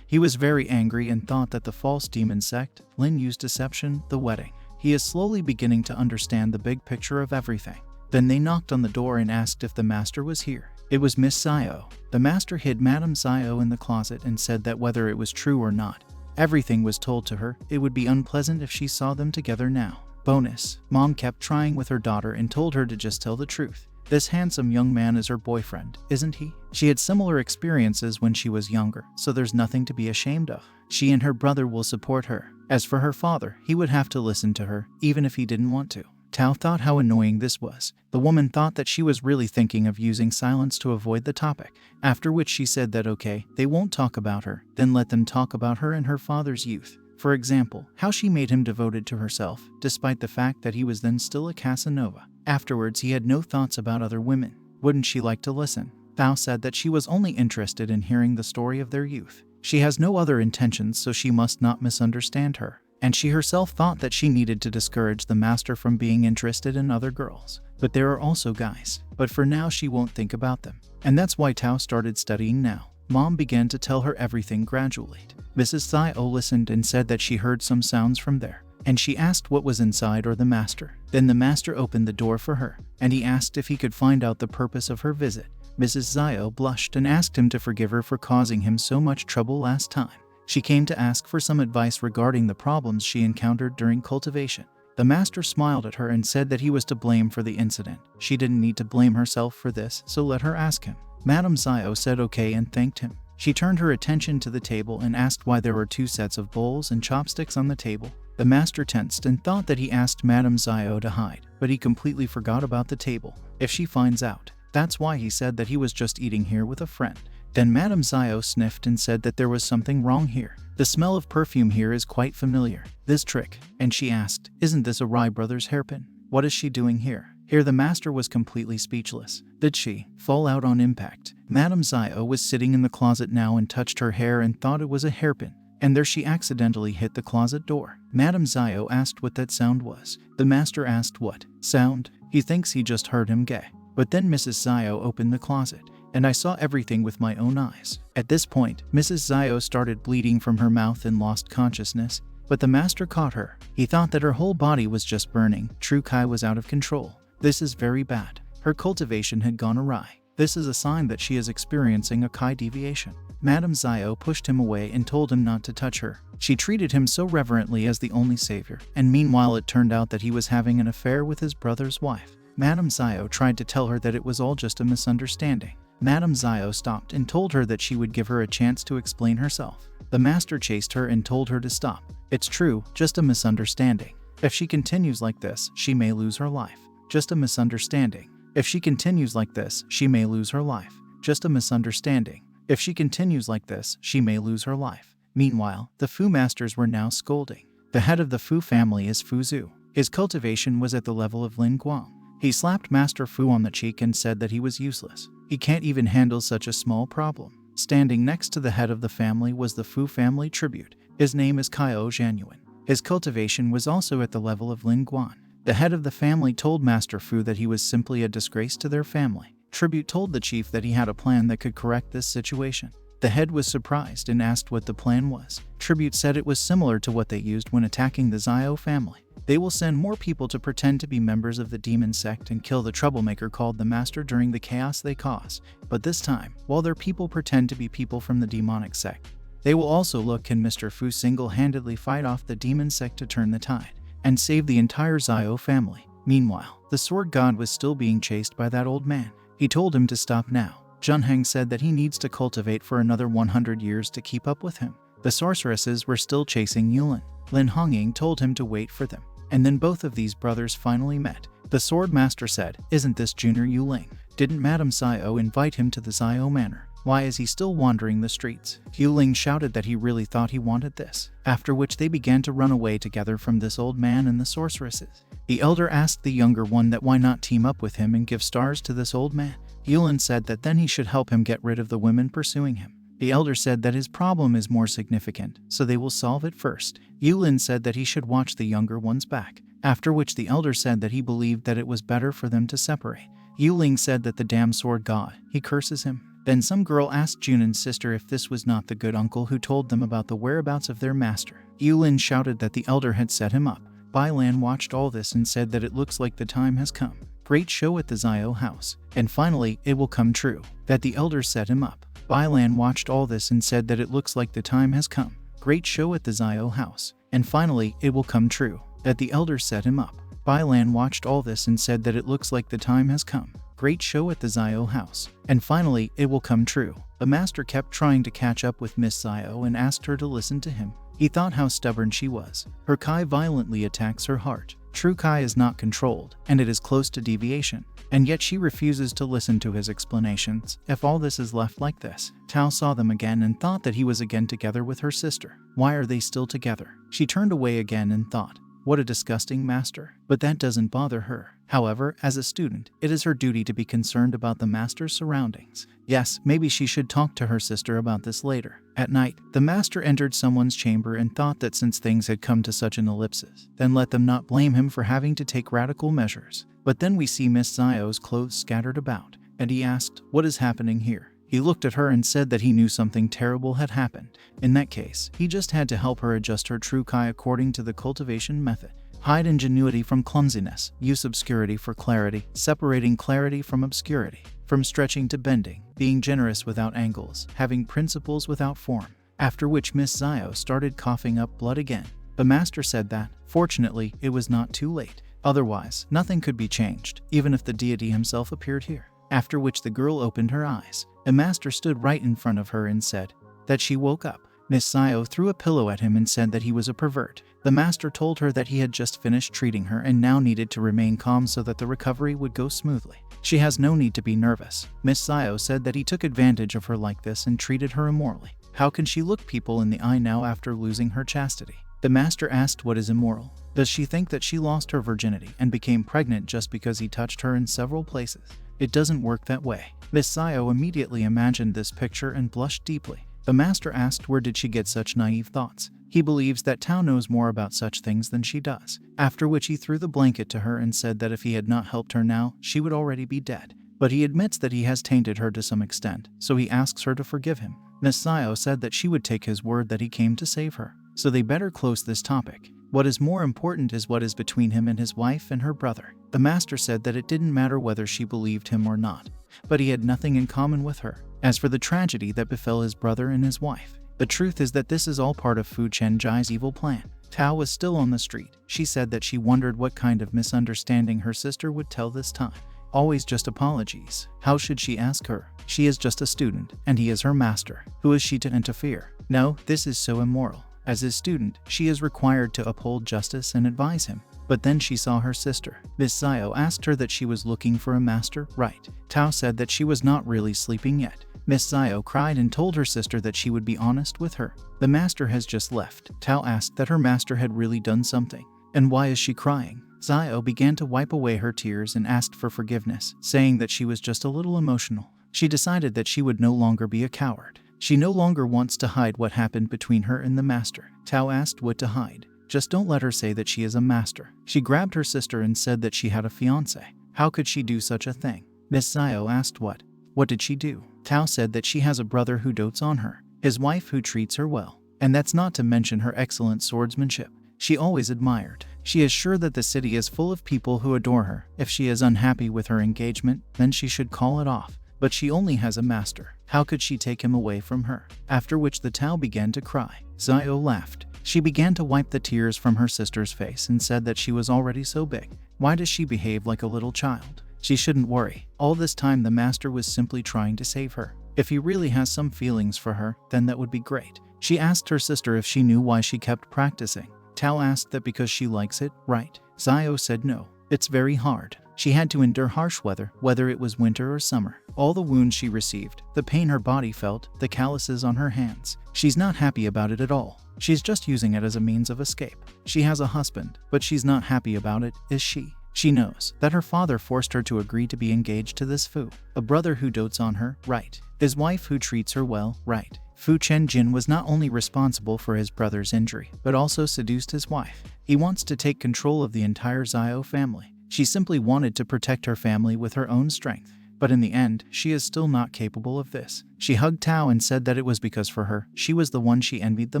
He was very angry and thought that the false demon sect, Lin Yu's deception, the wedding. He is slowly beginning to understand the big picture of everything. Then they knocked on the door and asked if the master was here. It was Miss Zio. The master hid Madame Zio in the closet and said that whether it was true or not, everything was told to her. It would be unpleasant if she saw them together now. Bonus. Mom kept trying with her daughter and told her to just tell the truth. This handsome young man is her boyfriend, isn't he? She had similar experiences when she was younger, so there's nothing to be ashamed of. She and her brother will support her. As for her father, he would have to listen to her, even if he didn't want to. Tao thought how annoying this was. The woman thought that she was really thinking of using silence to avoid the topic, after which she said that okay, they won't talk about her, then let them talk about her and her father's youth. For example, how she made him devoted to herself, despite the fact that he was then still a Casanova. Afterwards, he had no thoughts about other women. Wouldn't she like to listen? Thao said that she was only interested in hearing the story of their youth. She has no other intentions, so she must not misunderstand her. And she herself thought that she needed to discourage the master from being interested in other girls. But there are also guys. But for now, she won't think about them. And that's why Tao started studying now. Mom began to tell her everything gradually. Mrs. Zio listened and said that she heard some sounds from there. And she asked what was inside or the master. Then the master opened the door for her, and he asked if he could find out the purpose of her visit. Mrs. Zio blushed and asked him to forgive her for causing him so much trouble last time. She came to ask for some advice regarding the problems she encountered during cultivation. The master smiled at her and said that he was to blame for the incident. She didn't need to blame herself for this, so let her ask him. Madame Zio said okay and thanked him. She turned her attention to the table and asked why there were 2 sets of bowls and chopsticks on the table. The master tensed and thought that he asked Madame Zio to hide, but he completely forgot about the table. If she finds out, that's why he said that he was just eating here with a friend. Then Madame Zio sniffed and said that there was something wrong here. The smell of perfume here is quite familiar. This trick. And she asked, isn't this a Rai Brothers hairpin? What is she doing here? Here the master was completely speechless. Did she fall out on impact? Madame Zio was sitting in the closet now and touched her hair and thought it was a hairpin. And there she accidentally hit the closet door. Madame Zio asked what that sound was. The master asked what sound. He thinks he just heard him gay. But then Mrs. Zio opened the closet, and I saw everything with my own eyes. At this point, Mrs. Zio started bleeding from her mouth and lost consciousness, but the master caught her. He thought that her whole body was just burning. True Kai was out of control. This is very bad. Her cultivation had gone awry. This is a sign that she is experiencing a Kai deviation. Madame Zio pushed him away and told him not to touch her. She treated him so reverently as the only savior, and meanwhile it turned out that he was having an affair with his brother's wife. Madame Zio tried to tell her that it was all just a misunderstanding. Madame Zio stopped and told her that she would give her a chance to explain herself. The master chased her and told her to stop. It's true, just a misunderstanding. If she continues like this, she may lose her life. Just a misunderstanding. If she continues like this, she may lose her life. Just a misunderstanding. If she continues like this, she may lose her life. Meanwhile, the Fu masters were now scolding. The head of the Fu family is Fu Zhu. His cultivation was at the level of Lin Guang. He slapped Master Fu on the cheek and said that he was useless. He can't even handle such a small problem. Standing next to the head of the family was the Fu family tribute. His name is Kaio Zhanyuan. His cultivation was also at the level of Lin Guan. The head of the family told Master Fu that he was simply a disgrace to their family. Tribute told the chief that he had a plan that could correct this situation. The head was surprised and asked what the plan was. Tribute said it was similar to what they used when attacking the Zio family. They will send more people to pretend to be members of the demon sect and kill the troublemaker called the Master during the chaos they cause. But this time, while their people pretend to be people from the demonic sect, they will also look can Mr. Fu single-handedly fight off the demon sect to turn the tide and save the entire Zio family. Meanwhile, the sword god was still being chased by that old man. He told him to stop now. Junheng said that he needs to cultivate for another 100 years to keep up with him. The sorceresses were still chasing Yulin. Lin Hongying told him to wait for them. And then both of these brothers finally met. The sword master said, "Isn't this Junior Yuling? Didn't Madame Zio invite him to the Zio Manor? Why is he still wandering the streets?" Yuling shouted that he really thought he wanted this, after which they began to run away together from this old man and the sorceresses. The elder asked the younger one that why not team up with him and give stars to this old man. Yulin said that then he should help him get rid of the women pursuing him. The elder said that his problem is more significant, so they will solve it first. Yulin said that he should watch the younger one's back, after which the elder said that he believed that it was better for them to separate. Yuling said that the damn sword god, he curses him. Then some girl asked Junin's sister if this was not the good uncle who told them about the whereabouts of their master. Yulin shouted that the elder had set him up. Bai Lan watched all this and said that it looks like the time has come. Great show at the Zio house. And finally, it will come true that the elder set him up. Bai Lan watched all this and said that it looks like the time has come. Great show at the Zio house. And finally, it will come true that the elder set him up. Bai Lan watched all this and said that it looks like the time has come. Great show at the Zio house. And finally, it will come true. The master kept trying to catch up with Miss Zio and asked her to listen to him. He thought how stubborn she was. Her Kai violently attacks her heart. True Kai is not controlled, and it is close to deviation. And yet she refuses to listen to his explanations. If all this is left like this, Tao saw them again and thought that he was again together with her sister. Why are they still together? She turned away again and thought, what a disgusting master. But that doesn't bother her. However, as a student, it is her duty to be concerned about the master's surroundings. Yes, maybe she should talk to her sister about this later. At night, the master entered someone's chamber and thought that since things had come to such an ellipsis, then let them not blame him for having to take radical measures. But then we see Miss Zio's clothes scattered about, and he asked, what is happening here? He looked at her and said that he knew something terrible had happened. In that case, he just had to help her adjust her true Kai according to the cultivation method. Hide ingenuity from clumsiness, use obscurity for clarity, separating clarity from obscurity, from stretching to bending, being generous without angles, having principles without form. After which Miss Zio started coughing up blood again. The master said that, fortunately, it was not too late. Otherwise, nothing could be changed, even if the deity himself appeared here. After which the girl opened her eyes. The master stood right in front of her and said that she woke up. Miss Zio threw a pillow at him and said that he was a pervert. The master told her that he had just finished treating her and now needed to remain calm so that the recovery would go smoothly. She has no need to be nervous. Miss Zio said that he took advantage of her like this and treated her immorally. How can she look people in the eye now after losing her chastity? The master asked what is immoral. Does she think that she lost her virginity and became pregnant just because he touched her in several places? It doesn't work that way. Miss Zio immediately imagined this picture and blushed deeply. The master asked where did she get such naive thoughts. He believes that Tao knows more about such things than she does. After which he threw the blanket to her and said that if he had not helped her now, she would already be dead. But he admits that he has tainted her to some extent, so he asks her to forgive him. Miss Zio said that she would take his word that he came to save her. So they better close this topic. What is more important is what is between him and his wife and her brother. The master said that it didn't matter whether she believed him or not, but he had nothing in common with her. As for the tragedy that befell his brother and his wife, the truth is that this is all part of Fu Chenjai's evil plan. Tao was still on the street. She said that she wondered what kind of misunderstanding her sister would tell this time. Always just apologies. How should she ask her? She is just a student, and he is her master. Who is she to interfere? No, this is so immoral. As his student, she is required to uphold justice and advise him. But then she saw her sister. Miss Zio asked her that she was looking for a master, right? Tao said that she was not really sleeping yet. Miss Zio cried and told her sister that she would be honest with her. The master has just left. Tao asked that her master had really done something. And why is she crying? Zio began to wipe away her tears and asked for forgiveness, saying that she was just a little emotional. She decided that she would no longer be a coward. She no longer wants to hide what happened between her and the master. Tao asked what to hide. Just don't let her say that she is a master. She grabbed her sister and said that she had a fiancé. How could she do such a thing? Miss Zio asked what. What did she do? Tao said that she has a brother who dotes on her, his wife who treats her well, and that's not to mention her excellent swordsmanship. She always admired. She is sure that the city is full of people who adore her. If she is unhappy with her engagement, then she should call it off. But she only has a master. How could she take him away from her? After which the Tao began to cry. Zio laughed. She began to wipe the tears from her sister's face and said that she was already so big. Why does she behave like a little child? She shouldn't worry. All this time the master was simply trying to save her. If he really has some feelings for her, then that would be great. She asked her sister if she knew why she kept practicing. Tao asked that because she likes it, right? Zio said no. It's very hard. She had to endure harsh weather, whether it was winter or summer. All the wounds she received, the pain her body felt, the calluses on her hands. She's not happy about it at all. She's just using it as a means of escape. She has a husband, but she's not happy about it, is she? She knows that her father forced her to agree to be engaged to this Fu. A brother who dotes on her, right. His wife who treats her well, right. Fu Chenjin was not only responsible for his brother's injury, but also seduced his wife. He wants to take control of the entire Zio family. She simply wanted to protect her family with her own strength. But in the end, she is still not capable of this. She hugged Tao and said that it was because for her, she was the one she envied the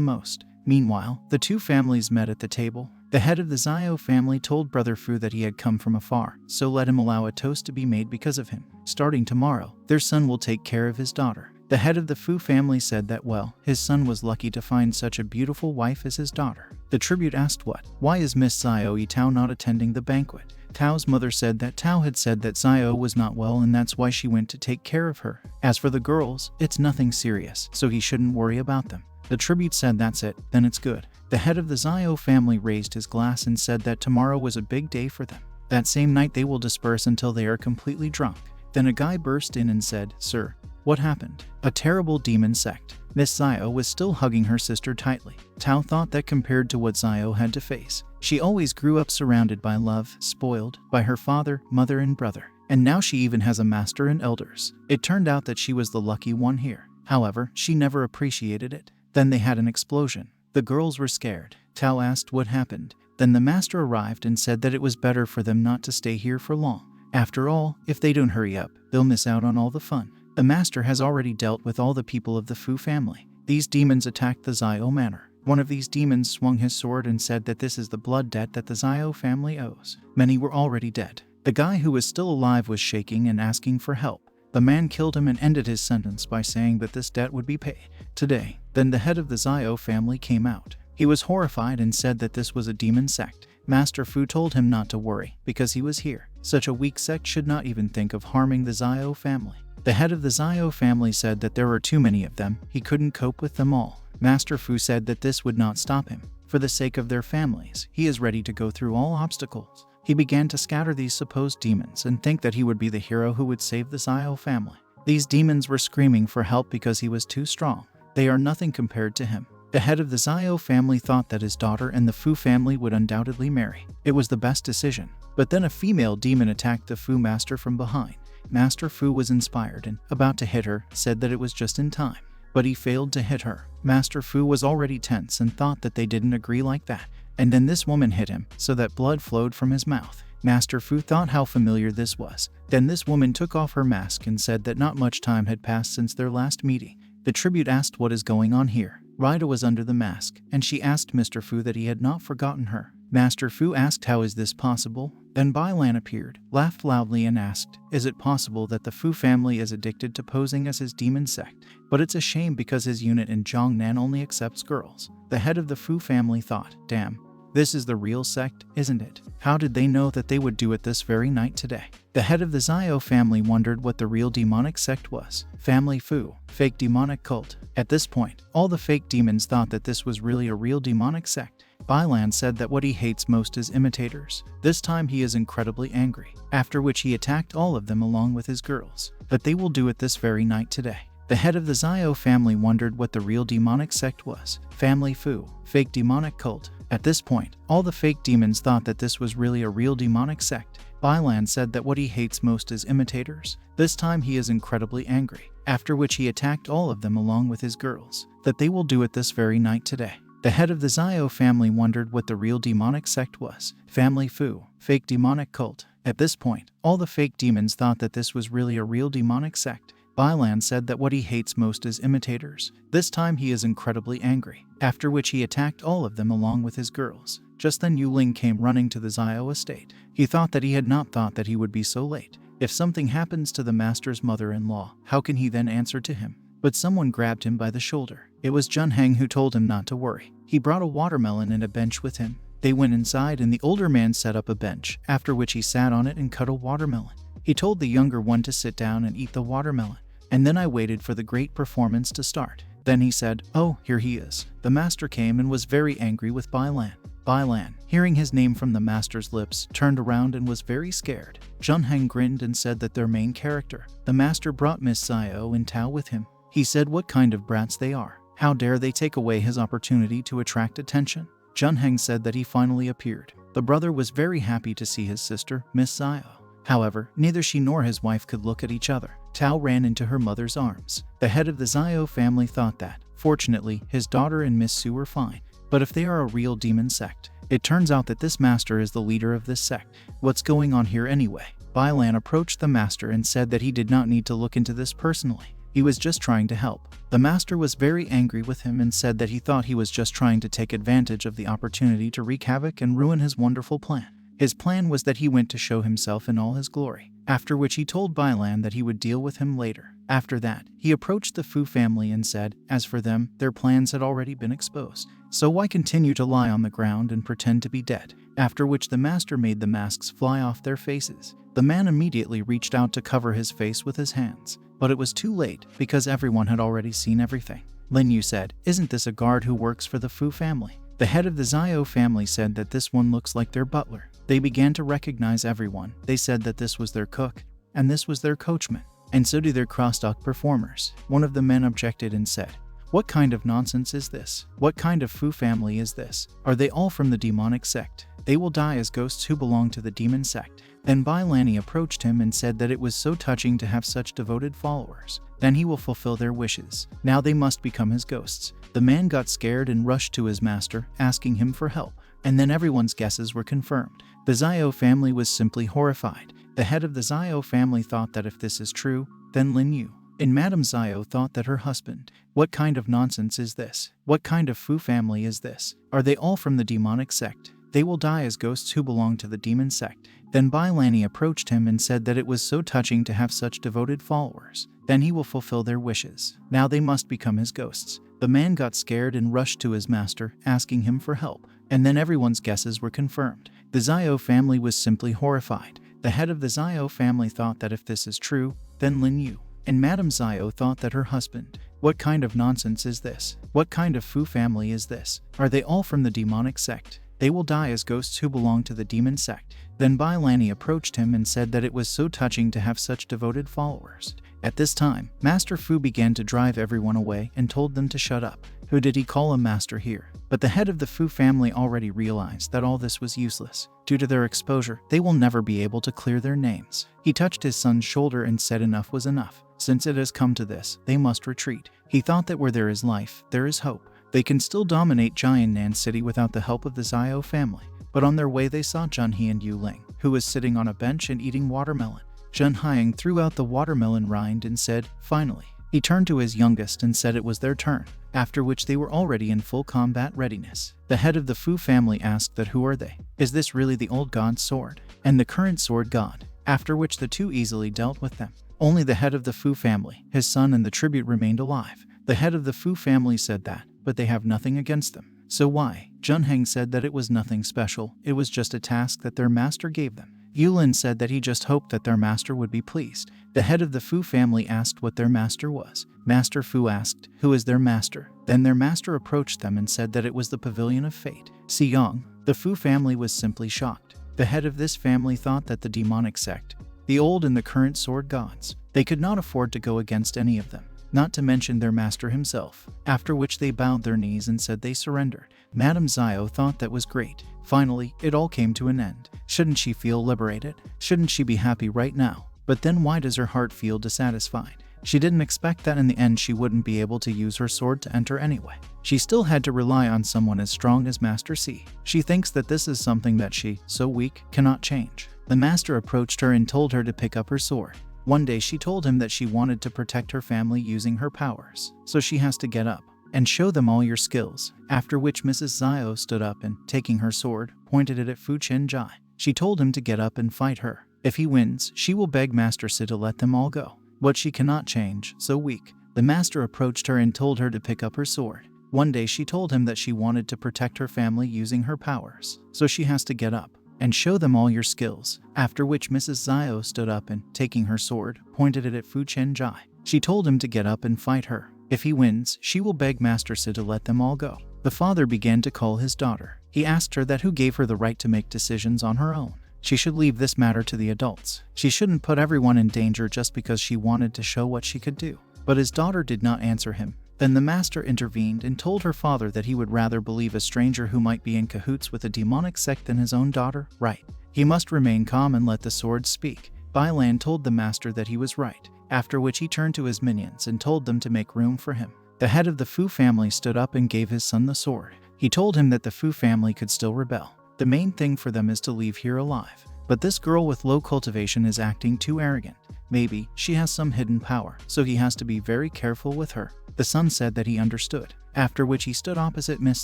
most. Meanwhile, the two families met at the table. The head of the Zio family told Brother Fu that he had come from afar, so let him allow a toast to be made because of him. Starting tomorrow, their son will take care of his daughter. The head of the Fu family said that, well, his son was lucky to find such a beautiful wife as his daughter. The tribute asked what? Why is Miss Zio Tao not attending the banquet? Tao's mother said that Tao had said that Zio was not well and that's why she went to take care of her. As for the girls, it's nothing serious, so he shouldn't worry about them. The tribute said that's it, then it's good. The head of the Zio family raised his glass and said that tomorrow was a big day for them. That same night they will disperse until they are completely drunk. Then a guy burst in and said, "Sir, what happened?" A terrible demon sect. Miss Zio was still hugging her sister tightly. Tao thought that compared to what Zio had to face, she always grew up surrounded by love, spoiled by her father, mother, and brother. And now she even has a master and elders. It turned out that she was the lucky one here. However, she never appreciated it. Then they had an explosion. The girls were scared. Tao asked what happened. Then the master arrived and said that it was better for them not to stay here for long. After all, if they don't hurry up, they'll miss out on all the fun. The master has already dealt with all the people of the Fu family. These demons attacked the Zio manor. One of these demons swung his sword and said that this is the blood debt that the Zio family owes. Many were already dead. The guy who was still alive was shaking and asking for help. The man killed him and ended his sentence by saying that this debt would be paid today. Then the head of the Zio family came out. He was horrified and said that this was a demon sect. Master Fu told him not to worry, because he was here. Such a weak sect should not even think of harming the Zio family. The head of the Zio family said that there were too many of them, he couldn't cope with them all. Master Fu said that this would not stop him. For the sake of their families, he is ready to go through all obstacles. He began to scatter these supposed demons and think that he would be the hero who would save the Zio family. These demons were screaming for help because he was too strong. They are nothing compared to him. The head of the Zio family thought that his daughter and the Fu family would undoubtedly marry. It was the best decision. But then a female demon attacked the Fu master from behind. Master Fu was inspired and, about to hit her, said that it was just in time. But he failed to hit her. Master Fu was already tense and thought that they didn't agree like that. And then this woman hit him, so that blood flowed from his mouth. Master Fu thought how familiar this was. Then this woman took off her mask and said that not much time had passed since their last meeting. The tribute asked what is going on here. Rida was under the mask, and she asked Mr. Fu that he had not forgotten her. Master Fu asked how is this possible? Then Bai Lan appeared, laughed loudly and asked, is it possible that the Fu family is addicted to posing as his demon sect? But it's a shame because his unit in Zhongnan only accepts girls. The head of the Fu family thought, damn, this is the real sect, isn't it? How did they know that they would do it this very night today? The head of the Zio family wondered what the real demonic sect was. Family Fu, fake demonic cult. At this point, all the fake demons thought that this was really a real demonic sect. Bai Lan said that what he hates most is imitators. This time he is incredibly angry, after which he attacked all of them along with his girls. But they will do it this very night today. The head of the Zio family wondered what the real demonic sect was. Family Fu, fake demonic cult. At this point, all the fake demons thought that this was really a real demonic sect. Bai Lan said that what he hates most is imitators. This time he is incredibly angry, after which he attacked all of them along with his girls. That they will do it this very night today. The head of the Zio family wondered what the real demonic sect was. Family Fu, fake demonic cult. At this point, all the fake demons thought that this was really a real demonic sect. Bailan said that what he hates most is imitators. This time he is incredibly angry, after which he attacked all of them along with his girls. Just then Yuling came running to the Zio estate. He thought that he had not thought that he would be so late. If something happens to the master's mother-in-law, how can he then answer to him? But someone grabbed him by the shoulder. It was Junheng who told him not to worry. He brought a watermelon and a bench with him. They went inside and the older man set up a bench, after which he sat on it and cut a watermelon. He told the younger one to sit down and eat the watermelon. And then I waited for the great performance to start. Then he said, "Oh, here he is." The master came and was very angry with Bailan. Bailan, hearing his name from the master's lips, turned around and was very scared. Junheng grinned and said that their main character, the master, brought Miss Zio and Tao with him. He said what kind of brats they are. How dare they take away his opportunity to attract attention? Junheng said that he finally appeared. The brother was very happy to see his sister, Miss Zio. However, neither she nor his wife could look at each other. Tao ran into her mother's arms. The head of the Zio family thought that, fortunately, his daughter and Miss Su were fine. But if they are a real demon sect, it turns out that this master is the leader of this sect. What's going on here anyway? Bailan approached the master and said that he did not need to look into this personally. He was just trying to help. The master was very angry with him and said that he thought he was just trying to take advantage of the opportunity to wreak havoc and ruin his wonderful plan. His plan was that he went to show himself in all his glory, after which he told Bailan that he would deal with him later. After that, he approached the Fu family and said, as for them, their plans had already been exposed, so why continue to lie on the ground and pretend to be dead? After which the master made the masks fly off their faces. The man immediately reached out to cover his face with his hands, but it was too late because everyone had already seen everything. Lin Yu said, "Isn't this a guard who works for the Fu family?" The head of the Zio family said that this one looks like their butler. They began to recognize everyone. They said that this was their cook, and this was their coachman, and so do their cross-dock performers. One of the men objected and said, "What kind of nonsense is this? What kind of Fu family is this? Are they all from the demonic sect? They will die as ghosts who belong to the demon sect." Then Bailani approached him and said that it was so touching to have such devoted followers. Then he will fulfill their wishes. Now they must become his ghosts. The man got scared and rushed to his master, asking him for help. And then everyone's guesses were confirmed. The Zio family was simply horrified. The head of the Zio family thought that if this is true, then Lin Yu and Madame Zio thought that her husband. What kind of nonsense is this? What kind of Fu family is this? Are they all from the demonic sect? They will die as ghosts who belong to the demon sect. Then Bailani approached him and said that it was so touching to have such devoted followers. Then he will fulfill their wishes. Now they must become his ghosts. The man got scared and rushed to his master, asking him for help. And then everyone's guesses were confirmed. The Zio family was simply horrified. The head of the Zio family thought that if this is true, then Lin Yu and Madame Zio thought that her husband. What kind of nonsense is this? What kind of Fu family is this? Are they all from the demonic sect? They will die as ghosts who belong to the demon sect. Then Bailani approached him and said that it was so touching to have such devoted followers. At this time, Master Fu began to drive everyone away and told them to shut up. Who did he call a master here? But the head of the Fu family already realized that all this was useless. Due to their exposure, they will never be able to clear their names. He touched his son's shoulder and said enough was enough. Since it has come to this, they must retreat. He thought that where there is life, there is hope. They can still dominate Jiannan City without the help of the Zio family. But on their way they saw Junhe and Yu Ling, who was sitting on a bench and eating watermelon. Junhe threw out the watermelon rind and said, "Finally." He turned to his youngest and said it was their turn, after which they were already in full combat readiness. The head of the Fu family asked that who are they? Is this really the old god's sword? And the current sword god? After which the two easily dealt with them. Only the head of the Fu family, his son and the tribute remained alive. The head of the Fu family said that, but they have nothing against them. So why? Junheng said that it was nothing special, it was just a task that their master gave them. Yulin said that he just hoped that their master would be pleased. The head of the Fu family asked what their master was. Master Fu asked, who is their master? Then their master approached them and said that it was the Pavilion of Fate. Siyang, the Fu family was simply shocked. The head of this family thought that the demonic sect, the old and the current sword gods, they could not afford to go against any of them, not to mention their master himself, after which they bowed their knees and said they surrendered. Madame Zio thought that was great. Finally, it all came to an end. Shouldn't she feel liberated? Shouldn't she be happy right now? But then why does her heart feel dissatisfied? She didn't expect that in the end she wouldn't be able to use her sword to enter anyway. She still had to rely on someone as strong as Master C. She thinks that this is something that she, so weak, cannot change. The master approached her and told her to pick up her sword. One day she told him that she wanted to protect her family using her powers, so she has to get up and show them all your skills. After which Mrs. Zio stood up and, taking her sword, pointed it at Fu Chen-jai. She told him to get up and fight her. If he wins, she will beg Master Si to let them all go. But she cannot change, so weak. The master approached her and told her to pick up her sword. One day she told him that she wanted to protect her family using her powers, so she has to get up and show them all your skills. After which Mrs. Zio stood up and, taking her sword, pointed it at Fu Chen-jai. She told him to get up and fight her. If he wins, she will beg Master Si to let them all go. The father began to call his daughter. He asked her that who gave her the right to make decisions on her own. She should leave this matter to the adults. She shouldn't put everyone in danger just because she wanted to show what she could do. But his daughter did not answer him. Then the master intervened and told her father that he would rather believe a stranger who might be in cahoots with a demonic sect than his own daughter. Right. He must remain calm and let the sword speak. Bai Lan told the master that he was right, after which he turned to his minions and told them to make room for him. The head of the Fu family stood up and gave his son the sword. He told him that the Fu family could still rebel. The main thing for them is to leave here alive. But this girl with low cultivation is acting too arrogant. Maybe she has some hidden power, so he has to be very careful with her. The son said that he understood, after which he stood opposite Miss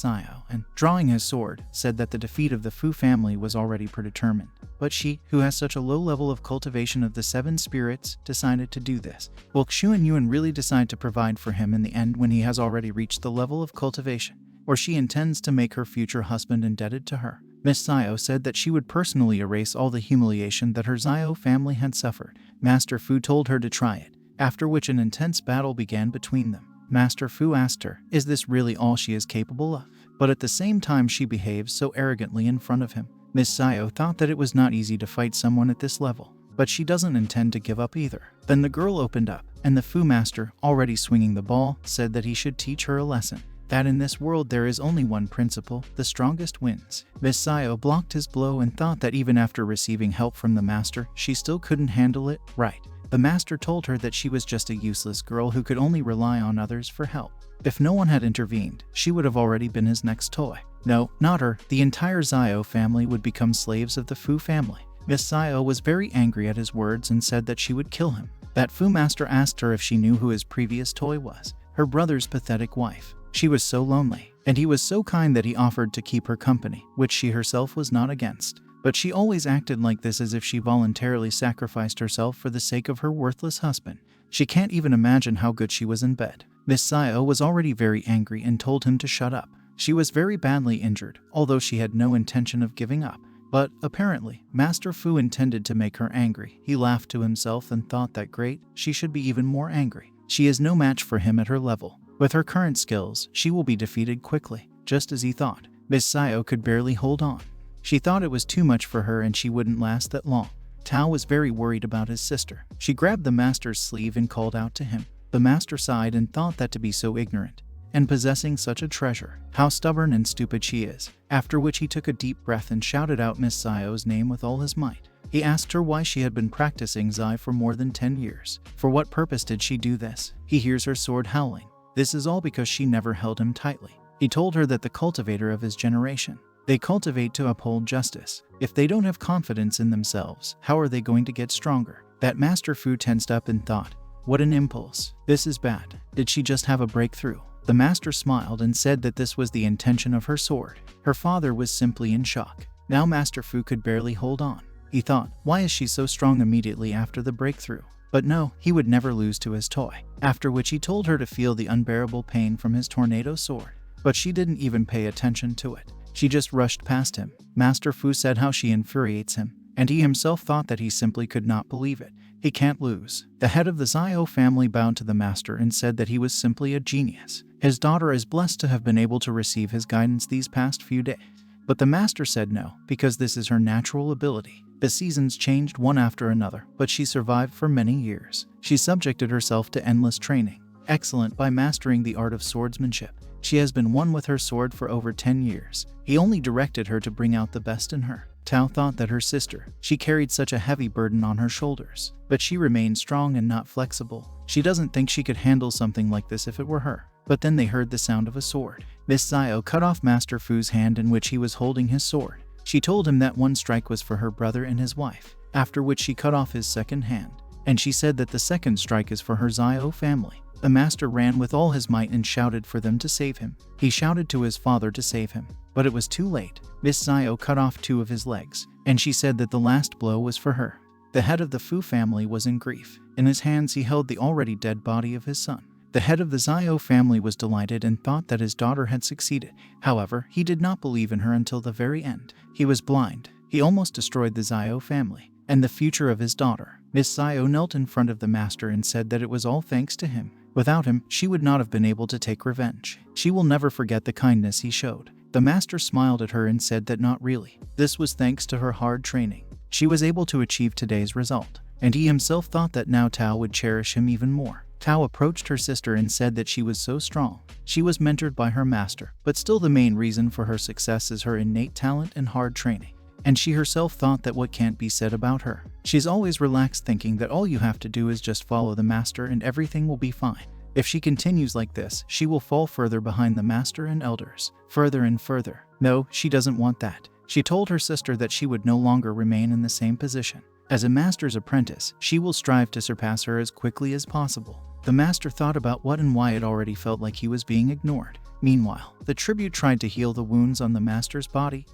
Zio and, drawing his sword, said that the defeat of the Fu family was already predetermined. But she, who has such a low level of cultivation of the seven spirits, decided to do this. Will Xuan Yuan really decide to provide for him in the end when he has already reached the level of cultivation? Or she intends to make her future husband indebted to her? Miss Zio said that she would personally erase all the humiliation that her Zio family had suffered. Master Fu told her to try it, after which an intense battle began between them. Master Fu asked her, is this really all she is capable of? But at the same time she behaves so arrogantly in front of him. Miss Zio thought that it was not easy to fight someone at this level, but she doesn't intend to give up either. Then the girl opened up, and the Fu master, already swinging the ball, said that he should teach her a lesson. That in this world there is only one principle, the strongest wins. Miss Zio blocked his blow and thought that even after receiving help from the master, she still couldn't handle it right. The master told her that she was just a useless girl who could only rely on others for help. If no one had intervened, she would have already been his next toy. No, not her. The entire Zio family would become slaves of the Fu family. Miss Zio was very angry at his words and said that she would kill him. That Fu master asked her if she knew who his previous toy was. Her brother's pathetic wife. She was so lonely, and he was so kind that he offered to keep her company, which she herself was not against. But she always acted like this as if she voluntarily sacrificed herself for the sake of her worthless husband. She can't even imagine how good she was in bed. Miss Zio was already very angry and told him to shut up. She was very badly injured, although she had no intention of giving up. But, apparently, Master Fu intended to make her angry. He laughed to himself and thought that great, she should be even more angry. She is no match for him at her level. With her current skills, she will be defeated quickly, just as he thought. Miss Zio could barely hold on. She thought it was too much for her and she wouldn't last that long. Tao was very worried about his sister. She grabbed the master's sleeve and called out to him. The master sighed and thought that to be so ignorant and possessing such a treasure, how stubborn and stupid she is. After which he took a deep breath and shouted out Miss Zio's name with all his might. He asked her why she had been practicing Zai for more than 10 years. For what purpose did she do this? He hears her sword howling. This is all because she never held him tightly. He told her that the cultivator of his generation, they cultivate to uphold justice. If they don't have confidence in themselves, how are they going to get stronger? That Master Fu tensed up and thought, what an impulse. This is bad. Did she just have a breakthrough? The master smiled and said that this was the intention of her sword. Her father was simply in shock. Now Master Fu could barely hold on. He thought, why is she so strong immediately after the breakthrough? But no, he would never lose to his toy. After which he told her to feel the unbearable pain from his tornado sword. But she didn't even pay attention to it. She just rushed past him. Master Fu said how she infuriates him, and he himself thought that he simply could not believe it. He can't lose. The head of the Zio family bowed to the master and said that he was simply a genius. His daughter is blessed to have been able to receive his guidance these past few days. But the master said no, because this is her natural ability. The seasons changed one after another, but she survived for many years. She subjected herself to endless training. Excellent by mastering the art of swordsmanship. She has been one with her sword for over 10 years. He only directed her to bring out the best in her. Tao thought that her sister, she carried such a heavy burden on her shoulders, but she remained strong and not flexible. She doesn't think she could handle something like this if it were her. But then they heard the sound of a sword. Miss Zio cut off Master Fu's hand in which he was holding his sword. She told him that one strike was for her brother and his wife, after which she cut off his second hand, and she said that the second strike is for her Zio family. The master ran with all his might and shouted for them to save him. He shouted to his father to save him, but it was too late. Miss Zio cut off 2 of his legs, and she said that the last blow was for her. The head of the Fu family was in grief. In his hands he held the already dead body of his son. The head of the Zio family was delighted and thought that his daughter had succeeded. However, he did not believe in her until the very end. He was blind. He almost destroyed the Zio family and the future of his daughter. Miss Zio knelt in front of the master and said that it was all thanks to him. Without him, she would not have been able to take revenge. She will never forget the kindness he showed. The master smiled at her and said that not really. This was thanks to her hard training. She was able to achieve today's result, and he himself thought that now Tao would cherish him even more. Tao approached her sister and said that she was so strong. She was mentored by her master, but still the main reason for her success is her innate talent and hard training. And she herself thought that what can't be said about her. She's always relaxed, thinking that all you have to do is just follow the master and everything will be fine. If she continues like this, she will fall further behind the master and elders, further and further. No, she doesn't want that. She told her sister that she would no longer remain in the same position. As a master's apprentice, she will strive to surpass her as quickly as possible. The master thought about what and why it already felt like he was being ignored. Meanwhile, the tribute tried to heal the wounds on the master's body.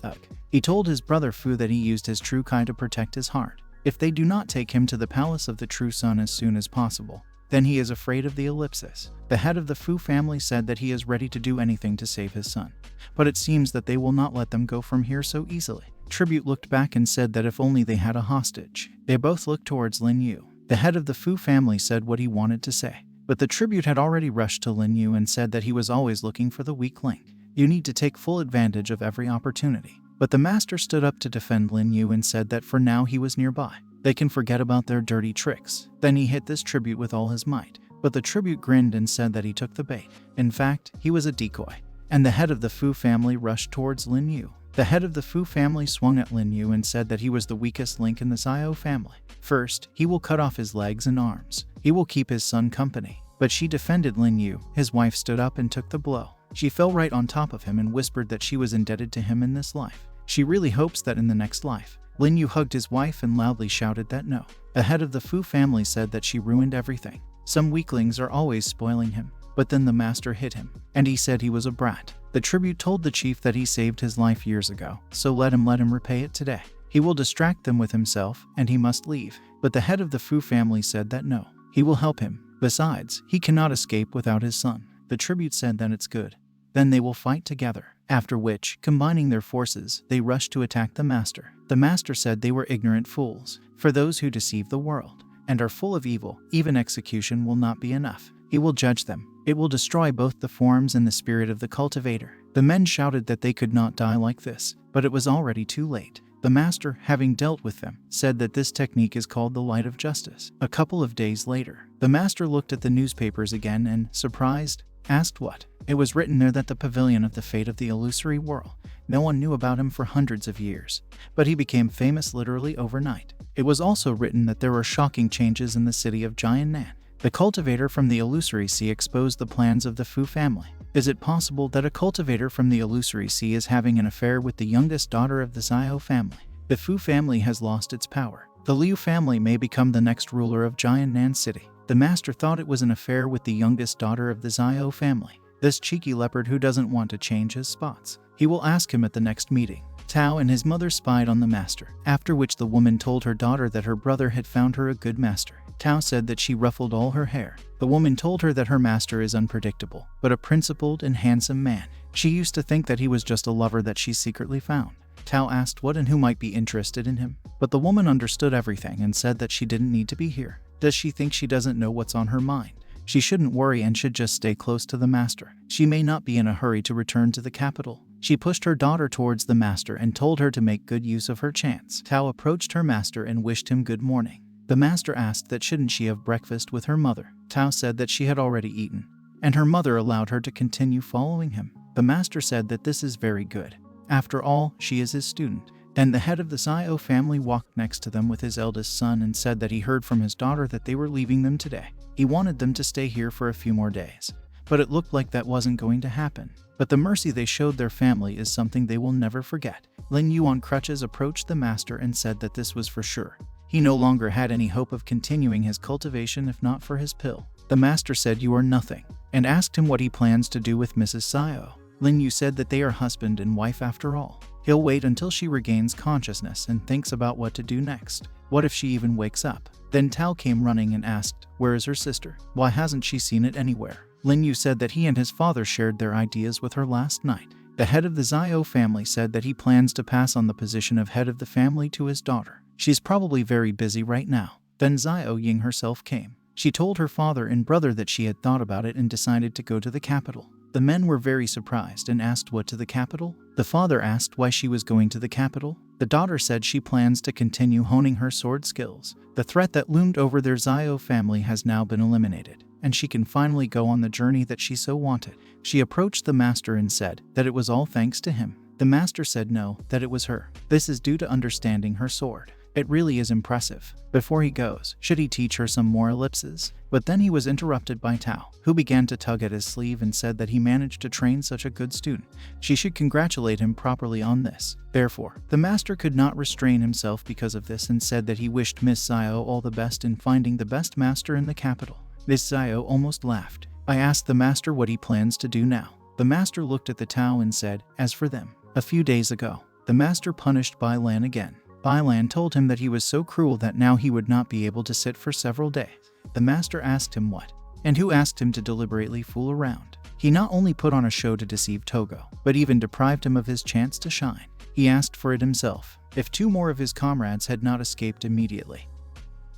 He told his brother Fu that he used his true Kai to protect his heart. If they do not take him to the palace of the true sun as soon as possible, then he is afraid of the ellipsis. The head of the Fu family said that he is ready to do anything to save his son, but it seems that they will not let them go from here so easily. Tribute looked back and said that if only they had a hostage. They both looked towards Lin Yu. The head of the Fu family said what he wanted to say, but the tribute had already rushed to Lin Yu and said that he was always looking for the weak link. You need to take full advantage of every opportunity. But the master stood up to defend Lin Yu and said that for now he was nearby. They can forget about their dirty tricks. Then he hit this tribute with all his might, but the tribute grinned and said that he took the bait. In fact, he was a decoy. And the head of the Fu family rushed towards Lin Yu. The head of the Fu family swung at Lin Yu and said that he was the weakest link in the Zio family. First, he will cut off his legs and arms. He will keep his son company. But she defended Lin Yu. His wife stood up and took the blow. She fell right on top of him and whispered that she was indebted to him in this life. She really hopes that in the next life. Lin Yu hugged his wife and loudly shouted that no. The head of the Fu family said that she ruined everything. Some weaklings are always spoiling him. But then the master hit him, and he said he was a brat. The tribute told the chief that he saved his life years ago, so let him repay it today. He will distract them with himself, and he must leave. But the head of the Fu family said that no, he will help him. Besides, he cannot escape without his son. The tribute said that it's good. Then they will fight together. After which, combining their forces, they rushed to attack the master. The master said they were ignorant fools. For those who deceive the world and are full of evil, even execution will not be enough. He will judge them. It will destroy both the forms and the spirit of the cultivator. The men shouted that they could not die like this, but it was already too late. The master, having dealt with them, said that this technique is called the light of justice. A couple of days later, the master looked at the newspapers again and, surprised, asked what. It was written there that the pavilion of the fate of the illusory world. No one knew about him for hundreds of years, but he became famous literally overnight. It was also written that there were shocking changes in the city of Jiannan. The cultivator from the illusory sea exposed the plans of the Fu family. Is it possible that a cultivator from the illusory sea is having an affair with the youngest daughter of the Zio family? The Fu family has lost its power. The Liu family may become the next ruler of Jiannan City. The master thought it was an affair with the youngest daughter of the Zio family. This cheeky leopard who doesn't want to change his spots. He will ask him at the next meeting. Tao and his mother spied on the master, after which the woman told her daughter that her brother had found her a good master. Tao said that she ruffled all her hair. The woman told her that her master is unpredictable, but a principled and handsome man. She used to think that he was just a lover that she secretly found. Tao asked what and who might be interested in him, but the woman understood everything and said that she didn't need to be here. Does she think she doesn't know what's on her mind? She shouldn't worry and should just stay close to the master. She may not be in a hurry to return to the capital. She pushed her daughter towards the master and told her to make good use of her chance. Tao approached her master and wished him good morning. The master asked that shouldn't she have breakfast with her mother. Tao said that she had already eaten, and her mother allowed her to continue following him. The master said that this is very good. After all, she is his student. Then the head of the Zio family walked next to them with his eldest son and said that he heard from his daughter that they were leaving them today. He wanted them to stay here for a few more days. but it looked like that wasn't going to happen. But the mercy they showed their family is something they will never forget. Lin Yu on crutches approached the master and said that this was for sure. He no longer had any hope of continuing his cultivation if not for his pill. The master said, "You are nothing," and asked him what he plans to do with Mrs. Sayo. Lin Yu said that they are husband and wife after all. He'll wait until she regains consciousness and thinks about what to do next. What if she even wakes up? Then Tao came running and asked, "Where is her sister? Why hasn't she seen it anywhere?" Lin Yu said that he and his father shared their ideas with her last night. The head of the Zhao family said that he plans to pass on the position of head of the family to his daughter. She's probably very busy right now. Then Zhao Ying herself came. She told her father and brother that she had thought about it and decided to go to the capital. The men were very surprised and asked what to the capital. The father asked why she was going to the capital. The daughter said she plans to continue honing her sword skills. The threat that loomed over their Zhao family has now been eliminated, and she can finally go on the journey that she so wanted. She approached the master and said that it was all thanks to him. The master said no, that it was her. This is due to understanding her sword. It really is impressive. Before he goes, should he teach her some more ellipses? But then he was interrupted by Tao, who began to tug at his sleeve and said that he managed to train such a good student. She should congratulate him properly on this. Therefore, the master could not restrain himself because of this and said that he wished Miss Sayo all the best in finding the best master in the capital. Miss Sayo almost laughed. I asked the master what he plans to do now. The master looked at the Tao and said, "As for them." A few days ago, the master punished Bai Lan again. Bai Lan told him that he was so cruel that now he would not be able to sit for several days. The master asked him what, and who asked him to deliberately fool around. He not only put on a show to deceive Togo, but even deprived him of his chance to shine. He asked for it himself. If 2 more of his comrades had not escaped immediately,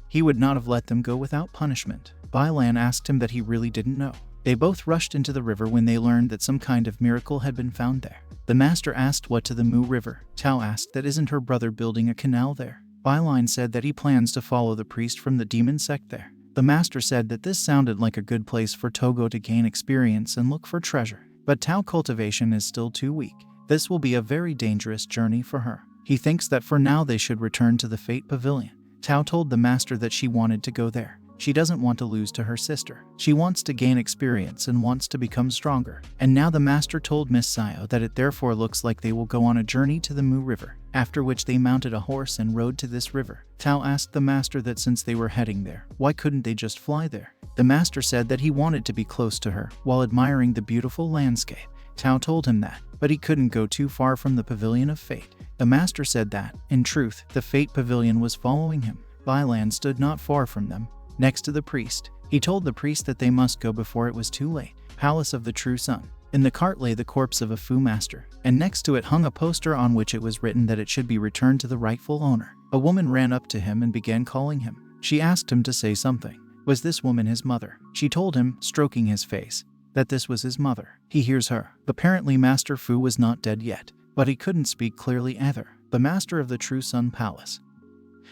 he would not have let them go without punishment. Bai Lan asked him that he really didn't know. They both rushed into the river when they learned that some kind of miracle had been found there. The master asked what to the Mu River. Tao asked that isn't her brother building a canal there. Bai Lan said that he plans to follow the priest from the demon sect there. The master said that this sounded like a good place for Togo to gain experience and look for treasure. But Tao cultivation is still too weak. This will be a very dangerous journey for her. He thinks that for now they should return to the Fate Pavilion. Tao told the master that she wanted to go there. She doesn't want to lose to her sister. She wants to gain experience and wants to become stronger. And now the master told Miss Sayo that it therefore looks like they will go on a journey to the Mu River, after which they mounted a horse and rode to this river. Tao asked the master that since they were heading there, why couldn't they just fly there? The master said that he wanted to be close to her while admiring the beautiful landscape. Tao told him that, but he couldn't go too far from the Pavilion of Fate. The master said that, in truth, the Fate Pavilion was following him. Bai Lan stood not far from them, next to the priest. He told the priest that they must go before it was too late. Palace of the True Sun. In the cart lay the corpse of a Fu master, and next to it hung a poster on which it was written that it should be returned to the rightful owner. A woman ran up to him and began calling him. She asked him to say something. Was this woman his mother? She told him, stroking his face, that this was his mother. He hears her. Apparently Master Fu was not dead yet, but he couldn't speak clearly either. The master of the True Sun Palace,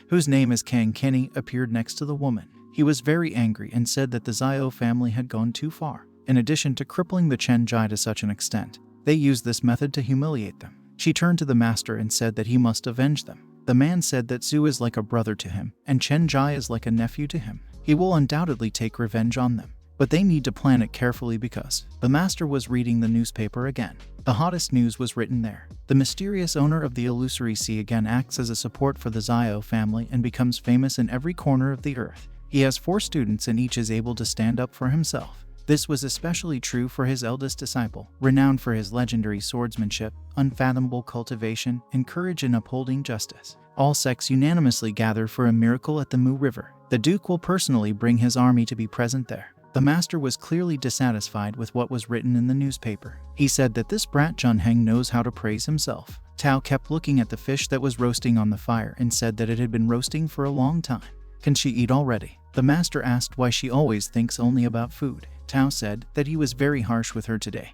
whose name is Kang Kenny, appeared next to the woman. He was very angry and said that the Zhao family had gone too far. In addition to crippling the Chen Jai to such an extent, they used this method to humiliate them. She turned to the master and said that he must avenge them. The man said that Su is like a brother to him, and Chen Jai is like a nephew to him. He will undoubtedly take revenge on them, but they need to plan it carefully because the master was reading the newspaper again. The hottest news was written there. The mysterious owner of the illusory sea again acts as a support for the Zhao family and becomes famous in every corner of the earth. He has 4 students and each is able to stand up for himself. This was especially true for his eldest disciple, renowned for his legendary swordsmanship, unfathomable cultivation, and courage in upholding justice. All sects unanimously gather for a miracle at the Mu River. The Duke will personally bring his army to be present there. The master was clearly dissatisfied with what was written in the newspaper. He said that this brat Junheng knows how to praise himself. Tao kept looking at the fish that was roasting on the fire and said that it had been roasting for a long time. Can she eat already? The master asked why she always thinks only about food. Tao said that he was very harsh with her today.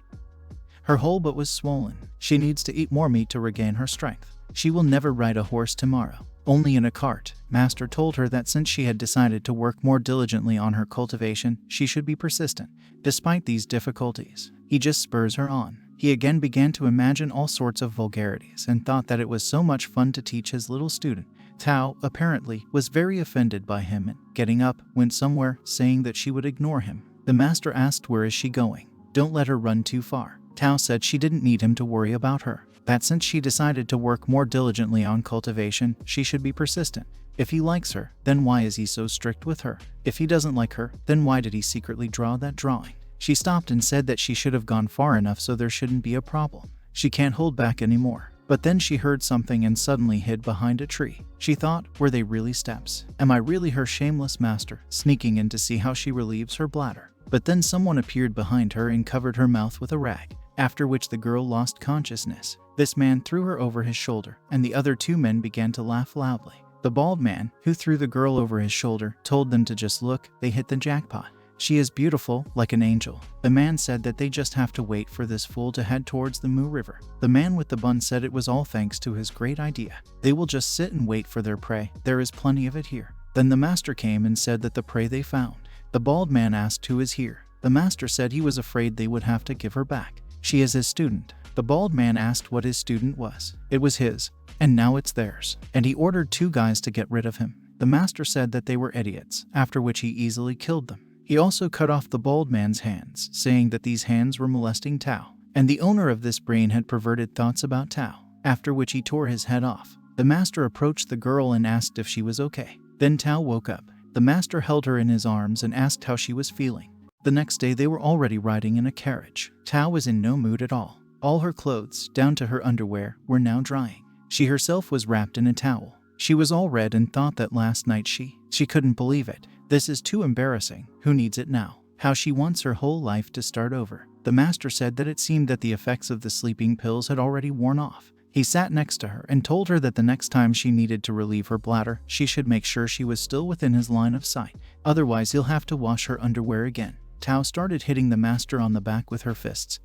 Her whole butt was swollen. She needs to eat more meat to regain her strength. She will never ride a horse tomorrow, only in a cart. Master told her that since she had decided to work more diligently on her cultivation, she should be persistent. Despite these difficulties, he just spurs her on. He again began to imagine all sorts of vulgarities and thought that it was so much fun to teach his little student. Tao, apparently, was very offended by him and, getting up, went somewhere, saying that she would ignore him. The master asked where is she going. Don't let her run too far. Tao said she didn't need him to worry about her, that since she decided to work more diligently on cultivation, she should be persistent. If he likes her, then why is he so strict with her? If he doesn't like her, then why did he secretly draw that drawing? She stopped and said that she should have gone far enough so there shouldn't be a problem. She can't hold back anymore. But then she heard something and suddenly hid behind a tree. She thought, were they really steps? Am I really her shameless master, sneaking in to see how she relieves her bladder? But then someone appeared behind her and covered her mouth with a rag, after which the girl lost consciousness. This man threw her over his shoulder, and the other two men began to laugh loudly. The bald man, who threw the girl over his shoulder, told them to just look, they hit the jackpot. She is beautiful, like an angel. The man said that they just have to wait for this fool to head towards the Mu River. The man with the bun said it was all thanks to his great idea. They will just sit and wait for their prey. There is plenty of it here. Then the master came and said that the prey they found. The bald man asked who is here. The master said he was afraid they would have to give her back. She is his student. The bald man asked what his student was. It was his, and now it's theirs. And he ordered two guys to get rid of him. The master said that they were idiots, after which he easily killed them. He also cut off the bald man's hands, saying that these hands were molesting Tao, and the owner of this brain had perverted thoughts about Tao, after which he tore his head off. The master approached the girl and asked if she was okay. Then Tao woke up. The master held her in his arms and asked how she was feeling. The next day they were already riding in a carriage. Tao was in no mood at all. All her clothes, down to her underwear, were now drying. She herself was wrapped in a towel. She was all red and thought that last night she couldn't believe it. This is too embarrassing. Who needs it now? How she wants her whole life to start over. The master said that it seemed that the effects of the sleeping pills had already worn off. He sat next to her and told her that the next time she needed to relieve her bladder, she should make sure she was still within his line of sight. Otherwise, he'll have to wash her underwear again. Tao started hitting the master on the back with her fists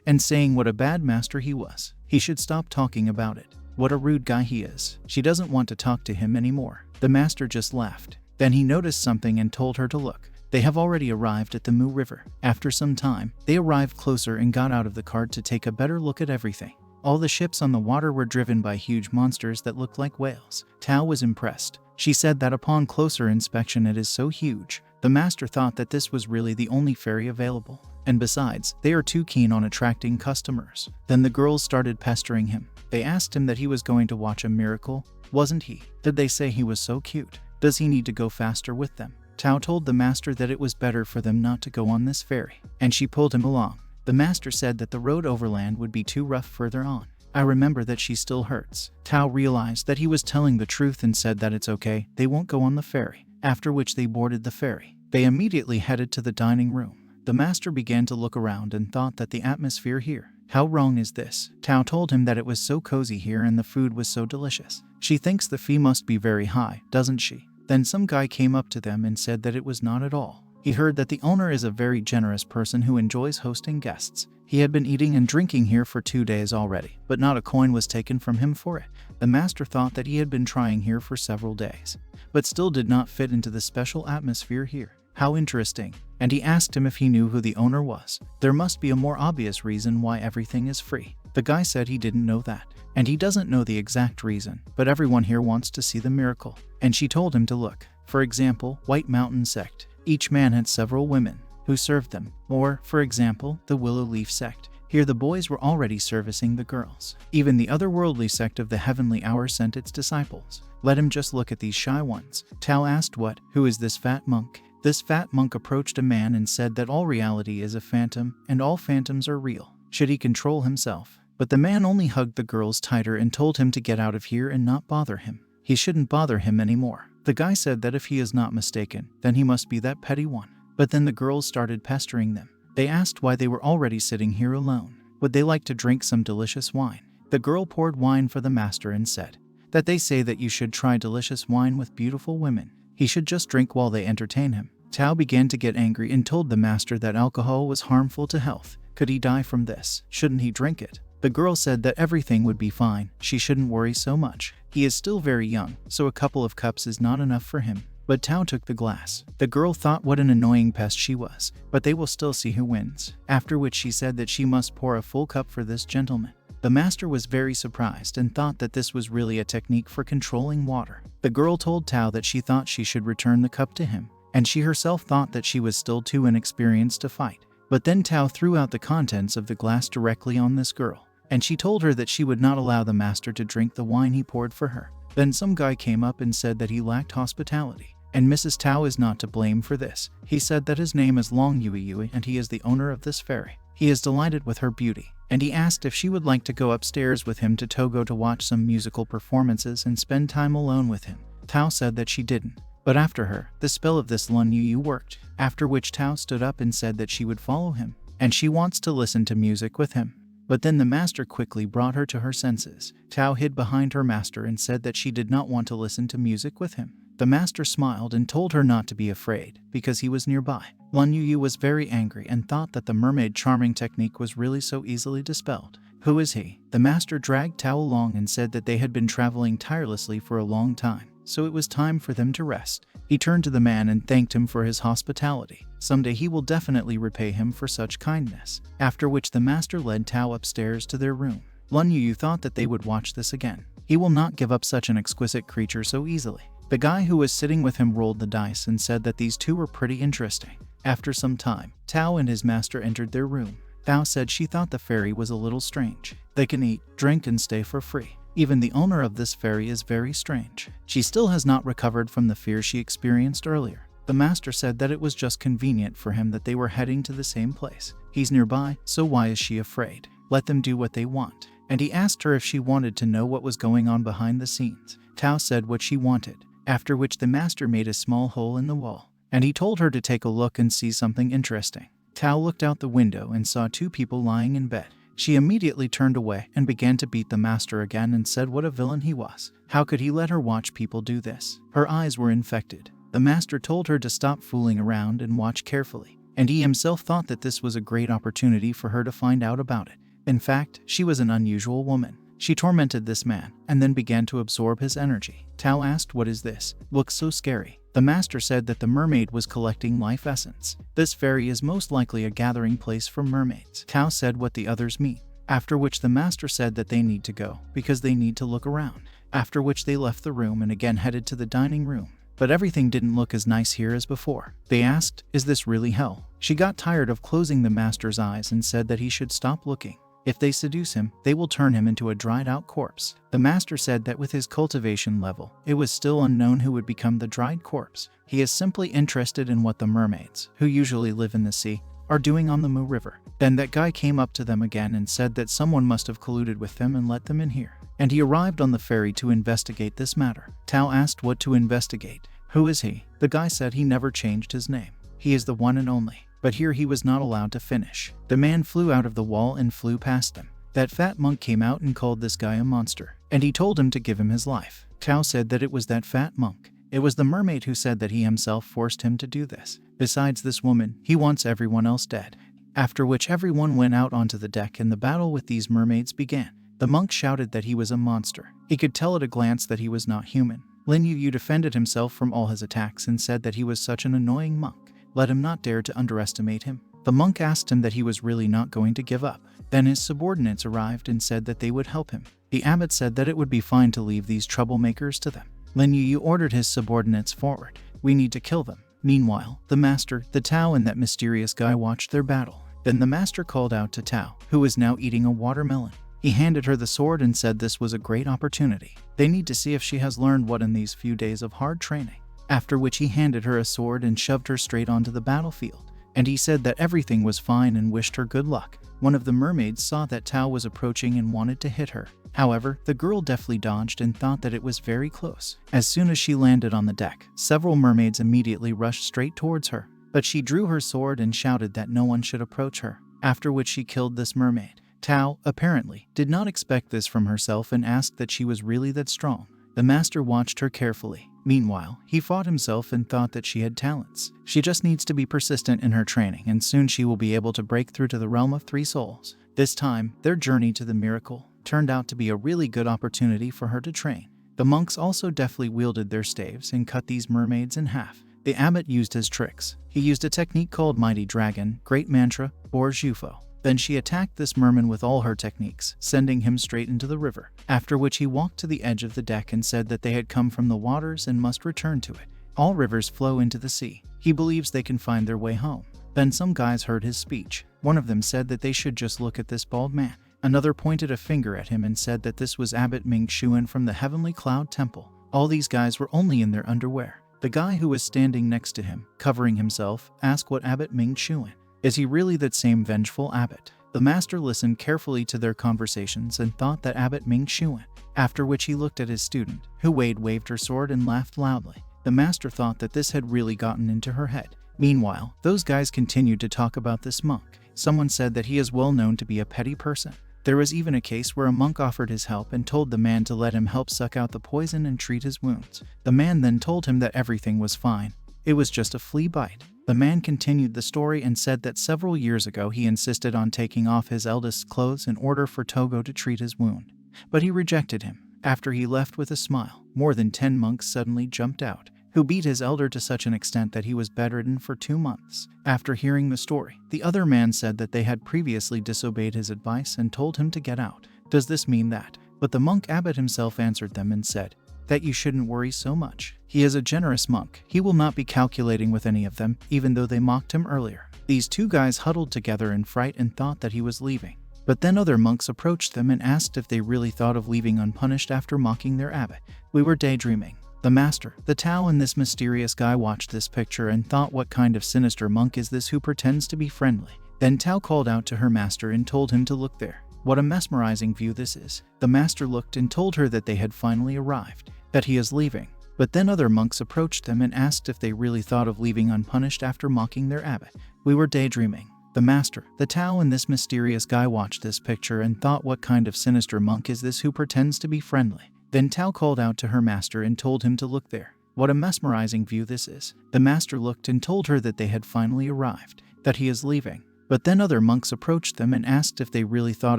and saying what a bad master he was. He should stop talking about it. What a rude guy he is. She doesn't want to talk to him anymore. The master just laughed. Then he noticed something and told her to look. They have already arrived at the Mu River. After some time, they arrived closer and got out of the cart to take a better look at everything. All the ships on the water were driven by huge monsters that looked like whales. Tao was impressed. She said that upon closer inspection it is so huge. The master thought that this was really the only ferry available. And besides, they are too keen on attracting customers. Then the girls started pestering him. They asked him that he was going to watch a miracle, wasn't he? Did they say he was so cute? Does he need to go faster with them? Tao told the master that it was better for them not to go on this ferry, and she pulled him along. The master said that the road overland would be too rough further on. I remember that she still hurts. Tao realized that he was telling the truth and said that it's okay, they won't go on the ferry, after which they boarded the ferry. They immediately headed to the dining room. The master began to look around and thought that the atmosphere here, how wrong is this? Tao told him that it was so cozy here and the food was so delicious. She thinks the fee must be very high, doesn't she? Then some guy came up to them and said that it was not at all. He heard that the owner is a very generous person who enjoys hosting guests. He had been eating and drinking here for 2 days already, but not a coin was taken from him for it. The master thought that he had been trying here for several days, but still did not fit into the special atmosphere here. How interesting. And he asked him if he knew who the owner was. There must be a more obvious reason why everything is free. The guy said he didn't know that, and he doesn't know the exact reason, but everyone here wants to see the miracle. And she told him to look. For example, White Mountain sect. Each man had several women who served them. Or, for example, the Willow Leaf sect. Here the boys were already servicing the girls. Even the otherworldly sect of the Heavenly Hour sent its disciples. Let him just look at these shy ones. Tao asked who is this fat monk? This fat monk approached a man and said that all reality is a phantom and all phantoms are real. Should he control himself? But the man only hugged the girls tighter and told him to get out of here and not bother him. He shouldn't bother him anymore. The guy said that if he is not mistaken, then he must be that petty one. But then the girls started pestering them. They asked why they were already sitting here alone. Would they like to drink some delicious wine? The girl poured wine for the master and said that they say that you should try delicious wine with beautiful women. He should just drink while they entertain him. Tao began to get angry and told the master that alcohol was harmful to health. Could he die from this? Shouldn't he drink it? The girl said that everything would be fine. She shouldn't worry so much. He is still very young, so a couple of cups is not enough for him. But Tao took the glass. The girl thought what an annoying pest she was, but they will still see who wins. After which she said that she must pour a full cup for this gentleman. The master was very surprised and thought that this was really a technique for controlling water. The girl told Tao that she thought she should return the cup to him, and she herself thought that she was still too inexperienced to fight. But then Tao threw out the contents of the glass directly on this girl, and she told her that she would not allow the master to drink the wine he poured for her. Then some guy came up and said that he lacked hospitality, and Mrs. Tao is not to blame for this. He said that his name is Long Yui Yui and he is the owner of this ferry. He is delighted with her beauty, and he asked if she would like to go upstairs with him to Togo to watch some musical performances and spend time alone with him. Tao said that she didn't, but after her, the spell of this Lun Yu worked, after which Tao stood up and said that she would follow him, and she wants to listen to music with him. But then the master quickly brought her to her senses. Tao hid behind her master and said that she did not want to listen to music with him. The master smiled and told her not to be afraid, because he was nearby. Lun Yu was very angry and thought that the mermaid charming technique was really so easily dispelled. Who is he? The master dragged Tao along and said that they had been traveling tirelessly for a long time, so it was time for them to rest. He turned to the man and thanked him for his hospitality. Someday he will definitely repay him for such kindness. After which the master led Tao upstairs to their room. Lun Yu thought that they would watch this again. He will not give up such an exquisite creature so easily. The guy who was sitting with him rolled the dice and said that these two were pretty interesting. After some time, Tao and his master entered their room. Tao said she thought the ferry was a little strange. They can eat, drink, and stay for free. Even the owner of this ferry is very strange. She still has not recovered from the fear she experienced earlier. The master said that it was just convenient for him that they were heading to the same place. He's nearby, so why is she afraid? Let them do what they want. And he asked her if she wanted to know what was going on behind the scenes. Tao said what she wanted, after which the master made a small hole in the wall, and he told her to take a look and see something interesting. Tao looked out the window and saw two people lying in bed. She immediately turned away and began to beat the master again and said what a villain he was. How could he let her watch people do this? Her eyes were infected. The master told her to stop fooling around and watch carefully, and he himself thought that this was a great opportunity for her to find out about it. In fact, she was an unusual woman. She tormented this man, and then began to absorb his energy. Tao asked, "What is this? Looks so scary." The master said that the mermaid was collecting life essence. This ferry is most likely a gathering place for mermaids. Tao said what the others mean, after which the master said that they need to go, because they need to look around. After which they left the room and again headed to the dining room. But everything didn't look as nice here as before. They asked, "Is this really hell?" She got tired of closing the master's eyes and said that he should stop looking. If they seduce him, they will turn him into a dried-out corpse. The master said that with his cultivation level, it was still unknown who would become the dried corpse. He is simply interested in what the mermaids, who usually live in the sea, are doing on the Mu River. Then that guy came up to them again and said that someone must have colluded with them and let them in here. And he arrived on the ferry to investigate this matter. Tao asked what to investigate. Who is he? The guy said he never changed his name. He is the one and only. But here he was not allowed to finish. The man flew out of the wall and flew past them. That fat monk came out and called this guy a monster, and he told him to give him his life. Tao said that it was that fat monk. It was the mermaid who said that he himself forced him to do this. Besides this woman, he wants everyone else dead. After which everyone went out onto the deck and the battle with these mermaids began. The monk shouted that he was a monster. He could tell at a glance that he was not human. Lin Yu defended himself from all his attacks and said that he was such an annoying monk. Let him not dare to underestimate him. The monk asked him that he was really not going to give up. Then his subordinates arrived and said that they would help him. The abbot said that it would be fine to leave these troublemakers to them. Lin Yu ordered his subordinates forward. We need to kill them. Meanwhile, the master, the Tao, and that mysterious guy watched their battle. Then the master called out to Tao, who was now eating a watermelon. He handed her the sword and said this was a great opportunity. They need to see if she has learned what in these few days of hard training. After which he handed her a sword and shoved her straight onto the battlefield. And he said that everything was fine and wished her good luck. One of the mermaids saw that Tao was approaching and wanted to hit her. However, the girl deftly dodged and thought that it was very close. As soon as she landed on the deck, several mermaids immediately rushed straight towards her. But she drew her sword and shouted that no one should approach her. After which she killed this mermaid. Tao, apparently, did not expect this from herself and asked that she was really that strong. The master watched her carefully. Meanwhile, he fought himself and thought that she had talents. She just needs to be persistent in her training and soon she will be able to break through to the realm of three souls. This time, their journey to the miracle turned out to be a really good opportunity for her to train. The monks also deftly wielded their staves and cut these mermaids in half. The abbot used his tricks. He used a technique called Mighty Dragon, Great Mantra, or Jufo. Then she attacked this merman with all her techniques, sending him straight into the river. After which he walked to the edge of the deck and said that they had come from the waters and must return to it. All rivers flow into the sea. He believes they can find their way home. Then some guys heard his speech. One of them said that they should just look at this bald man. Another pointed a finger at him and said that this was Abbot Ming Xuan from the Heavenly Cloud Temple. All these guys were only in their underwear. The guy who was standing next to him, covering himself, asked what Abbot Ming Xuan. Is he really that same vengeful abbot? The master listened carefully to their conversations and thought that Abbot Ming Xuan, after which he looked at his student, who waved her sword and laughed loudly. The master thought that this had really gotten into her head. Meanwhile, those guys continued to talk about this monk. Someone said that he is well known to be a petty person. There was even a case where a monk offered his help and told the man to let him help suck out the poison and treat his wounds. The man then told him that everything was fine. It was just a flea bite. The man continued the story and said that several years ago he insisted on taking off his eldest's clothes in order for Togo to treat his wound. But he rejected him. After he left with a smile, more than 10 monks suddenly jumped out, who beat his elder to such an extent that he was bedridden for 2 months. After hearing the story, the other man said that they had previously disobeyed his advice and told him to get out. Does this mean that? But the monk abbot himself answered them and said that you shouldn't worry so much. He is a generous monk. He will not be calculating with any of them, even though they mocked him earlier. These 2 guys huddled together in fright and thought that he was leaving. But then other monks approached them and asked if they really thought of leaving unpunished after mocking their abbot. We were daydreaming. The master, the Tao, and this mysterious guy watched this picture and thought, what kind of sinister monk is this who pretends to be friendly? Then Tao called out to her master and told him to look there. What a mesmerizing view this is. The master looked and told her that they had finally arrived, that he is leaving. But then other monks approached them and asked if they really thought of leaving unpunished after mocking their abbot. We were daydreaming. The master, the Tao, and this mysterious guy watched this picture and thought, what kind of sinister monk is this who pretends to be friendly? Then Tao called out to her master and told him to look there. What a mesmerizing view this is. The master looked and told her that they had finally arrived, that he is leaving. But then other monks approached them and asked if they really thought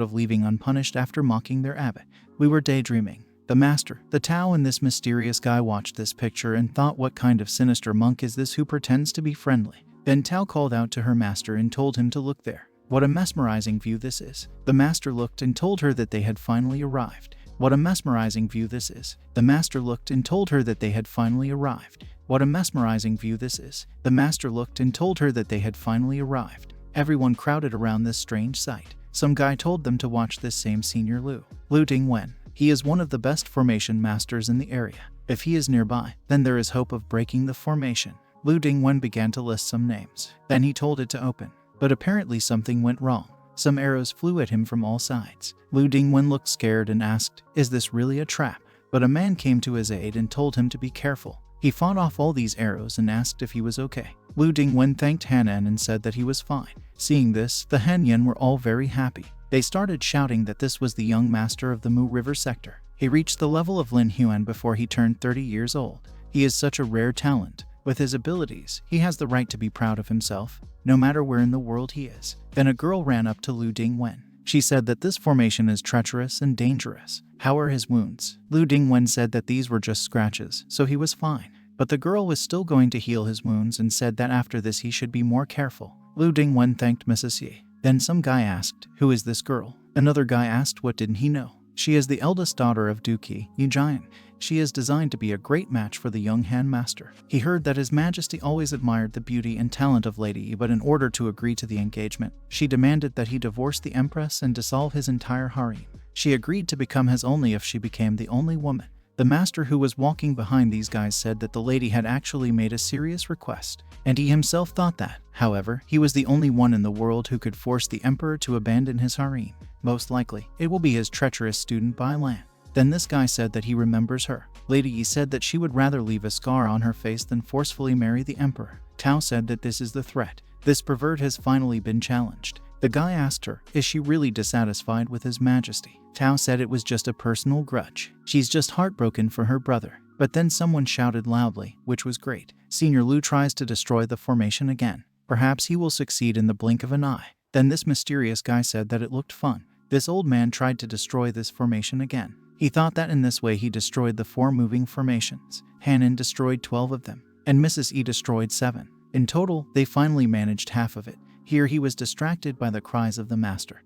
of leaving unpunished after mocking their abbot. We were daydreaming. The master, the Tao, and this mysterious guy watched this picture and thought, what kind of sinister monk is this who pretends to be friendly? Then Tao called out to her master and told him to look there. What a mesmerizing view this is. The master looked and told her that they had finally arrived. What a mesmerizing view this is. The master looked and told her that they had finally arrived. What a mesmerizing view this is. The master looked and told her that they had finally arrived. Everyone crowded around this strange sight. Some guy told them to watch this same senior Lu Dingwen. He is one of the best formation masters in the area. If he is nearby, then there is hope of breaking the formation. Lu Dingwen began to list some names. Then he told it to open. But apparently something went wrong. Some arrows flew at him from all sides. Lu Dingwen looked scared and asked, is this really a trap? But a man came to his aid and told him to be careful. He fought off all these arrows and asked if he was okay. Lu Dingwen thanked Hanan and said that he was fine. Seeing this, the Hanyan were all very happy. They started shouting that this was the young master of the Mu River sector. He reached the level of Lin Huan before he turned 30 years old. He is such a rare talent. With his abilities, he has the right to be proud of himself, no matter where in the world he is. Then a girl ran up to Lu Dingwen. She said that this formation is treacherous and dangerous. How are his wounds? Lu Dingwen said that these were just scratches, so he was fine. But the girl was still going to heal his wounds and said that after this he should be more careful. Lu Dingwen thanked Mrs. Yi. Then some guy asked, who is this girl? Another guy asked what didn't he know. She is the eldest daughter of Duqi, Yi Jian. She is designed to be a great match for the young Han master. He heard that His Majesty always admired the beauty and talent of Lady Yi, but in order to agree to the engagement, she demanded that he divorce the Empress and dissolve his entire harem. She agreed to become his only if she became the only woman. The master who was walking behind these guys said that the lady had actually made a serious request, and he himself thought that, however, he was the only one in the world who could force the emperor to abandon his harem. Most likely, it will be his treacherous student Bai Lan. Then this guy said that he remembers her. Lady Yi said that she would rather leave a scar on her face than forcefully marry the emperor. Tao said that this is the threat. This pervert has finally been challenged. The guy asked her, is she really dissatisfied with His Majesty? Tao said it was just a personal grudge. She's just heartbroken for her brother. But then someone shouted loudly, which was great. Senior Lu tries to destroy the formation again. Perhaps he will succeed in the blink of an eye. Then this mysterious guy said that it looked fun. This old man tried to destroy this formation again. He thought that in this way he destroyed the 4 moving formations. Hanan destroyed 12 of them, and Mrs. E destroyed 7. In total, they finally managed half of it. Here he was distracted by the cries of the master,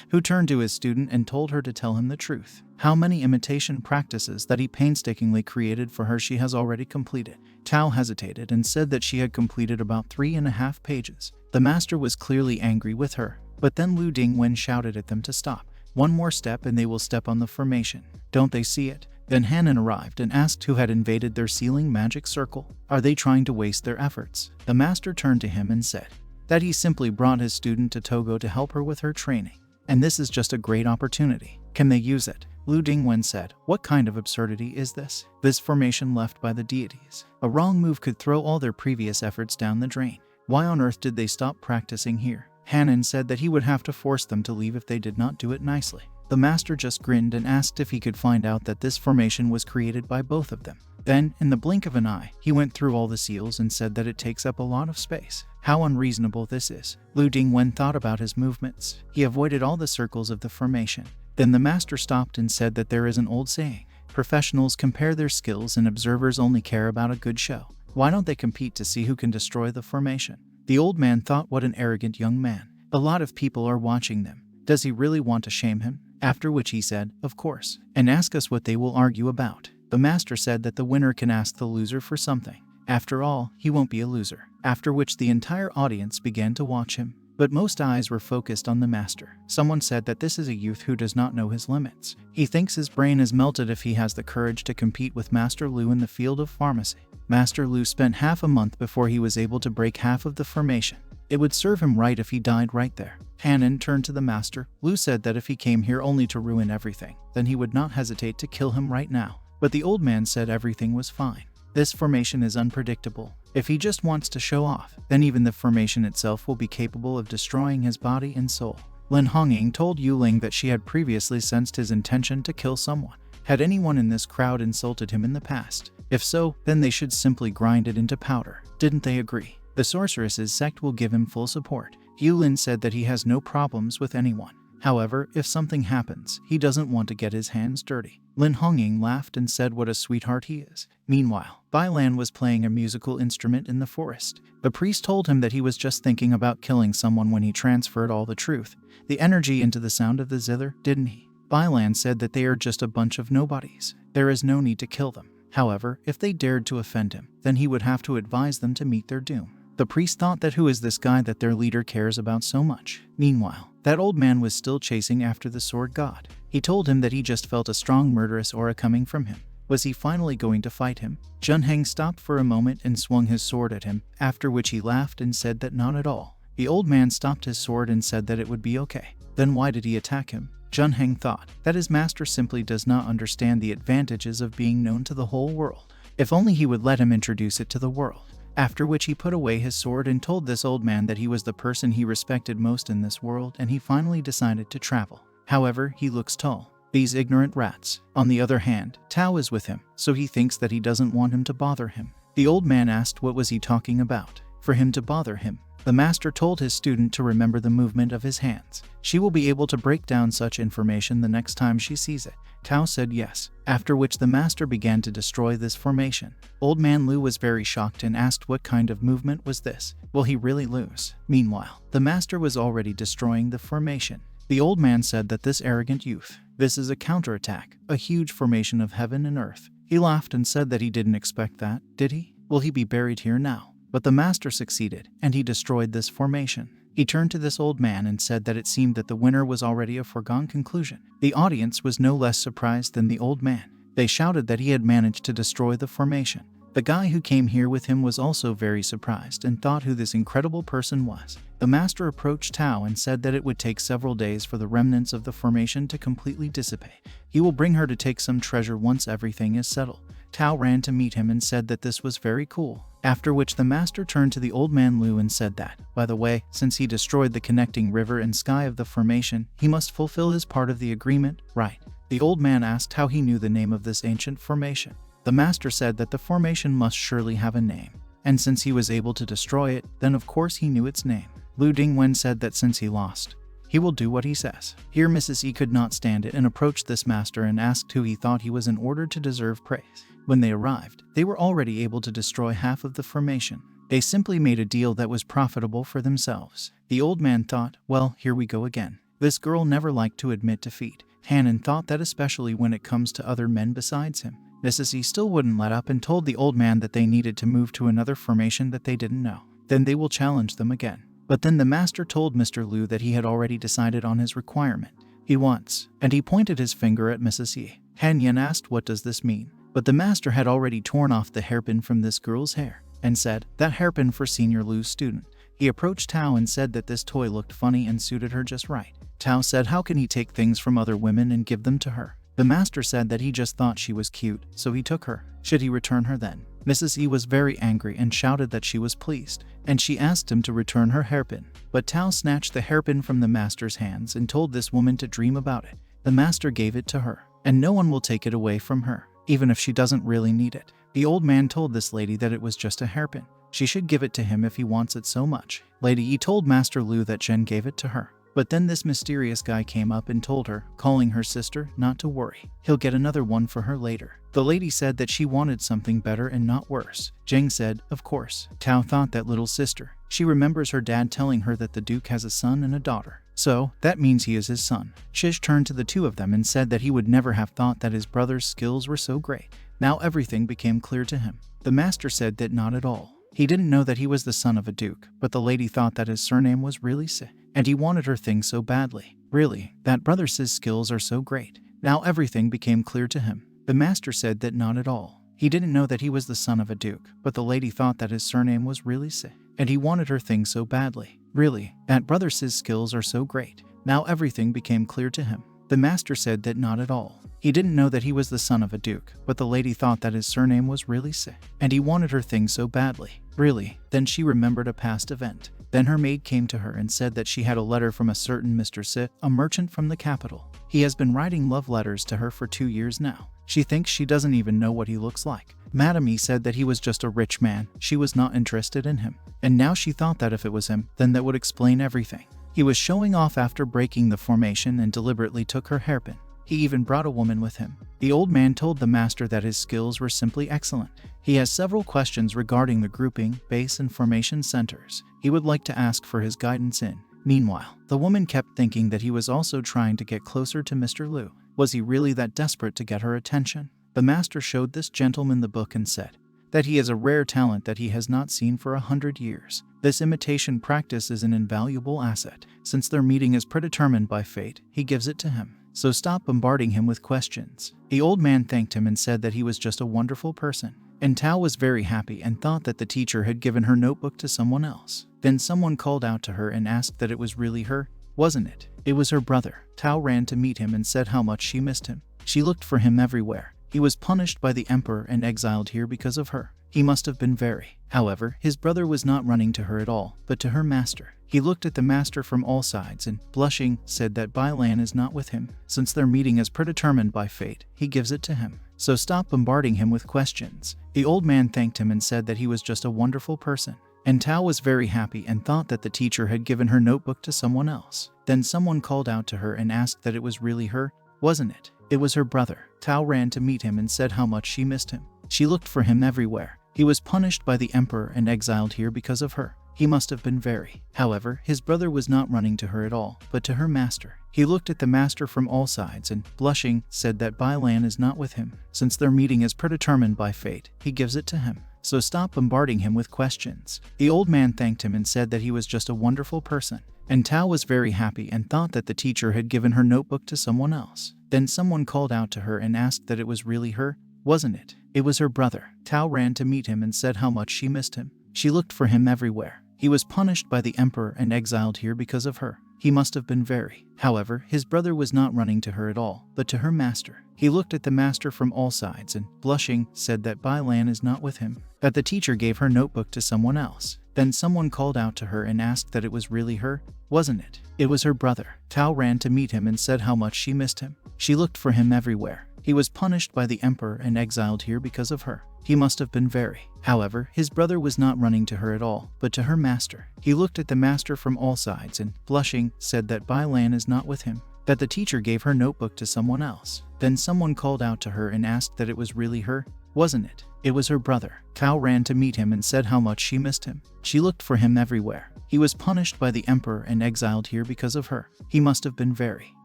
who turned to his student and told her to tell him the truth. How many imitation practices that he painstakingly created for her she has already completed. Tao hesitated and said that she had completed about 3.5 pages. The master was clearly angry with her, but then Lu Dingwen shouted at them to stop. One more step and they will step on the formation. Don't they see it? Then Hanan arrived and asked who had invaded their sealing magic circle. Are they trying to waste their efforts? The master turned to him and said that he simply brought his student to Togo to help her with her training. And this is just a great opportunity. Can they use it? Lu Dingwen said, what kind of absurdity is this? This formation left by the deities. A wrong move could throw all their previous efforts down the drain. Why on earth did they stop practicing here? Hanan said that he would have to force them to leave if they did not do it nicely. The master just grinned and asked if he could find out that this formation was created by both of them. Then, in the blink of an eye, he went through all the seals and said that it takes up a lot of space. How unreasonable this is. Lu Dingwen thought about his movements. He avoided all the circles of the formation. Then the master stopped and said that there is an old saying. Professionals compare their skills and observers only care about a good show. Why don't they compete to see who can destroy the formation? The old man thought, what an arrogant young man. A lot of people are watching them. Does he really want to shame him? After which he said, of course, and ask us what they will argue about. The master said that the winner can ask the loser for something. After all, he won't be a loser. After which the entire audience began to watch him. But most eyes were focused on the master. Someone said that this is a youth who does not know his limits. He thinks his brain is melted if he has the courage to compete with Master Lu in the field of pharmacy. Master Lu spent half a month before he was able to break half of the formation. It would serve him right if he died right there. Hanan turned to the master. Lu said that if he came here only to ruin everything, then he would not hesitate to kill him right now. But the old man said everything was fine. This formation is unpredictable. If he just wants to show off, then even the formation itself will be capable of destroying his body and soul. Lin Hongying told Yu Ling that she had previously sensed his intention to kill someone. Had anyone in this crowd insulted him in the past? If so, then they should simply grind it into powder. Didn't they agree? The sorceress's sect will give him full support. Yu Lin said that he has no problems with anyone. However, if something happens, he doesn't want to get his hands dirty. Lin Hongying laughed and said what a sweetheart he is. Meanwhile, Bai Lan was playing a musical instrument in the forest. The priest told him that he was just thinking about killing someone when he transferred all the truth, the energy into the sound of the zither, didn't he? Bai Lan said that they are just a bunch of nobodies. There is no need to kill them. However, if they dared to offend him, then he would have to advise them to meet their doom. The priest thought that who is this guy that their leader cares about so much? Meanwhile, that old man was still chasing after the sword god. He told him that he just felt a strong murderous aura coming from him. Was he finally going to fight him? Jun Heng stopped for a moment and swung his sword at him, after which he laughed and said that not at all. The old man stopped his sword and said that it would be okay. Then why did he attack him? Jun Heng thought that his master simply does not understand the advantages of being known to the whole world. If only he would let him introduce it to the world. After which he put away his sword and told this old man that he was the person he respected most in this world, and he finally decided to travel. However, he looks tall. These ignorant rats. On the other hand, Tao is with him, so he thinks that he doesn't want him to bother him. The old man asked what was he talking about. For him to bother him. The master told his student to remember the movement of his hands. She will be able to break down such information the next time she sees it. Tao said yes, after which the master began to destroy this formation. Old man Lu was very shocked and asked what kind of movement was this. Will he really lose? Meanwhile, the master was already destroying the formation. The old man said that this arrogant youth, this is a counterattack, a huge formation of heaven and earth. He laughed and said that he didn't expect that, did he? Will he be buried here now? But the master succeeded, and he destroyed this formation. He turned to this old man and said that it seemed that the winner was already a foregone conclusion. The audience was no less surprised than the old man. They shouted that he had managed to destroy the formation. The guy who came here with him was also very surprised and thought who this incredible person was. The master approached Tao and said that it would take several days for the remnants of the formation to completely dissipate. He will bring her to take some treasure once everything is settled. Tao ran to meet him and said that this was very cool. After which the master turned to the old man Lu and said that, by the way, since he destroyed the connecting river and sky of the formation, he must fulfill his part of the agreement, right? The old man asked how he knew the name of this ancient formation. The master said that the formation must surely have a name, and since he was able to destroy it, then of course he knew its name. Lu Dingwen said that since he lost, he will do what he says. Here Mrs. E could not stand it and approached this master and asked who he thought he was in order to deserve praise. When they arrived, they were already able to destroy half of the formation. They simply made a deal that was profitable for themselves. The old man thought, well, here we go again. This girl never liked to admit defeat. Hanan thought that especially when it comes to other men besides him. Mrs. E still wouldn't let up and told the old man that they needed to move to another formation that they didn't know. Then they will challenge them again. But then the master told Mr. Liu that he had already decided on his requirement. He wants, and he pointed his finger at Mrs. Yi. Han Yan asked, what does this mean? But the master had already torn off the hairpin from this girl's hair and said, that hairpin for Senior Liu's student. He approached Tao and said that this toy looked funny and suited her just right. Tao said, how can he take things from other women and give them to her? The master said that he just thought she was cute, so he took her. Should he return her then? Mrs. E was very angry and shouted that she was pleased, and she asked him to return her hairpin. But Tao snatched the hairpin from the master's hands and told this woman to dream about it. The master gave it to her, and no one will take it away from her, even if she doesn't really need it. The old man told this lady that it was just a hairpin. She should give it to him if he wants it so much. Lady Yi told Master Liu that Jen gave it to her. But then this mysterious guy came up and told her, calling her sister, not to worry. He'll get another one for her later. The lady said that she wanted something better and not worse. Zheng said, of course. Tao thought that little sister. She remembers her dad telling her that the Duke has a son and a daughter. So, that means he is his son. Shish turned to the two of them and said that he would never have thought that his brother's skills were so great. Now everything became clear to him. The master said that not at all. He didn't know that he was the son of a duke, but the lady thought that his surname was really Si, and he wanted her things so badly. Really, that brother Si's skills are so great. Now everything became clear to him. The master said that not at all. He didn't know that he was the son of a duke, but the lady thought that his surname was really Si, and he wanted her things so badly. Really, that brother Si's skills are so great. Now everything became clear to him. The master said that not at all. He didn't know that he was the son of a duke, but the lady thought that his surname was really Si, and he wanted her things so badly. Really, then she remembered a past event. Then her maid came to her and said that she had a letter from a certain Mr. Si, a merchant from the capital. He has been writing love letters to her for 2 years now. She thinks she doesn't even know what he looks like. Madame E said that he was just a rich man. She was not interested in him. And now she thought that if it was him, then that would explain everything. He was showing off after breaking the formation and deliberately took her hairpin. He even brought a woman with him. The old man told the master that his skills were simply excellent. He has several questions regarding the grouping, base, and formation centers. He would like to ask for his guidance in. Meanwhile, the woman kept thinking that he was also trying to get closer to Mr. Liu. Was he really that desperate to get her attention? The master showed this gentleman the book and said that he has a rare talent that he has not seen for 100 years. This imitation practice is an invaluable asset. Since their meeting is predetermined by fate, he gives it to him. So stop bombarding him with questions. The old man thanked him and said that he was just a wonderful person. And Tao was very happy and thought that the teacher had given her notebook to someone else. Then someone called out to her and asked that it was really her, wasn't it? It was her brother. Tao ran to meet him and said how much she missed him. She looked for him everywhere. He was punished by the emperor and exiled here because of her. He must have been very. However, his brother was not running to her at all, but to her master. He looked at the master from all sides and, blushing, said that Bai Lan is not with him. Since their meeting is predetermined by fate, he gives it to him. So stop bombarding him with questions. The old man thanked him and said that he was just a wonderful person. And Tao was very happy and thought that the teacher had given her notebook to someone else. Then someone called out to her and asked that it was really her, wasn't it? It was her brother. Tao ran to meet him and said how much she missed him. She looked for him everywhere. He was punished by the emperor and exiled here because of her. He must have been very. However, his brother was not running to her at all, but to her master. He looked at the master from all sides and, blushing, said that Bai Lan is not with him. Since their meeting is predetermined by fate, he gives it to him. So stop bombarding him with questions. The old man thanked him and said that he was just a wonderful person. And Tao was very happy and thought that the teacher had given her notebook to someone else. Then someone called out to her and asked that it was really her, wasn't it? It was her brother. Tao ran to meet him and said how much she missed him. She looked for him everywhere. He was punished by the emperor and exiled here because of her. He must have been very. However, his brother was not running to her at all, but to her master. He looked at the master from all sides and, blushing, said that Bai Lan is not with him, that the teacher gave her notebook to someone else. Then someone called out to her and asked that it was really her, wasn't it? It was her brother. Tao ran to meet him and said how much she missed him. She looked for him everywhere. He was punished by the emperor and exiled here because of her. He must have been very. However, his brother was not running to her at all, but to her master. He looked at the master from all sides and, blushing, said that Bai Lan is not with him, that the teacher gave her notebook to someone else. Then someone called out to her and asked that it was really her, wasn't it? It was her brother. Tao ran to meet him and said how much she missed him. She looked for him everywhere. He was punished by the emperor and exiled here because of her. He must have been very.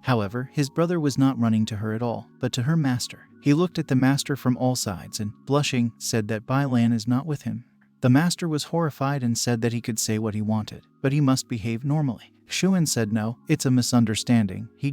However, his brother was not running to her at all, but to her master. He looked at the master from all sides and, blushing, said that Bai Lan is not with him, The master was horrified and said that he could say what he wanted, but he must behave normally. Xuan said no, it's a misunderstanding, he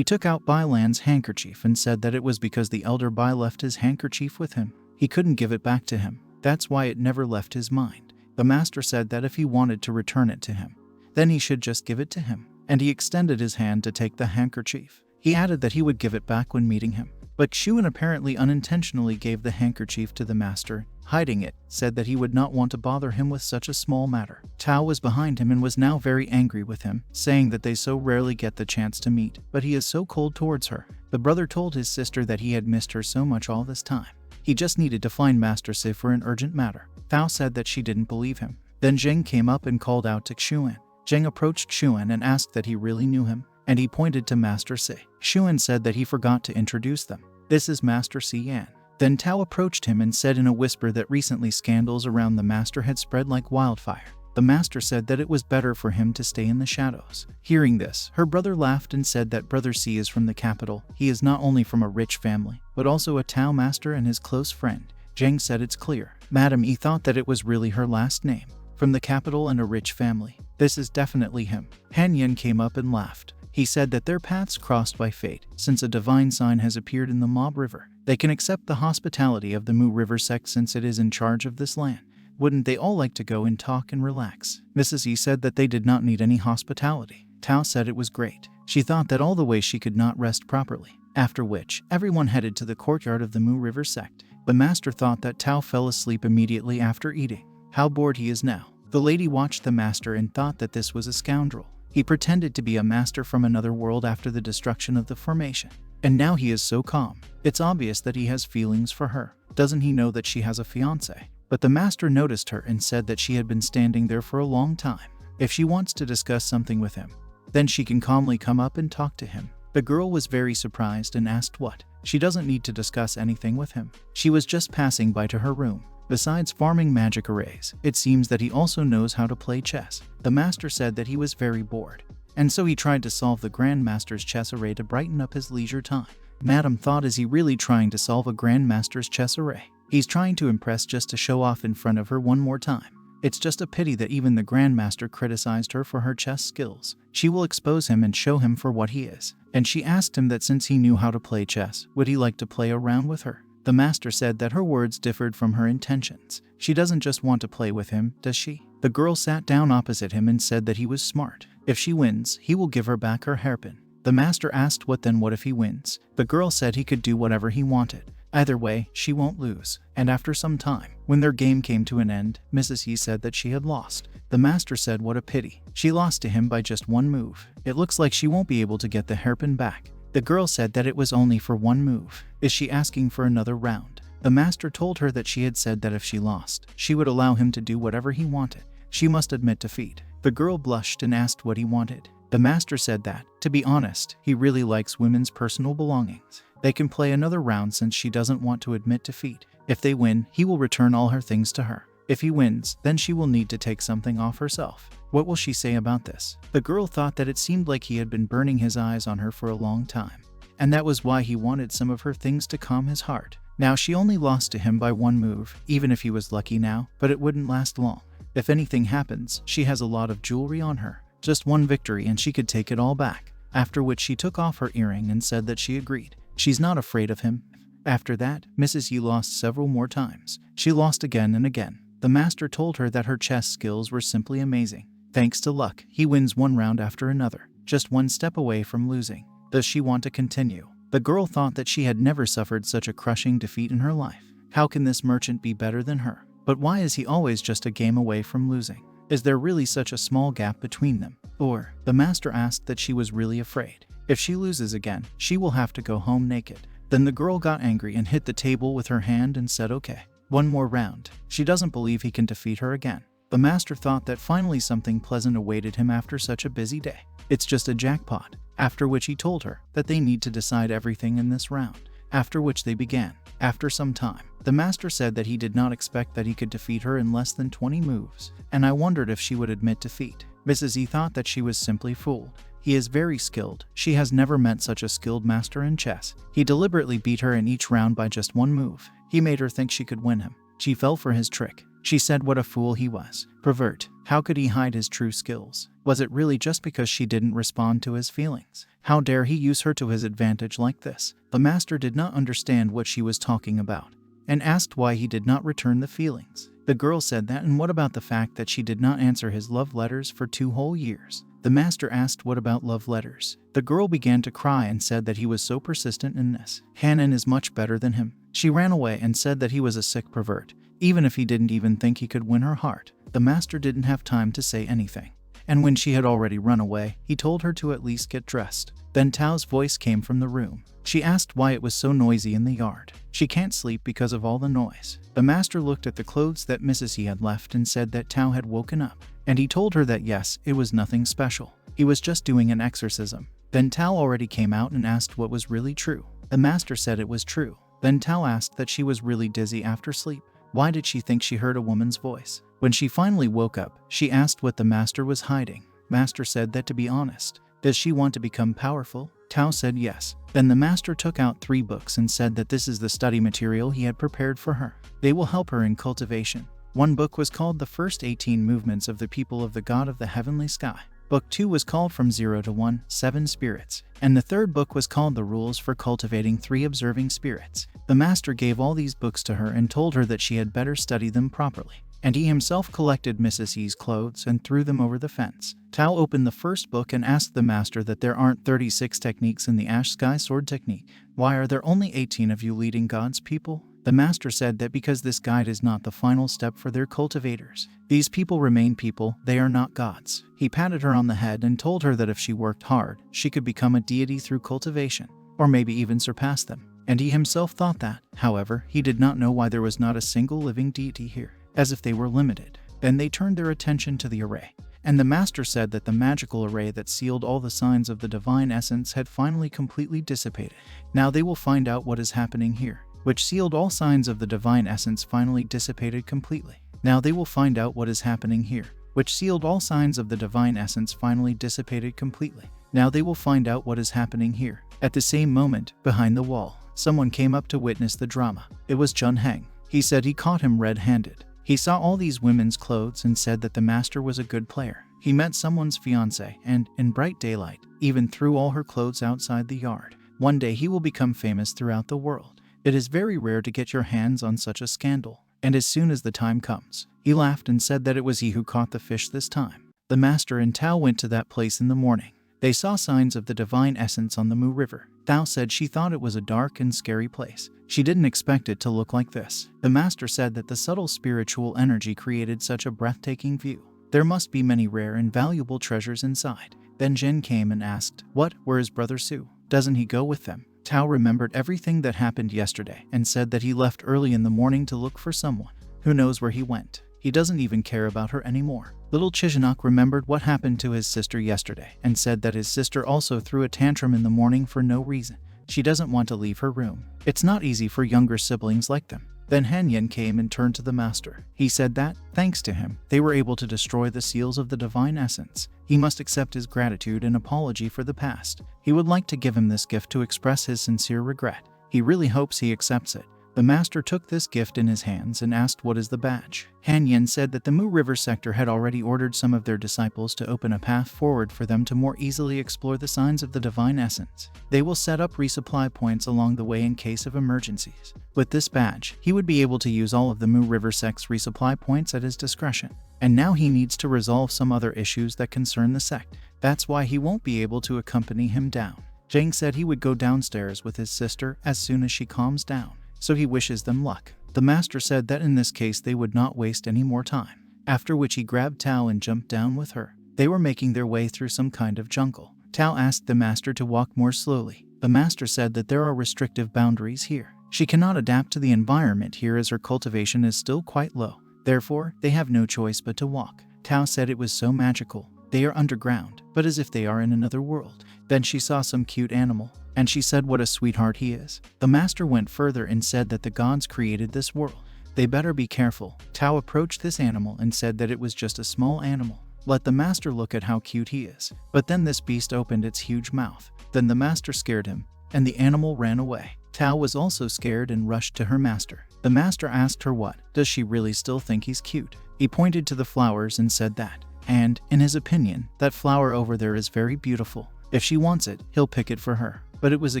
took out Bai Lan's handkerchief and said that it was because the elder Bai left his handkerchief with him. He couldn't give it back to him. That's why it never left his mind. The master said that if he wanted to return it to him, then he should just give it to him. And he extended his hand to take the handkerchief. He added that he would give it back when meeting him. But Xuan apparently unintentionally gave the handkerchief to the master, hiding it, said that he would not want to bother him with such a small matter. Tao was behind him and was now very angry with him, saying that they so rarely get the chance to meet, but he is so cold towards her. The brother told his sister that he had missed her so much all this time. He just needed to find Master Si for an urgent matter. Tao said that she didn't believe him. Then Zheng came up and called out to Xuan. Zheng approached Xuan and asked that he really knew him, and he pointed to Master Si. Xuan said that he forgot to introduce them. This is Master Si Yan. Then Tao approached him and said in a whisper that recently scandals around the master had spread like wildfire. The master said that it was better for him to stay in the shadows. Hearing this, her brother laughed and said that Brother Si is from the capital. He is not only from a rich family, but also a Tao master and his close friend. Zheng said it's clear. Madam E thought that it was really her last name. From the capital and a rich family. This is definitely him. Han Yen came up and laughed. He said that their paths crossed by fate, since a divine sign has appeared in the Mob River. They can accept the hospitality of the Mu River sect since it is in charge of this land. Wouldn't they all like to go and talk and relax? Mrs. E said that they did not need any hospitality. Tao said it was great. She thought that all the way she could not rest properly. After which, everyone headed to the courtyard of the Mu River sect. The master thought that Tao fell asleep immediately after eating. How bored he is now. The lady watched the master and thought that this was a scoundrel. He pretended to be a master from another world after the destruction of the formation. And now he is so calm. It's obvious that he has feelings for her. Doesn't he know that she has a fiancé? But the master noticed her and said that she had been standing there for a long time. If she wants to discuss something with him, then she can calmly come up and talk to him. The girl was very surprised and asked what. She doesn't need to discuss anything with him. She was just passing by to her room. Besides farming magic arrays, it seems that he also knows how to play chess. The master said that he was very bored, and so he tried to solve the Grandmaster's chess array to brighten up his leisure time. Madam thought, is he really trying to solve a Grandmaster's chess array? He's trying to impress just to show off in front of her one more time. It's just a pity that even the Grandmaster criticized her for her chess skills. She will expose him and show him for what he is. And she asked him that since he knew how to play chess, would he like to play around with her? The master said that her words differed from her intentions. She doesn't just want to play with him, does she? The girl sat down opposite him and said that he was smart. If she wins, he will give her back her hairpin. The master asked what if he wins? The girl said he could do whatever he wanted. Either way, she won't lose. And after some time, when their game came to an end, Mrs. He said that she had lost. The master said what a pity. She lost to him by just one move. It looks like she won't be able to get the hairpin back. The girl said that it was only for one move. Is she asking for another round? The master told her that she had said that if she lost, she would allow him to do whatever he wanted. She must admit defeat. The girl blushed and asked what he wanted. The master said that, to be honest, he really likes women's personal belongings. They can play another round since she doesn't want to admit defeat. If they win, he will return all her things to her. If he wins, then she will need to take something off herself. What will she say about this? The girl thought that it seemed like he had been burning his eyes on her for a long time, and that was why he wanted some of her things to calm his heart. Now she only lost to him by one move, even if he was lucky now, but it wouldn't last long. If anything happens, she has a lot of jewelry on her. Just one victory and she could take it all back. After which she took off her earring and said that she agreed. She's not afraid of him. After that, Mrs. Yi lost several more times. She lost again and again. The master told her that her chess skills were simply amazing. Thanks to luck, he wins one round after another, just one step away from losing. Does she want to continue? The girl thought that she had never suffered such a crushing defeat in her life. How can this merchant be better than her? But why is he always just a game away from losing? Is there really such a small gap between them? Or, the master asked that she was really afraid. If she loses again, she will have to go home naked. Then the girl got angry and hit the table with her hand and said okay. One more round. She doesn't believe he can defeat her again. The master thought that finally something pleasant awaited him after such a busy day. It's just a jackpot. After which he told her that they need to decide everything in this round. After which they began. After some time, the master said that he did not expect that he could defeat her in less than 20 moves, and I wondered if she would admit defeat. Mrs. E thought that she was simply fooled. He is very skilled. She has never met such a skilled master in chess. He deliberately beat her in each round by just one move. He made her think she could win him. She fell for his trick. She said what a fool he was. Pervert. How could he hide his true skills? Was it really just because she didn't respond to his feelings? How dare he use her to his advantage like this? The master did not understand what she was talking about and asked why he did not return the feelings. The girl said that, and what about the fact that she did not answer his love letters for 2 whole years? The master asked what about love letters. The girl began to cry and said that he was so persistent in this. Hanan is much better than him. She ran away and said that he was a sick pervert, even if he didn't even think he could win her heart. The master didn't have time to say anything, and when she had already run away, he told her to at least get dressed. Then Tao's voice came from the room. She asked why it was so noisy in the yard. She can't sleep because of all the noise. The master looked at the clothes that Mrs. He had left and said that Tao had woken up, and he told her that yes, it was nothing special. He was just doing an exorcism. Then Tao already came out and asked what was really true. The master said it was true. Then Tao asked that she was really dizzy after sleep. Why did she think she heard a woman's voice? When she finally woke up, she asked what the master was hiding. Master said that, to be honest, does she want to become powerful? Tao said yes. Then the master took out 3 books and said that this is the study material he had prepared for her. They will help her in cultivation. One book was called The First 18 Movements of the People of the God of the Heavenly Sky. Book 2 was called From 0 to 1, 7 Spirits. And the 3rd book was called The Rules for Cultivating 3 Observing Spirits. The master gave all these books to her and told her that she had better study them properly. And he himself collected Mrs. E's clothes and threw them over the fence. Tao opened the first book and asked the master that there aren't 36 techniques in the Ash Sky Sword technique. Why are there only 18 of you leading God's people? The master said that because this guide is not the final step for their cultivators. These people remain people, they are not gods. He patted her on the head and told her that if she worked hard, she could become a deity through cultivation, or maybe even surpass them. And he himself thought that. However, he did not know why there was not a single living deity here, as if they were limited. Then they turned their attention to the array. And the master said that the magical array that sealed all the signs of the divine essence had finally completely dissipated. Now they will find out what is happening here. Which sealed all signs of the divine essence finally dissipated completely. Now they will find out what is happening here. Which sealed all signs of the divine essence finally dissipated completely. Now they will find out what is happening here. At the same moment, behind the wall, someone came up to witness the drama. It was Chun Heng. He said he caught him red-handed. He saw all these women's clothes and said that the master was a good player. He met someone's fiancée and, in bright daylight, even threw all her clothes outside the yard. One day he will become famous throughout the world. It is very rare to get your hands on such a scandal. And as soon as the time comes, he laughed and said that it was he who caught the fish this time. The master and Tao went to that place in the morning. They saw signs of the divine essence on the Mu River. Tao said she thought it was a dark and scary place. She didn't expect it to look like this. The master said that the subtle spiritual energy created such a breathtaking view. There must be many rare and valuable treasures inside. Then Jin came and asked, where is Brother Su? Doesn't he go with them? Tao remembered everything that happened yesterday and said that he left early in the morning to look for someone. Who knows where he went? He doesn't even care about her anymore. Little Chizinok remembered what happened to his sister yesterday and said that his sister also threw a tantrum in the morning for no reason. She doesn't want to leave her room. It's not easy for younger siblings like them. Then Han Yin came and turned to the master. He said that, thanks to him, they were able to destroy the seals of the divine essence. He must accept his gratitude and apology for the past. He would like to give him this gift to express his sincere regret. He really hopes he accepts it. The master took this gift in his hands and asked what is the badge. Han Yin said that the Mu River sector had already ordered some of their disciples to open a path forward for them to more easily explore the signs of the divine essence. They will set up resupply points along the way in case of emergencies. With this badge, he would be able to use all of the Mu River sect's resupply points at his discretion. And now he needs to resolve some other issues that concern the sect. That's why he won't be able to accompany him down. Zhang said he would go downstairs with his sister as soon as she calms down. So he wishes them luck. The master said that in this case they would not waste any more time, after which he grabbed Tao and jumped down with her. They were making their way through some kind of jungle. Tao asked the master to walk more slowly. The master said that there are restrictive boundaries here. She cannot adapt to the environment here as her cultivation is still quite low. Therefore, they have no choice but to walk. Tao said it was so magical. They are underground, but as if they are in another world. Then she saw some cute animal, and she said what a sweetheart he is. The master went further and said that the gods created this world. They better be careful. Tao approached this animal and said that it was just a small animal. Let the master look at how cute he is. But then this beast opened its huge mouth. Then the master scared him, and the animal ran away. Tao was also scared and rushed to her master. The master asked her what. Does she really still think he's cute? He pointed to the flowers and said that. And, in his opinion, that flower over there is very beautiful. If she wants it, he'll pick it for her. But it was a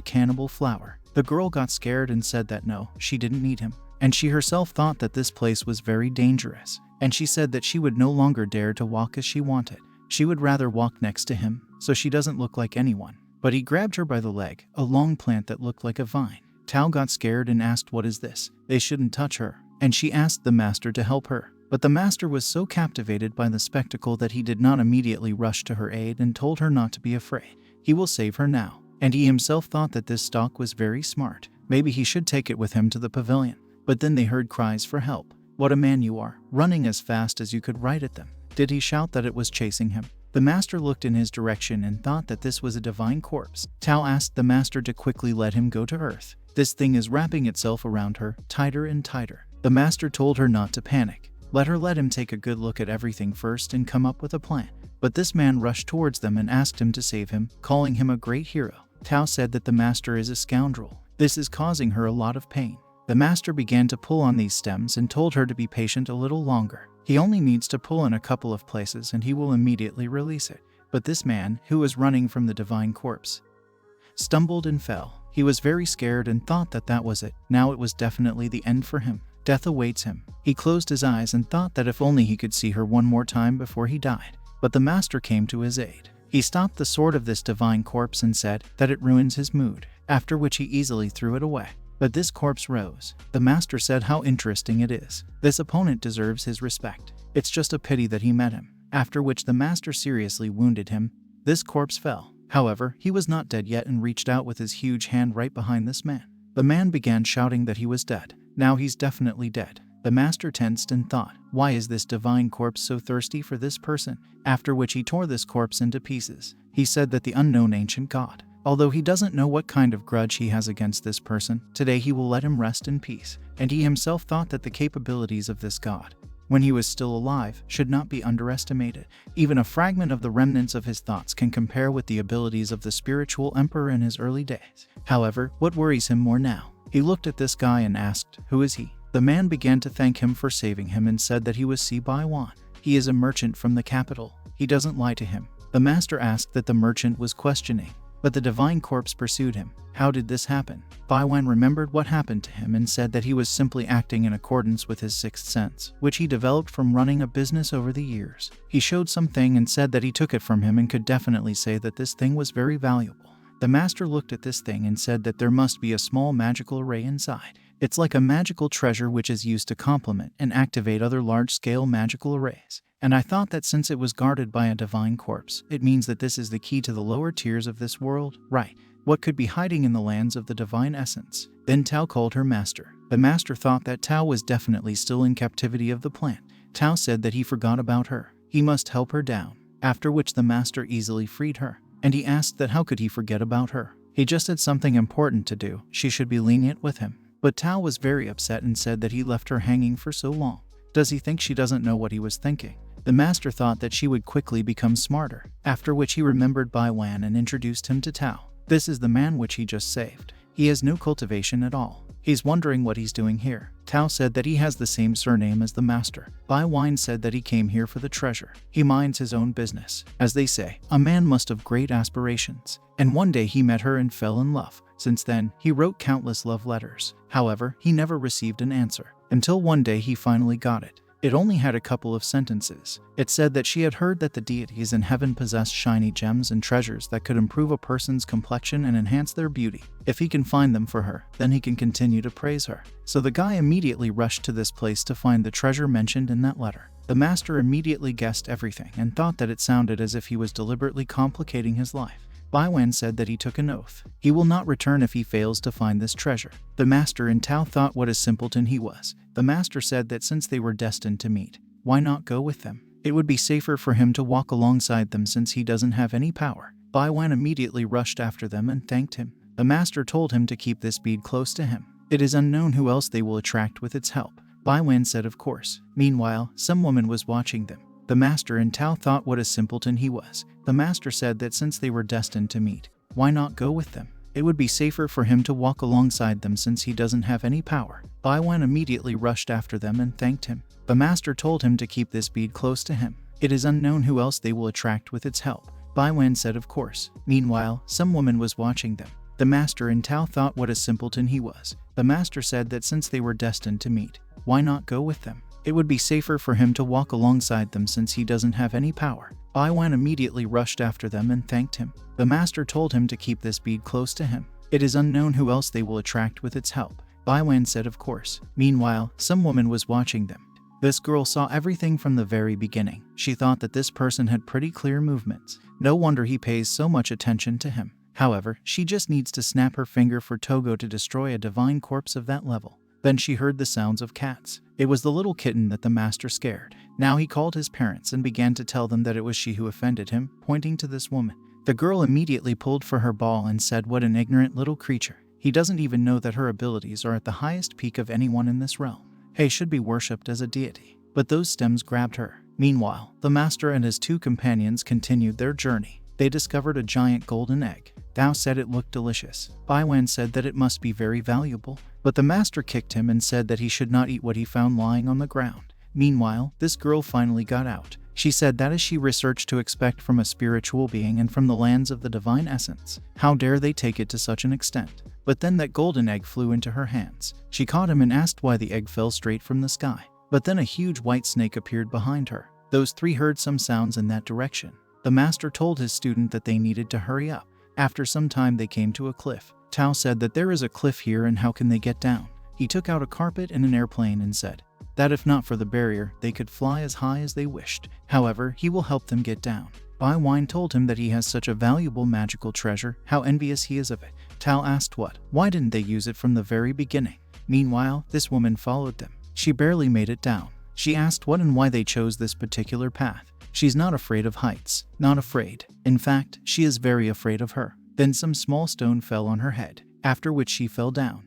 cannibal flower. The girl got scared and said that no, she didn't need him. And she herself thought that this place was very dangerous. And she said that she would no longer dare to walk as she wanted. She would rather walk next to him, so she doesn't look like anyone. But he grabbed her by the leg, a long plant that looked like a vine. Tao got scared and asked, what is this? They shouldn't touch her. And she asked the master to help her. But the master was so captivated by the spectacle that he did not immediately rush to her aid and told her not to be afraid. He will save her now. And he himself thought that this stalk was very smart. Maybe he should take it with him to the pavilion. But then they heard cries for help. What a man you are, running as fast as you could ride at them. Did he shout that it was chasing him? The master looked in his direction and thought that this was a divine corpse. Tao asked the master to quickly let him go to earth. This thing is wrapping itself around her, tighter and tighter. The master told her not to panic. Let him take a good look at everything first and come up with a plan. But this man rushed towards them and asked him to save him, calling him a great hero. Tao said that the master is a scoundrel. This is causing her a lot of pain. The master began to pull on these stems and told her to be patient a little longer. He only needs to pull in a couple of places and he will immediately release it. But this man, who was running from the divine corpse, stumbled and fell. He was very scared and thought that that was it. Now it was definitely the end for him. Death awaits him. He closed his eyes and thought that if only he could see her one more time before he died. But the master came to his aid. He stopped the sword of this divine corpse and said that it ruins his mood, after which he easily threw it away. But this corpse rose. The master said how interesting it is. This opponent deserves his respect. It's just a pity that he met him. After which the master seriously wounded him. This corpse fell. However, he was not dead yet and reached out with his huge hand right behind this man. The man began shouting that he was dead. Now he's definitely dead. The master tensed and thought, why is this divine corpse so thirsty for this person? After which he tore this corpse into pieces. He said that the unknown ancient god, although he doesn't know what kind of grudge he has against this person, today he will let him rest in peace. And he himself thought that the capabilities of this god, when he was still alive, should not be underestimated. Even a fragment of the remnants of his thoughts can compare with the abilities of the spiritual emperor in his early days. However, what worries him more now? He looked at this guy and asked, who is he? The man began to thank him for saving him and said that he was Si Baiwan. He is a merchant from the capital. He doesn't lie to him. The master asked that the merchant was questioning, but the divine corpse pursued him. How did this happen? Baiwan remembered what happened to him and said that he was simply acting in accordance with his sixth sense, which he developed from running a business over the years. He showed something and said that he took it from him and could definitely say that this thing was very valuable. The master looked at this thing and said that there must be a small magical array inside. It's like a magical treasure which is used to complement and activate other large-scale magical arrays. And I thought that since it was guarded by a divine corpse, it means that this is the key to the lower tiers of this world, right? What could be hiding in the lands of the divine essence? Then Tao called her master. The master thought that Tao was definitely still in captivity of the plant. Tao said that he forgot about her. He must help her down. After which the master easily freed her. And he asked that how could he forget about her? He just had something important to do. She should be lenient with him. But Tao was very upset and said that he left her hanging for so long. Does he think she doesn't know what he was thinking? The master thought that she would quickly become smarter. After which he remembered Baiwan and introduced him to Tao. This is the man which he just saved. He has no cultivation at all. He's wondering what he's doing here. Tao said that he has the same surname as the master. Baiwan said that he came here for the treasure. He minds his own business. As they say, a man must have great aspirations. And one day he met her and fell in love. Since then, he wrote countless love letters. However, he never received an answer. Until one day he finally got it. It only had a couple of sentences. It said that she had heard that the deities in heaven possessed shiny gems and treasures that could improve a person's complexion and enhance their beauty. If he can find them for her, then he can continue to praise her. So the guy immediately rushed to this place to find the treasure mentioned in that letter. The master immediately guessed everything and thought that it sounded as if he was deliberately complicating his life. Baiwan said that he took an oath. He will not return if he fails to find this treasure. The master and Tao thought what a simpleton he was. The master said that since they were destined to meet, why not go with them? It would be safer for him to walk alongside them since he doesn't have any power. Baiwan immediately rushed after them and thanked him. The master told him to keep this bead close to him. It is unknown who else they will attract with its help. Baiwan said of course. Meanwhile, some woman was watching them. The master and Tao thought what a simpleton he was. The master said that since they were destined to meet, why not go with them? It would be safer for him to walk alongside them since he doesn't have any power. Bai Wan immediately rushed after them and thanked him. The master told him to keep this bead close to him. It is unknown who else they will attract with its help. Bai Wan said of course. Meanwhile, some woman was watching them. The master and Tao thought what a simpleton he was. The master said that since they were destined to meet, why not go with them? It would be safer for him to walk alongside them since he doesn't have any power. Bai Wan immediately rushed after them and thanked him. The master told him to keep this bead close to him. It is unknown who else they will attract with its help. Bai Wan said of course. Meanwhile, some woman was watching them. This girl saw everything from the very beginning. She thought that this person had pretty clear movements. No wonder he pays so much attention to him. However, she just needs to snap her finger for Togo to destroy a divine corpse of that level. Then she heard the sounds of cats. It was the little kitten that the master scared. Now he called his parents and began to tell them that it was she who offended him, pointing to this woman. The girl immediately pulled for her ball and said, "What an ignorant little creature. He doesn't even know that her abilities are at the highest peak of anyone in this realm. He should be worshipped as a deity." But those stems grabbed her. Meanwhile, the master and his two companions continued their journey. They discovered a giant golden egg. Tao said it looked delicious. Bai Wan said that it must be very valuable, but the master kicked him and said that he should not eat what he found lying on the ground. Meanwhile, this girl finally got out. She said that as she researched to expect from a spiritual being and from the lands of the divine essence. How dare they take it to such an extent? But then that golden egg flew into her hands. She caught him and asked why the egg fell straight from the sky. But then a huge white snake appeared behind her. Those three heard some sounds in that direction. The master told his student that they needed to hurry up. After some time they came to a cliff. Tao said that there is a cliff here and how can they get down? He took out a carpet and an airplane and said that if not for the barrier, they could fly as high as they wished. However, he will help them get down. Bai Wan told him that he has such a valuable magical treasure, how envious he is of it. Tao asked what? Why didn't they use it from the very beginning? Meanwhile, this woman followed them. She barely made it down. She asked what and why they chose this particular path. She's not afraid of heights. Not afraid. In fact, she is very afraid of her. Then some small stone fell on her head, after which she fell down,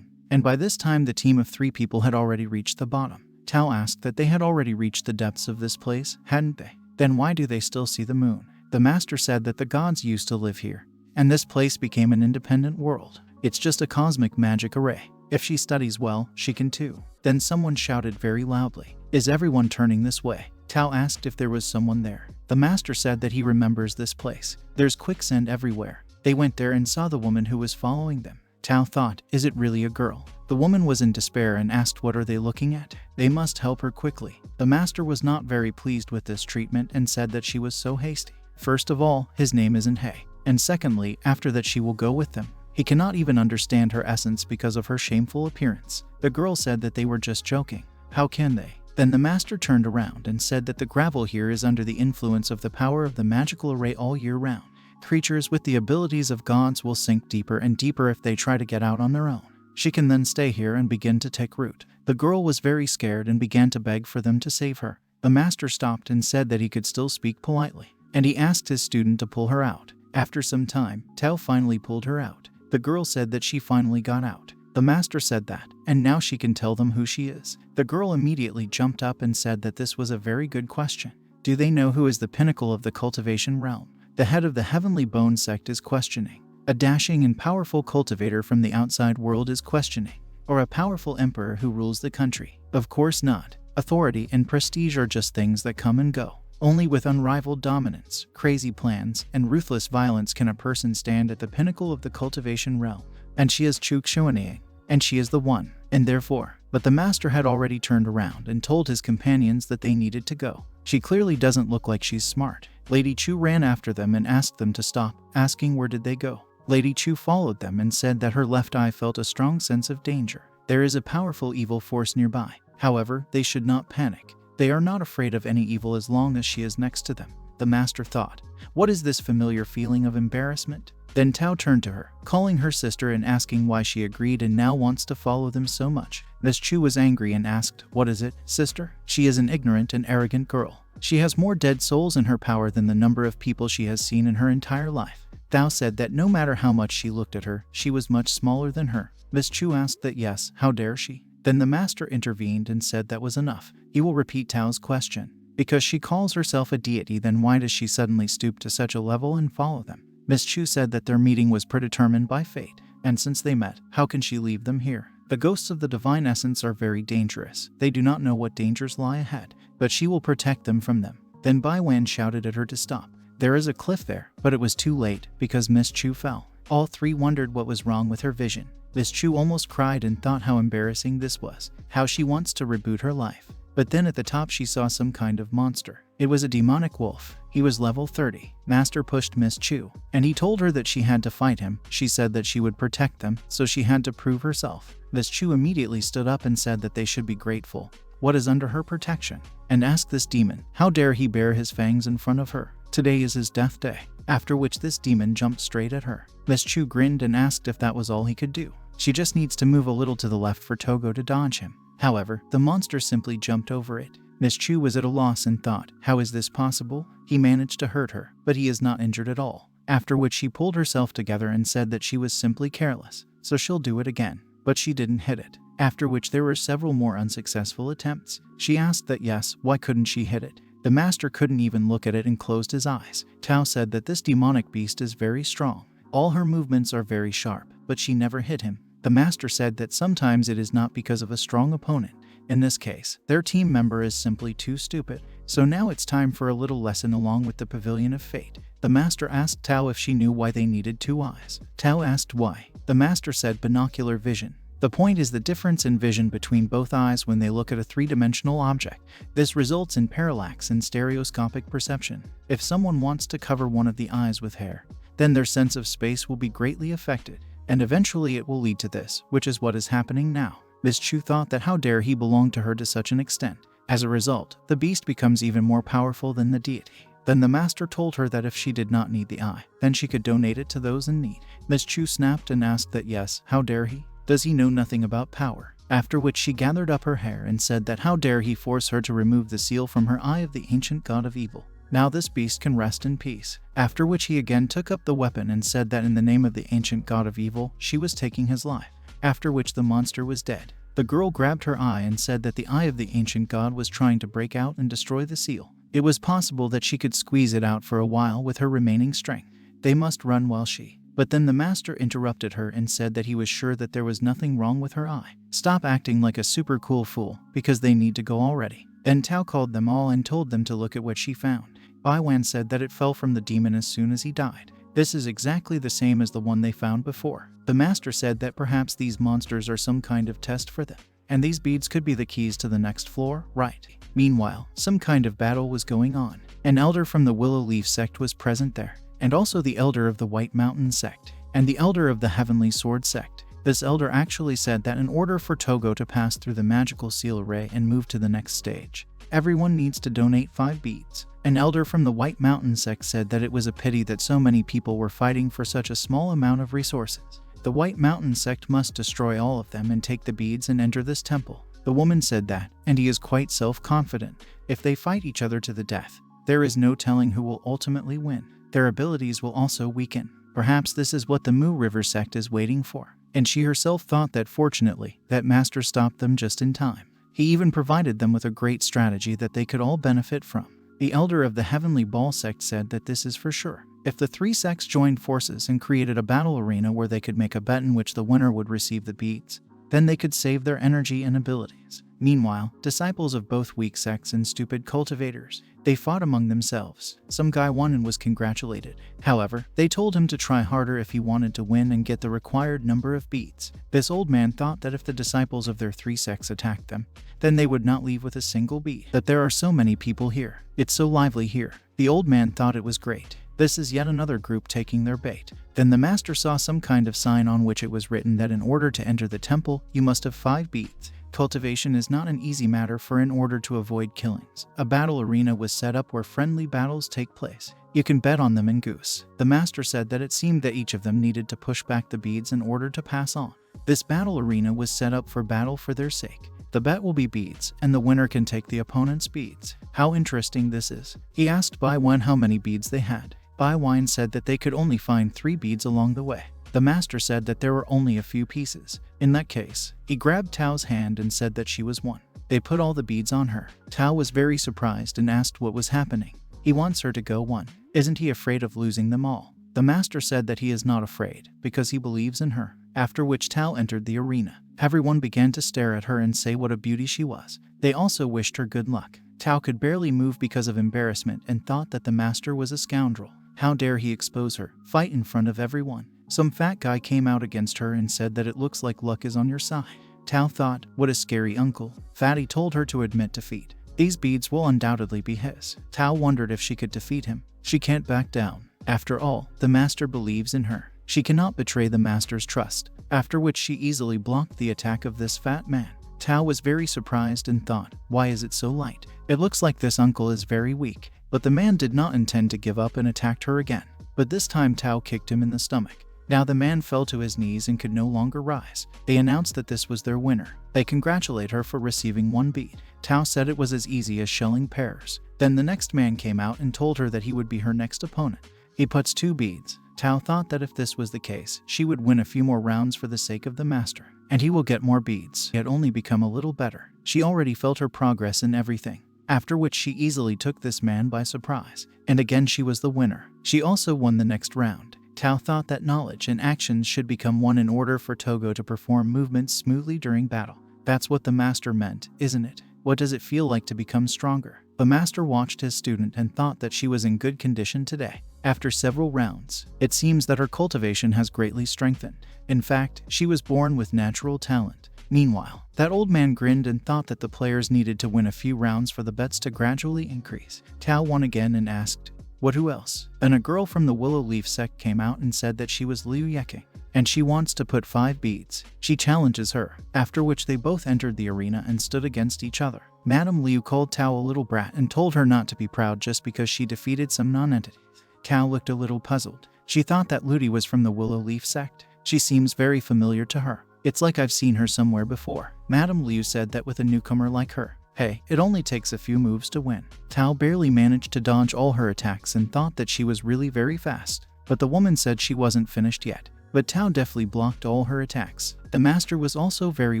and by this time the team of 3 people had already reached the bottom. Tao asked that they had already reached the depths of this place, hadn't they? Then why do they still see the moon? The master said that the gods used to live here, and this place became an independent world. It's just a cosmic magic array. If she studies well, she can too. Then someone shouted very loudly, "Is everyone turning this way?" Tao asked if there was someone there. The master said that he remembers this place. There's quicksand everywhere. They went there and saw the woman who was following them. Tao thought, is it really a girl? The woman was in despair and asked what are they looking at? They must help her quickly. The master was not very pleased with this treatment and said that she was so hasty. First of all, his name isn't Hei. And secondly, after that she will go with them. He cannot even understand her essence because of her shameful appearance. The girl said that they were just joking. How can they? Then the master turned around and said that the gravel here is under the influence of the power of the magical array all year round. Creatures with the abilities of gods will sink deeper and deeper if they try to get out on their own. She can then stay here and begin to take root. The girl was very scared and began to beg for them to save her. The master stopped and said that he could still speak politely, and he asked his student to pull her out. After some time, Tao finally pulled her out. The girl said that she finally got out. The master said that, and now she can tell them who she is. The girl immediately jumped up and said that this was a very good question. Do they know who is the pinnacle of the cultivation realm? The head of the Heavenly Bone sect is questioning. A dashing and powerful cultivator from the outside world is questioning. Or a powerful emperor who rules the country? Of course not. Authority and prestige are just things that come and go. Only with unrivaled dominance, crazy plans, and ruthless violence can a person stand at the pinnacle of the cultivation realm. And she is Chuk Shuaniang, and she is the one, and therefore. But the master had already turned around and told his companions that they needed to go. She clearly doesn't look like she's smart. Lady Chu ran after them and asked them to stop, asking where did they go. Lady Chu followed them and said that her left eye felt a strong sense of danger. There is a powerful evil force nearby. However, they should not panic. They are not afraid of any evil as long as she is next to them. The master thought, what is this familiar feeling of embarrassment? Then Tao turned to her, calling her sister and asking why she agreed and now wants to follow them so much. Miss Chu was angry and asked, what is it, sister? She is an ignorant and arrogant girl. She has more dead souls in her power than the number of people she has seen in her entire life. Tao said that no matter how much she looked at her, she was much smaller than her. Miss Chu asked that yes, how dare she? Then the master intervened and said that was enough. He will repeat Tao's question. Because she calls herself a deity, then why does she suddenly stoop to such a level and follow them? Miss Chu said that their meeting was predetermined by fate, and since they met, how can she leave them here? The ghosts of the divine essence are very dangerous. They do not know what dangers lie ahead, but she will protect them from them. Then Bai Wan shouted at her to stop. There is a cliff there, but it was too late because Miss Chu fell. All three wondered what was wrong with her vision. Miss Chu almost cried and thought how embarrassing this was, how she wants to reboot her life. But then at the top she saw some kind of monster. It was a demonic wolf. He was level 30. Master pushed Miss Chu, and he told her that she had to fight him. She said that she would protect them, so she had to prove herself. Miss Chu immediately stood up and said that they should be grateful. What is under her protection? And asked this demon, how dare he bare his fangs in front of her? Today is his death day. After which this demon jumped straight at her. Miss Chu grinned and asked if that was all he could do. She just needs to move a little to the left for Togo to dodge him. However, the monster simply jumped over it. Miss Chu was at a loss and thought, how is this possible? He managed to hurt her, but he is not injured at all. After which she pulled herself together and said that she was simply careless, so she'll do it again. But she didn't hit it. After which there were several more unsuccessful attempts. She asked that yes, why couldn't she hit it? The master couldn't even look at it and closed his eyes. Tao said that this demonic beast is very strong. All her movements are very sharp, but she never hit him. The master said that sometimes it is not because of a strong opponent. In this case, their team member is simply too stupid. So now it's time for a little lesson along with the Pavilion of Fate. The master asked Tao if she knew why they needed two eyes. Tao asked why. The master said binocular vision. The point is the difference in vision between both eyes when they look at a three-dimensional object. This results in parallax and stereoscopic perception. If someone wants to cover one of the eyes with hair, then their sense of space will be greatly affected, and eventually it will lead to this, which is what is happening now. Miss Chu thought that how dare he belong to her to such an extent. As a result, the beast becomes even more powerful than the deity. Then the master told her that if she did not need the eye, then she could donate it to those in need. Miss Chu snapped and asked that yes, how dare he? Does he know nothing about power? After which she gathered up her hair and said that how dare he force her to remove the seal from her eye of the ancient god of evil. Now this beast can rest in peace. After which he again took up the weapon and said that in the name of the ancient god of evil, she was taking his life. After which the monster was dead. The girl grabbed her eye and said that the eye of the ancient god was trying to break out and destroy the seal. It was possible that she could squeeze it out for a while with her remaining strength. They must run while she... But then the master interrupted her and said that he was sure that there was nothing wrong with her eye. Stop acting like a super cool fool, because they need to go already. Then Tao called them all and told them to look at what she found. Bai Wan said that it fell from the demon as soon as he died. This is exactly the same as the one they found before. The master said that perhaps these monsters are some kind of test for them, and these beads could be the keys to the next floor, right? Meanwhile, some kind of battle was going on. An elder from the Willow Leaf sect was present there, and also the elder of the White Mountain sect, and the elder of the Heavenly Sword sect. This elder actually said that in order for Togo to pass through the magical seal array and move to the next stage, everyone needs to donate 5 beads. An elder from the White Mountain sect said that it was a pity that so many people were fighting for such a small amount of resources. The White Mountain sect must destroy all of them and take the beads and enter this temple. The woman said that, and he is quite self-confident. If they fight each other to the death, there is no telling who will ultimately win. Their abilities will also weaken. Perhaps this is what the Mu River sect is waiting for. And she herself thought that fortunately, that master stopped them just in time. He even provided them with a great strategy that they could all benefit from. The elder of the Heavenly Ball sect said that this is for sure. If the 3 sects joined forces and created a battle arena where they could make a bet in which the winner would receive the beads, then they could save their energy and abilities. Meanwhile, disciples of both weak sects and stupid cultivators, they fought among themselves. Some guy won and was congratulated. However, they told him to try harder if he wanted to win and get the required number of beads. This old man thought that if the disciples of their 3 sects attacked them, then they would not leave with a single bead. That there are so many people here. It's so lively here. The old man thought it was great. This is yet another group taking their bait. Then the master saw some kind of sign on which it was written that in order to enter the temple, you must have 5 beads. Cultivation is not an easy matter, for in order to avoid killings, a battle arena was set up where friendly battles take place. You can bet on them in Goose. The master said that it seemed that each of them needed to push back the beads in order to pass on. This battle arena was set up for battle for their sake. The bet will be beads, and the winner can take the opponent's beads. How interesting this is. He asked Bai Wan how many beads they had. Bai Wan said that they could only find 3 beads along the way. The master said that there were only a few pieces. In that case, he grabbed Tao's hand and said that she was one. They put all the beads on her. Tao was very surprised and asked what was happening. He wants her to go one. Isn't he afraid of losing them all? The master said that he is not afraid because he believes in her, after which Tao entered the arena. Everyone began to stare at her and say what a beauty she was. They also wished her good luck. Tao could barely move because of embarrassment and thought that the master was a scoundrel. How dare he expose her, fight in front of everyone. Some fat guy came out against her and said that it looks like luck is on your side. Tao thought, what a scary uncle. Fatty told her to admit defeat. These beads will undoubtedly be his. Tao wondered if she could defeat him. She can't back down. After all, the master believes in her. She cannot betray the master's trust, after which she easily blocked the attack of this fat man. Tao was very surprised and thought, why is it so light? It looks like this uncle is very weak. But the man did not intend to give up and attacked her again. But this time Tao kicked him in the stomach. Now the man fell to his knees and could no longer rise. They announced that this was their winner. They congratulate her for receiving 1 bead. Tao said it was as easy as shelling pears. Then the next man came out and told her that he would be her next opponent. He puts 2 beads. Tao thought that if this was the case, she would win a few more rounds for the sake of the master, and he will get more beads. He had only become a little better. She already felt her progress in everything, after which she easily took this man by surprise. And again she was the winner. She also won the next round. Tao thought that knowledge and actions should become one in order for Togo to perform movements smoothly during battle. That's what the master meant, isn't it? What does it feel like to become stronger? The master watched his student and thought that she was in good condition today. After several rounds, it seems that her cultivation has greatly strengthened. In fact, she was born with natural talent. Meanwhile, that old man grinned and thought that the players needed to win a few rounds for the bets to gradually increase. Tao won again and asked, what, who else? And a girl from the Willow Leaf sect came out and said that she was Liu Yeking, and she wants to put 5 beads. She challenges her, after which they both entered the arena and stood against each other. Madame Liu called Tao a little brat and told her not to be proud just because she defeated some non-entities. Tao looked a little puzzled. She thought that Ludi was from the Willow Leaf sect. She seems very familiar to her. It's like I've seen her somewhere before. Madame Liu said that with a newcomer like her, hey, it only takes a few moves to win. Tao barely managed to dodge all her attacks and thought that she was really very fast. But the woman said she wasn't finished yet. But Tao deftly blocked all her attacks. The master was also very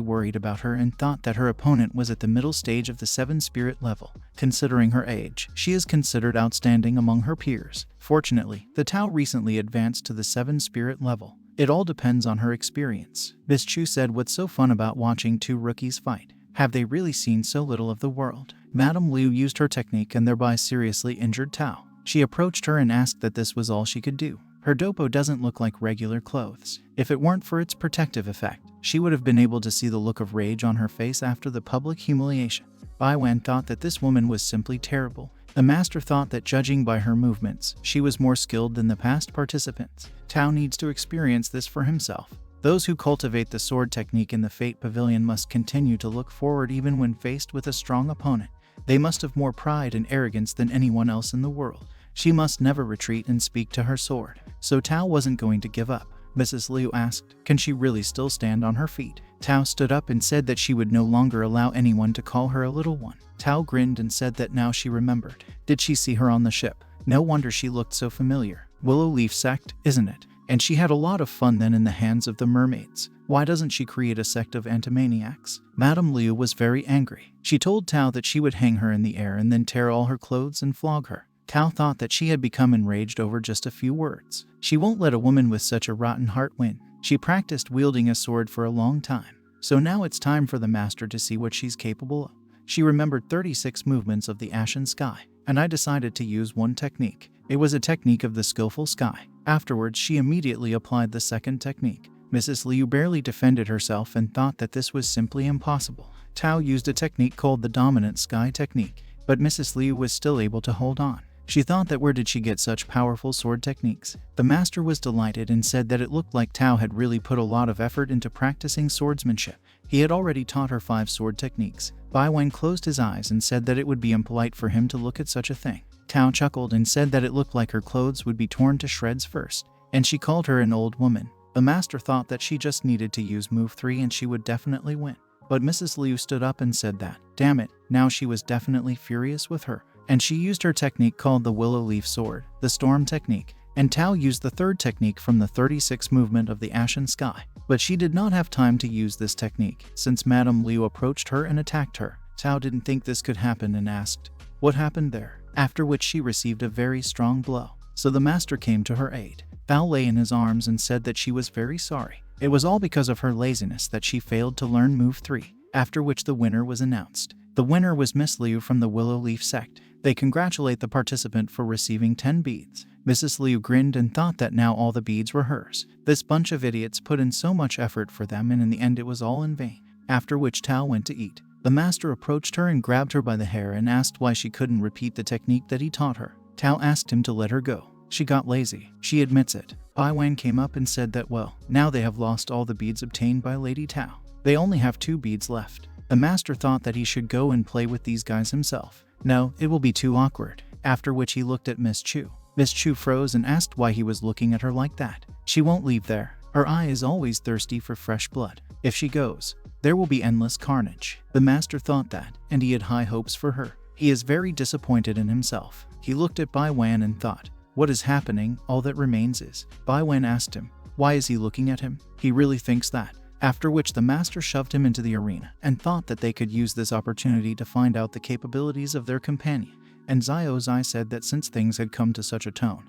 worried about her and thought that her opponent was at the middle stage of the 7 spirit level. Considering her age, she is considered outstanding among her peers. Fortunately, the Tao recently advanced to the 7 spirit level. It all depends on her experience. Miss Chu said, what's so fun about watching 2 rookies fight? Have they really seen so little of the world? Madame Liu used her technique and thereby seriously injured Tao. She approached her and asked that this was all she could do. Her dopo doesn't look like regular clothes. If it weren't for its protective effect, she would have been able to see the look of rage on her face after the public humiliation. Bai Wan thought that this woman was simply terrible. The master thought that judging by her movements, she was more skilled than the past participants. Tao needs to experience this for himself. Those who cultivate the sword technique in the Fate Pavilion must continue to look forward even when faced with a strong opponent. They must have more pride and arrogance than anyone else in the world. She must never retreat and speak to her sword. So Tao wasn't going to give up. Mrs. Liu asked, can she really still stand on her feet? Tao stood up and said that she would no longer allow anyone to call her a little one. Tao grinned and said that now she remembered. Did she see her on the ship? No wonder she looked so familiar. Willow Leaf sect, isn't it? And she had a lot of fun then in the hands of the mermaids. Why doesn't she create a sect of antimaniacs? Madame Liu was very angry. She told Tao that she would hang her in the air and then tear all her clothes and flog her. Tao thought that she had become enraged over just a few words. She won't let a woman with such a rotten heart win. She practiced wielding a sword for a long time. So now it's time for the master to see what she's capable of. She remembered 36 movements of the Ashen Sky, and I decided to use one technique. It was a technique of the skillful sky. Afterwards, she immediately applied the second technique. Mrs. Liu barely defended herself and thought that this was simply impossible. Tao used a technique called the dominant sky technique, but Mrs. Liu was still able to hold on. She thought that where did she get such powerful sword techniques? The master was delighted and said that it looked like Tao had really put a lot of effort into practicing swordsmanship. He had already taught her 5 sword techniques. Bai Wan closed his eyes and said that it would be impolite for him to look at such a thing. Tao chuckled and said that it looked like her clothes would be torn to shreds first, and she called her an old woman. The master thought that she just needed to use move 3 and she would definitely win. But Mrs. Liu stood up and said that, damn it, now she was definitely furious with her. And she used her technique called the Willow Leaf Sword, the Storm Technique. And Tao used the third technique from the 36 movement of the Ashen Sky. But she did not have time to use this technique, since Madame Liu approached her and attacked her. Tao didn't think this could happen and asked, what happened there? After which she received a very strong blow. So the master came to her aid. Bao lay in his arms and said that she was very sorry. It was all because of her laziness that she failed to learn Move 3, after which the winner was announced. The winner was Miss Liu from the Willow Leaf sect. They congratulate the participant for receiving 10 beads. Mrs. Liu grinned and thought that now all the beads were hers. This bunch of idiots put in so much effort for them, and in the end it was all in vain. After which Tao went to eat. The master approached her and grabbed her by the hair and asked why she couldn't repeat the technique that he taught her. Tao asked him to let her go. She got lazy. She admits it. Bai Wan came up and said that, well, now they have lost all the beads obtained by Lady Tao. They only have 2 beads left. The master thought that he should go and play with these guys himself. No, it will be too awkward. After which he looked at Miss Chu. Miss Chu froze and asked why he was looking at her like that. She won't leave there. Her eye is always thirsty for fresh blood. If she goes, there will be endless carnage. The master thought that, and he had high hopes for her. He is very disappointed in himself. He looked at Bai Wan and thought, what is happening? All that remains is. Bai Wan asked him, why is he looking at him? He really thinks that. After which the master shoved him into the arena and thought that they could use this opportunity to find out the capabilities of their companion. And Xiao Zai said that since things had come to such a tone,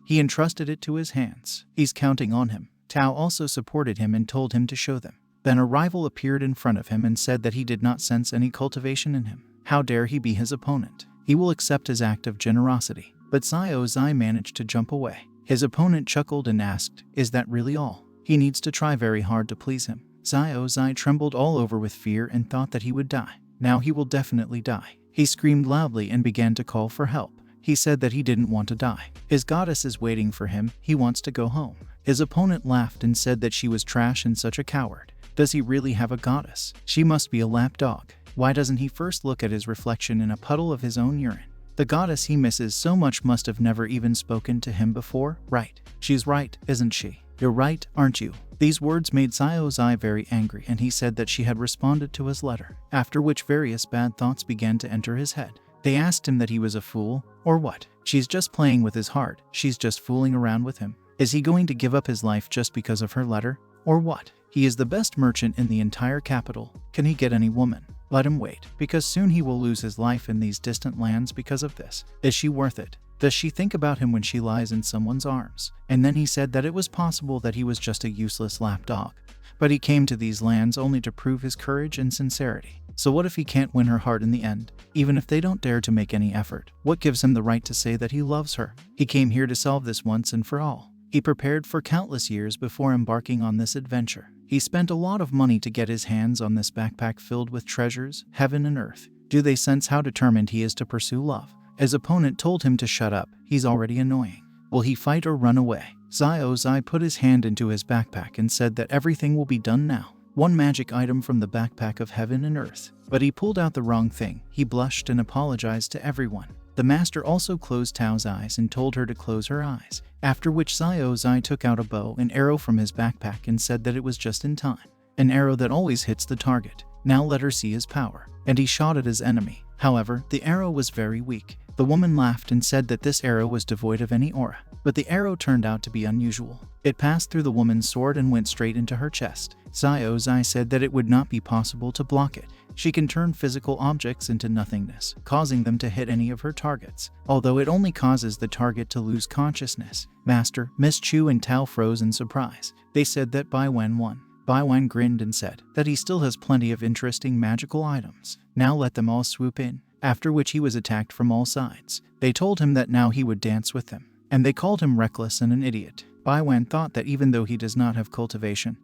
he entrusted it to his hands. He's counting on him. Tao also supported him and told him to show them. Then a rival appeared in front of him and said that he did not sense any cultivation in him. How dare he be his opponent? He will accept his act of generosity. But Xiao Zai managed to jump away. His opponent chuckled and asked, is that really all? He needs to try very hard to please him. Xiao Zai trembled all over with fear and thought that he would die. Now he will definitely die. He screamed loudly and began to call for help. He said that he didn't want to die. His goddess is waiting for him. He wants to go home. His opponent laughed and said that she was trash and such a coward. Does he really have a goddess? She must be a lapdog. Why doesn't he first look at his reflection in a puddle of his own urine? The goddess he misses so much must have never even spoken to him before, right? She's right, isn't she? You're right, aren't you? These words made Xiao Zai very angry, and he said that she had responded to his letter, after which various bad thoughts began to enter his head. They asked him that he was a fool, or what? She's just playing with his heart. She's just fooling around with him. Is he going to give up his life just because of her letter, or what? He is the best merchant in the entire capital. Can he get any woman? Let him wait, because soon he will lose his life in these distant lands because of this. Is she worth it? Does she think about him when she lies in someone's arms? And then he said that it was possible that he was just a useless lapdog. But he came to these lands only to prove his courage and sincerity. So what if he can't win her heart in the end? Even if they don't dare to make any effort, what gives him the right to say that he loves her? He came here to solve this once and for all. He prepared for countless years before embarking on this adventure. He spent a lot of money to get his hands on this backpack filled with treasures, heaven and earth. Do they sense how determined he is to pursue love? His opponent told him to shut up. He's already annoying. Will he fight or run away? Xiao Zai put his hand into his backpack and said that everything will be done now. One magic item from the backpack of heaven and earth. But he pulled out the wrong thing. He blushed and apologized to everyone. The master also closed Tao's eyes and told her to close her eyes, after which Xiao Zai took out a bow and arrow from his backpack and said that it was just in time. An arrow that always hits the target. Now let her see his power. And he shot at his enemy. However, the arrow was very weak. The woman laughed and said that this arrow was devoid of any aura. But the arrow turned out to be unusual. It passed through the woman's sword and went straight into her chest. Xiao Zai said that it would not be possible to block it. She can turn physical objects into nothingness, causing them to hit any of her targets, although it only causes the target to lose consciousness. Master, Miss Chu and Tao froze in surprise. They said that Bai Wan won. Bai Wan grinned and said that he still has plenty of interesting magical items. Now let them all swoop in. After which he was attacked from all sides. They told him that now he would dance with them, and they called him reckless and an idiot. Bai Wan thought that even though he does not have cultivation,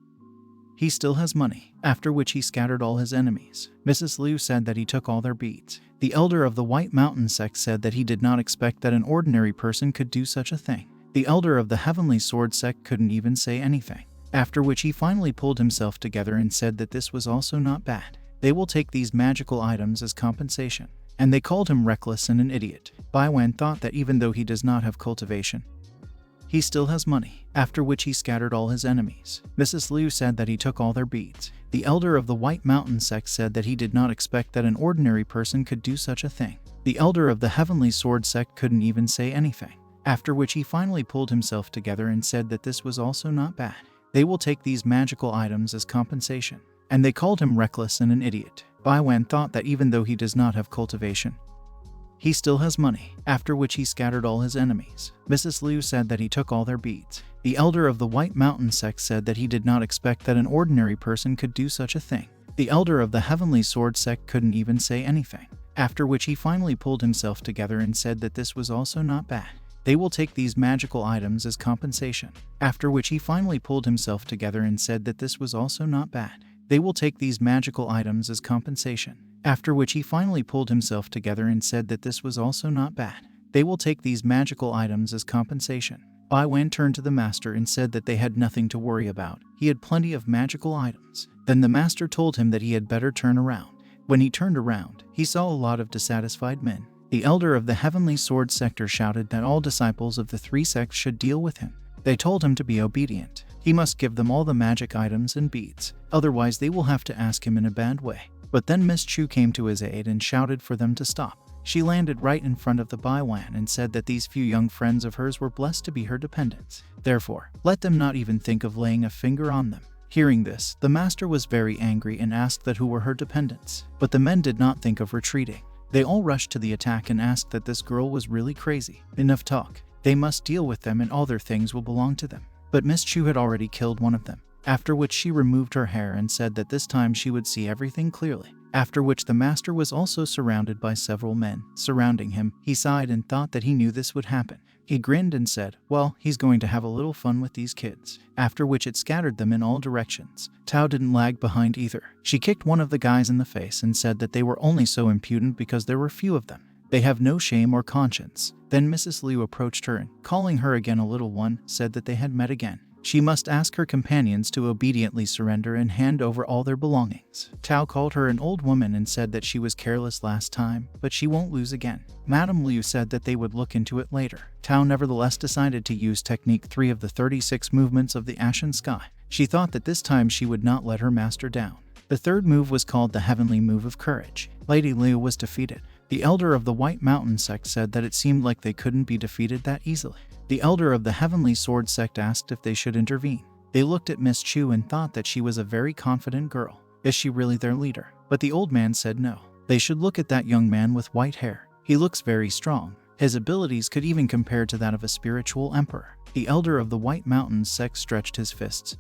he still has money, after which he scattered all his enemies. Mrs. Liu said that he took all their beads. The elder of the White Mountain sect said that he did not expect that an ordinary person could do such a thing. The elder of the Heavenly Sword sect couldn't even say anything, after which he finally pulled himself together and said that this was also not bad. They will take these magical items as compensation. And they called him reckless and an idiot. Bai Wan thought that even though he does not have cultivation, he still has money, after which he scattered all his enemies. Mrs. Liu said that he took all their beads. The elder of the White Mountain sect said that he did not expect that an ordinary person could do such a thing. The elder of the Heavenly Sword sect couldn't even say anything, after which he finally pulled himself together and said that this was also not bad. They will take these magical items as compensation. And they called him reckless and an idiot. Bai Wan thought that even though he does not have cultivation, he still has money, after which he scattered all his enemies. Mrs. Liu said that he took all their beads. The elder of the White Mountain sect said that he did not expect that an ordinary person could do such a thing. The elder of the Heavenly Sword sect couldn't even say anything, after which he finally pulled himself together and said that this was also not bad. They will take these magical items as compensation. After which he finally pulled himself together and said that this was also not bad. They will take these magical items as compensation. After which he finally pulled himself together and said that this was also not bad. They will take these magical items as compensation. Bai Wan turned to the master and said that they had nothing to worry about. He had plenty of magical items. Then the master told him that he had better turn around. When he turned around, he saw a lot of dissatisfied men. The elder of the Heavenly Sword sector shouted that all disciples of the three sects should deal with him. They told him to be obedient. He must give them all the magic items and beads, otherwise they will have to ask him in a bad way. But then Miss Chu came to his aid and shouted for them to stop. She landed right in front of the Bai Wan and said that these few young friends of hers were blessed to be her dependents. Therefore, let them not even think of laying a finger on them. Hearing this, the master was very angry and asked that who were her dependents. But the men did not think of retreating. They all rushed to the attack and asked that this girl was really crazy. Enough talk. They must deal with them and all their things will belong to them. But Miss Chu had already killed one of them. After which she removed her hair and said that this time she would see everything clearly. After which the master was also surrounded by several men. Surrounding him, he sighed and thought that he knew this would happen. He grinned and said, well, he's going to have a little fun with these kids. After which it scattered them in all directions. Tao didn't lag behind either. She kicked one of the guys in the face and said that they were only so impudent because there were few of them. They have no shame or conscience. Then Mrs. Liu approached her and, calling her again a little one, said that they had met again. She must ask her companions to obediently surrender and hand over all their belongings. Tao called her an old woman and said that she was careless last time, but she won't lose again. Madame Liu said that they would look into it later. Tao nevertheless decided to use technique 3 of the 36 movements of the Ashen Sky. She thought that this time she would not let her master down. The third move was called the Heavenly Move of Courage. Lady Liu was defeated. The elder of the White Mountain sect said that it seemed like they couldn't be defeated that easily. The elder of the Heavenly Sword sect asked if they should intervene. They looked at Miss Chu and thought that she was a very confident girl. Is she really their leader? But the old man said no. They should look at that young man with white hair. He looks very strong. His abilities could even compare to that of a spiritual emperor. The elder of the White Mountain sect stretched his fists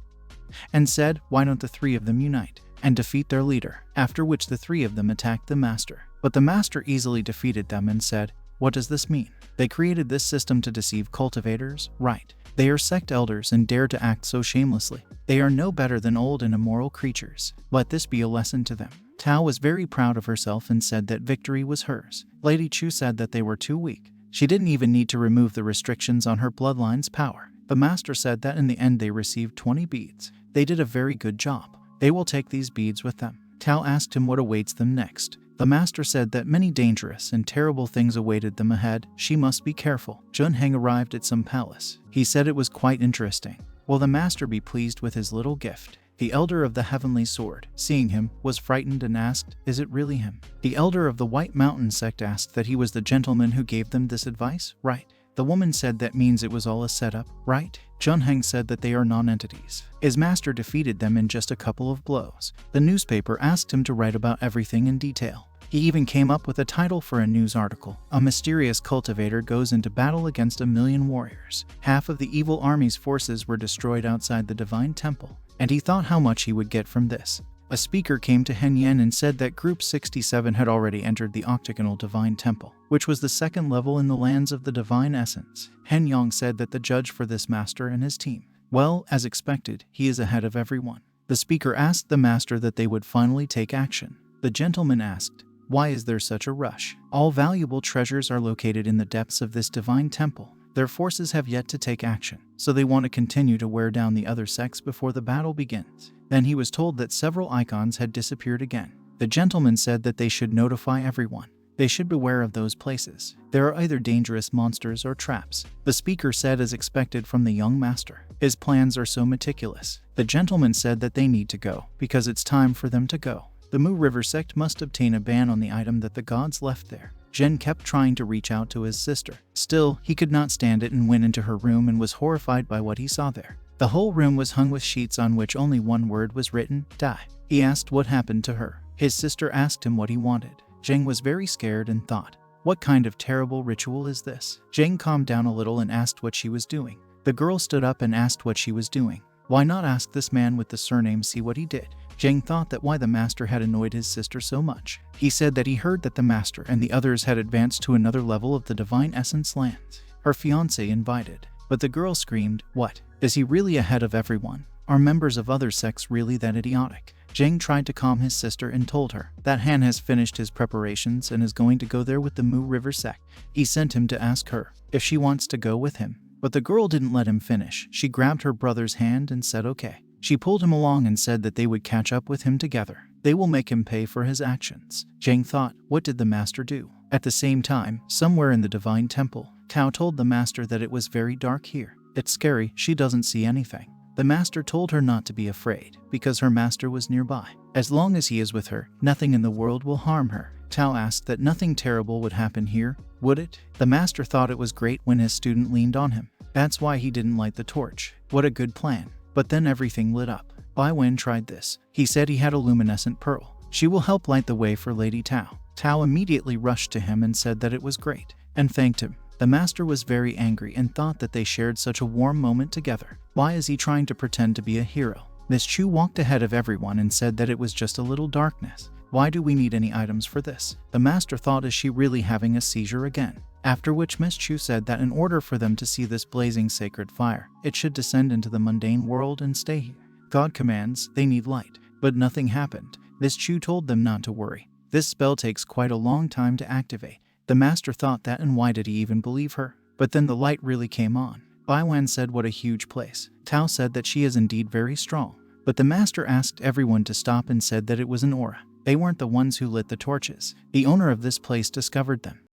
and said, why don't the 3 of them unite and defeat their leader? After which the 3 of them attacked the master. But the master easily defeated them and said, what does this mean? They created this system to deceive cultivators, right? They are sect elders and dare to act so shamelessly. They are no better than old and immoral creatures. Let this be a lesson to them. Tao was very proud of herself and said that victory was hers. Lady Chu said that they were too weak. She didn't even need to remove the restrictions on her bloodline's power. The master said that in the end they received 20 beads. They did a very good job. They will take these beads with them. Tao asked him what awaits them next. The master said that many dangerous and terrible things awaited them ahead. She must be careful. Jun Heng arrived at some palace. He said it was quite interesting. Will the master be pleased with his little gift? The elder of the Heavenly Sword, seeing him, was frightened and asked, is it really him? The elder of the White Mountain sect asked that he was the gentleman who gave them this advice, right? The woman said that means it was all a setup, right? Jun Heng said that they are non-entities. His master defeated them in just a couple of blows. The newspaper asked him to write about everything in detail. He even came up with a title for a news article. A mysterious cultivator goes into battle against 1,000,000 warriors. Half of the evil army's forces were destroyed outside the divine temple, and he thought how much he would get from this. A speaker came to Hen Yen and said that Group 67 had already entered the octagonal divine temple, which was the 2nd level in the lands of the divine essence. Hen Yang said that the judge for this master and his team, well, as expected, he is ahead of everyone. The speaker asked the master that they would finally take action. The gentleman asked, why is there such a rush? All valuable treasures are located in the depths of this divine temple. Their forces have yet to take action, so they want to continue to wear down the other sects before the battle begins. Then he was told that several icons had disappeared again. The gentleman said that they should notify everyone. They should beware of those places. There are either dangerous monsters or traps. The speaker said as expected from the young master. His plans are so meticulous. The gentleman said that they need to go, because it's time for them to go. The Mu River sect must obtain a ban on the item that the gods left there. Zhen kept trying to reach out to his sister. Still, he could not stand it and went into her room and was horrified by what he saw there. The whole room was hung with sheets on which only one word was written, die. He asked what happened to her. His sister asked him what he wanted. Zheng was very scared and thought, What kind of terrible ritual is this? Jane calmed down a little and asked what she was doing. The girl stood up and asked what she was doing. Why not ask this man with the surname, see what he did? Jane thought that why the master had annoyed his sister so much. He said that he heard that the master and the others had advanced to another level of the divine essence lands. Her fiancé invited. But the girl screamed, "What? Is he really ahead of everyone? Are members of other sects really that idiotic?" Jang tried to calm his sister and told her that Han has finished his preparations and is going to go there with the Mu River sect. He sent him to ask her if she wants to go with him. But the girl didn't let him finish. She grabbed her brother's hand and said okay. She pulled him along and said that they would catch up with him together. They will make him pay for his actions. Jang thought, what did the master do? At the same time, somewhere in the divine temple, Tao told the master that it was very dark here. It's scary, she doesn't see anything. The master told her not to be afraid, because her master was nearby. As long as he is with her, nothing in the world will harm her. Tao asked that nothing terrible would happen here, would it? The master thought it was great when his student leaned on him. That's why he didn't light the torch. What a good plan. But then everything lit up. Bai Wen tried this. He said he had a luminescent pearl. She will help light the way for Lady Tao. Tao immediately rushed to him and said that it was great, and thanked him. The master was very angry and thought that they shared such a warm moment together. Why is he trying to pretend to be a hero? Miss Chu walked ahead of everyone and said that it was just a little darkness. Why do we need any items for this? The master thought, is she really having a seizure again? After which Miss Chu said that in order for them to see this blazing sacred fire, it should descend into the mundane world and stay here. God commands, they need light. But nothing happened. Miss Chu told them not to worry. This spell takes quite a long time to activate. The master thought that, and why did he even believe her? But then the light really came on. Bai Wan said what a huge place. Tao said that she is indeed very strong. But the master asked everyone to stop and said that it was an aura. They weren't the ones who lit the torches. The owner of this place discovered them.